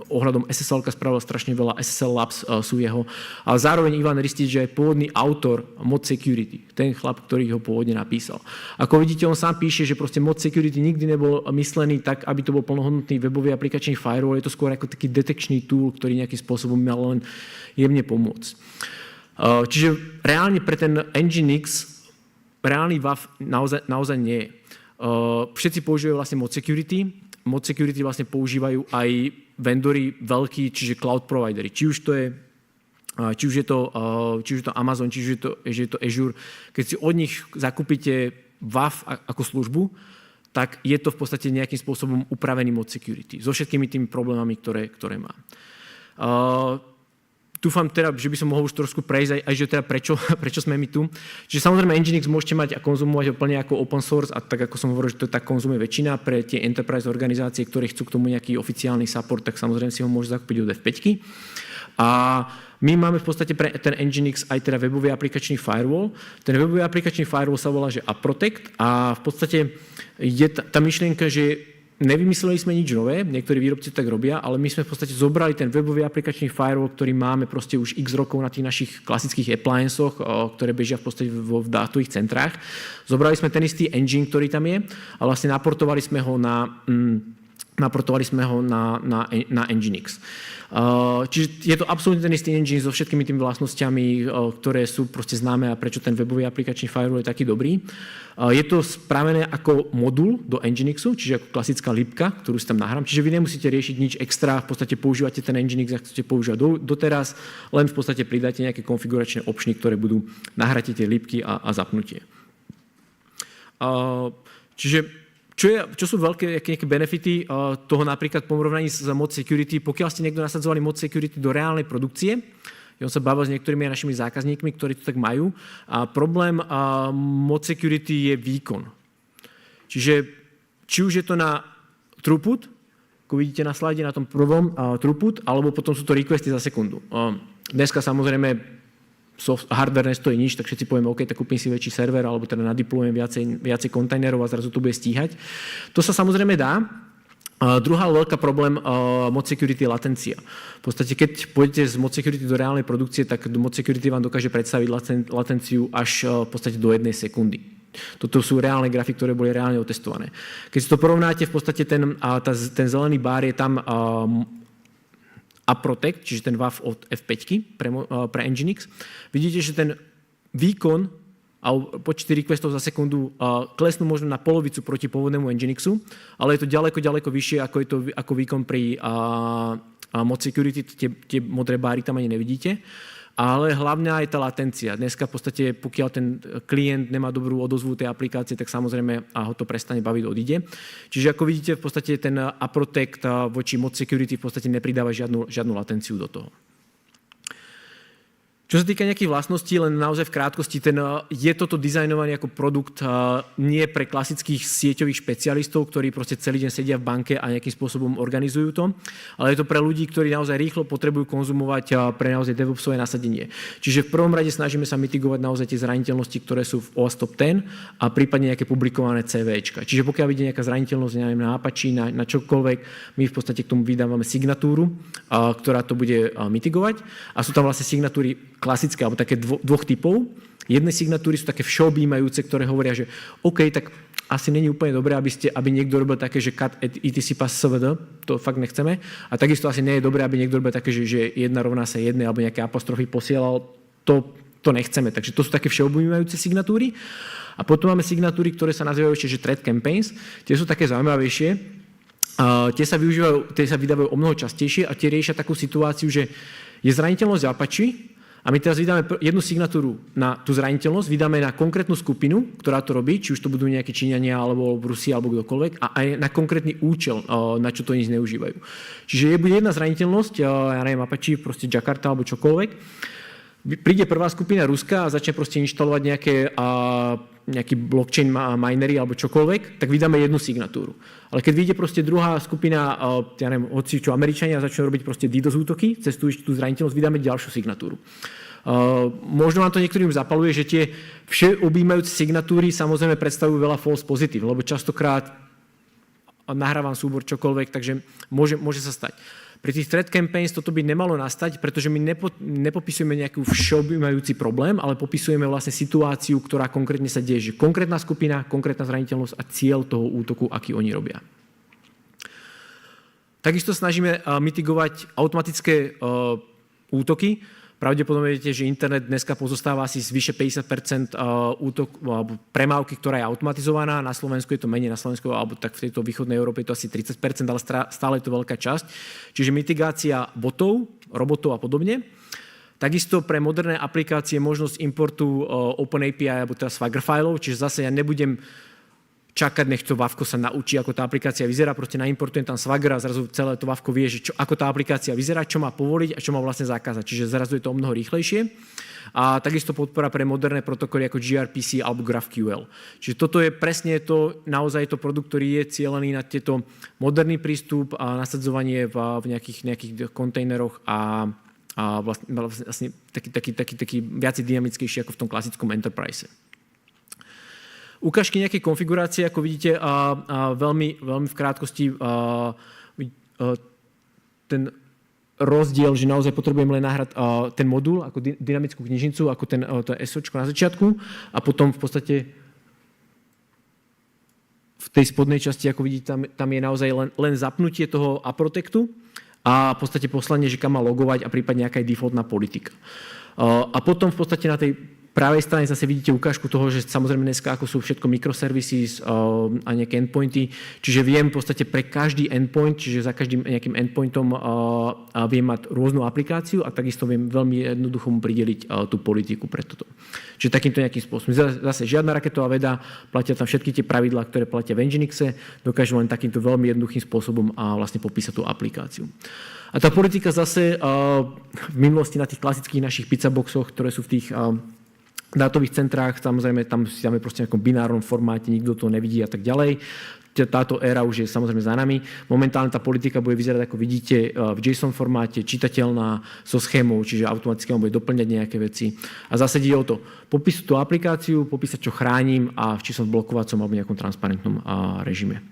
ohľadom SSL-ka spravil strašne veľa, SSL Labs sú jeho, ale zároveň Ivan Ristič je aj pôvodný autor Mod Security, ten chlap, ktorý ho pôvodne napísal. Ako vidíte, on sám píše, že proste Mod Security nikdy nebol myslený tak, aby to bol plnohodnotný webový aplikačný firewall, je to skôr ako taký detekčný tool, ktorý nejakým spôsobom mal len jemne pomôcť. Čiže reálne pre ten Nginx reálny WAF naozaj nie je. Všetci používajú vlastne Mod Security. Mod Security vlastne používajú aj vendory veľkí, čiže cloud providery. Či už je to Amazon, či už je to Azure. Keď si od nich zakúpite WAF ako službu, tak je to v podstate nejakým spôsobom upravený Mod Security. So všetkými tými problémami, ktoré má. Dúfam teda, že by som mohol už trošku prejsť aj že teda prečo sme my tu. Čiže samozrejme Nginx môžete mať a konzumovať ho plne ako open source a tak ako som hovoril, že to tak konzumuje väčšina pre tie enterprise organizácie, ktoré chcú k tomu nejaký oficiálny support, tak samozrejme si ho môžu zakúpiť od F5. A my máme v podstate pre ten Nginx aj teda webový aplikačný firewall. Ten webový aplikačný firewall sa volá, že AppProtect a v podstate je tá myšlienka, že nevymysleli sme nič nové, niektorí výrobci tak robia, ale my sme v podstate zobrali ten webový aplikačný firewall, ktorý máme proste už x rokov na tých našich klasických appliancoch, ktoré bežia v podstate v dátových centrách. Zobrali sme ten istý engine, ktorý tam je a vlastne naportovali sme ho na Nginx. Čiže je to absolútne ten istý engine so všetkými tými vlastnosťami, ktoré sú proste známe a prečo ten webový aplikačný firewall je taký dobrý. Je to spravené ako modul do Nginxu, čiže ako klasická lípka, ktorú si tam nahrám. Čiže vy nemusíte riešiť nič extra, v podstate používate ten Nginx, ak chcete používať doteraz, len v podstate pridáte nejaké konfiguračné opčny, ktoré budú nahráte tie lípky a zapnutie. Čiže čo sú veľké nejaké benefity toho napríklad porovnaní s Mod Security, pokiaľ ste niekto nasadzovali Mod Security do reálnej produkcie, on sa bavil s niektorými našimi zákazníkmi, ktorí to tak majú. A problém Mod Security je výkon. Čiže či už je to na throughput, ako vidíte na slide na tom prvom throughput, alebo potom sú to requesty za sekundu. Dneska samozrejme hardware nestojí nič, tak všetci povieme, OK, tak kúpim si väčší server, alebo teda nadiplujem viacej kontajnerov a zrazu to bude stíhať. To sa samozrejme dá. Druhá veľká problém Mod Security je latencia. V podstate, keď pôjdete z Mod Security do reálnej produkcie, tak Mod Security vám dokáže predstaviť latenciu až v podstate do 1 sekundy. Toto sú reálne grafy, ktoré boli reálne otestované. Keď si to porovnáte, v podstate ten zelený bar je tam AppProtect, čiže ten WAF od F5 pre Nginx. Vidíte, že ten výkon a počty requestov za sekundu klesnú možno na polovicu proti pôvodnému Nginxu, ale je to ďaleko vyššie, ako výkon pri Mod Security, tie modré báry tam ani nevidíte. Ale hlavne aj tá latencia. Dneska v podstate, pokiaľ ten klient nemá dobrú odozvu tej aplikácie, tak samozrejme ho to prestane baviť, odíde. Čiže ako vidíte, v podstate ten AppProtect voči Mod Security v podstate nepridáva žiadnu latenciu do toho. Čo sa týka nejakých vlastností, len naozaj v krátkosti, je toto dizajnované ako produkt nie pre klasických sieťových špecialistov, ktorí proste celý deň sedia v banke a nejakým spôsobom organizujú to, ale je to pre ľudí, ktorí naozaj rýchlo potrebujú konzumovať pre naozaj DevOpsové nasadenie. Čiže v prvom rade snažíme sa mitigovať naozaj tie zraniteľnosti, ktoré sú v OWASP Top 10 a prípadne nejaké publikované CVčka. Čiže pokiaľ vidíte nejaká zraniteľnosť, neviem, na Apache, na čokoľvek, my v podstate k tomu vydávame signatúru, ktorá to bude mitigovať a sú tam vlastne signatúry klasické, alebo také dvoch typov. Jedné signatúry sú také všeobjímajúce, ktoré hovoria, že OK, tak asi není úplne dobré, aby niekto robil také, že cut etc pass svd, to fakt nechceme. A takisto asi nie je dobré, aby niekto robil také, že 1 rovná sa 1, alebo nejaké apostrofy posielal, to nechceme. Takže to sú také všeobjímajúce signatúry. A potom máme signatúry, ktoré sa nazývajú ešte, že thread campaigns. Tie sú také zaujímavejšie. Tie sa vydávajú o mnoho častejšie a tie riešia takú situáciu, že je zraniteľnosť Apache. A my teraz vydáme jednu signatúru na tú zraniteľnosť, vydáme na konkrétnu skupinu, ktorá to robí, či už to budú nejaké Číňania, alebo Rusi, alebo kdokoľvek, a aj na konkrétny účel, na čo to oni zneužívajú. Čiže bude jedna zraniteľnosť, ja neviem, Apache, proste Jakarta, alebo čokoľvek. Príde prvá skupina Ruska a začne proste inštalovať nejaký blockchain minery alebo čokoľvek, tak vydáme jednu signatúru. Ale keď vyjde proste druhá skupina, ja neviem, hoci čo Američania začnú robiť proste DDoS útoky, cez tú zraniteľnosť vydáme ďalšiu signatúru. Možno vám to niektorým zapaluje, že tie všeobjímajúce signatúry samozrejme predstavujú veľa false pozitív, lebo častokrát nahrávam súbor, čokoľvek, takže môže sa stať. Pri tých threat campaigns toto by nemalo nastať, pretože my nepopisujeme nejaký všeobjímajúci problém, ale popisujeme vlastne situáciu, ktorá konkrétne sa deje, že konkrétna skupina, konkrétna zraniteľnosť a cieľ toho útoku, aký oni robia. Takisto snažíme mitigovať automatické útoky. Pravdepodobne viete, že internet dneska pozostáva asi z vyše 50% alebo premávky, ktorá je automatizovaná. Na Slovensku je to menej, na Slovensku alebo tak v tejto východnej Európe je to asi 30%, ale stále je to veľká časť. Čiže mitigácia botov, robotov a podobne. Takisto pre moderné aplikácie možnosť importu OpenAPI alebo teda Swagger fileov, čiže zase ja nebudem čakať, nech to Vavko sa naučí, ako tá aplikácia vyzerá, proste naimportujem tam Swagger a zrazu celé to Vavko vie, že ako tá aplikácia vyzerá, čo má povoliť a čo má vlastne zakázať. Čiže zrazu je to o mnoho rýchlejšie. A takisto podpora pre moderné protokoly ako gRPC alebo GraphQL. Čiže toto je presne to, naozaj to produkt, ktorý je cielený na tieto moderný prístup a nasadzovanie v nejakých kontejneroch a vlastne taký viac dynamickejší ako v tom klasickom enterprise. Ukážky nejakej konfigurácie, ako vidíte, veľmi v krátkosti ten rozdiel, že naozaj potrebujem len nahrať ten modul ako dynamickú knižnicu, ako to SOčko na začiatku a potom v podstate v tej spodnej časti, ako vidíte, tam je naozaj len zapnutie toho aprotectu a v podstate poslanie, že kam má logovať a prípadne nejaká je defaultná politika. A potom v podstate na tej pravej strane zase vidíte ukážku toho, že samozrejme dneska ako sú všetko microservices a nejaké endpointy, čiže viem v podstate pre každý endpoint, čiže za každým nejakým endpointom viem mať rôznu aplikáciu a takisto viem veľmi jednoducho mu prideliť tú politiku pre toto. Čiže takýmto nejakým spôsobom. Zase žiadna raketová veda, platia tam všetky tie pravidlá, ktoré platia v Nginxe, dokážu len takýmto veľmi jednoduchým spôsobom vlastne popísať tú aplikáciu. A tá politika zase v minulosti na tých klasických našich pizzaboxoch, ktoré sú v tých dátových centrách, samozrejme tam si dáme proste v nejakom binárnom formáte, nikto to nevidí a tak ďalej. Táto éra už je samozrejme za nami. Momentálne tá politika bude vyzerať, ako vidíte, v JSON formáte, čitateľná, so schémou, čiže automaticky vám bude doplňať nejaké veci. A zase ide o to, popísať tú aplikáciu, popísať, čo chránim a či som v blokovacom alebo nejakom transparentnom režime.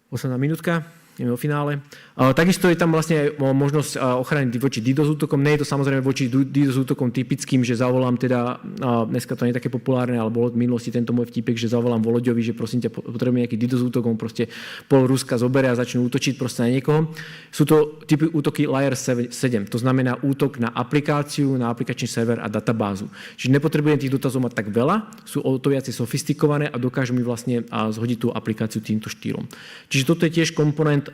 Posledná minútka. Ideme do finále. Takisto je tam vlastne aj možnosť ochrany voči DDoS útokom. Nie je to samozrejme voči DDoS útokom typickým, že zavolám teda, dneska to nie je také populárne, ale bolo v minulosti tento môj vtipek, že zavolám Voloďovi, že prosím ťa, potrebujem nejaký DDoS útok, on proste pol Ruska zoberie a začnú útočiť proste na niekoho. Sú to typy útoky Layer 7, to znamená útok na aplikáciu, na aplikačný server a databázu. Čiže nepotrebujem tých dotazov mať tak veľa, sú o to viac sofistikované a dokážu mi vlastne zhodiť tú aplikáciu týmto štýlom. Čiže toto je tiež komponent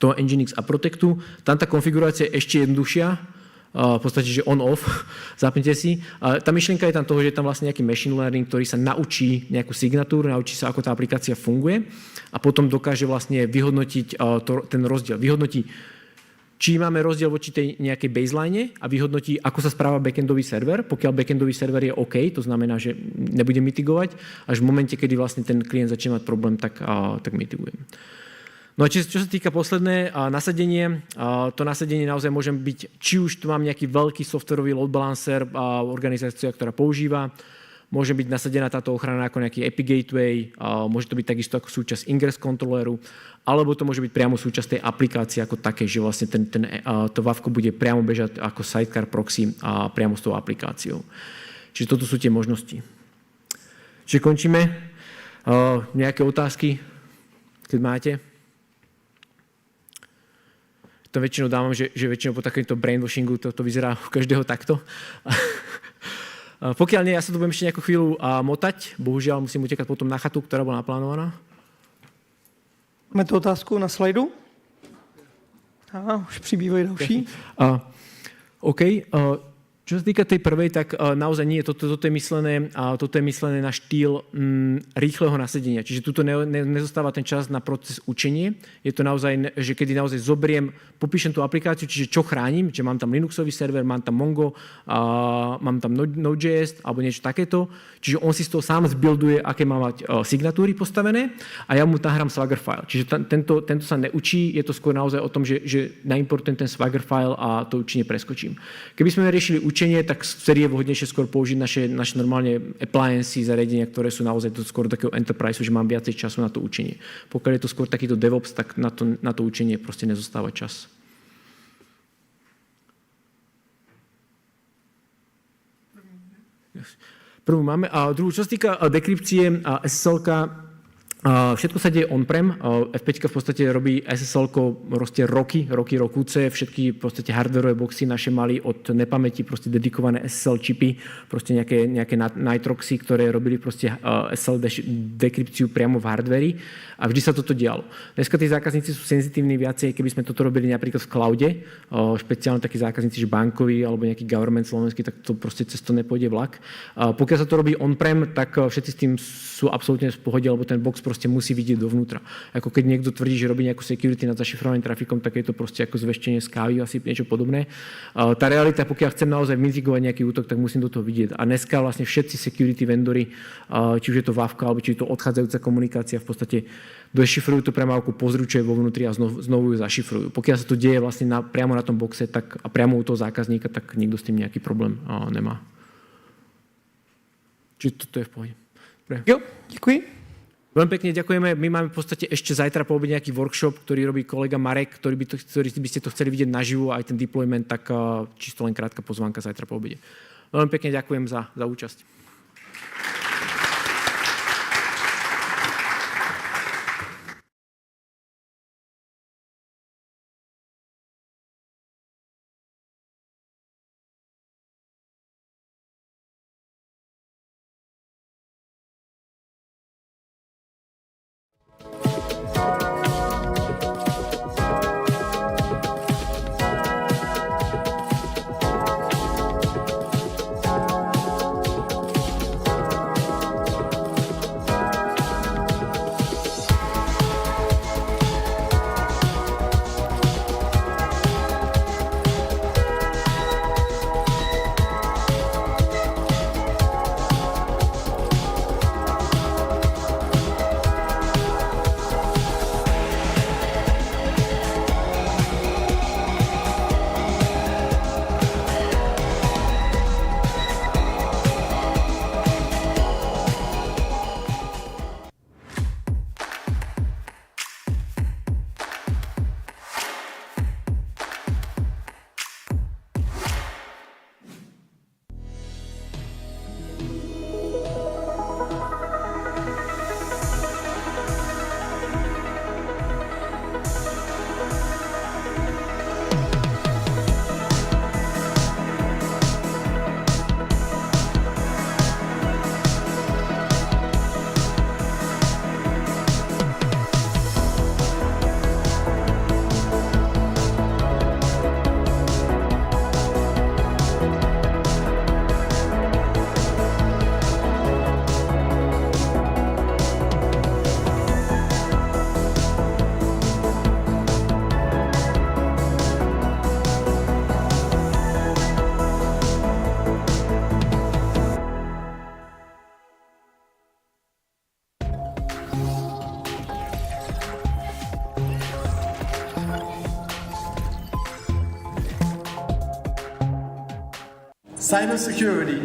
toho Nginx a Protectu. Tam tá konfigurácia je ešte jednoduchšia, v podstate, že on-off, zapnite si. Tá myšlienka je tam toho, že je tam vlastne nejaký machine learning, ktorý sa naučí nejakú signatúru, naučí sa, ako tá aplikácia funguje a potom dokáže vlastne vyhodnotiť ten rozdiel. Vyhodnotí, či máme rozdiel voči tej nejakej baseline a vyhodnotí, ako sa správa backendový server. Pokiaľ backendový server je OK, to znamená, že nebude mitigovať, až v momente, kedy vlastne ten klient začne mať problém, tak mitigujem. No a čo sa týka posledné nasadenie, to nasadenie naozaj môže byť, či už tu mám nejaký veľký softwarový load balancer, organizácia, ktorá používa, môže byť nasadená táto ochrana ako nejaký API gateway, môže to byť takisto ako súčasť ingress controlleru, alebo to môže byť priamo súčasť tej aplikácie ako také, že vlastne to Vavko bude priamo bežať ako sidecar proxy a priamo s tou aplikáciou. Čiže toto sú tie možnosti. Čiže končíme. Nejaké otázky, keď máte? To väčšinou dávam, že väčšinou po takémto brainwashingu to vyzerá u každého takto. Pokiaľ nie, ja sa tu budem ešte nejakú chvíľu motať. Bohužiaľ musím utekať potom na chatu, ktorá bola naplánovaná. Máme tu otázku na slajdu. Už přibývají další. OK. Čo sa týka tej prvej, tak naozaj nie, toto je myslené na štýl rýchleho nasadenia. Čiže tuto nezostáva ten čas na proces učenie. Je to naozaj, že kedy naozaj zoberiem, popíšem tú aplikáciu, čiže čo chránim, že mám tam Linuxový server, mám tam Mongo, mám tam Node.js alebo niečo takéto. Čiže on si z toho sám zbuilduje, aké má mať signatúry postavené a ja mu nahrám Swagger file. Čiže tento sa neučí, je to skôr naozaj o tom, že naimportujem ten Swagger file a to učenie preskočím. Keby sme riešili učenie, tak vtedy je vhodnejšie skôr použiť naše normálne appliances, zariadenia, ktoré sú naozaj skôr takého enterprise, že mám viacej času na to učenie. Pokiaľ je to skôr takýto DevOps, tak na to učenie proste nezostáva čas. Prvú máme. A druhú, čo sa týka dekrypcie SSL-ka, všetko sa deje on-prem. F5 v podstate robí SSL-ko proste roky rokúce. Všetky v podstate hardwareové boxy naše mali od nepamäti proste dedikované SSL čipy, proste nejaké nitroxy, ktoré robili proste SSL dekrypciu priamo v hardveri. A vždy sa toto dialo. Dneska tí zákazníci sú senzitívni viacej, keby sme toto robili napríklad v cloude, špeciálne takí zákazníci, že bankoví alebo nejaký government slovenský, tak to proste cez to nepôjde vlak. Pokiaľ sa to robí on-prem, tak všetci s tým sú absolútne v pohode, lebo ten box proste musí vidieť dovnútra. Ako keď niekto tvrdí, že robí nejakú security nad zašifrovaným trafikom, tak je to proste ako zveštenie z kávy, asi niečo podobné. Tá realita, pokiaľ chcem naozaj mitigovať nejaký útok, tak musím do toho vidieť. A dneska vlastne všetci security vendory, či už je to WAF, alebo či je to odchádzajúca komunikácia, v podstate dešifrujú tú premávku, pozrú, čo je vo vnútri a znovu ju zašifrujú. Pokiaľ sa to deje vlastne priamo na tom boxe, tak a priamo u toho zákazníka, tak nikto s tým nejaký problém nemá. Čiže toto je v pohode. Jo, děkuji. Veľmi pekne ďakujeme. My máme v podstate ešte zajtra po obede nejaký workshop, ktorý robí kolega Marek, ktorý by ste to chceli vidieť naživo, aj ten deployment, tak čisto len krátka pozvánka zajtra po obede. Veľmi pekne ďakujem za účasť. Cybersecurity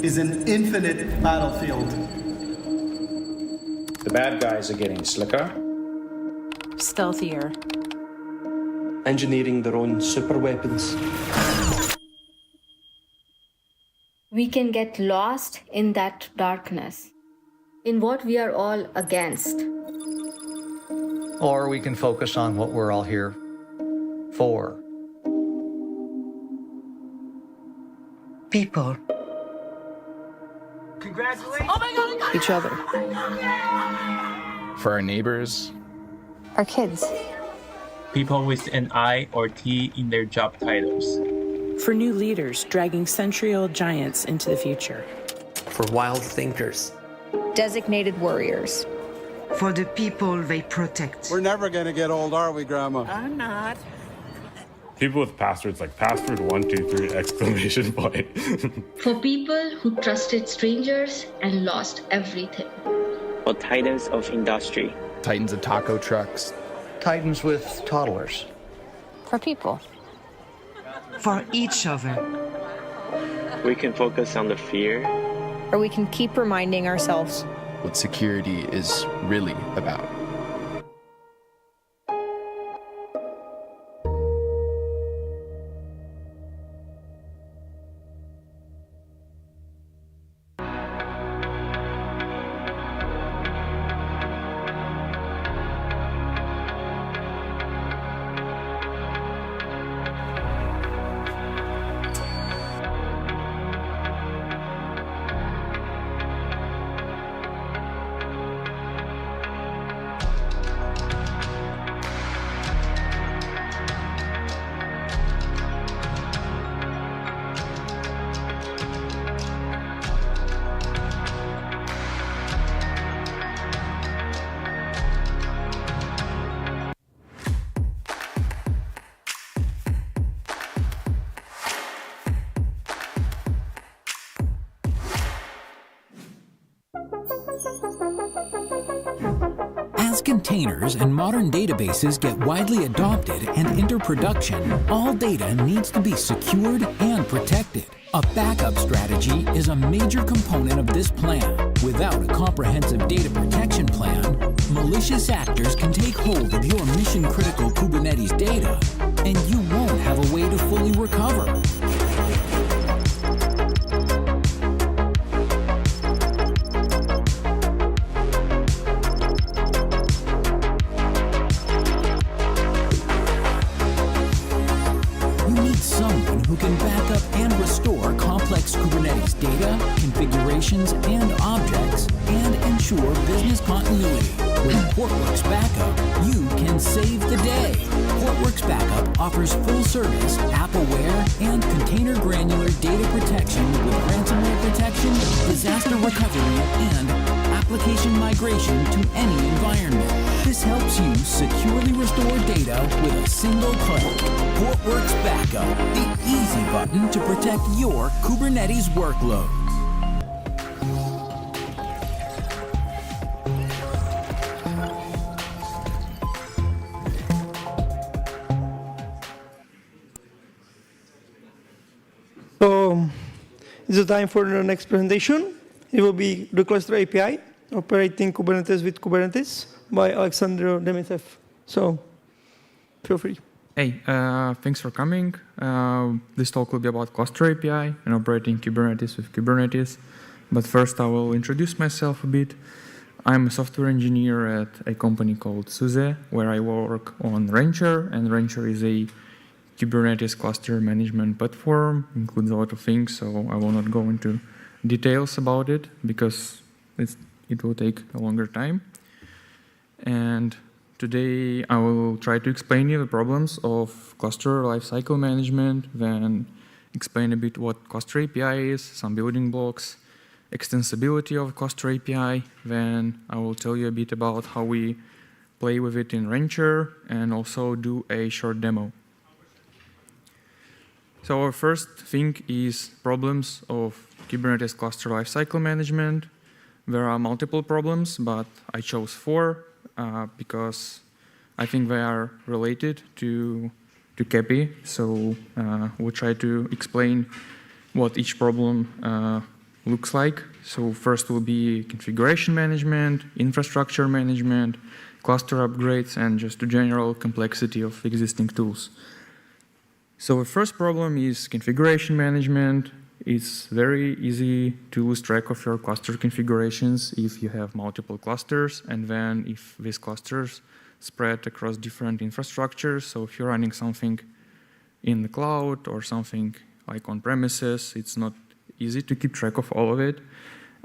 is an infinite battlefield. The bad guys are getting slicker, Stealthier. Engineering their own super weapons. We can get lost in that darkness, in what we are all against. Or we can focus on what we're all here for. People. Congratulations! Oh my God! Each other. For our neighbors. Our kids. People with an I or T in their job titles. For new leaders dragging century-old giants into the future. For wild thinkers. Designated warriors. For the people they protect. We're never going to get old, are we, Grandma? I'm not. People with passwords like password 123 exclamation point. For people who trusted strangers and lost everything. For titans of industry. Titans of taco trucks. Titans with toddlers. For people. For each other. We can focus on the fear, or we can keep reminding ourselves what security is really about. As containers and modern databases get widely adopted and enter production, all data needs to be secured and protected. A backup strategy is a major component of this plan. Without a comprehensive data protection plan, malicious actors can take hold of your mission-critical Kubernetes data, and you won't have a way to fully recover. Who can back up and restore complex Kubernetes data, configurations, and objects, and ensure business continuity. With Portworx Backup, you can save the day. Portworx Backup offers full-service, app-aware, and container-granular data protection with ransomware protection, disaster recovery, and application migration to any environment. This helps you securely restore data with a single click. Portworx Backup, the easy button to protect your Kubernetes workload. So, it's the time for the next presentation. It will be the cluster API, operating Kubernetes with Kubernetes, by Alexander Demitrev. So, feel free. Hey, thanks for coming. This talk will be about cluster API and operating Kubernetes with Kubernetes. But first, I will introduce myself a bit. I'm a software engineer at a company called SUSE, where I work on Rancher, and Rancher is a Kubernetes cluster management platform, includes a lot of things, so I will not go into details about it because it will take a longer time. And today I will try to explain you the problems of cluster lifecycle management, then explain a bit what cluster API is, some building blocks, extensibility of cluster API, then I will tell you a bit about how we play with it in Rancher and also do a short demo. So our first thing is problems of Kubernetes cluster lifecycle management. There are multiple problems, but I chose 4 because I think they are related to KEPI. So we'll try to explain what each problem looks like. So first will be configuration management, infrastructure management, cluster upgrades, and just the general complexity of existing tools. So the first problem is configuration management. It's very easy to lose track of your cluster configurations if you have multiple clusters, and then if these clusters spread across different infrastructures. So if you're running something in the cloud or something like on premises, it's not easy to keep track of all of it.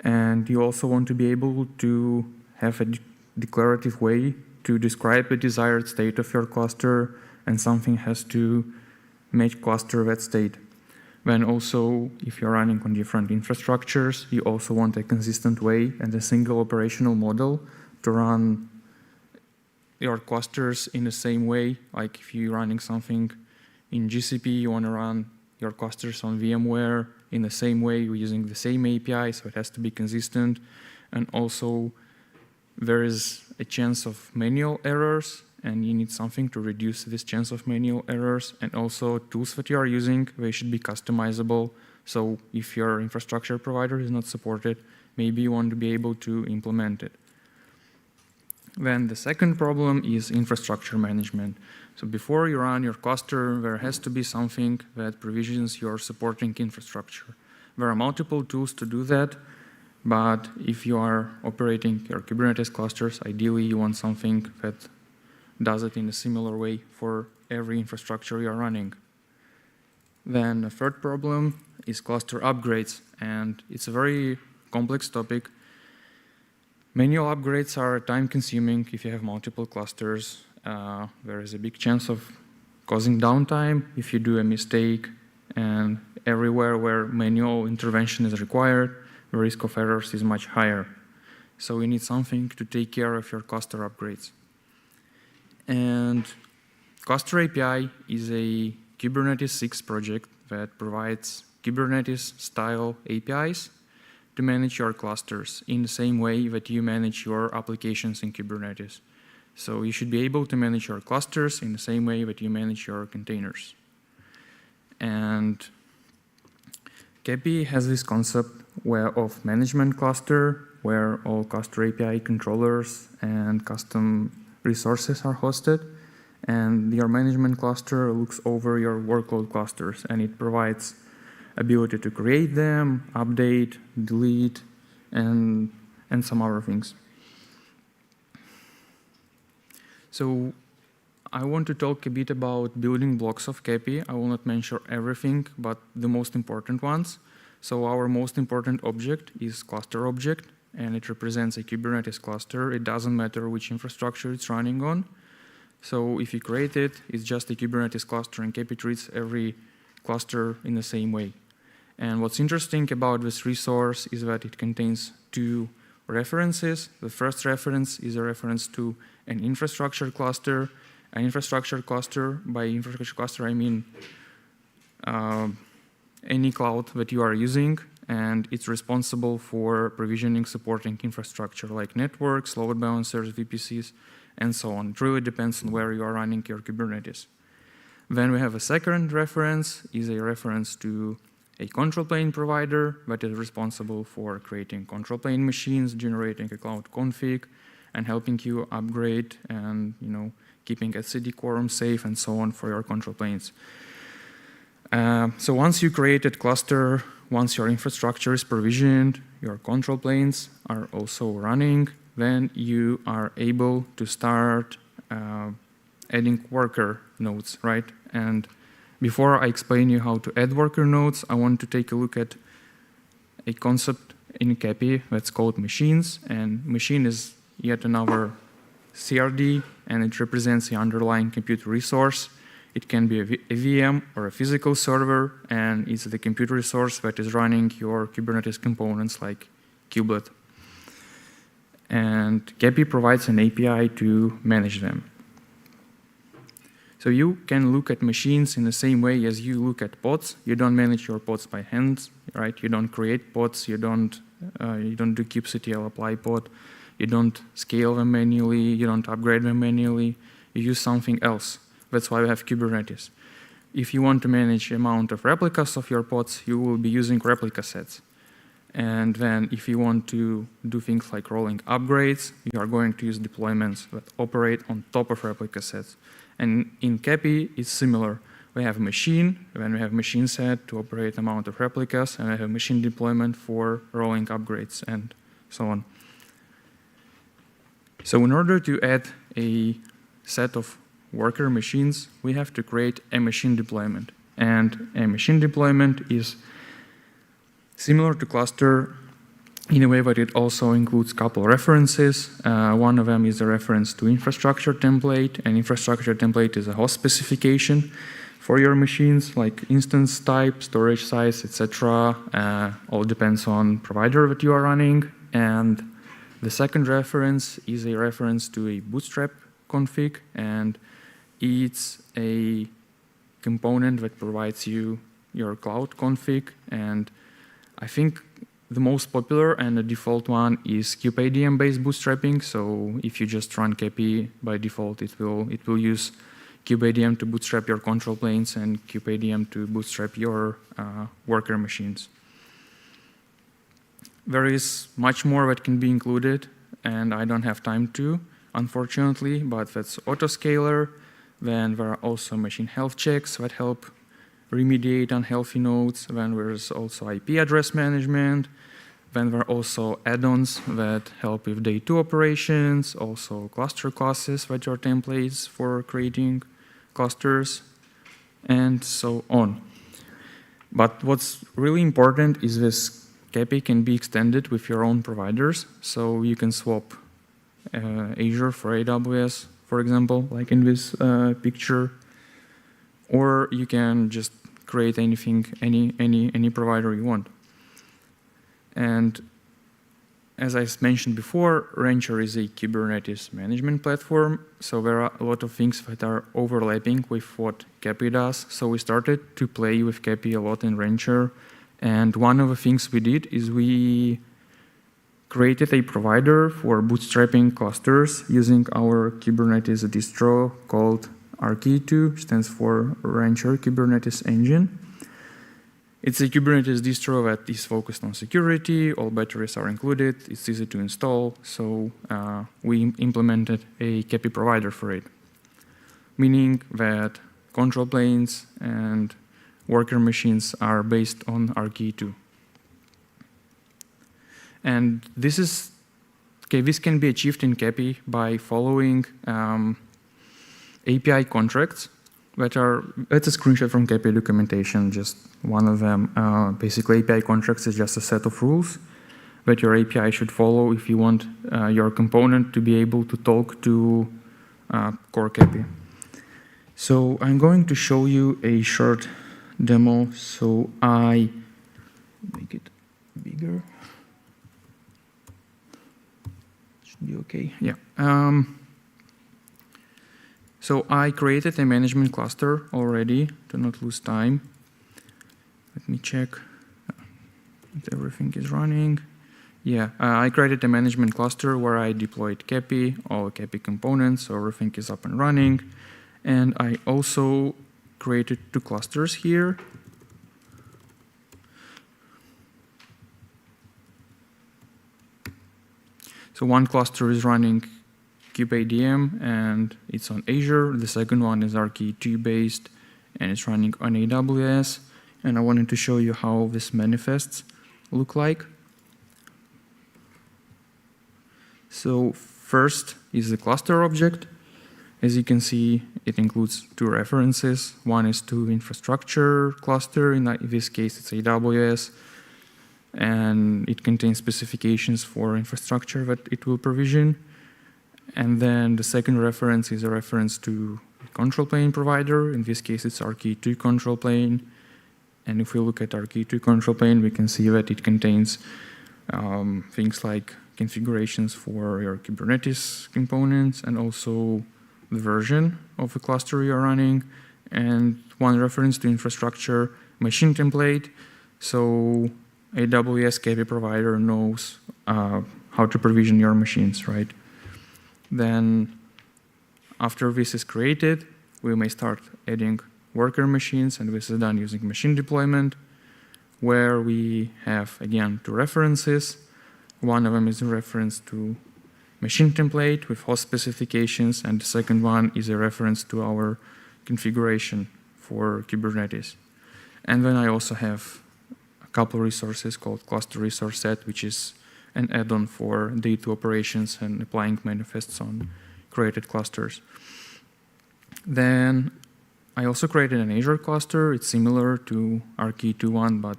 And you also want to be able to have a declarative way to describe the desired state of your cluster, and something has to match cluster that state. Then also, if you're running on different infrastructures, you also want a consistent way and a single operational model to run your clusters in the same way. Like if you're running something in GCP, you want to run your clusters on VMware in the same way, using the same API, so it has to be consistent. And also, there is a chance of manual errors, and you need something to reduce this chance of manual errors. And also, tools that you are using, they should be customizable, So if your infrastructure provider is not supported, maybe you want to be able to implement it. Then the second problem is infrastructure management. So before you run your cluster, there has to be something that provisions your supporting infrastructure. There are multiple tools to do that, but if you are operating your Kubernetes clusters, ideally you want something that does it in a similar way for every infrastructure you are running. Then the third problem is cluster upgrades, and it's a very complex topic. Manual upgrades are time-consuming if you have multiple clusters. There is a big chance of causing downtime if you do a mistake, and everywhere where manual intervention is required, the risk of errors is much higher. So you need something to take care of your cluster upgrades. And Cluster API is a Kubernetes 6 project that provides Kubernetes-style APIs to manage your clusters in the same way that you manage your applications in Kubernetes. So you should be able to manage your clusters in the same way that you manage your containers. And KEPI has this concept of management cluster, where all cluster API controllers and custom resources are hosted. And your management cluster looks over your workload clusters, and it provides ability to create them, update, delete, and some other things. So I want to talk a bit about building blocks of KEPI. I will not mention everything, but the most important ones. So our most important object is cluster object, and it represents a Kubernetes cluster. It doesn't matter which infrastructure it's running on. So if you create it, it's just a Kubernetes cluster, and KEPI treats every cluster in the same way. And what's interesting about this resource is that it contains two references. The first reference is a reference to an infrastructure cluster. An infrastructure cluster, by infrastructure cluster I mean any cloud that you are using, and it's responsible for provisioning supporting infrastructure like networks, load balancers, VPCs, and so on. It really depends on where you are running your Kubernetes. Then we have a second reference, is a reference to a control plane provider that is responsible for creating control plane machines, generating a cloud config, and helping you upgrade and keeping etcd quorum safe and so on for your control planes. So once you created cluster, once your infrastructure is provisioned, your control planes are also running, then you are able to start adding worker nodes, right? And before I explain you how to add worker nodes, I want to take a look at a concept in KEPI that's called machines. And machine is yet another CRD, and it represents the underlying compute resource. It can be a VM or a physical server, and it's the compute resource that is running your Kubernetes components like kubelet. And KEPI provides an API to manage them. So you can look at machines in the same way as you look at pods. You don't manage your pods by hand, right? You don't create pods. You don't do kubectl apply pod. You don't scale them manually. You don't upgrade them manually. You use something else. That's why we have Kubernetes. If you want to manage the amount of replicas of your pods, you will be using replica sets. And then if you want to do things like rolling upgrades, you are going to use deployments that operate on top of replica sets. And in KEPI, it's similar. We have a machine, then we have machine set to operate amount of replicas, and we have machine deployment for rolling upgrades and so on. So in order to add a set of worker machines, we have to create a machine deployment. And a machine deployment is similar to cluster in a way that it also includes a couple references. One of them is a reference to infrastructure template, and infrastructure template is a host specification for your machines, like instance type, storage size, etc. All depends on provider that you are running. And the second reference is a reference to a bootstrap config, and it's a component that provides you your cloud config. And I think the most popular and the default one is kubeadm based bootstrapping. So if you just run KEPI by default, it will use kubeadm to bootstrap your control planes and kubeadm to bootstrap your worker machines. There is much more that can be included, and I don't have time to, unfortunately, but that's autoscaler. Then there are also machine health checks that help remediate unhealthy nodes. Then there's also IP address management. Then there are also add-ons that help with day 2 operations, also cluster classes that are templates for creating clusters, and so on. But what's really important is this KEPI can be extended with your own providers, so you can swap Azure for AWS, for example, like in this picture, or you can just create anything, any provider you want. And as I mentioned before, Rancher is a Kubernetes management platform, so there are a lot of things that are overlapping with what KEPI does. So we started to play with KEPI a lot in Rancher, and one of the things we did is we created a provider for bootstrapping clusters using our Kubernetes distro called RK2, stands for Rancher Kubernetes Engine. It's a Kubernetes distro that is focused on security, all batteries are included, it's easy to install, so we implemented a KEPI provider for it, meaning that control planes and worker machines are based on RK2. And this can be achieved in KEPI by following API contracts that's a screenshot from KEPI documentation, just one of them. Basically, API contracts is just a set of rules that your API should follow if you want your component to be able to talk to core KEPI. So I'm going to show you a short demo. So I make it bigger. Should be okay. Yeah. So I created a management cluster already to not lose time. Let me check if everything is running. Yeah, I created a management cluster where I deployed KEPI, all KEPI components, so everything is up and running. And I also created 2 clusters here. So one cluster is running kubeadm and it's on Azure. The second one is RK2 based and it's running on AWS. And I wanted to show you how this manifests look like. So first is the cluster object. As you can see, it includes 2 references. One is to infrastructure cluster. In this case, it's AWS. And it contains specifications for infrastructure that it will provision. And then the second reference is a reference to a control plane provider. In this case, it's RK2 control plane. And if we look at RK2 control plane, we can see that it contains things like configurations for your Kubernetes components and also the version of the cluster you're running, and one reference to infrastructure machine template. So AWS KEPI provider knows how to provision your machines, right? Then after this is created, we may start adding worker machines, and this is done using machine deployment, where we have, again, 2 references. One of them is a reference to machine template with host specifications, and the second one is a reference to our configuration for Kubernetes. And then I also have a couple resources called cluster resource set, which is an add-on for day 2 operations and applying manifests on created clusters. Then I also created an Azure cluster. It's similar to RK2 one, but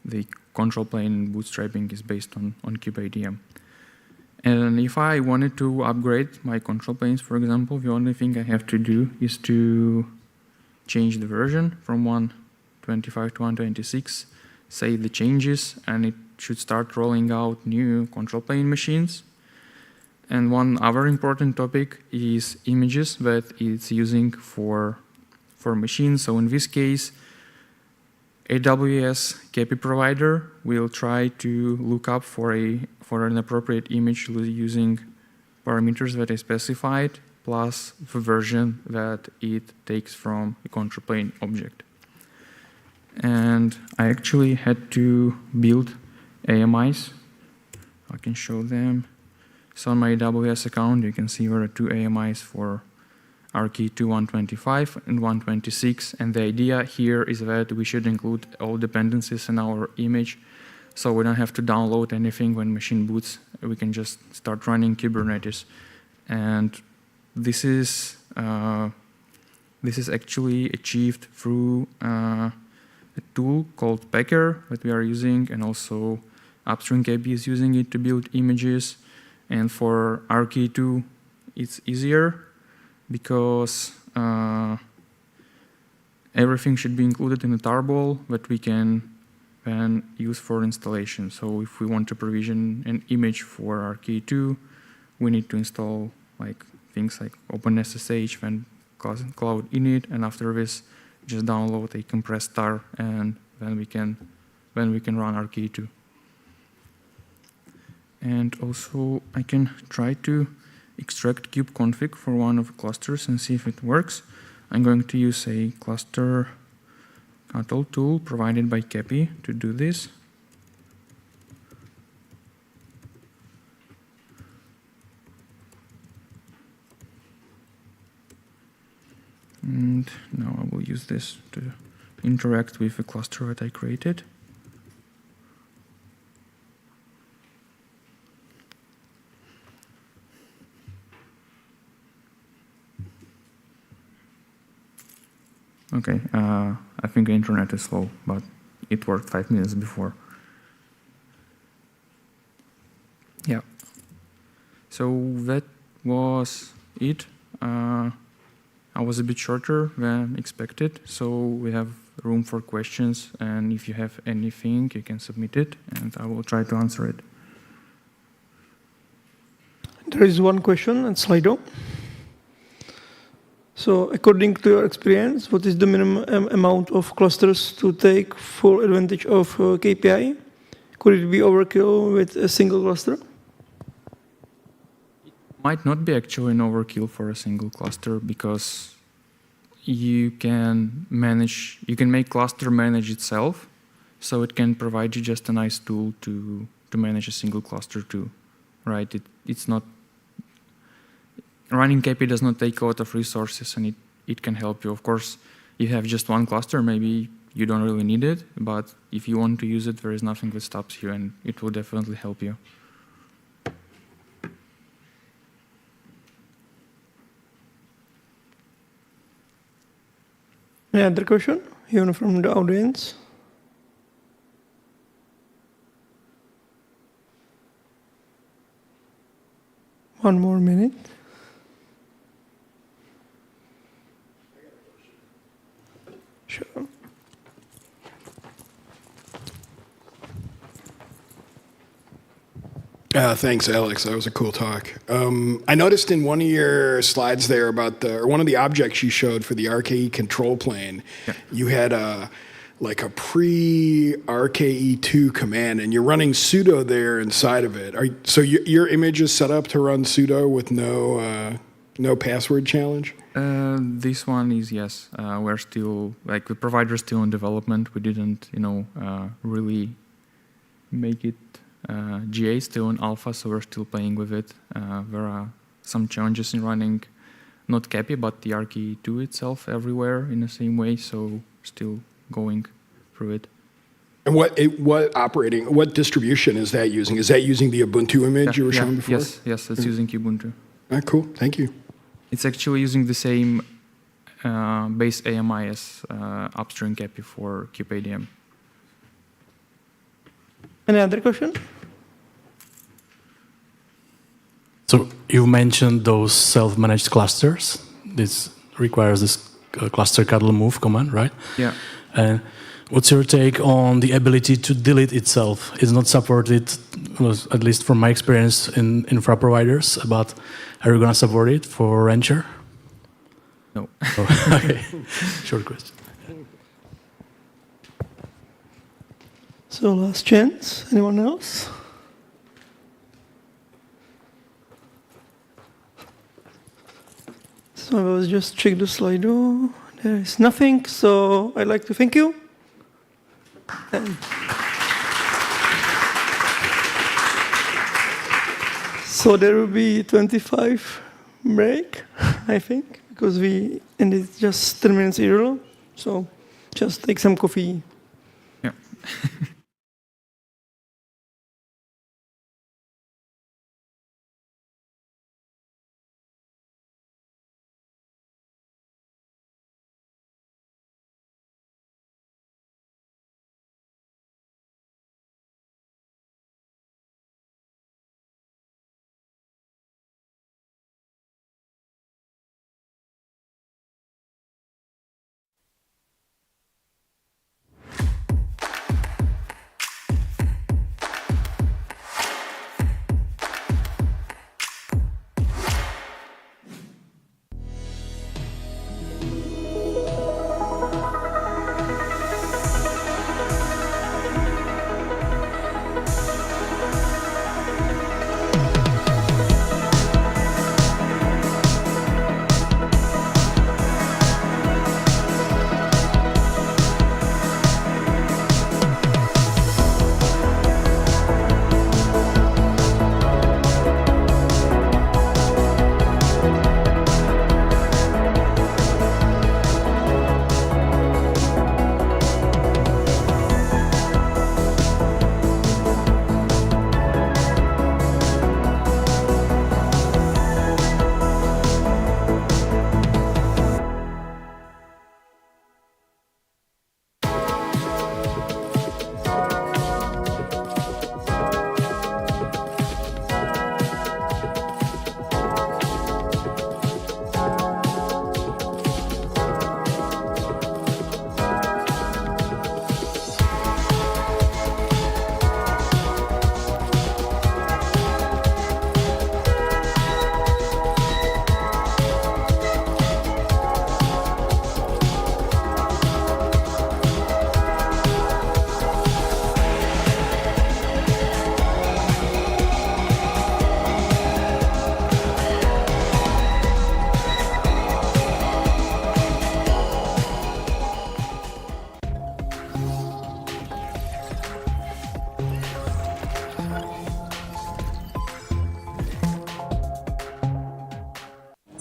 the control plane bootstrapping is based on kubeadm. And if I wanted to upgrade my control planes, for example, the only thing I have to do is to change the version from 1.25 to 1.26, save the changes, and it should start rolling out new control plane machines. And one other important topic is images that it's using for machines. So in this case, AWS KEPI provider will try to look up for an appropriate image using parameters that I specified plus the version that it takes from a control plane object. And I actually had to build AMIs. I can show them. So on my AWS account, you can see there are two AMIs for RK2 125 and 126. And the idea here is that we should include all dependencies in our image, so we don't have to download anything when machine boots. We can just start running Kubernetes. And this is actually achieved through a tool called Packer that we are using, and also Upstream KP is using it to build images. And for RK2, it's easier because everything should be included in a tarball that we can then use for installation. So if we want to provision an image for RK2, we need to install things like OpenSSH and Cloud Init, and after this, just download a compressed tar, and then we can run RK2. And also, I can try to extract kubeconfig for one of the clusters and see if it works. I'm going to use a cluster control tool provided by Kepi to do this. And now I will use this to interact with the cluster that I created. Okay, I think the internet is slow, but it worked 5 minutes before. Yeah. So that was it. I was a bit shorter than expected, so we have room for questions, and if you have anything, you can submit it, and I will try to answer it. There is one question on Slido. So according to your experience, what is the minimum amount of clusters to take full advantage of KPI? Could it be overkill with a single cluster? Might not be actually an overkill for a single cluster, because you can make cluster manage itself, so it can provide you just a nice tool to manage a single cluster too, right? It's not running KP does not take a lot of resources, and it can help you. Of course, you have just one cluster, maybe you don't really need it, but if you want to use it, there is nothing that stops you, and it will definitely help you. Any other question, even from the audience? One more minute. Sure. Thanks, Alex. That was a cool talk. I noticed in one of your slides there about one of the objects you showed for the RKE control plane, you had a pre-RKE2 command, and you're running sudo there inside of it. So your image is set up to run sudo with no password challenge? This one is yes. We're still the provider is still in development. We didn't, really make it GA, still in alpha, so we're still playing with it. There are some challenges in running not KPI but the RKE2 itself everywhere in the same way, so still going through it. And what distribution is that using? Is that using the Ubuntu image you were showing before? Yes, it's using Ubuntu. Cool, thank you. It's actually using the same base AMI as upstream KPI for kubeadm. Any other question? So you mentioned those self-managed clusters. This requires this cluster cuddle move command, right? Yeah. And what's your take on the ability to delete itself? It's not supported, at least from my experience in infra providers, but are you going to support it for Rancher? No. Okay. Short question. So last chance, anyone else? So I will just check the Slido. There is nothing, so I'd like to thank you. And so there will be 25 break, I think, because and it's just 10 minutes early. So just take some coffee. Yeah.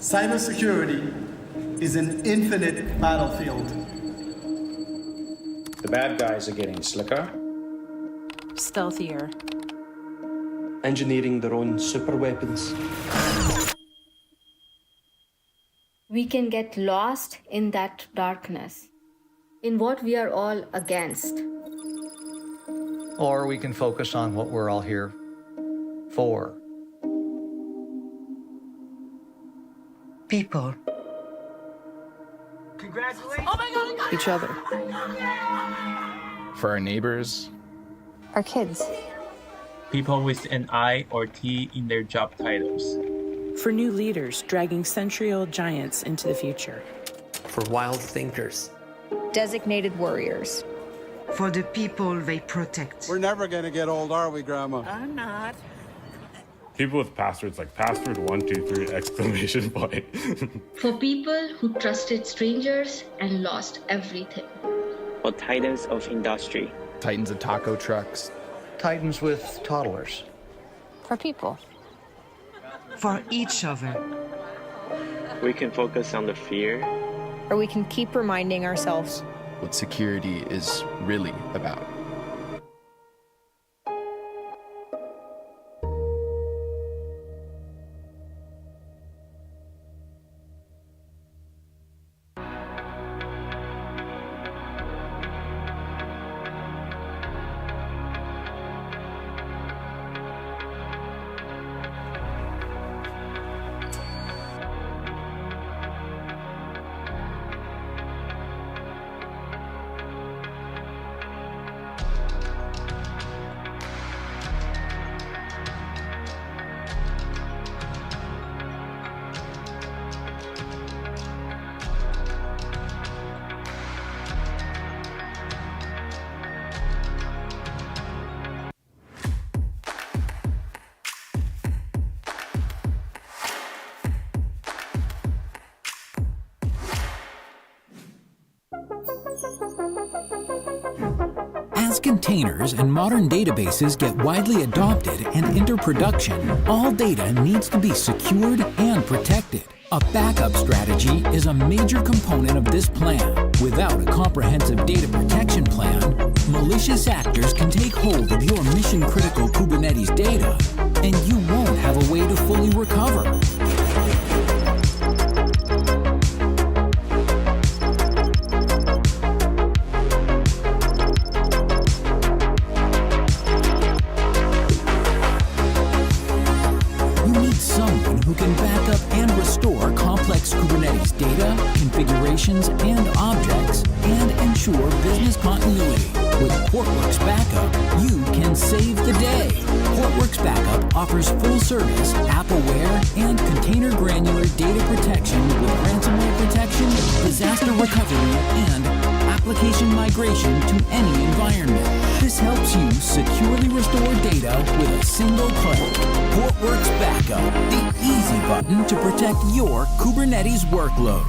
Cybersecurity is an infinite battlefield. The bad guys are getting slicker. Stealthier. Engineering their own super weapons. We can get lost in that darkness, in what we are all against. Or we can focus on what we're all here for. People. Congratulations! Oh my God! Each other. For our neighbors. Our kids. People with an I or T in their job titles. For new leaders dragging century-old giants into the future. For wild thinkers. Designated warriors. For the people they protect. We're never going to get old, are we, Grandma? I'm not. People with passwords like password 123 exclamation point. For people who trusted strangers and lost everything. For titans of industry. Titans of taco trucks. Titans with toddlers. For people. For each other. We can focus on the fear. Or we can keep reminding ourselves What security is really about. As containers and modern databases get widely adopted and enter production, all data needs to be secured and protected. A backup strategy is a major component of this plan. Without a comprehensive data protection plan, malicious actors can take hold of your mission-critical Kubernetes data, and you won't have a way to fully recover. Someone who can back up and restore complex Kubernetes data, configurations, and objects, and ensure business continuity. With Portworx Backup, you can save the day. Portworx Backup offers full-service, app-aware, and container-granular data protection with ransomware protection, disaster recovery, and application migration to any environment. This helps you securely restore data with a single click. Portworx Backup, the easy button to protect your Kubernetes workload.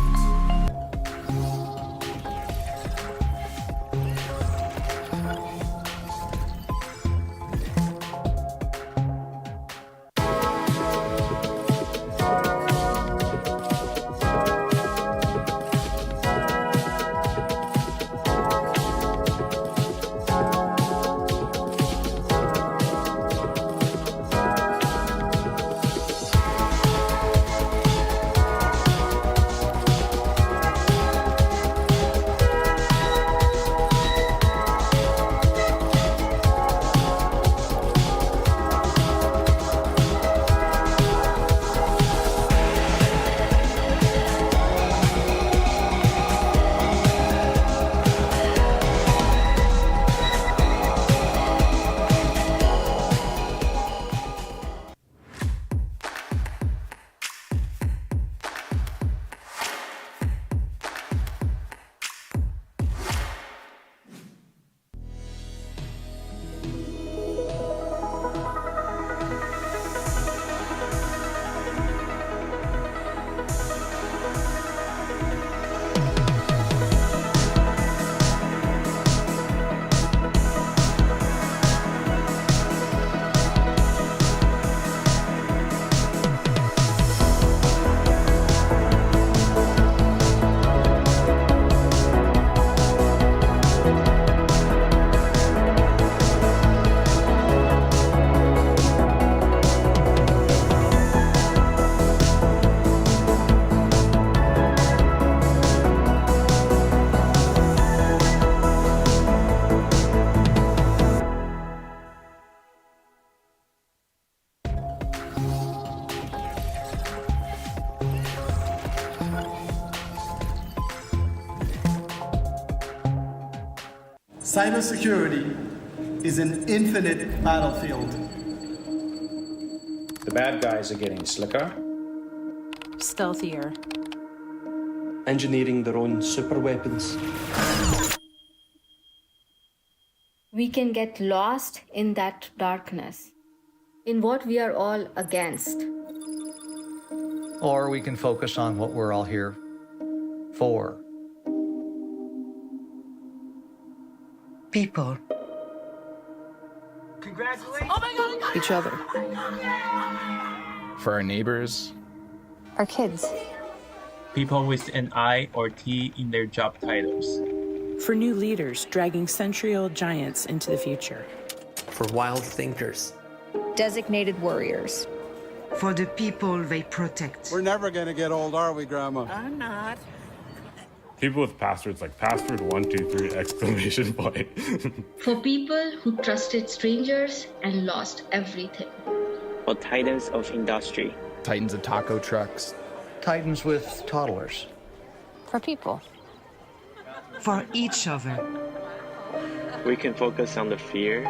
Cybersecurity is an infinite battlefield. The bad guys are getting slicker. Stealthier. Engineering their own super weapons. We can get lost in that darkness, in what we are all against. Or we can focus on what we're all here for. People. Congratulations! Oh my God! Each other. For our neighbors. Our kids. People with an I or T in their job titles. For new leaders dragging century-old giants into the future. For wild thinkers. Designated warriors. For the people they protect. We're never gonna get old, are we, Grandma? I'm not. People with passwords like password123 exclamation point. For people who trusted strangers and lost everything. For titans of industry. Titans of taco trucks. Titans with toddlers. For people. For each other. We can focus on the fear.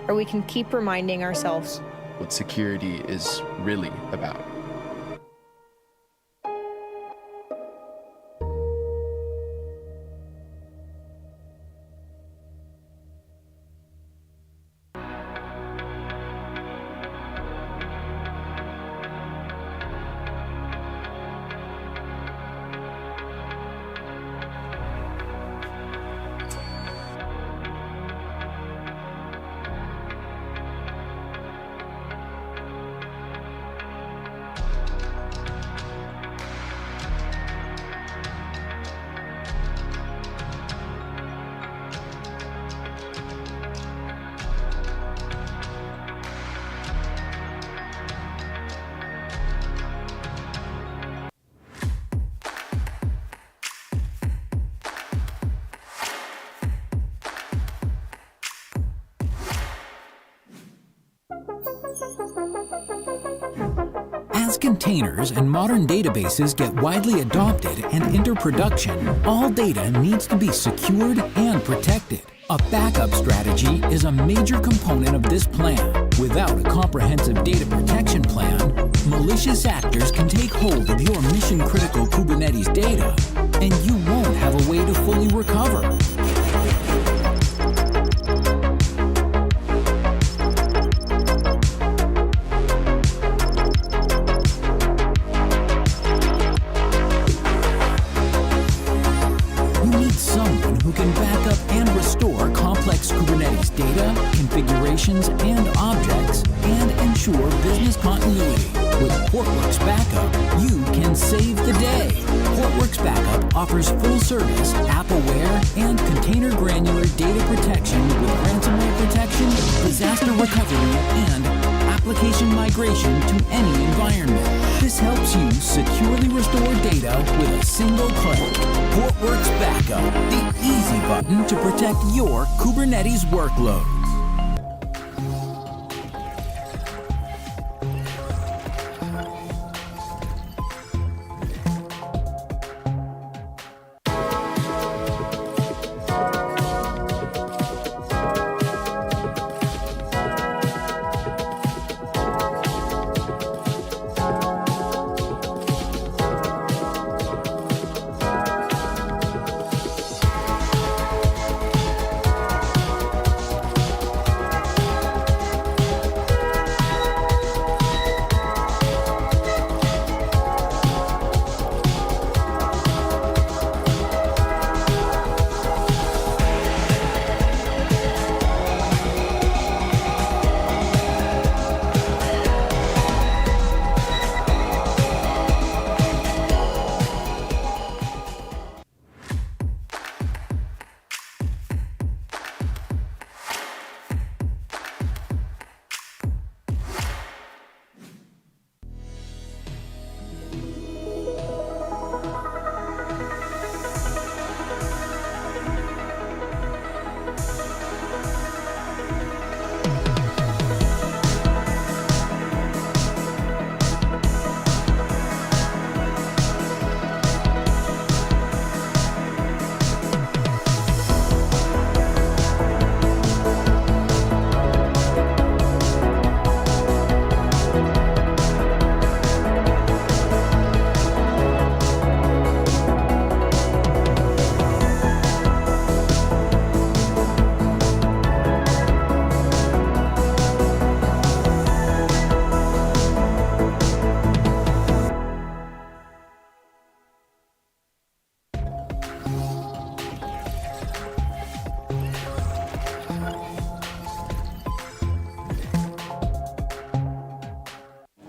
Or we can keep reminding ourselves What security is really about. As containers and modern databases get widely adopted and enter production, all data needs to be secured and protected. A backup strategy is a major component of this plan. Without a comprehensive data protection plan, malicious actors can take hold of your mission-critical Kubernetes data, and you won't have a way to fully recover. Someone who can back up and restore complex Kubernetes data, configurations, and objects, and ensure business continuity. With Portworx Backup, you can save the day. Portworx Backup offers full-service, app-aware, and container-granular data protection with ransomware protection, disaster recovery, and application migration to any environment. This helps you securely restore data with a single click. Portworx Backup, the easy button to protect your Kubernetes workload.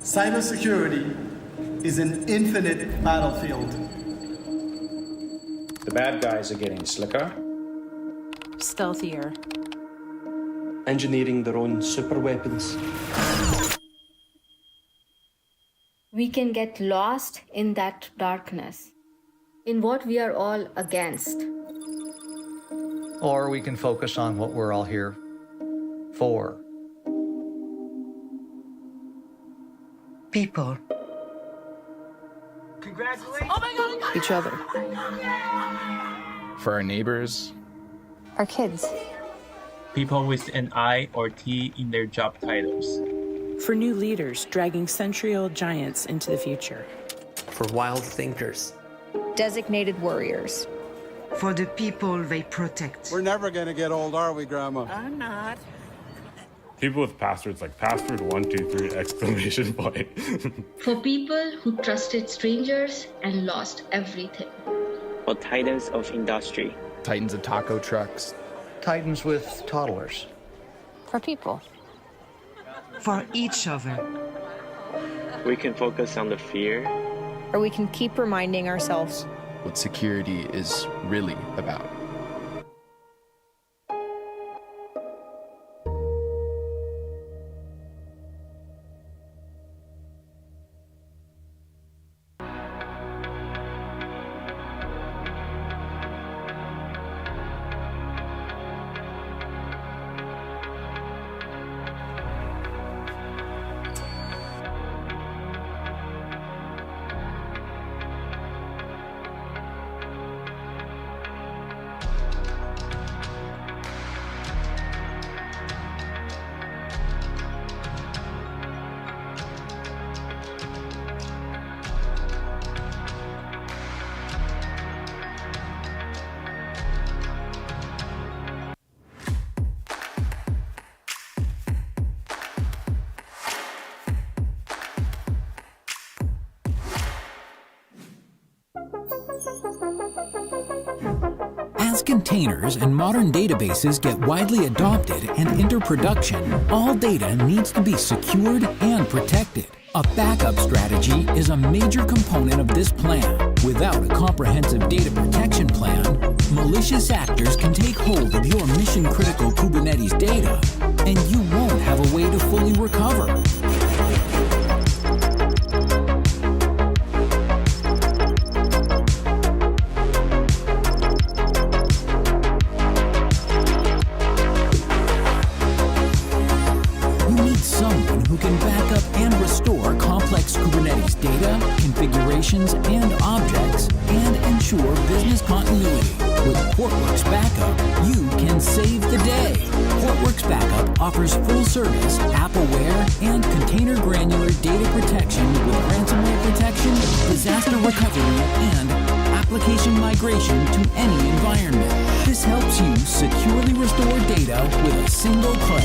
Cybersecurity is an infinite battlefield. The bad guys are getting slicker, Stealthier. Engineering their own super weapons. We can get lost in that darkness, in what we are all against. Or we can focus on what we're all here for. People. Congratulations! Oh my God! Each other. For our neighbors, Our kids. People with an I or T in their job titles. For new leaders dragging century-old giants into the future. For wild thinkers. Designated warriors. For the people they protect. We're never gonna get old, are we, Grandma? I'm not. People with passwords like password 123 exclamation point. For people who trusted strangers and lost everything. For titans of industry. Titans of taco trucks. Titans with toddlers. For people. For each other. We can focus on the fear. Or we can keep reminding ourselves What security is really about. As containers and modern databases get widely adopted and enter production, all data needs to be secured and protected. A backup strategy is a major component of this plan. Without a comprehensive data protection plan, malicious actors can take hold of your mission-critical Kubernetes data, and you won't have a way to fully recover. Someone who can back up and restore complex Kubernetes data, configurations, and objects, and ensure business continuity. With Portworx Backup, you can save the day. Portworx Backup offers full-service, app-aware, and container-granular data protection with ransomware protection, disaster recovery, and application migration to any environment. This helps you securely restore data with a single click.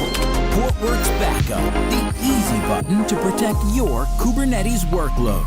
Portworx Backup, the easy button to protect your Kubernetes workload.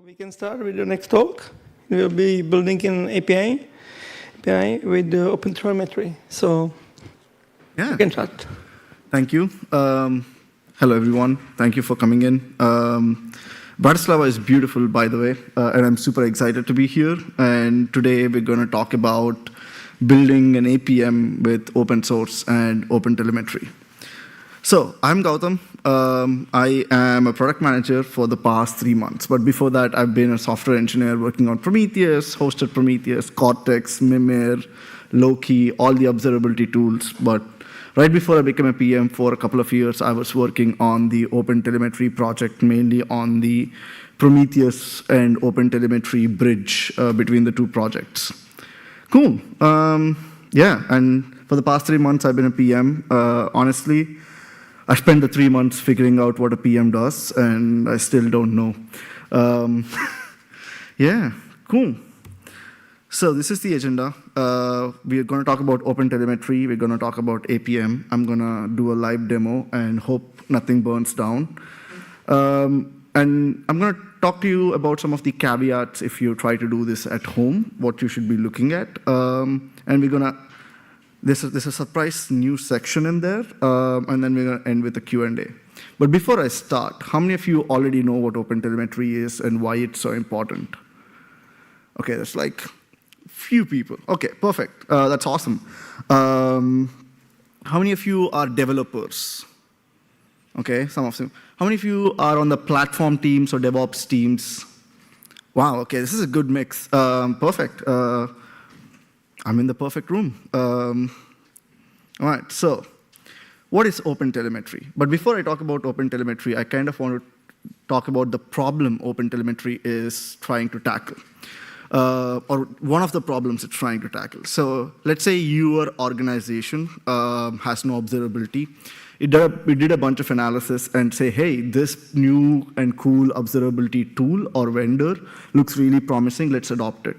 We can start with the next talk. We'll be building an API with the OpenTelemetry. So you can start. Thank you. Hello, everyone. Thank you for coming in. Bratislava is beautiful, by the way, and I'm super excited to be here. And today we're going to talk about building an APM with open source and OpenTelemetry. So I'm Gautam. I am a product manager for the past 3 months. But before that, I've been a software engineer working on Prometheus, hosted Prometheus, Cortex, Mimir, Loki, all the observability tools. But right before I became a PM for a couple of years, I was working on the OpenTelemetry project, mainly on the Prometheus and OpenTelemetry bridge between the two projects. Cool. Yeah, and for the past 3 months, I've been a PM. Honestly, I spent the 3 months figuring out what a PM does, and I still don't know. Yeah, cool. So this is the agenda. We're going to talk about OpenTelemetry. We're going to talk about APM. I'm going to do a live demo and hope nothing burns down. And I'm going to talk to you about some of the caveats if you try to do this at home, what you should be looking at. And we're going to there's a surprise new section in there, and then we're going to end with a Q&A. But before I start, how many of you already know what OpenTelemetry is and why it's so important? Okay, there's like few people. Okay, perfect. That's awesome. How many of you are developers? Okay, some of them. How many of you are on the platform teams or DevOps teams? Wow, okay, this is a good mix. Perfect. I'm in the perfect room. All right, so what is OpenTelemetry? But before I talk about OpenTelemetry, I kind of want to talk about the problem OpenTelemetry is trying to tackle, or one of the problems it's trying to tackle. So let's say your organization has no observability. It did a bunch of analysis and say, hey, this new and cool observability tool or vendor looks really promising, let's adopt it.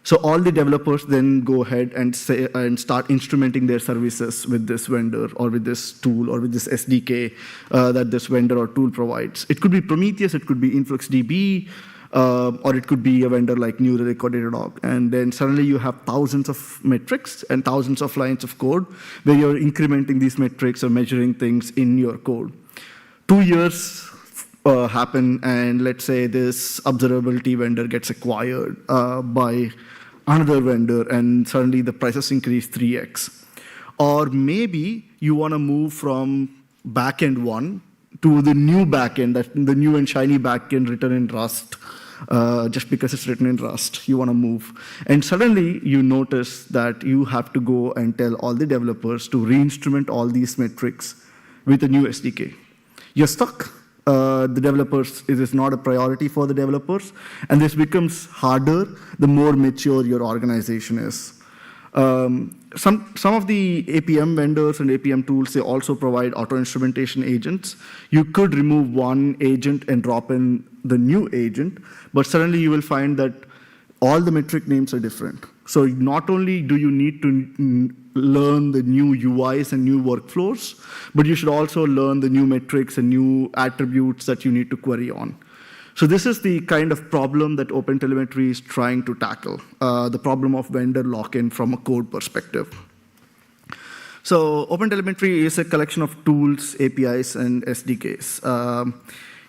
So all the developers then go ahead and start instrumenting their services with this vendor or with this tool or with this SDK that this vendor or tool provides. It could be Prometheus, it could be InfluxDB, or it could be a vendor like New Relic or Datadog. And then suddenly you have thousands of metrics and thousands of lines of code where you're incrementing these metrics or measuring things in your code. 2 years happen, and let's say this observability vendor gets acquired by another vendor, and suddenly the prices increase 3x. Or maybe you want to move from backend 1 to the new backend, the new and shiny backend written in Rust, just because it's written in Rust. You want to move. And suddenly you notice that you have to go and tell all the developers to re-instrument all these metrics with a new SDK. You're stuck. The developers, it is not a priority for the developers, and this becomes harder the more mature your organization is. Some of the APM vendors and APM tools, they also provide auto-instrumentation agents. You could remove one agent and drop in the new agent, but suddenly you will find that all the metric names are different. So not only do you need to learn the new UIs and new workflows, but you should also learn the new metrics and new attributes that you need to query on. So this is the kind of problem that OpenTelemetry is trying to tackle, the problem of vendor lock-in from a code perspective. So OpenTelemetry is a collection of tools, APIs, and SDKs.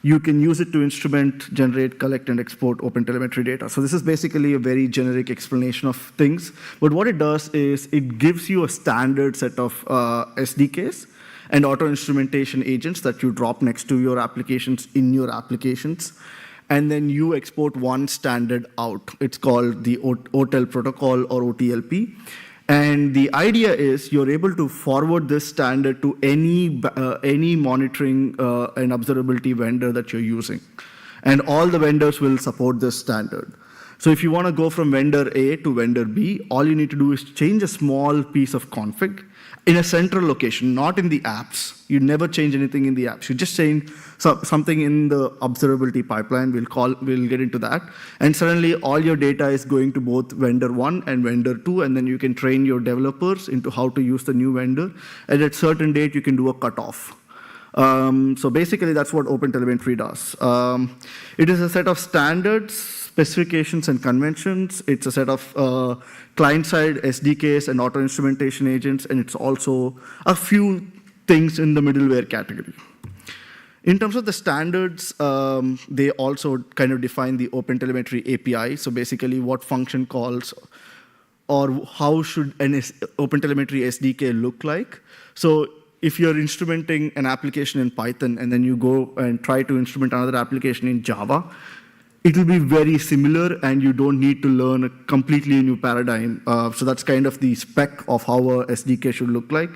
You can use it to instrument, generate, collect, and export OpenTelemetry data. So this is basically a very generic explanation of things. But what it does is it gives you a standard set of SDKs and auto-instrumentation agents that you drop next to your applications in your applications. And then you export one standard out. It's called the OTel protocol or OTLP. And the idea is you're able to forward this standard to any monitoring and observability vendor that you're using. And all the vendors will support this standard. So if you want to go from vendor A to vendor B, all you need to do is change a small piece of config in a central location, not in the apps. You never change anything in the apps. You just change something in the observability pipeline. We'll get into that. And suddenly all your data is going to both vendor 1 and vendor 2, and then you can train your developers into how to use the new vendor. And at a certain date, you can do a cutoff. So basically, that's what OpenTelemetry does. It is a set of standards, specifications, and conventions. It's a set of client-side SDKs and auto-instrumentation agents, and it's also a few things in the middleware category. In terms of the standards, they also kind of define the OpenTelemetry API. So basically, what function calls or how should an OpenTelemetry SDK look like. So if you're instrumenting an application in Python and then you go and try to instrument another application in Java, it will be very similar and you don't need to learn a completely new paradigm. So that's kind of the spec of how a SDK should look like.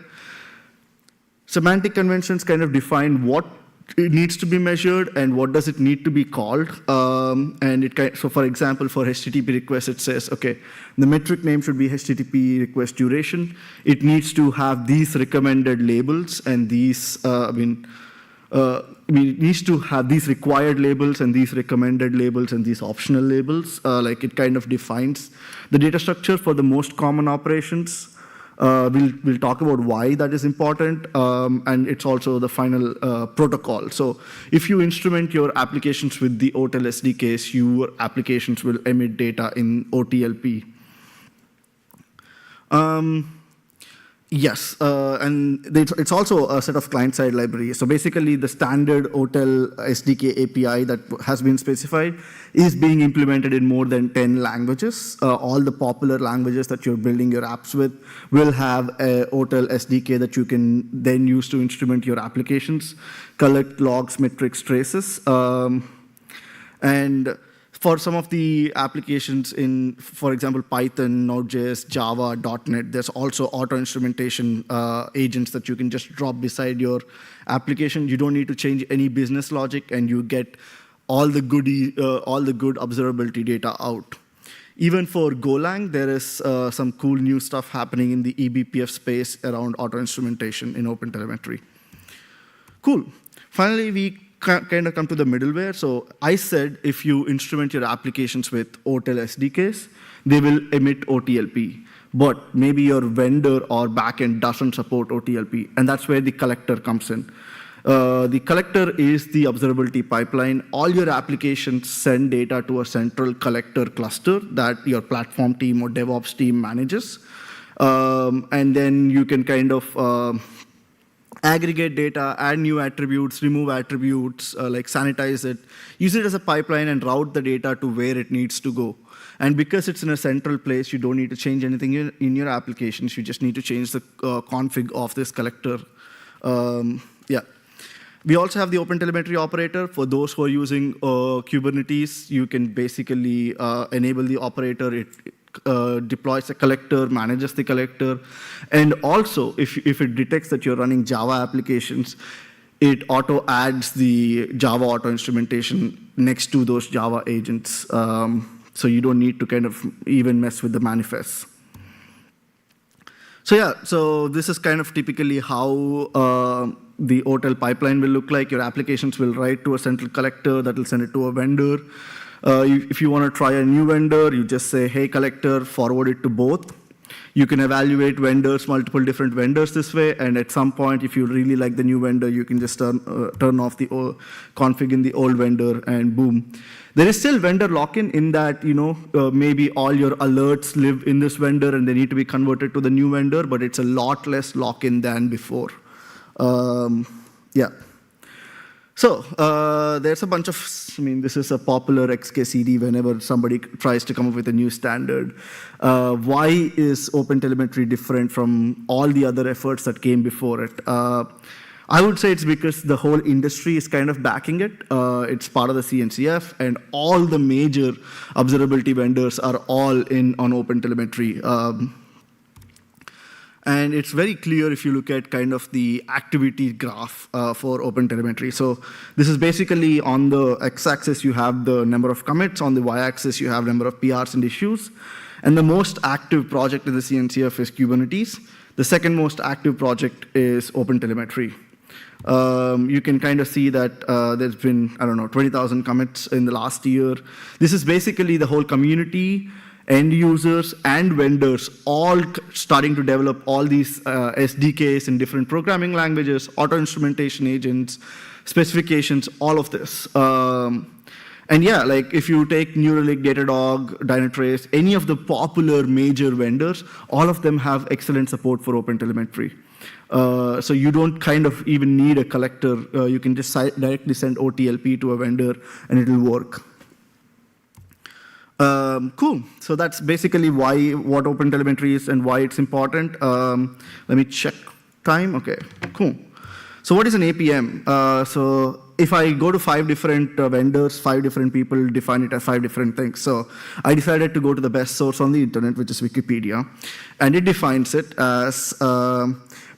Semantic conventions kind of define what it needs to be measured and what does it need to be called. So for example, for HTTP requests, it says, okay, the metric name should be HTTP request duration. It needs to have these recommended labels and these, it needs to have these required labels and these recommended labels and these optional labels. Like it kind of defines the data structure for the most common operations. We'll talk about why that is important, and it's also the final protocol. So if you instrument your applications with the OTel SDKs, your applications will emit data in OTLP. Yes, and it's also a set of client-side libraries. So basically, the standard OTel SDK API that has been specified is being implemented in more than 10 languages. All the popular languages that you're building your apps with will have a OTel SDK that you can then use to instrument your applications, collect logs, metrics, traces, and for some of the applications in, for example, Python, Node.js, Java, .NET, there's also auto-instrumentation agents that you can just drop beside your application. You don't need to change any business logic, and you get all the good observability data out. Even for Golang, there is some cool new stuff happening in the eBPF space around auto-instrumentation in OpenTelemetry. Cool. Finally, we kind of come to the middleware. So I said if you instrument your applications with OTel SDKs, they will emit OTLP. But maybe your vendor or backend doesn't support OTLP, and that's where the collector comes in. The collector is the observability pipeline. All your applications send data to a central collector cluster that your platform team or DevOps team manages. And then you can kind of aggregate data, add new attributes, remove attributes, like sanitize it, use it as a pipeline and route the data to where it needs to go. And because it's in a central place, you don't need to change anything in your applications. You just need to change the config of this collector. Yeah. We also have the OpenTelemetry operator. For those who are using Kubernetes, you can basically enable the operator. It deploys a collector, manages the collector, and also if it detects that you're running Java applications, it auto adds the Java auto instrumentation next to those Java agents, so you don't need to kind of even mess with the manifests. So yeah, so this is kind of typically how the OTel pipeline will look like. Your applications will write to a central collector that will send it to a vendor. If you want to try a new vendor, you just say, hey, collector, forward it to both. You can evaluate vendors, multiple different vendors this way, and at some point, if you really like the new vendor, you can just turn off the config in the old vendor, and boom. There is still vendor lock-in in that, maybe all your alerts live in this vendor and they need to be converted to the new vendor, but it's a lot less lock-in than before. Yeah. So there's a bunch of, this is a popular XKCD whenever somebody tries to come up with a new standard. Why is OpenTelemetry different from all the other efforts that came before it? I would say it's because the whole industry is kind of backing it. It's part of the CNCF, and all the major observability vendors are all in on OpenTelemetry. And it's very clear if you look at kind of the activity graph for OpenTelemetry. So this is basically on the x-axis, you have the number of commits. On the y-axis, you have number of PRs and issues. And the most active project in the CNCF is Kubernetes. The second most active project is OpenTelemetry. You can kind of see that there's been, 20,000 commits in the last year. This is basically the whole community end users and vendors all starting to develop all these SDKs in different programming languages, auto-instrumentation agents, specifications, all of this. And yeah, like if you take Neuralink, Datadog, Dynatrace, any of the popular major vendors, all of them have excellent support for OpenTelemetry. So you don't kind of even need a collector. You can just directly send OTLP to a vendor and it'll work. Cool. So that's basically what OpenTelemetry is and why it's important. Let me check time. Okay, cool. So what is an APM? So if I go to 5 different vendors, 5 different people define it as 5 different things. So I decided to go to the best source on the internet, which is Wikipedia. And it defines it as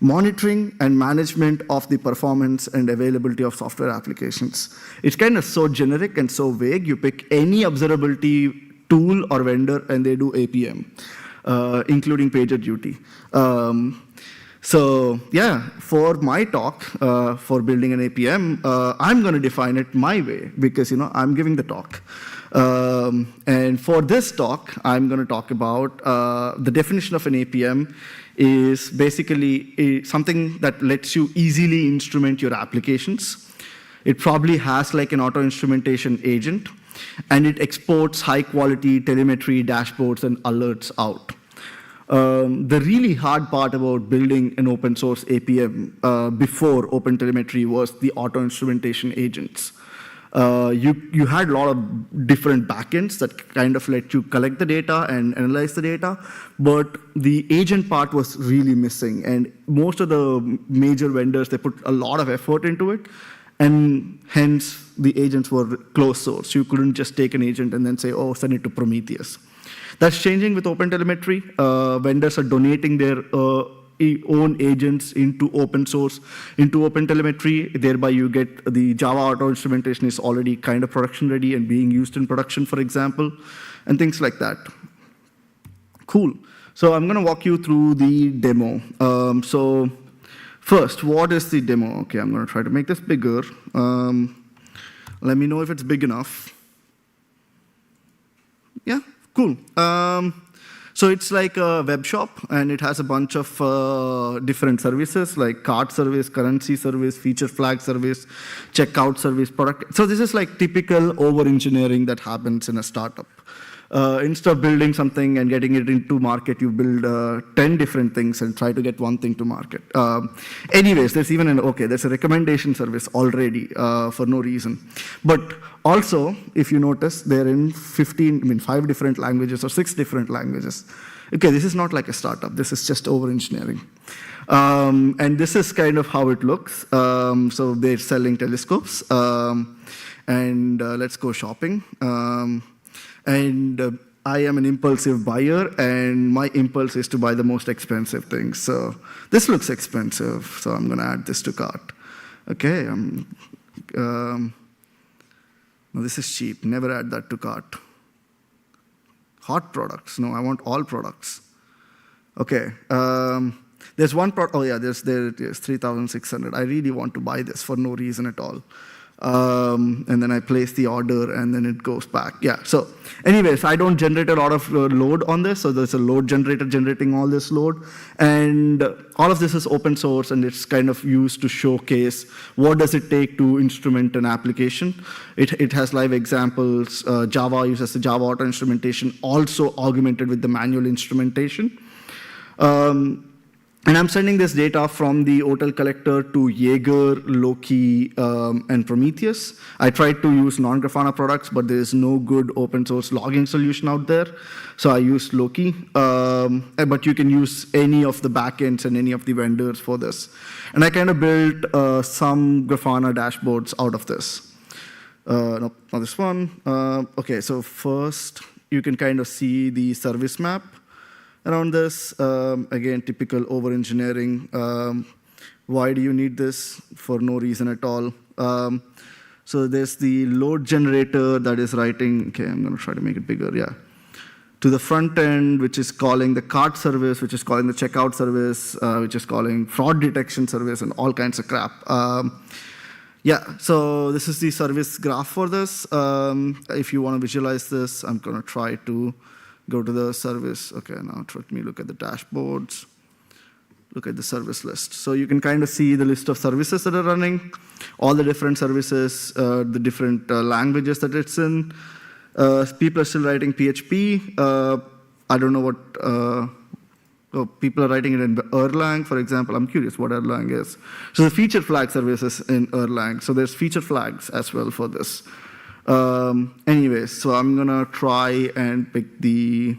monitoring and management of the performance and availability of software applications. It's kind of so generic and so vague. You pick any observability tool or vendor, and they do APM, including PagerDuty. So yeah, for my talk, for building an APM, I'm going to define it my way because I'm giving the talk. And for this talk, I'm going to talk about the definition of an APM is basically something that lets you easily instrument your applications. It probably has like an auto-instrumentation agent, and it exports high-quality telemetry, dashboards, and alerts out. The really hard part about building an open source APM before OpenTelemetry was the auto-instrumentation agents. You had a lot of different backends that kind of let you collect the data and analyze the data, but the agent part was really missing. And most of the major vendors, they put a lot of effort into it, and hence the agents were closed source. You couldn't just take an agent and then say, oh, send it to Prometheus. That's changing with OpenTelemetry. Vendors are donating their own agents into open source, into OpenTelemetry. Thereby, you get the Java auto instrumentation is already kind of production ready and being used in production, for example, and things like that. Cool. So I'm going to walk you through the demo. So first, what is the demo? Okay, I'm going to try to make this bigger. Let me know if it's big enough. Yeah. Cool. So it's like a web shop, and it has a bunch of different services like card service, currency service, feature flag service, checkout service, product. So this is like typical over-engineering that happens in a startup. Instead of building something and getting it into market, you build 10 different things and try to get one thing to market. Anyways, there's even there's a recommendation service already for no reason. But also, if you notice, they're in 5 different languages or 6 different languages. Okay, this is not like a startup. This is just over-engineering. And this is kind of how it looks. So they're selling telescopes. And let's go shopping. And I am an impulsive buyer, and my impulse is to buy the most expensive things. So this looks expensive, so I'm going to add this to cart. Okay. No, this is cheap. Never add that to cart. Hot products. No, I want all products. Okay. There's one product. Oh, yeah, there it is, 3,600. I really want to buy this for no reason at all. And then I place the order, and then it goes back. Yeah, so anyways, I don't generate a lot of load on this, so there's a load generator generating all this load. And all of this is open source, and it's kind of used to showcase what does it take to instrument an application. It has live examples. Java uses the Java auto instrumentation, also augmented with the manual instrumentation. And I'm sending this data from the hotel collector to Jaeger, Loki, and Prometheus. I tried to use non-Grafana products, but there is no good open source logging solution out there. So I used Loki. But you can use any of the backends and any of the vendors for this. And I kind of built some Grafana dashboards out of this. No, not this one. Okay, so first, you can kind of see the service map around this. Again, typical over-engineering. Why do you need this? For no reason at all. So there's the load generator that is writing, okay, I'm going to try to make it bigger, yeah. To the front end, which is calling the cart service, which is calling the checkout service, which is calling fraud detection service, and all kinds of crap. Yeah, so this is the service graph for this. If you want to visualize this, I'm going to try to go to the service. Okay, now let me look at the dashboards. Look at the service list. So you can kind of see the list of services that are running, all the different services, the different languages that it's in. People are still writing PHP. I don't know what people are writing it in Erlang, for example. I'm curious what Erlang is. So the feature flag services in Erlang. So there's feature flags as well for this. Anyways, so I'm gonna try and pick the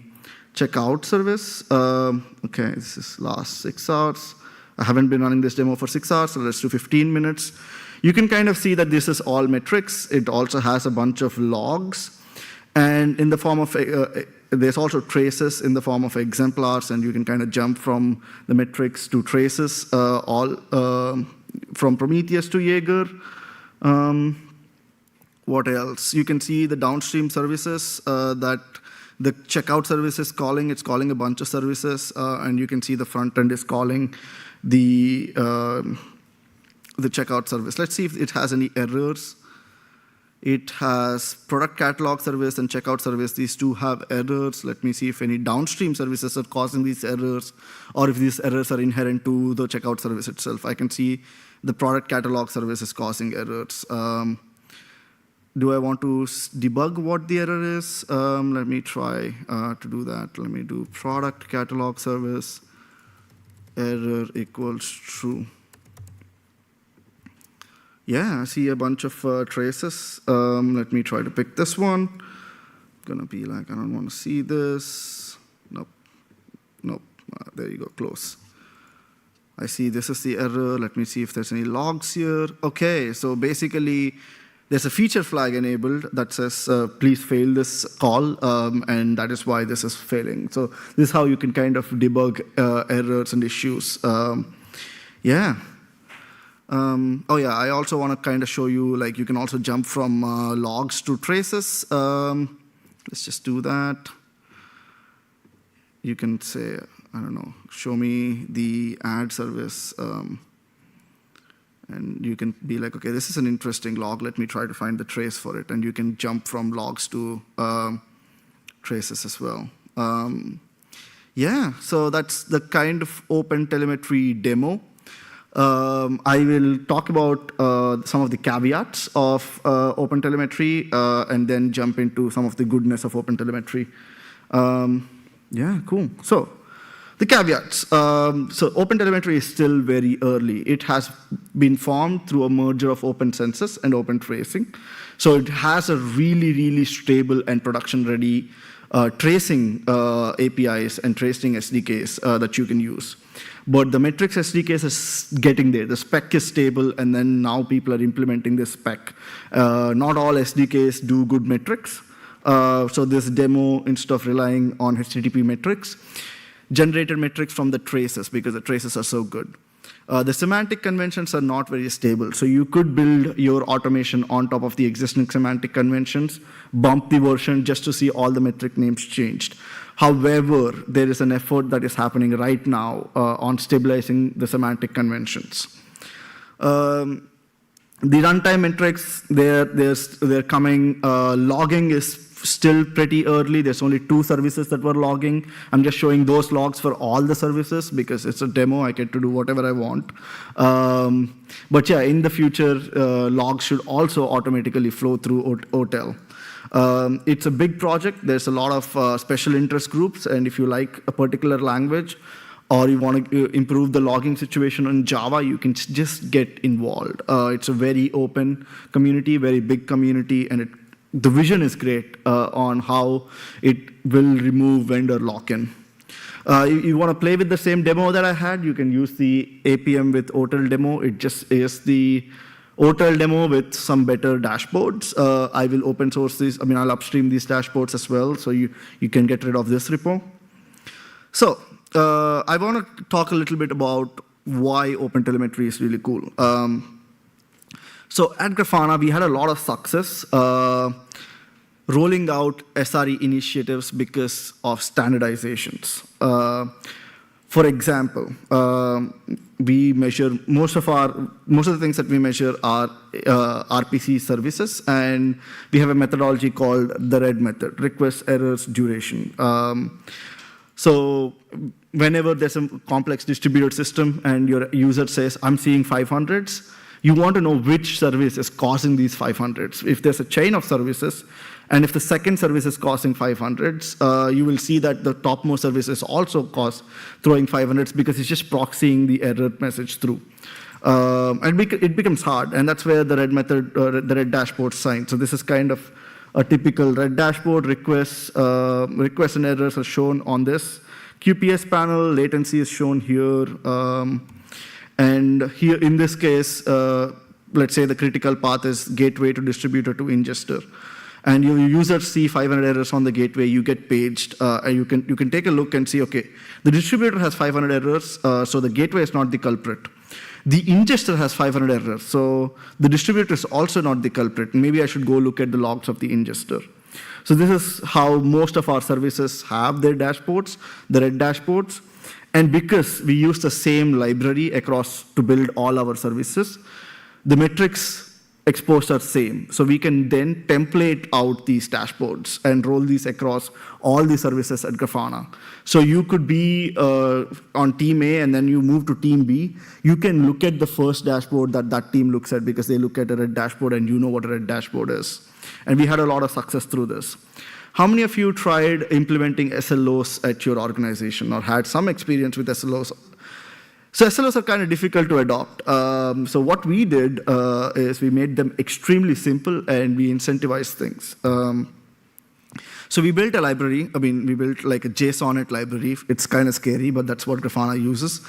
checkout service. Okay, this is last 6 hours. I haven't been running this demo for 6 hours, so let's do 15 minutes. You can kind of see that this is all metrics. It also has a bunch of logs. And in the form of, there's also traces in the form of exemplars, and you can kind of jump from the metrics to traces, all from Prometheus to Jaeger. What else? You can see the downstream services that the checkout service is calling. It's calling a bunch of services, and you can see the front end is calling the checkout service. Let's see if it has any errors. It has product catalog service and checkout service. These two have errors. Let me see if any downstream services are causing these errors, or if these errors are inherent to the checkout service itself. I can see the product catalog service is causing errors. Do I want to debug what the error is? Let me try to do that. Let me do product catalog service, error equals true. Yeah, I see a bunch of traces. Let me try to pick this one. Gonna be like, I don't want to see this. Nope, nope, there you go, close. I see this is the error. Let me see if there's any logs here. Okay, so basically, there's a feature flag enabled that says, please fail this call, and that is why this is failing. So this is how you can kind of debug errors and issues. Yeah. Oh yeah, I also want to kind of show you, like, you can also jump from logs to traces. Let's just do that. You can say, I don't know, show me the ad service. And you can be like, okay, this is an interesting log. Let me try to find the trace for it. And you can jump from logs to traces as well. Yeah, so that's the kind of OpenTelemetry demo. I will talk about some of the caveats of OpenTelemetry and then jump into some of the goodness of OpenTelemetry. Yeah, cool. So the caveats. So OpenTelemetry is still very early. It has been formed through a merger of OpenCensus and OpenTracing. So it has a really, really stable and production-ready tracing APIs and tracing SDKs that you can use. But the metrics SDKs is getting there. The spec is stable, and then now people are implementing this spec. Not all SDKs do good metrics. So this demo, instead of relying on HTTP metrics, generated metrics from the traces, because the traces are so good. The semantic conventions are not very stable. So you could build your automation on top of the existing semantic conventions, bump the version just to see all the metric names changed. However, there is an effort that is happening right now on stabilizing the semantic conventions. The runtime metrics, they're coming. Logging is still pretty early. There's only 2 services that were logging. I'm just showing those logs for all the services because it's a demo. I get to do whatever I want. But yeah, in the future, logs should also automatically flow through OTel. It's a big project. There's a lot of special interest groups, and if you like a particular language or you want to improve the logging situation in Java, you can just get involved. It's a very open community, very big community, and the vision is great on how it will remove vendor lock-in. You want to play with the same demo that I had, you can use the APM with OTel demo. It just is the OTel demo with some better dashboards. I will open source these. I mean, I'll upstream these dashboards as well, so you can get rid of this repo. So I want to talk a little bit about why OpenTelemetry is really cool. So at Grafana, we had a lot of success rolling out SRE initiatives because of standardizations. For example, we measure most of the things that we measure are RPC services, and we have a methodology called the RED method: request, errors, duration. So whenever there's a complex distributed system and your user says, I'm seeing 500s, you want to know which service is causing these 500s. If there's a chain of services, and if the second service is causing 500s, you will see that the topmost service is also throwing 500s because it's just proxying the error message through. And it becomes hard, and that's where the RED method, the RED dashboard shines. So this is kind of a typical RED dashboard. Requests and errors are shown on this QPS panel. Latency is shown here. And here, in this case, let's say the critical path is gateway to distributor to ingester. And your users see 500 errors on the gateway, you get paged. And you can take a look and see, okay, the distributor has 500 errors, so the gateway is not the culprit. The ingester has 500 errors, so the distributor is also not the culprit. Maybe I should go look at the logs of the ingester. So this is how most of our services have their dashboards, the RED dashboards. And because we use the same library across to build all our services, the metrics exposed are same. So we can then template out these dashboards and roll these across all the services at Grafana. So you could be on team A and then you move to team B. You can look at the first dashboard that team looks at because they look at a RED dashboard and you know what a RED dashboard is. And we had a lot of success through this. How many of you tried implementing SLOs at your organization or had some experience with SLOs? So SLOs are kind of difficult to adopt. So what we did is we made them extremely simple and we incentivized things. So we built a library. I mean, we built like a JSONet library. It's kind of scary, but that's what Grafana uses.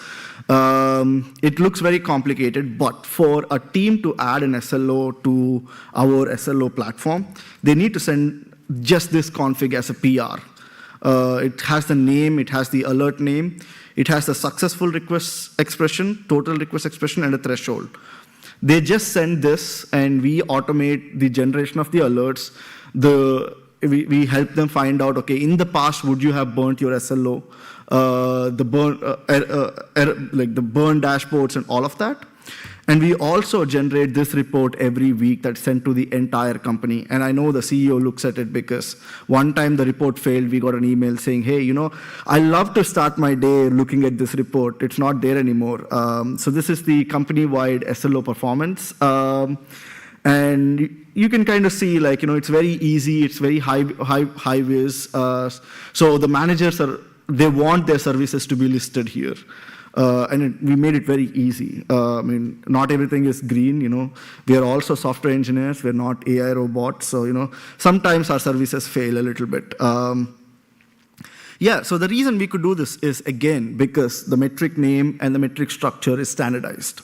It looks very complicated, but for a team to add an SLO to our SLO platform, they need to send just this config as a PR. It has the name, it has the alert name, it has the successful request expression, total request expression, and a threshold. They just send this, and we automate the generation of the alerts. We help them find out, okay, in the past, would you have burnt your SLO, the burn dashboards and all of that. And we also generate this report every week that's sent to the entire company. And I know the CEO looks at it because one time the report failed, we got an email saying, hey, you know, I love to start my day looking at this report. It's not there anymore. So this is the company-wide SLO performance. And you can kind of see, like, you know, it's very easy. It's very high vis. So the managers they want their services to be listed here. And we made it very easy. I mean, not everything is green, you know. We are also software engineers. We're not AI robots. So, you know, sometimes our services fail a little bit. Yeah, so the reason we could do this is, again, because the metric name and the metric structure is standardized.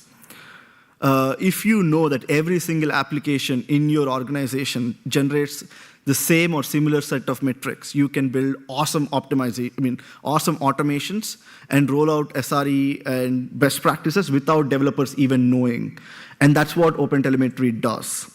If you know that every single application in your organization generates the same or similar set of metrics, you can build awesome awesome automations and roll out SRE and best practices without developers even knowing. And that's what OpenTelemetry does.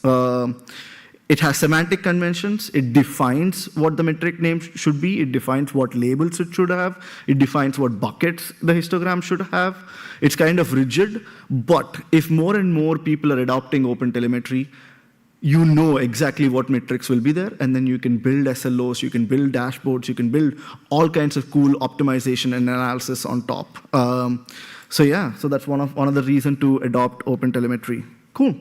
It has semantic conventions. It defines what the metric name should be. It defines what labels it should have. It defines what buckets the histogram should have. It's kind of rigid, but if more and more people are adopting OpenTelemetry, you know exactly what metrics will be there, and then you can build SLOs, you can build dashboards, you can build all kinds of cool optimization and analysis on top. So yeah, so that's one of the reasons to adopt OpenTelemetry. Cool.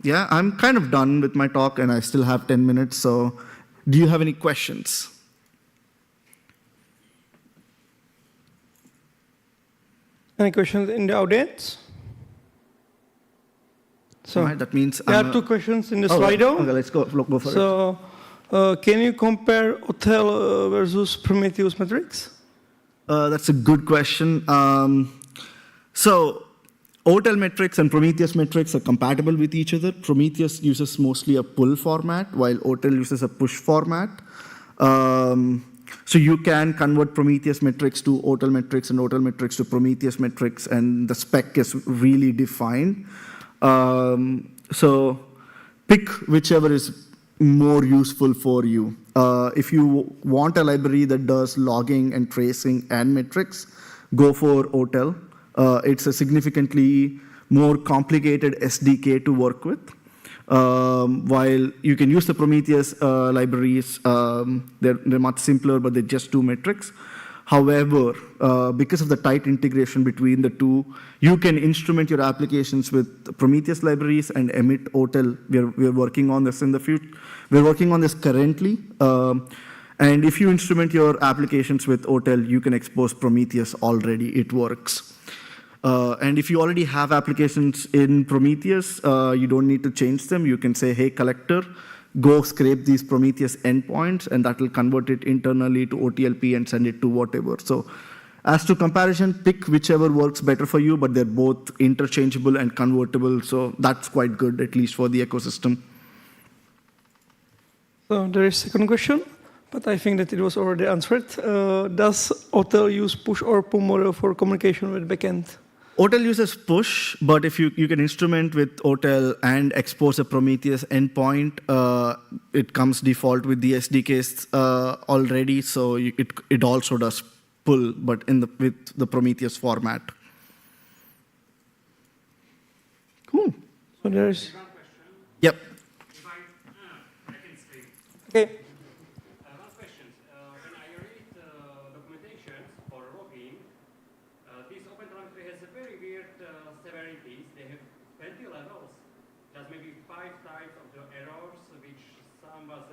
Yeah, I'm kind of done with my talk, and I still have 10 minutes, so do you have any questions? Any questions in the audience? So right, that means there are two questions in the Slido. Okay, let's go for it. So can you compare hotel versus Prometheus metrics? That's a good question. So hotel metrics and Prometheus metrics are compatible with each other. Prometheus uses mostly a pull format, while hotel uses a push format. So you can convert Prometheus metrics to hotel metrics and hotel metrics to Prometheus metrics, and the spec is really defined. So pick whichever is more useful for you. If you want a library that does logging and tracing and metrics, go for hotel. It's a significantly more complicated SDK to work with. While you can use the Prometheus libraries, they're much simpler, but they just do metrics. However, because of the tight integration between the two, you can instrument your applications with Prometheus libraries and emit OTel. We're working on this in the future. We're working on this currently. And if you instrument your applications with OTel, you can expose Prometheus already. It works. And if you already have applications in Prometheus, you don't need to change them. You can say, hey, collector, go scrape these Prometheus endpoints, and that will convert it internally to OTLP and send it to whatever. So as to comparison, pick whichever works better for you, but they're both interchangeable and convertible. So that's quite good, at least for the ecosystem. So there is a second question, but I think that it was already answered. Does OTel use push or pull model for communication with backend? OTel uses push, but if you can instrument with OTel and expose a Prometheus endpoint, it comes default with the SDKs already, so it also does pull, but with the Prometheus format. Cool. So there's... Yep. Okay. One question. When I read documentation for logging, this OpenTelemetry has a very weird severities. They have 20 levels, just maybe 5 types of the errors, which some was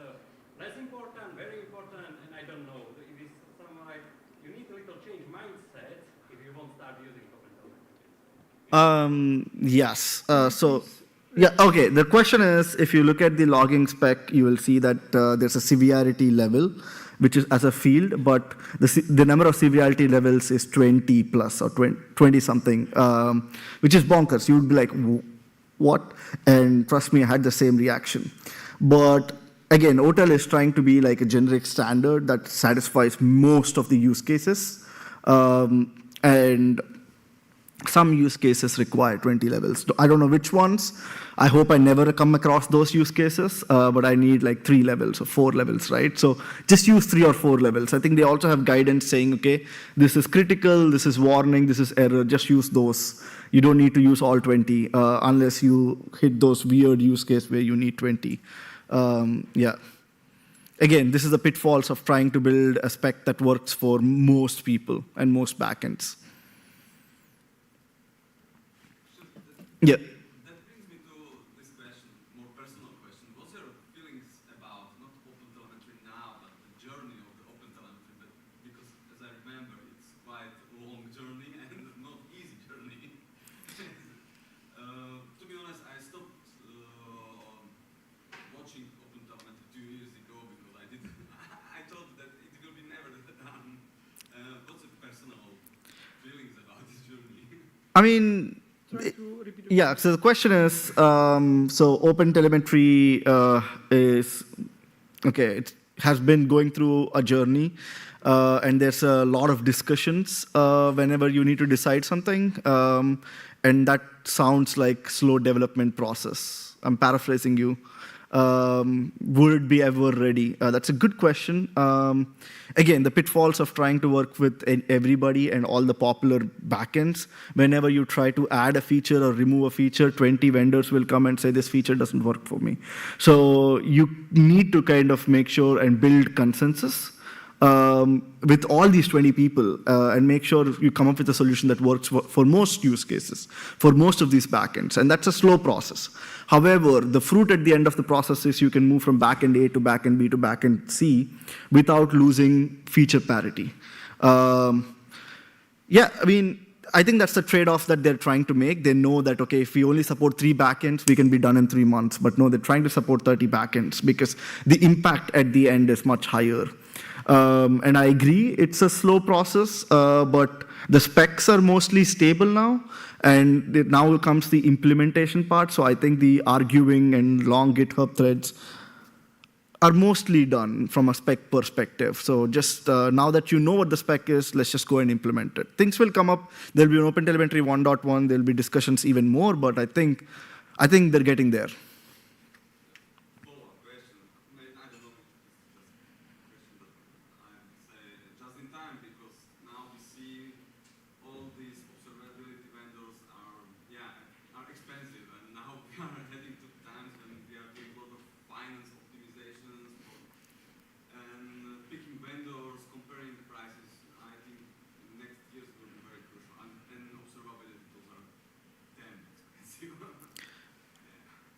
less important, very important, and I don't know. It is some like, you need a little change mindset if you won't start using OpenTelemetry. Yes. Yeah, okay. The question is, if you look at the logging spec, you will see that there's a severity level, which is as a field, but the number of severity levels is 20 plus or 20 something, which is bonkers. You would be like, what? And trust me, I had the same reaction. But again, OTel is trying to be like a generic standard that satisfies most of the use cases. And some use cases require 20 levels. I don't know which ones. I hope I never come across those use cases, but I need like 3 levels or 4 levels, right? So just use 3 or 4 levels. I think they also have guidance saying, okay, this is critical, this is warning, this is error, just use those. You don't need to use all 20 unless you hit those weird use case where you need 20. Yeah. Again, this is the pitfalls of trying to build a spec that works for most people and most backends. Yeah. That brings me to this question, more personal question. What's your feelings about not OpenTelemetry now, but the journey of the OpenTelemetry? But because, as I remember, it's quite a long journey and not easy journey. To be honest, I stopped watching OpenTelemetry 2 years ago because I thought that it will be never done. What's your personal feelings about this journey? I mean, yeah, so the question is, so OpenTelemetry is, okay, it has been going through a journey, and there's a lot of discussions whenever you need to decide something, and that sounds like slow development process. I'm paraphrasing you. Would it be ever ready? That's a good question. Again, the pitfalls of trying to work with everybody and all the popular backends. Whenever you try to add a feature or remove a feature, 20 vendors will come and say, this feature doesn't work for me. So you need to kind of make sure and build consensus with all these 20 people and make sure you come up with a solution that works for most use cases, for most of these backends. And that's a slow process. However, the fruit at the end of the process is you can move from backend A to backend B to backend C without losing feature parity. Yeah, I mean, I think that's the trade-off that they're trying to make. They know that, okay, if we only support 3 backends, we can be done in 3 months. But no, they're trying to support 30 backends because the impact at the end is much higher. And I agree, it's a slow process, but the specs are mostly stable now, and now comes the implementation part. So I think the arguing and long GitHub threads are mostly done from a spec perspective. So just now that you know what the spec is, let's just go and implement it. Things will come up. There'll be an OpenTelemetry 1.1. There'll be discussions even more, but I think they're getting there. Just in time, because now we see all these observability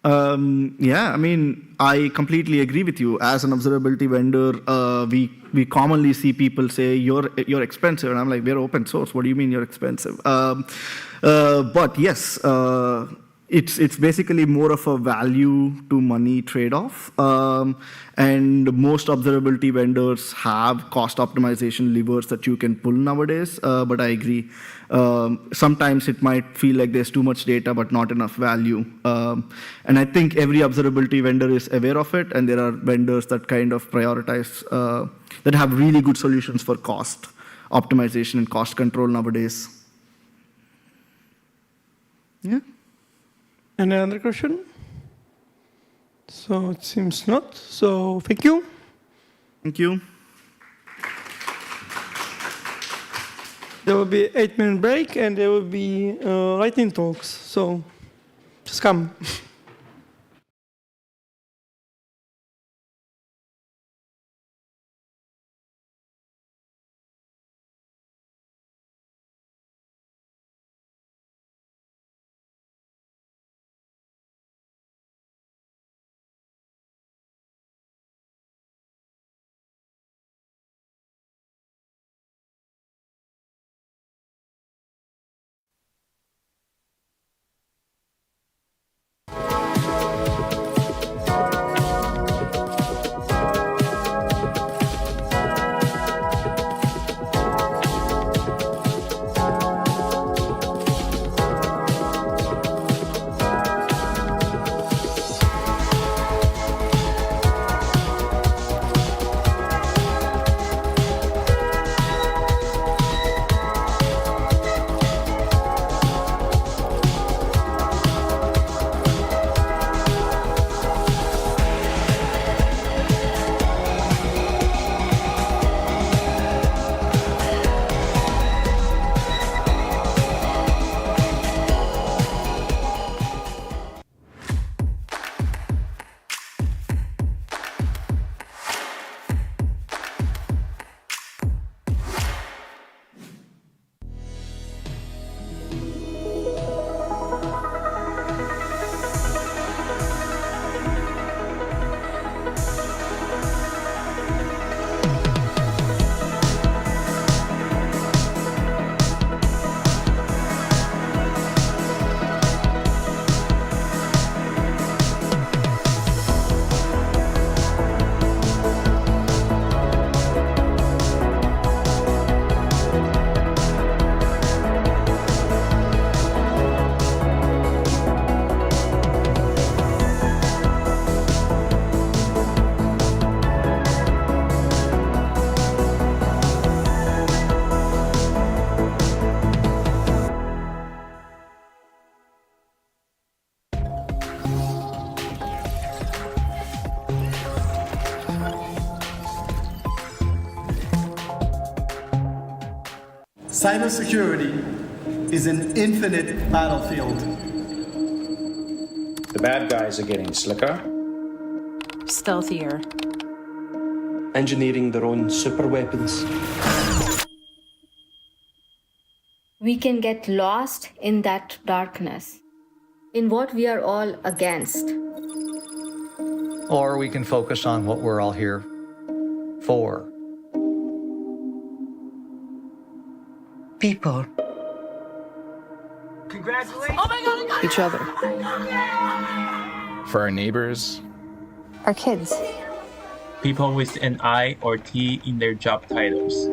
Yeah, I mean, I completely agree with you. As an observability vendor, we commonly see people say you're expensive, and I'm like, we're open source. What do you mean you're expensive? But yes, it's basically more of a value to money trade-off. And most observability vendors have cost optimization levers that you can pull nowadays. But I agree. Sometimes it might feel like there's too much data but not enough value. And I think every observability vendor is aware of it, and there are vendors that kind of prioritize, that have really good solutions for cost optimization and cost control nowadays. Yeah. Any other question? So it seems not. So thank you. Thank you. There will be 8-minute break, and there will be lightning talks. So just come. Cybersecurity is an infinite battlefield. The bad guys are getting slicker, Stealthier. Engineering their own super weapons. We can get lost in that darkness, in what we are all against. Or we can focus on what we're all here for. People. Congratulations! Oh my God! Each other. For our neighbors, Our kids. People with an I or T in their job titles.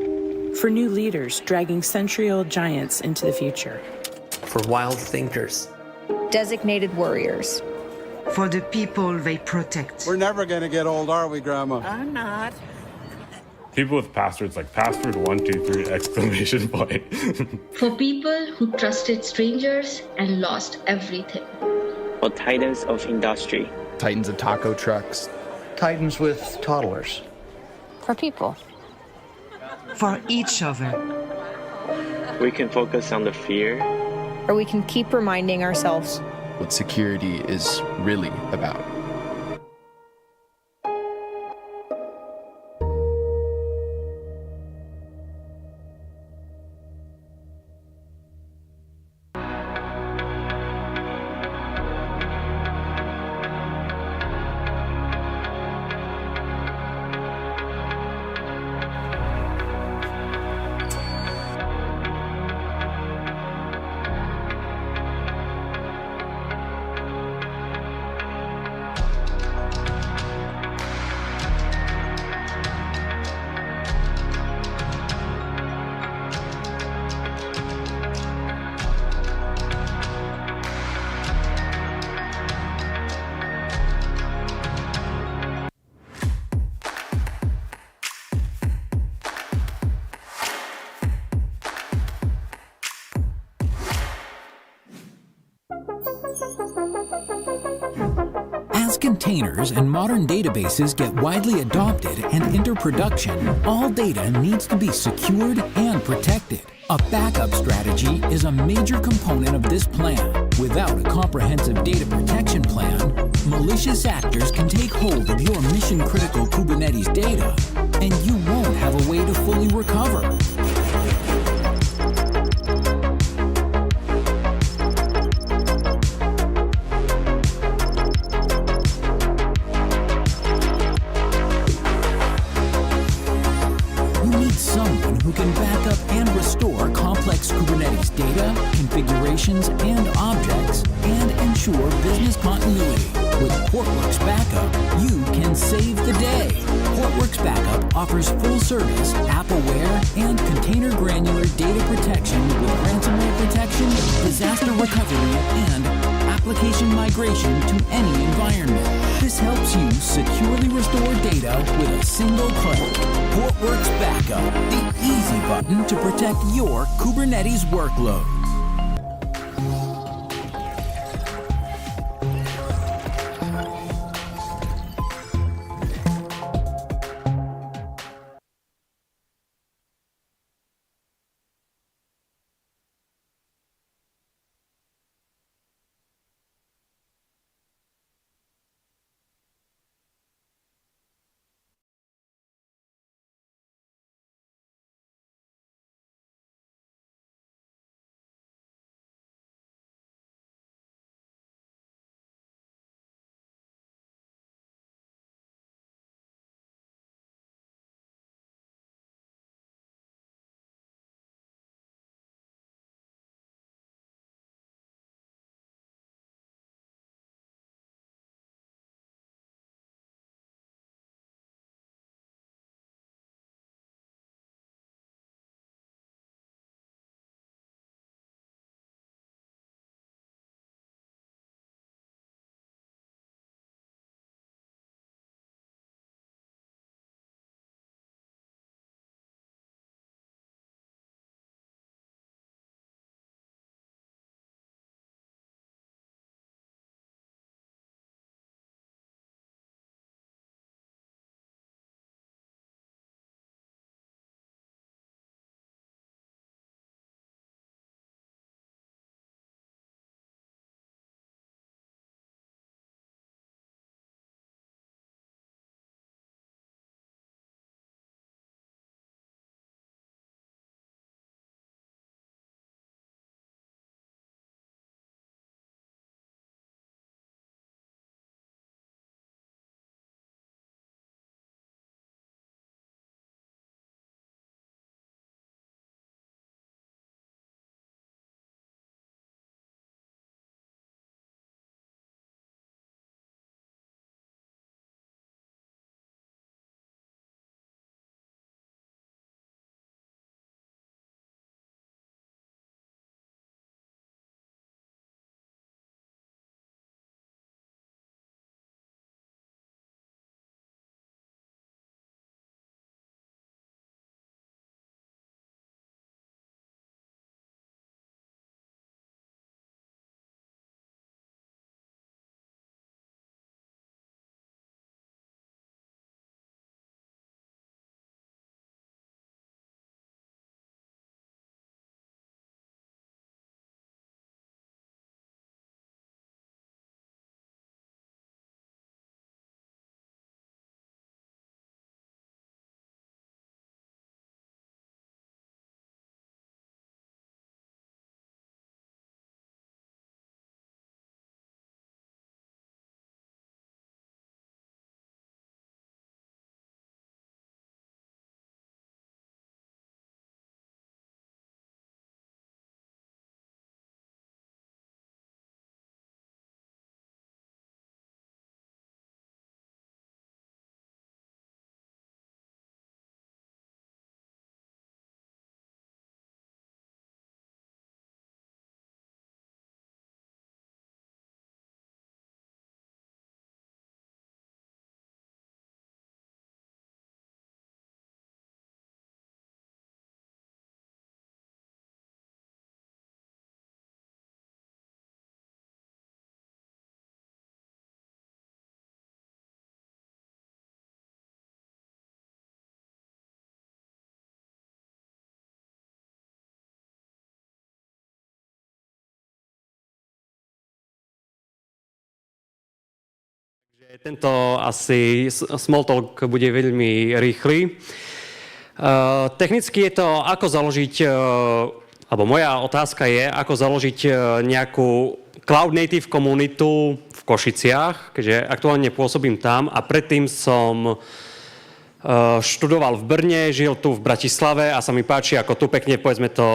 For new leaders dragging century-old giants into the future. For wild thinkers. Designated warriors. For the people they protect. We're never going to get old, are we, Grandma? I'm not. People with passwords like password 123 exclamation point. For people who trusted strangers and lost everything. For titans of industry. titans of taco trucks, Titans with toddlers. For people. For each other. We can focus on the fear. Or we can keep reminding ourselves what security is really about. containers and modern databases get widely adopted and enter production, all data needs to be secured and protected. A backup strategy is a major component of this plan. Without a comprehensive data protection plan, malicious actors can take hold of your mission-critical Kubernetes data, and you won't have a way to fully recover. Someone who can back up and restore complex Kubernetes data, configurations, and objects, and ensure business continuity. With Portworx Backup, you can save the day. Portworx Backup offers full-service, app-aware, and container-granular data protection with ransomware protection, disaster recovery, and application migration to any environment. This helps you securely restore data with a single click. Portworx Backup, the easy button to protect your Kubernetes workload. Tento asi small talk bude veľmi rýchly. Technicky je to, ako založiť, alebo moja otázka je, ako založiť nejakú Cloud Native komunitu v Košiciach, keďže aktuálne pôsobím tam a predtým som študoval v Brne, žil tu v Bratislave a sa mi páči, ako tu pekne, povedzme to,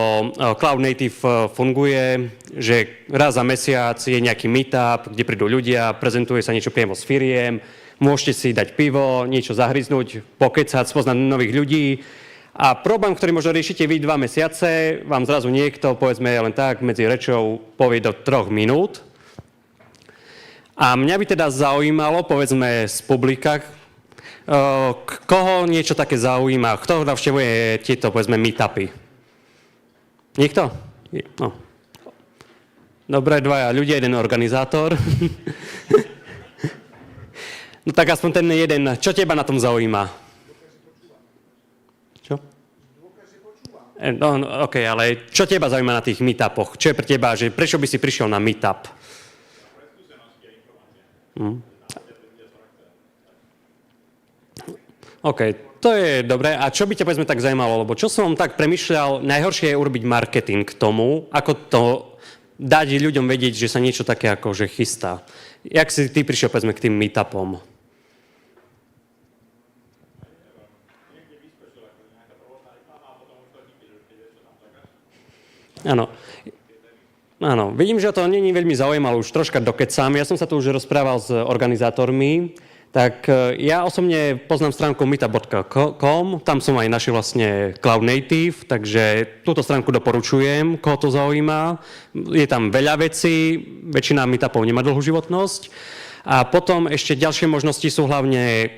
Cloud Native funguje, že raz za mesiac je nejaký meetup, kde prídu ľudia, prezentuje sa niečo priamo s firiem, môžete si dať pivo, niečo zahryznúť, pokecať, spoznať nových ľudí. A problém, ktorý možno riešite vy 2 mesiace, vám zrazu niekto, povedzme len tak, medzi rečou povie do 3 minút. A mňa by teda zaujímalo, povedzme z publika, koho niečo také zaujíma? Kto navštevuje tieto, povedzme, meetupy? Niekto? No. Dobre, 2 ľudia, 1 organizátor. No tak aspoň ten jeden. Čo teba na tom zaujíma? Čo? No, OK, ale čo teba zaujíma na tých meetupoch? Čo je pre teba, že prečo by si prišiel na meetup? OK, to je dobré. A čo by ťa povedzme tak zaujímalo? Lebo čo som tak premýšľal, najhoršie je urobiť marketing k tomu, ako to dať ľuďom vedieť, že sa niečo také akože chystá. Jak si ty prišiel povedzme k tým meetupom? Áno. Áno, vidím, že to nie je veľmi zaujímavé, už troška dokecám. Ja som sa tu už rozprával s organizátormi. Tak ja osobne poznám stránku meetup.com, tam som aj našiel vlastne Cloud Native, takže túto stránku doporučujem, koho to zaujíma. Je tam veľa vecí, väčšina meetupov nemá dlhú životnosť. A potom ešte ďalšie možnosti sú hlavne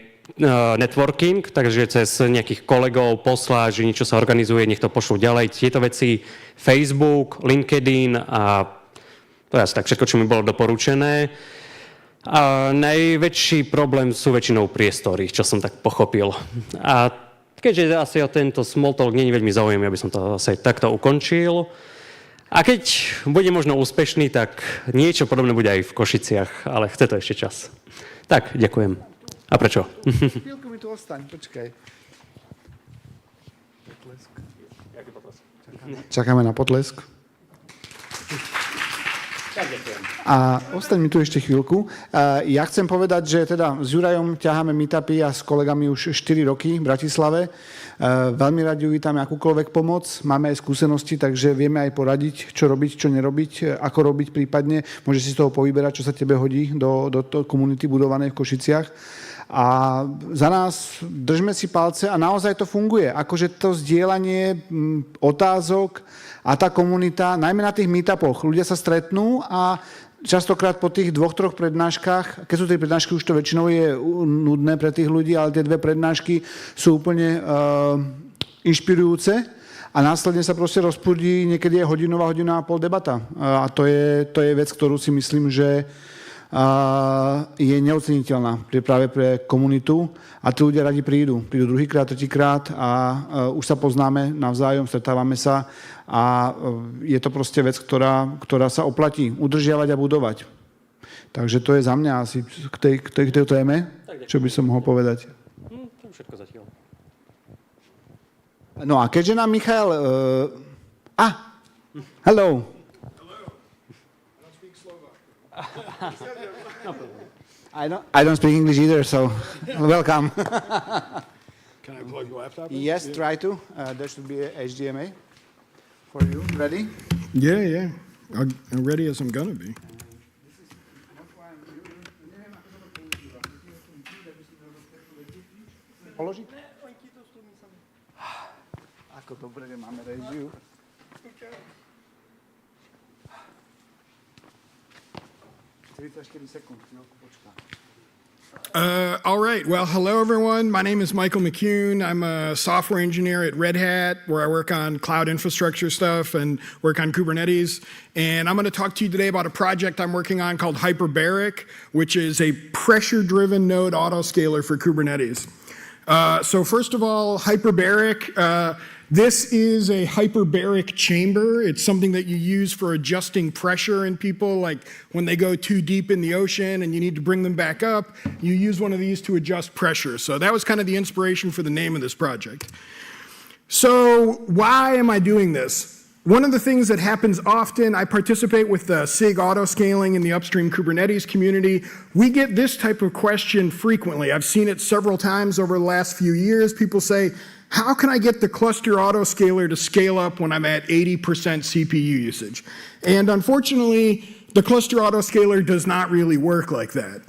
networking, takže cez nejakých kolegov poslať, že niečo sa organizuje, nech to pošlú ďalej. Tieto veci Facebook, LinkedIn a to je asi tak všetko, čo mi bolo doporučené. A najväčší problém sú väčšinou priestory, čo som tak pochopil. A keďže asi o tento small talk nie je veľmi zaujímavý, aby som to asi takto ukončil. A keď bude možno úspešný, tak niečo podobné bude aj v Košiciach, ale chce to ešte čas. Tak, ďakujem. A prečo? Chvíľku mi tu ostaň, počkaj. Čakáme na potlesk. A ostaň mi tu ešte chvíľku. Ja chcem povedať, že teda s Jurajom ťaháme meetupy a s kolegami už 4 roky v Bratislave. Veľmi radi uvítame akúkoľvek pomoc. Máme aj skúsenosti, takže vieme aj poradiť, čo robiť, čo nerobiť, ako robiť prípadne. Môžeš si z toho povyberať, čo sa tebe hodí do komunity budovanej v Košiciach. A za nás držme si palce a naozaj to funguje. Akože to zdieľanie otázok a tá komunita, najmä na tých meetupoch, ľudia sa stretnú a častokrát po tých 2-3 prednáškach, keď sú tie prednášky, už to väčšinou je nudné pre tých ľudí, ale tie 2 prednášky sú úplne inšpirujúce a následne sa proste rozprúdi, niekedy je hodina a pol debata. A to je vec, ktorú si myslím, že je neoceniteľná práve pre komunitu a tí ľudia radi prídu druhýkrát, tretíkrát a už sa poznáme navzájom, stretávame sa a je to proste vec, ktorá sa oplatí udržiavať a budovať. Takže to je za mňa asi k tejto téme, čo by som mohol povedať. To všetko zatiaľ. No a keďže nám Michal... hello. I don't speak English either, so welcome. Can I plug the laptop in? Yes, try to. There should be a HDMI for you. Ready? Yeah. I'm ready as I'm gonna be. Položiť? Ako dobre, že máme režiu. 44 sekúnd, chvíľku počká. All right. Well, hello, everyone. My name is Michael McCune. I'm a software engineer at Red Hat, where I work on cloud infrastructure stuff and work on Kubernetes. And I'm going to talk to you today about a project I'm working on called Hyperbaric, which is a pressure-driven node autoscaler for Kubernetes. So first of all, Hyperbaric, This is a hyperbaric chamber. It's something that you use for adjusting pressure in people, like when they go too deep in the ocean and you need to bring them back up, you use one of these to adjust pressure. So that was kind of the inspiration for the name of this project. So why am I doing this? One of the things that happens often, I participate with the SIG autoscaling in the upstream Kubernetes community. We get this type of question frequently. I've seen it several times over the last few years. People say, how can I get the cluster autoscaler to scale up when I'm at 80% CPU usage? And unfortunately, the cluster autoscaler does not really work like that.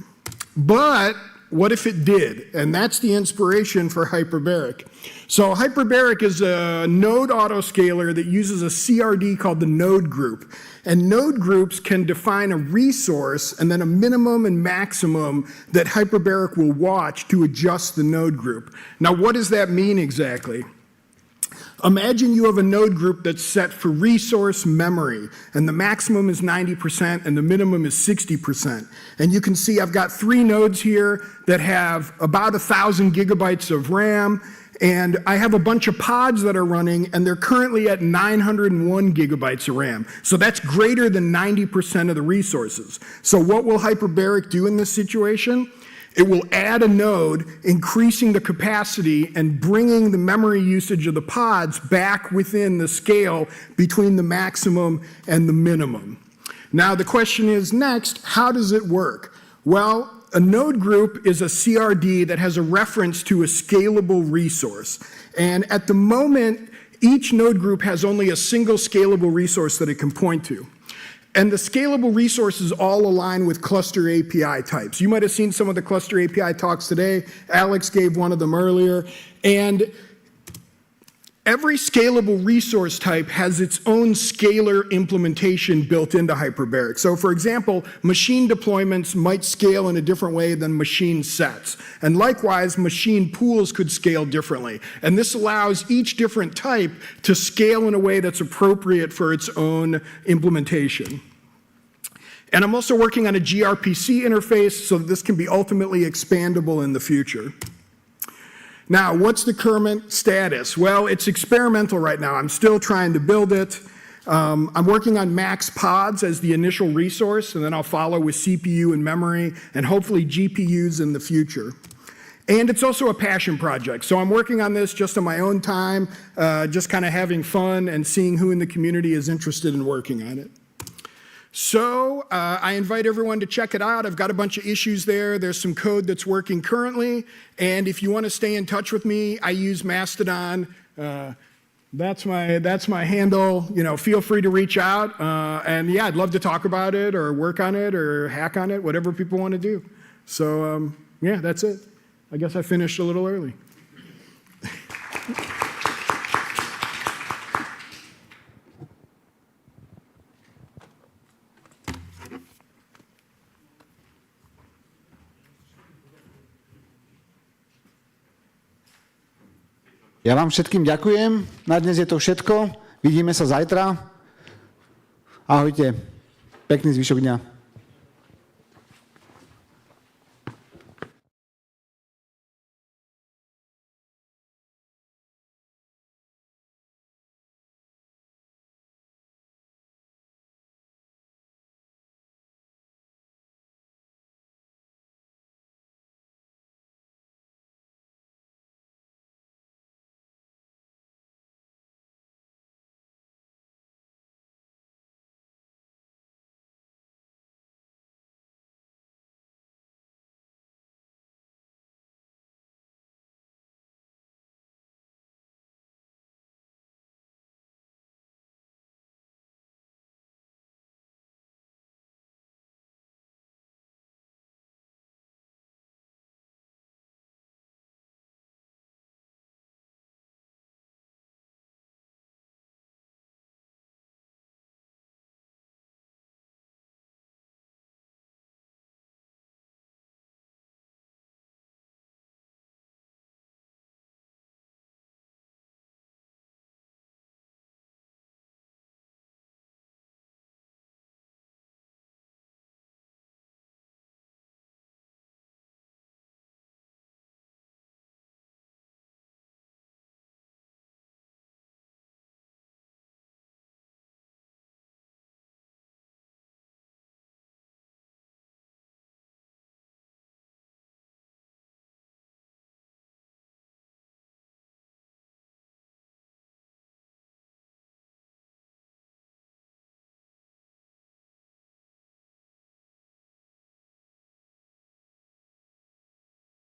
But what if it did? And that's the inspiration for hyperbaric. So hyperbaric is a node autoscaler that uses a CRD called the node group. And node groups can define a resource and then a minimum and maximum that hyperbaric will watch to adjust the node group. Now, what does that mean exactly? Imagine you have a node group that's set for resource memory, and the maximum is 90% and the minimum is 60%. And you can see I've got 3 nodes here that have about 1,000 gigabytes of RAM, and I have a bunch of pods that are running, and they're currently at 901 gigabytes of RAM. So that's greater than 90% of the resources. So what will hyperbaric do in this situation? It will add a node, increasing the capacity and bringing the memory usage of the pods back within the scale between the maximum and the minimum. Now the question is next, how does it work? Well, a node group is a CRD that has a reference to a scalable resource. And at the moment, each node group has only a single scalable resource that it can point to. And the scalable resources all align with cluster API types. You might have seen some of the cluster API talks today. Alex gave one of them earlier. And every scalable resource type has its own scalar implementation built into hyperbaric. So for example, machine deployments might scale in a different way than machine sets. And likewise, machine pools could scale differently. And this allows each different type to scale in a way that's appropriate for its own implementation. And I'm also working on a gRPC interface so that this can be ultimately expandable in the future. Now, what's the current status? Well, it's experimental right now. I'm still trying to build it. I'm working on max pods as the initial resource, and then I'll follow with CPU and memory, and hopefully GPUs in the future. And it's also a passion project. So I'm working on this just on my own time, just kind of having fun and seeing who in the community is interested in working on it. So I invite everyone to check it out. I've got a bunch of issues there. There's some code that's working currently. And if you want to stay in touch with me, I use Mastodon. That's my handle. You know, feel free to reach out. And yeah, I'd love to talk about it or work on it or hack on it, whatever people want to do. So yeah, that's it. I guess I finished a little early. Ja vám všetkým ďakujem. Na dnes je to všetko. Vidíme sa zajtra. Ahojte. Pekný zvyšok dňa.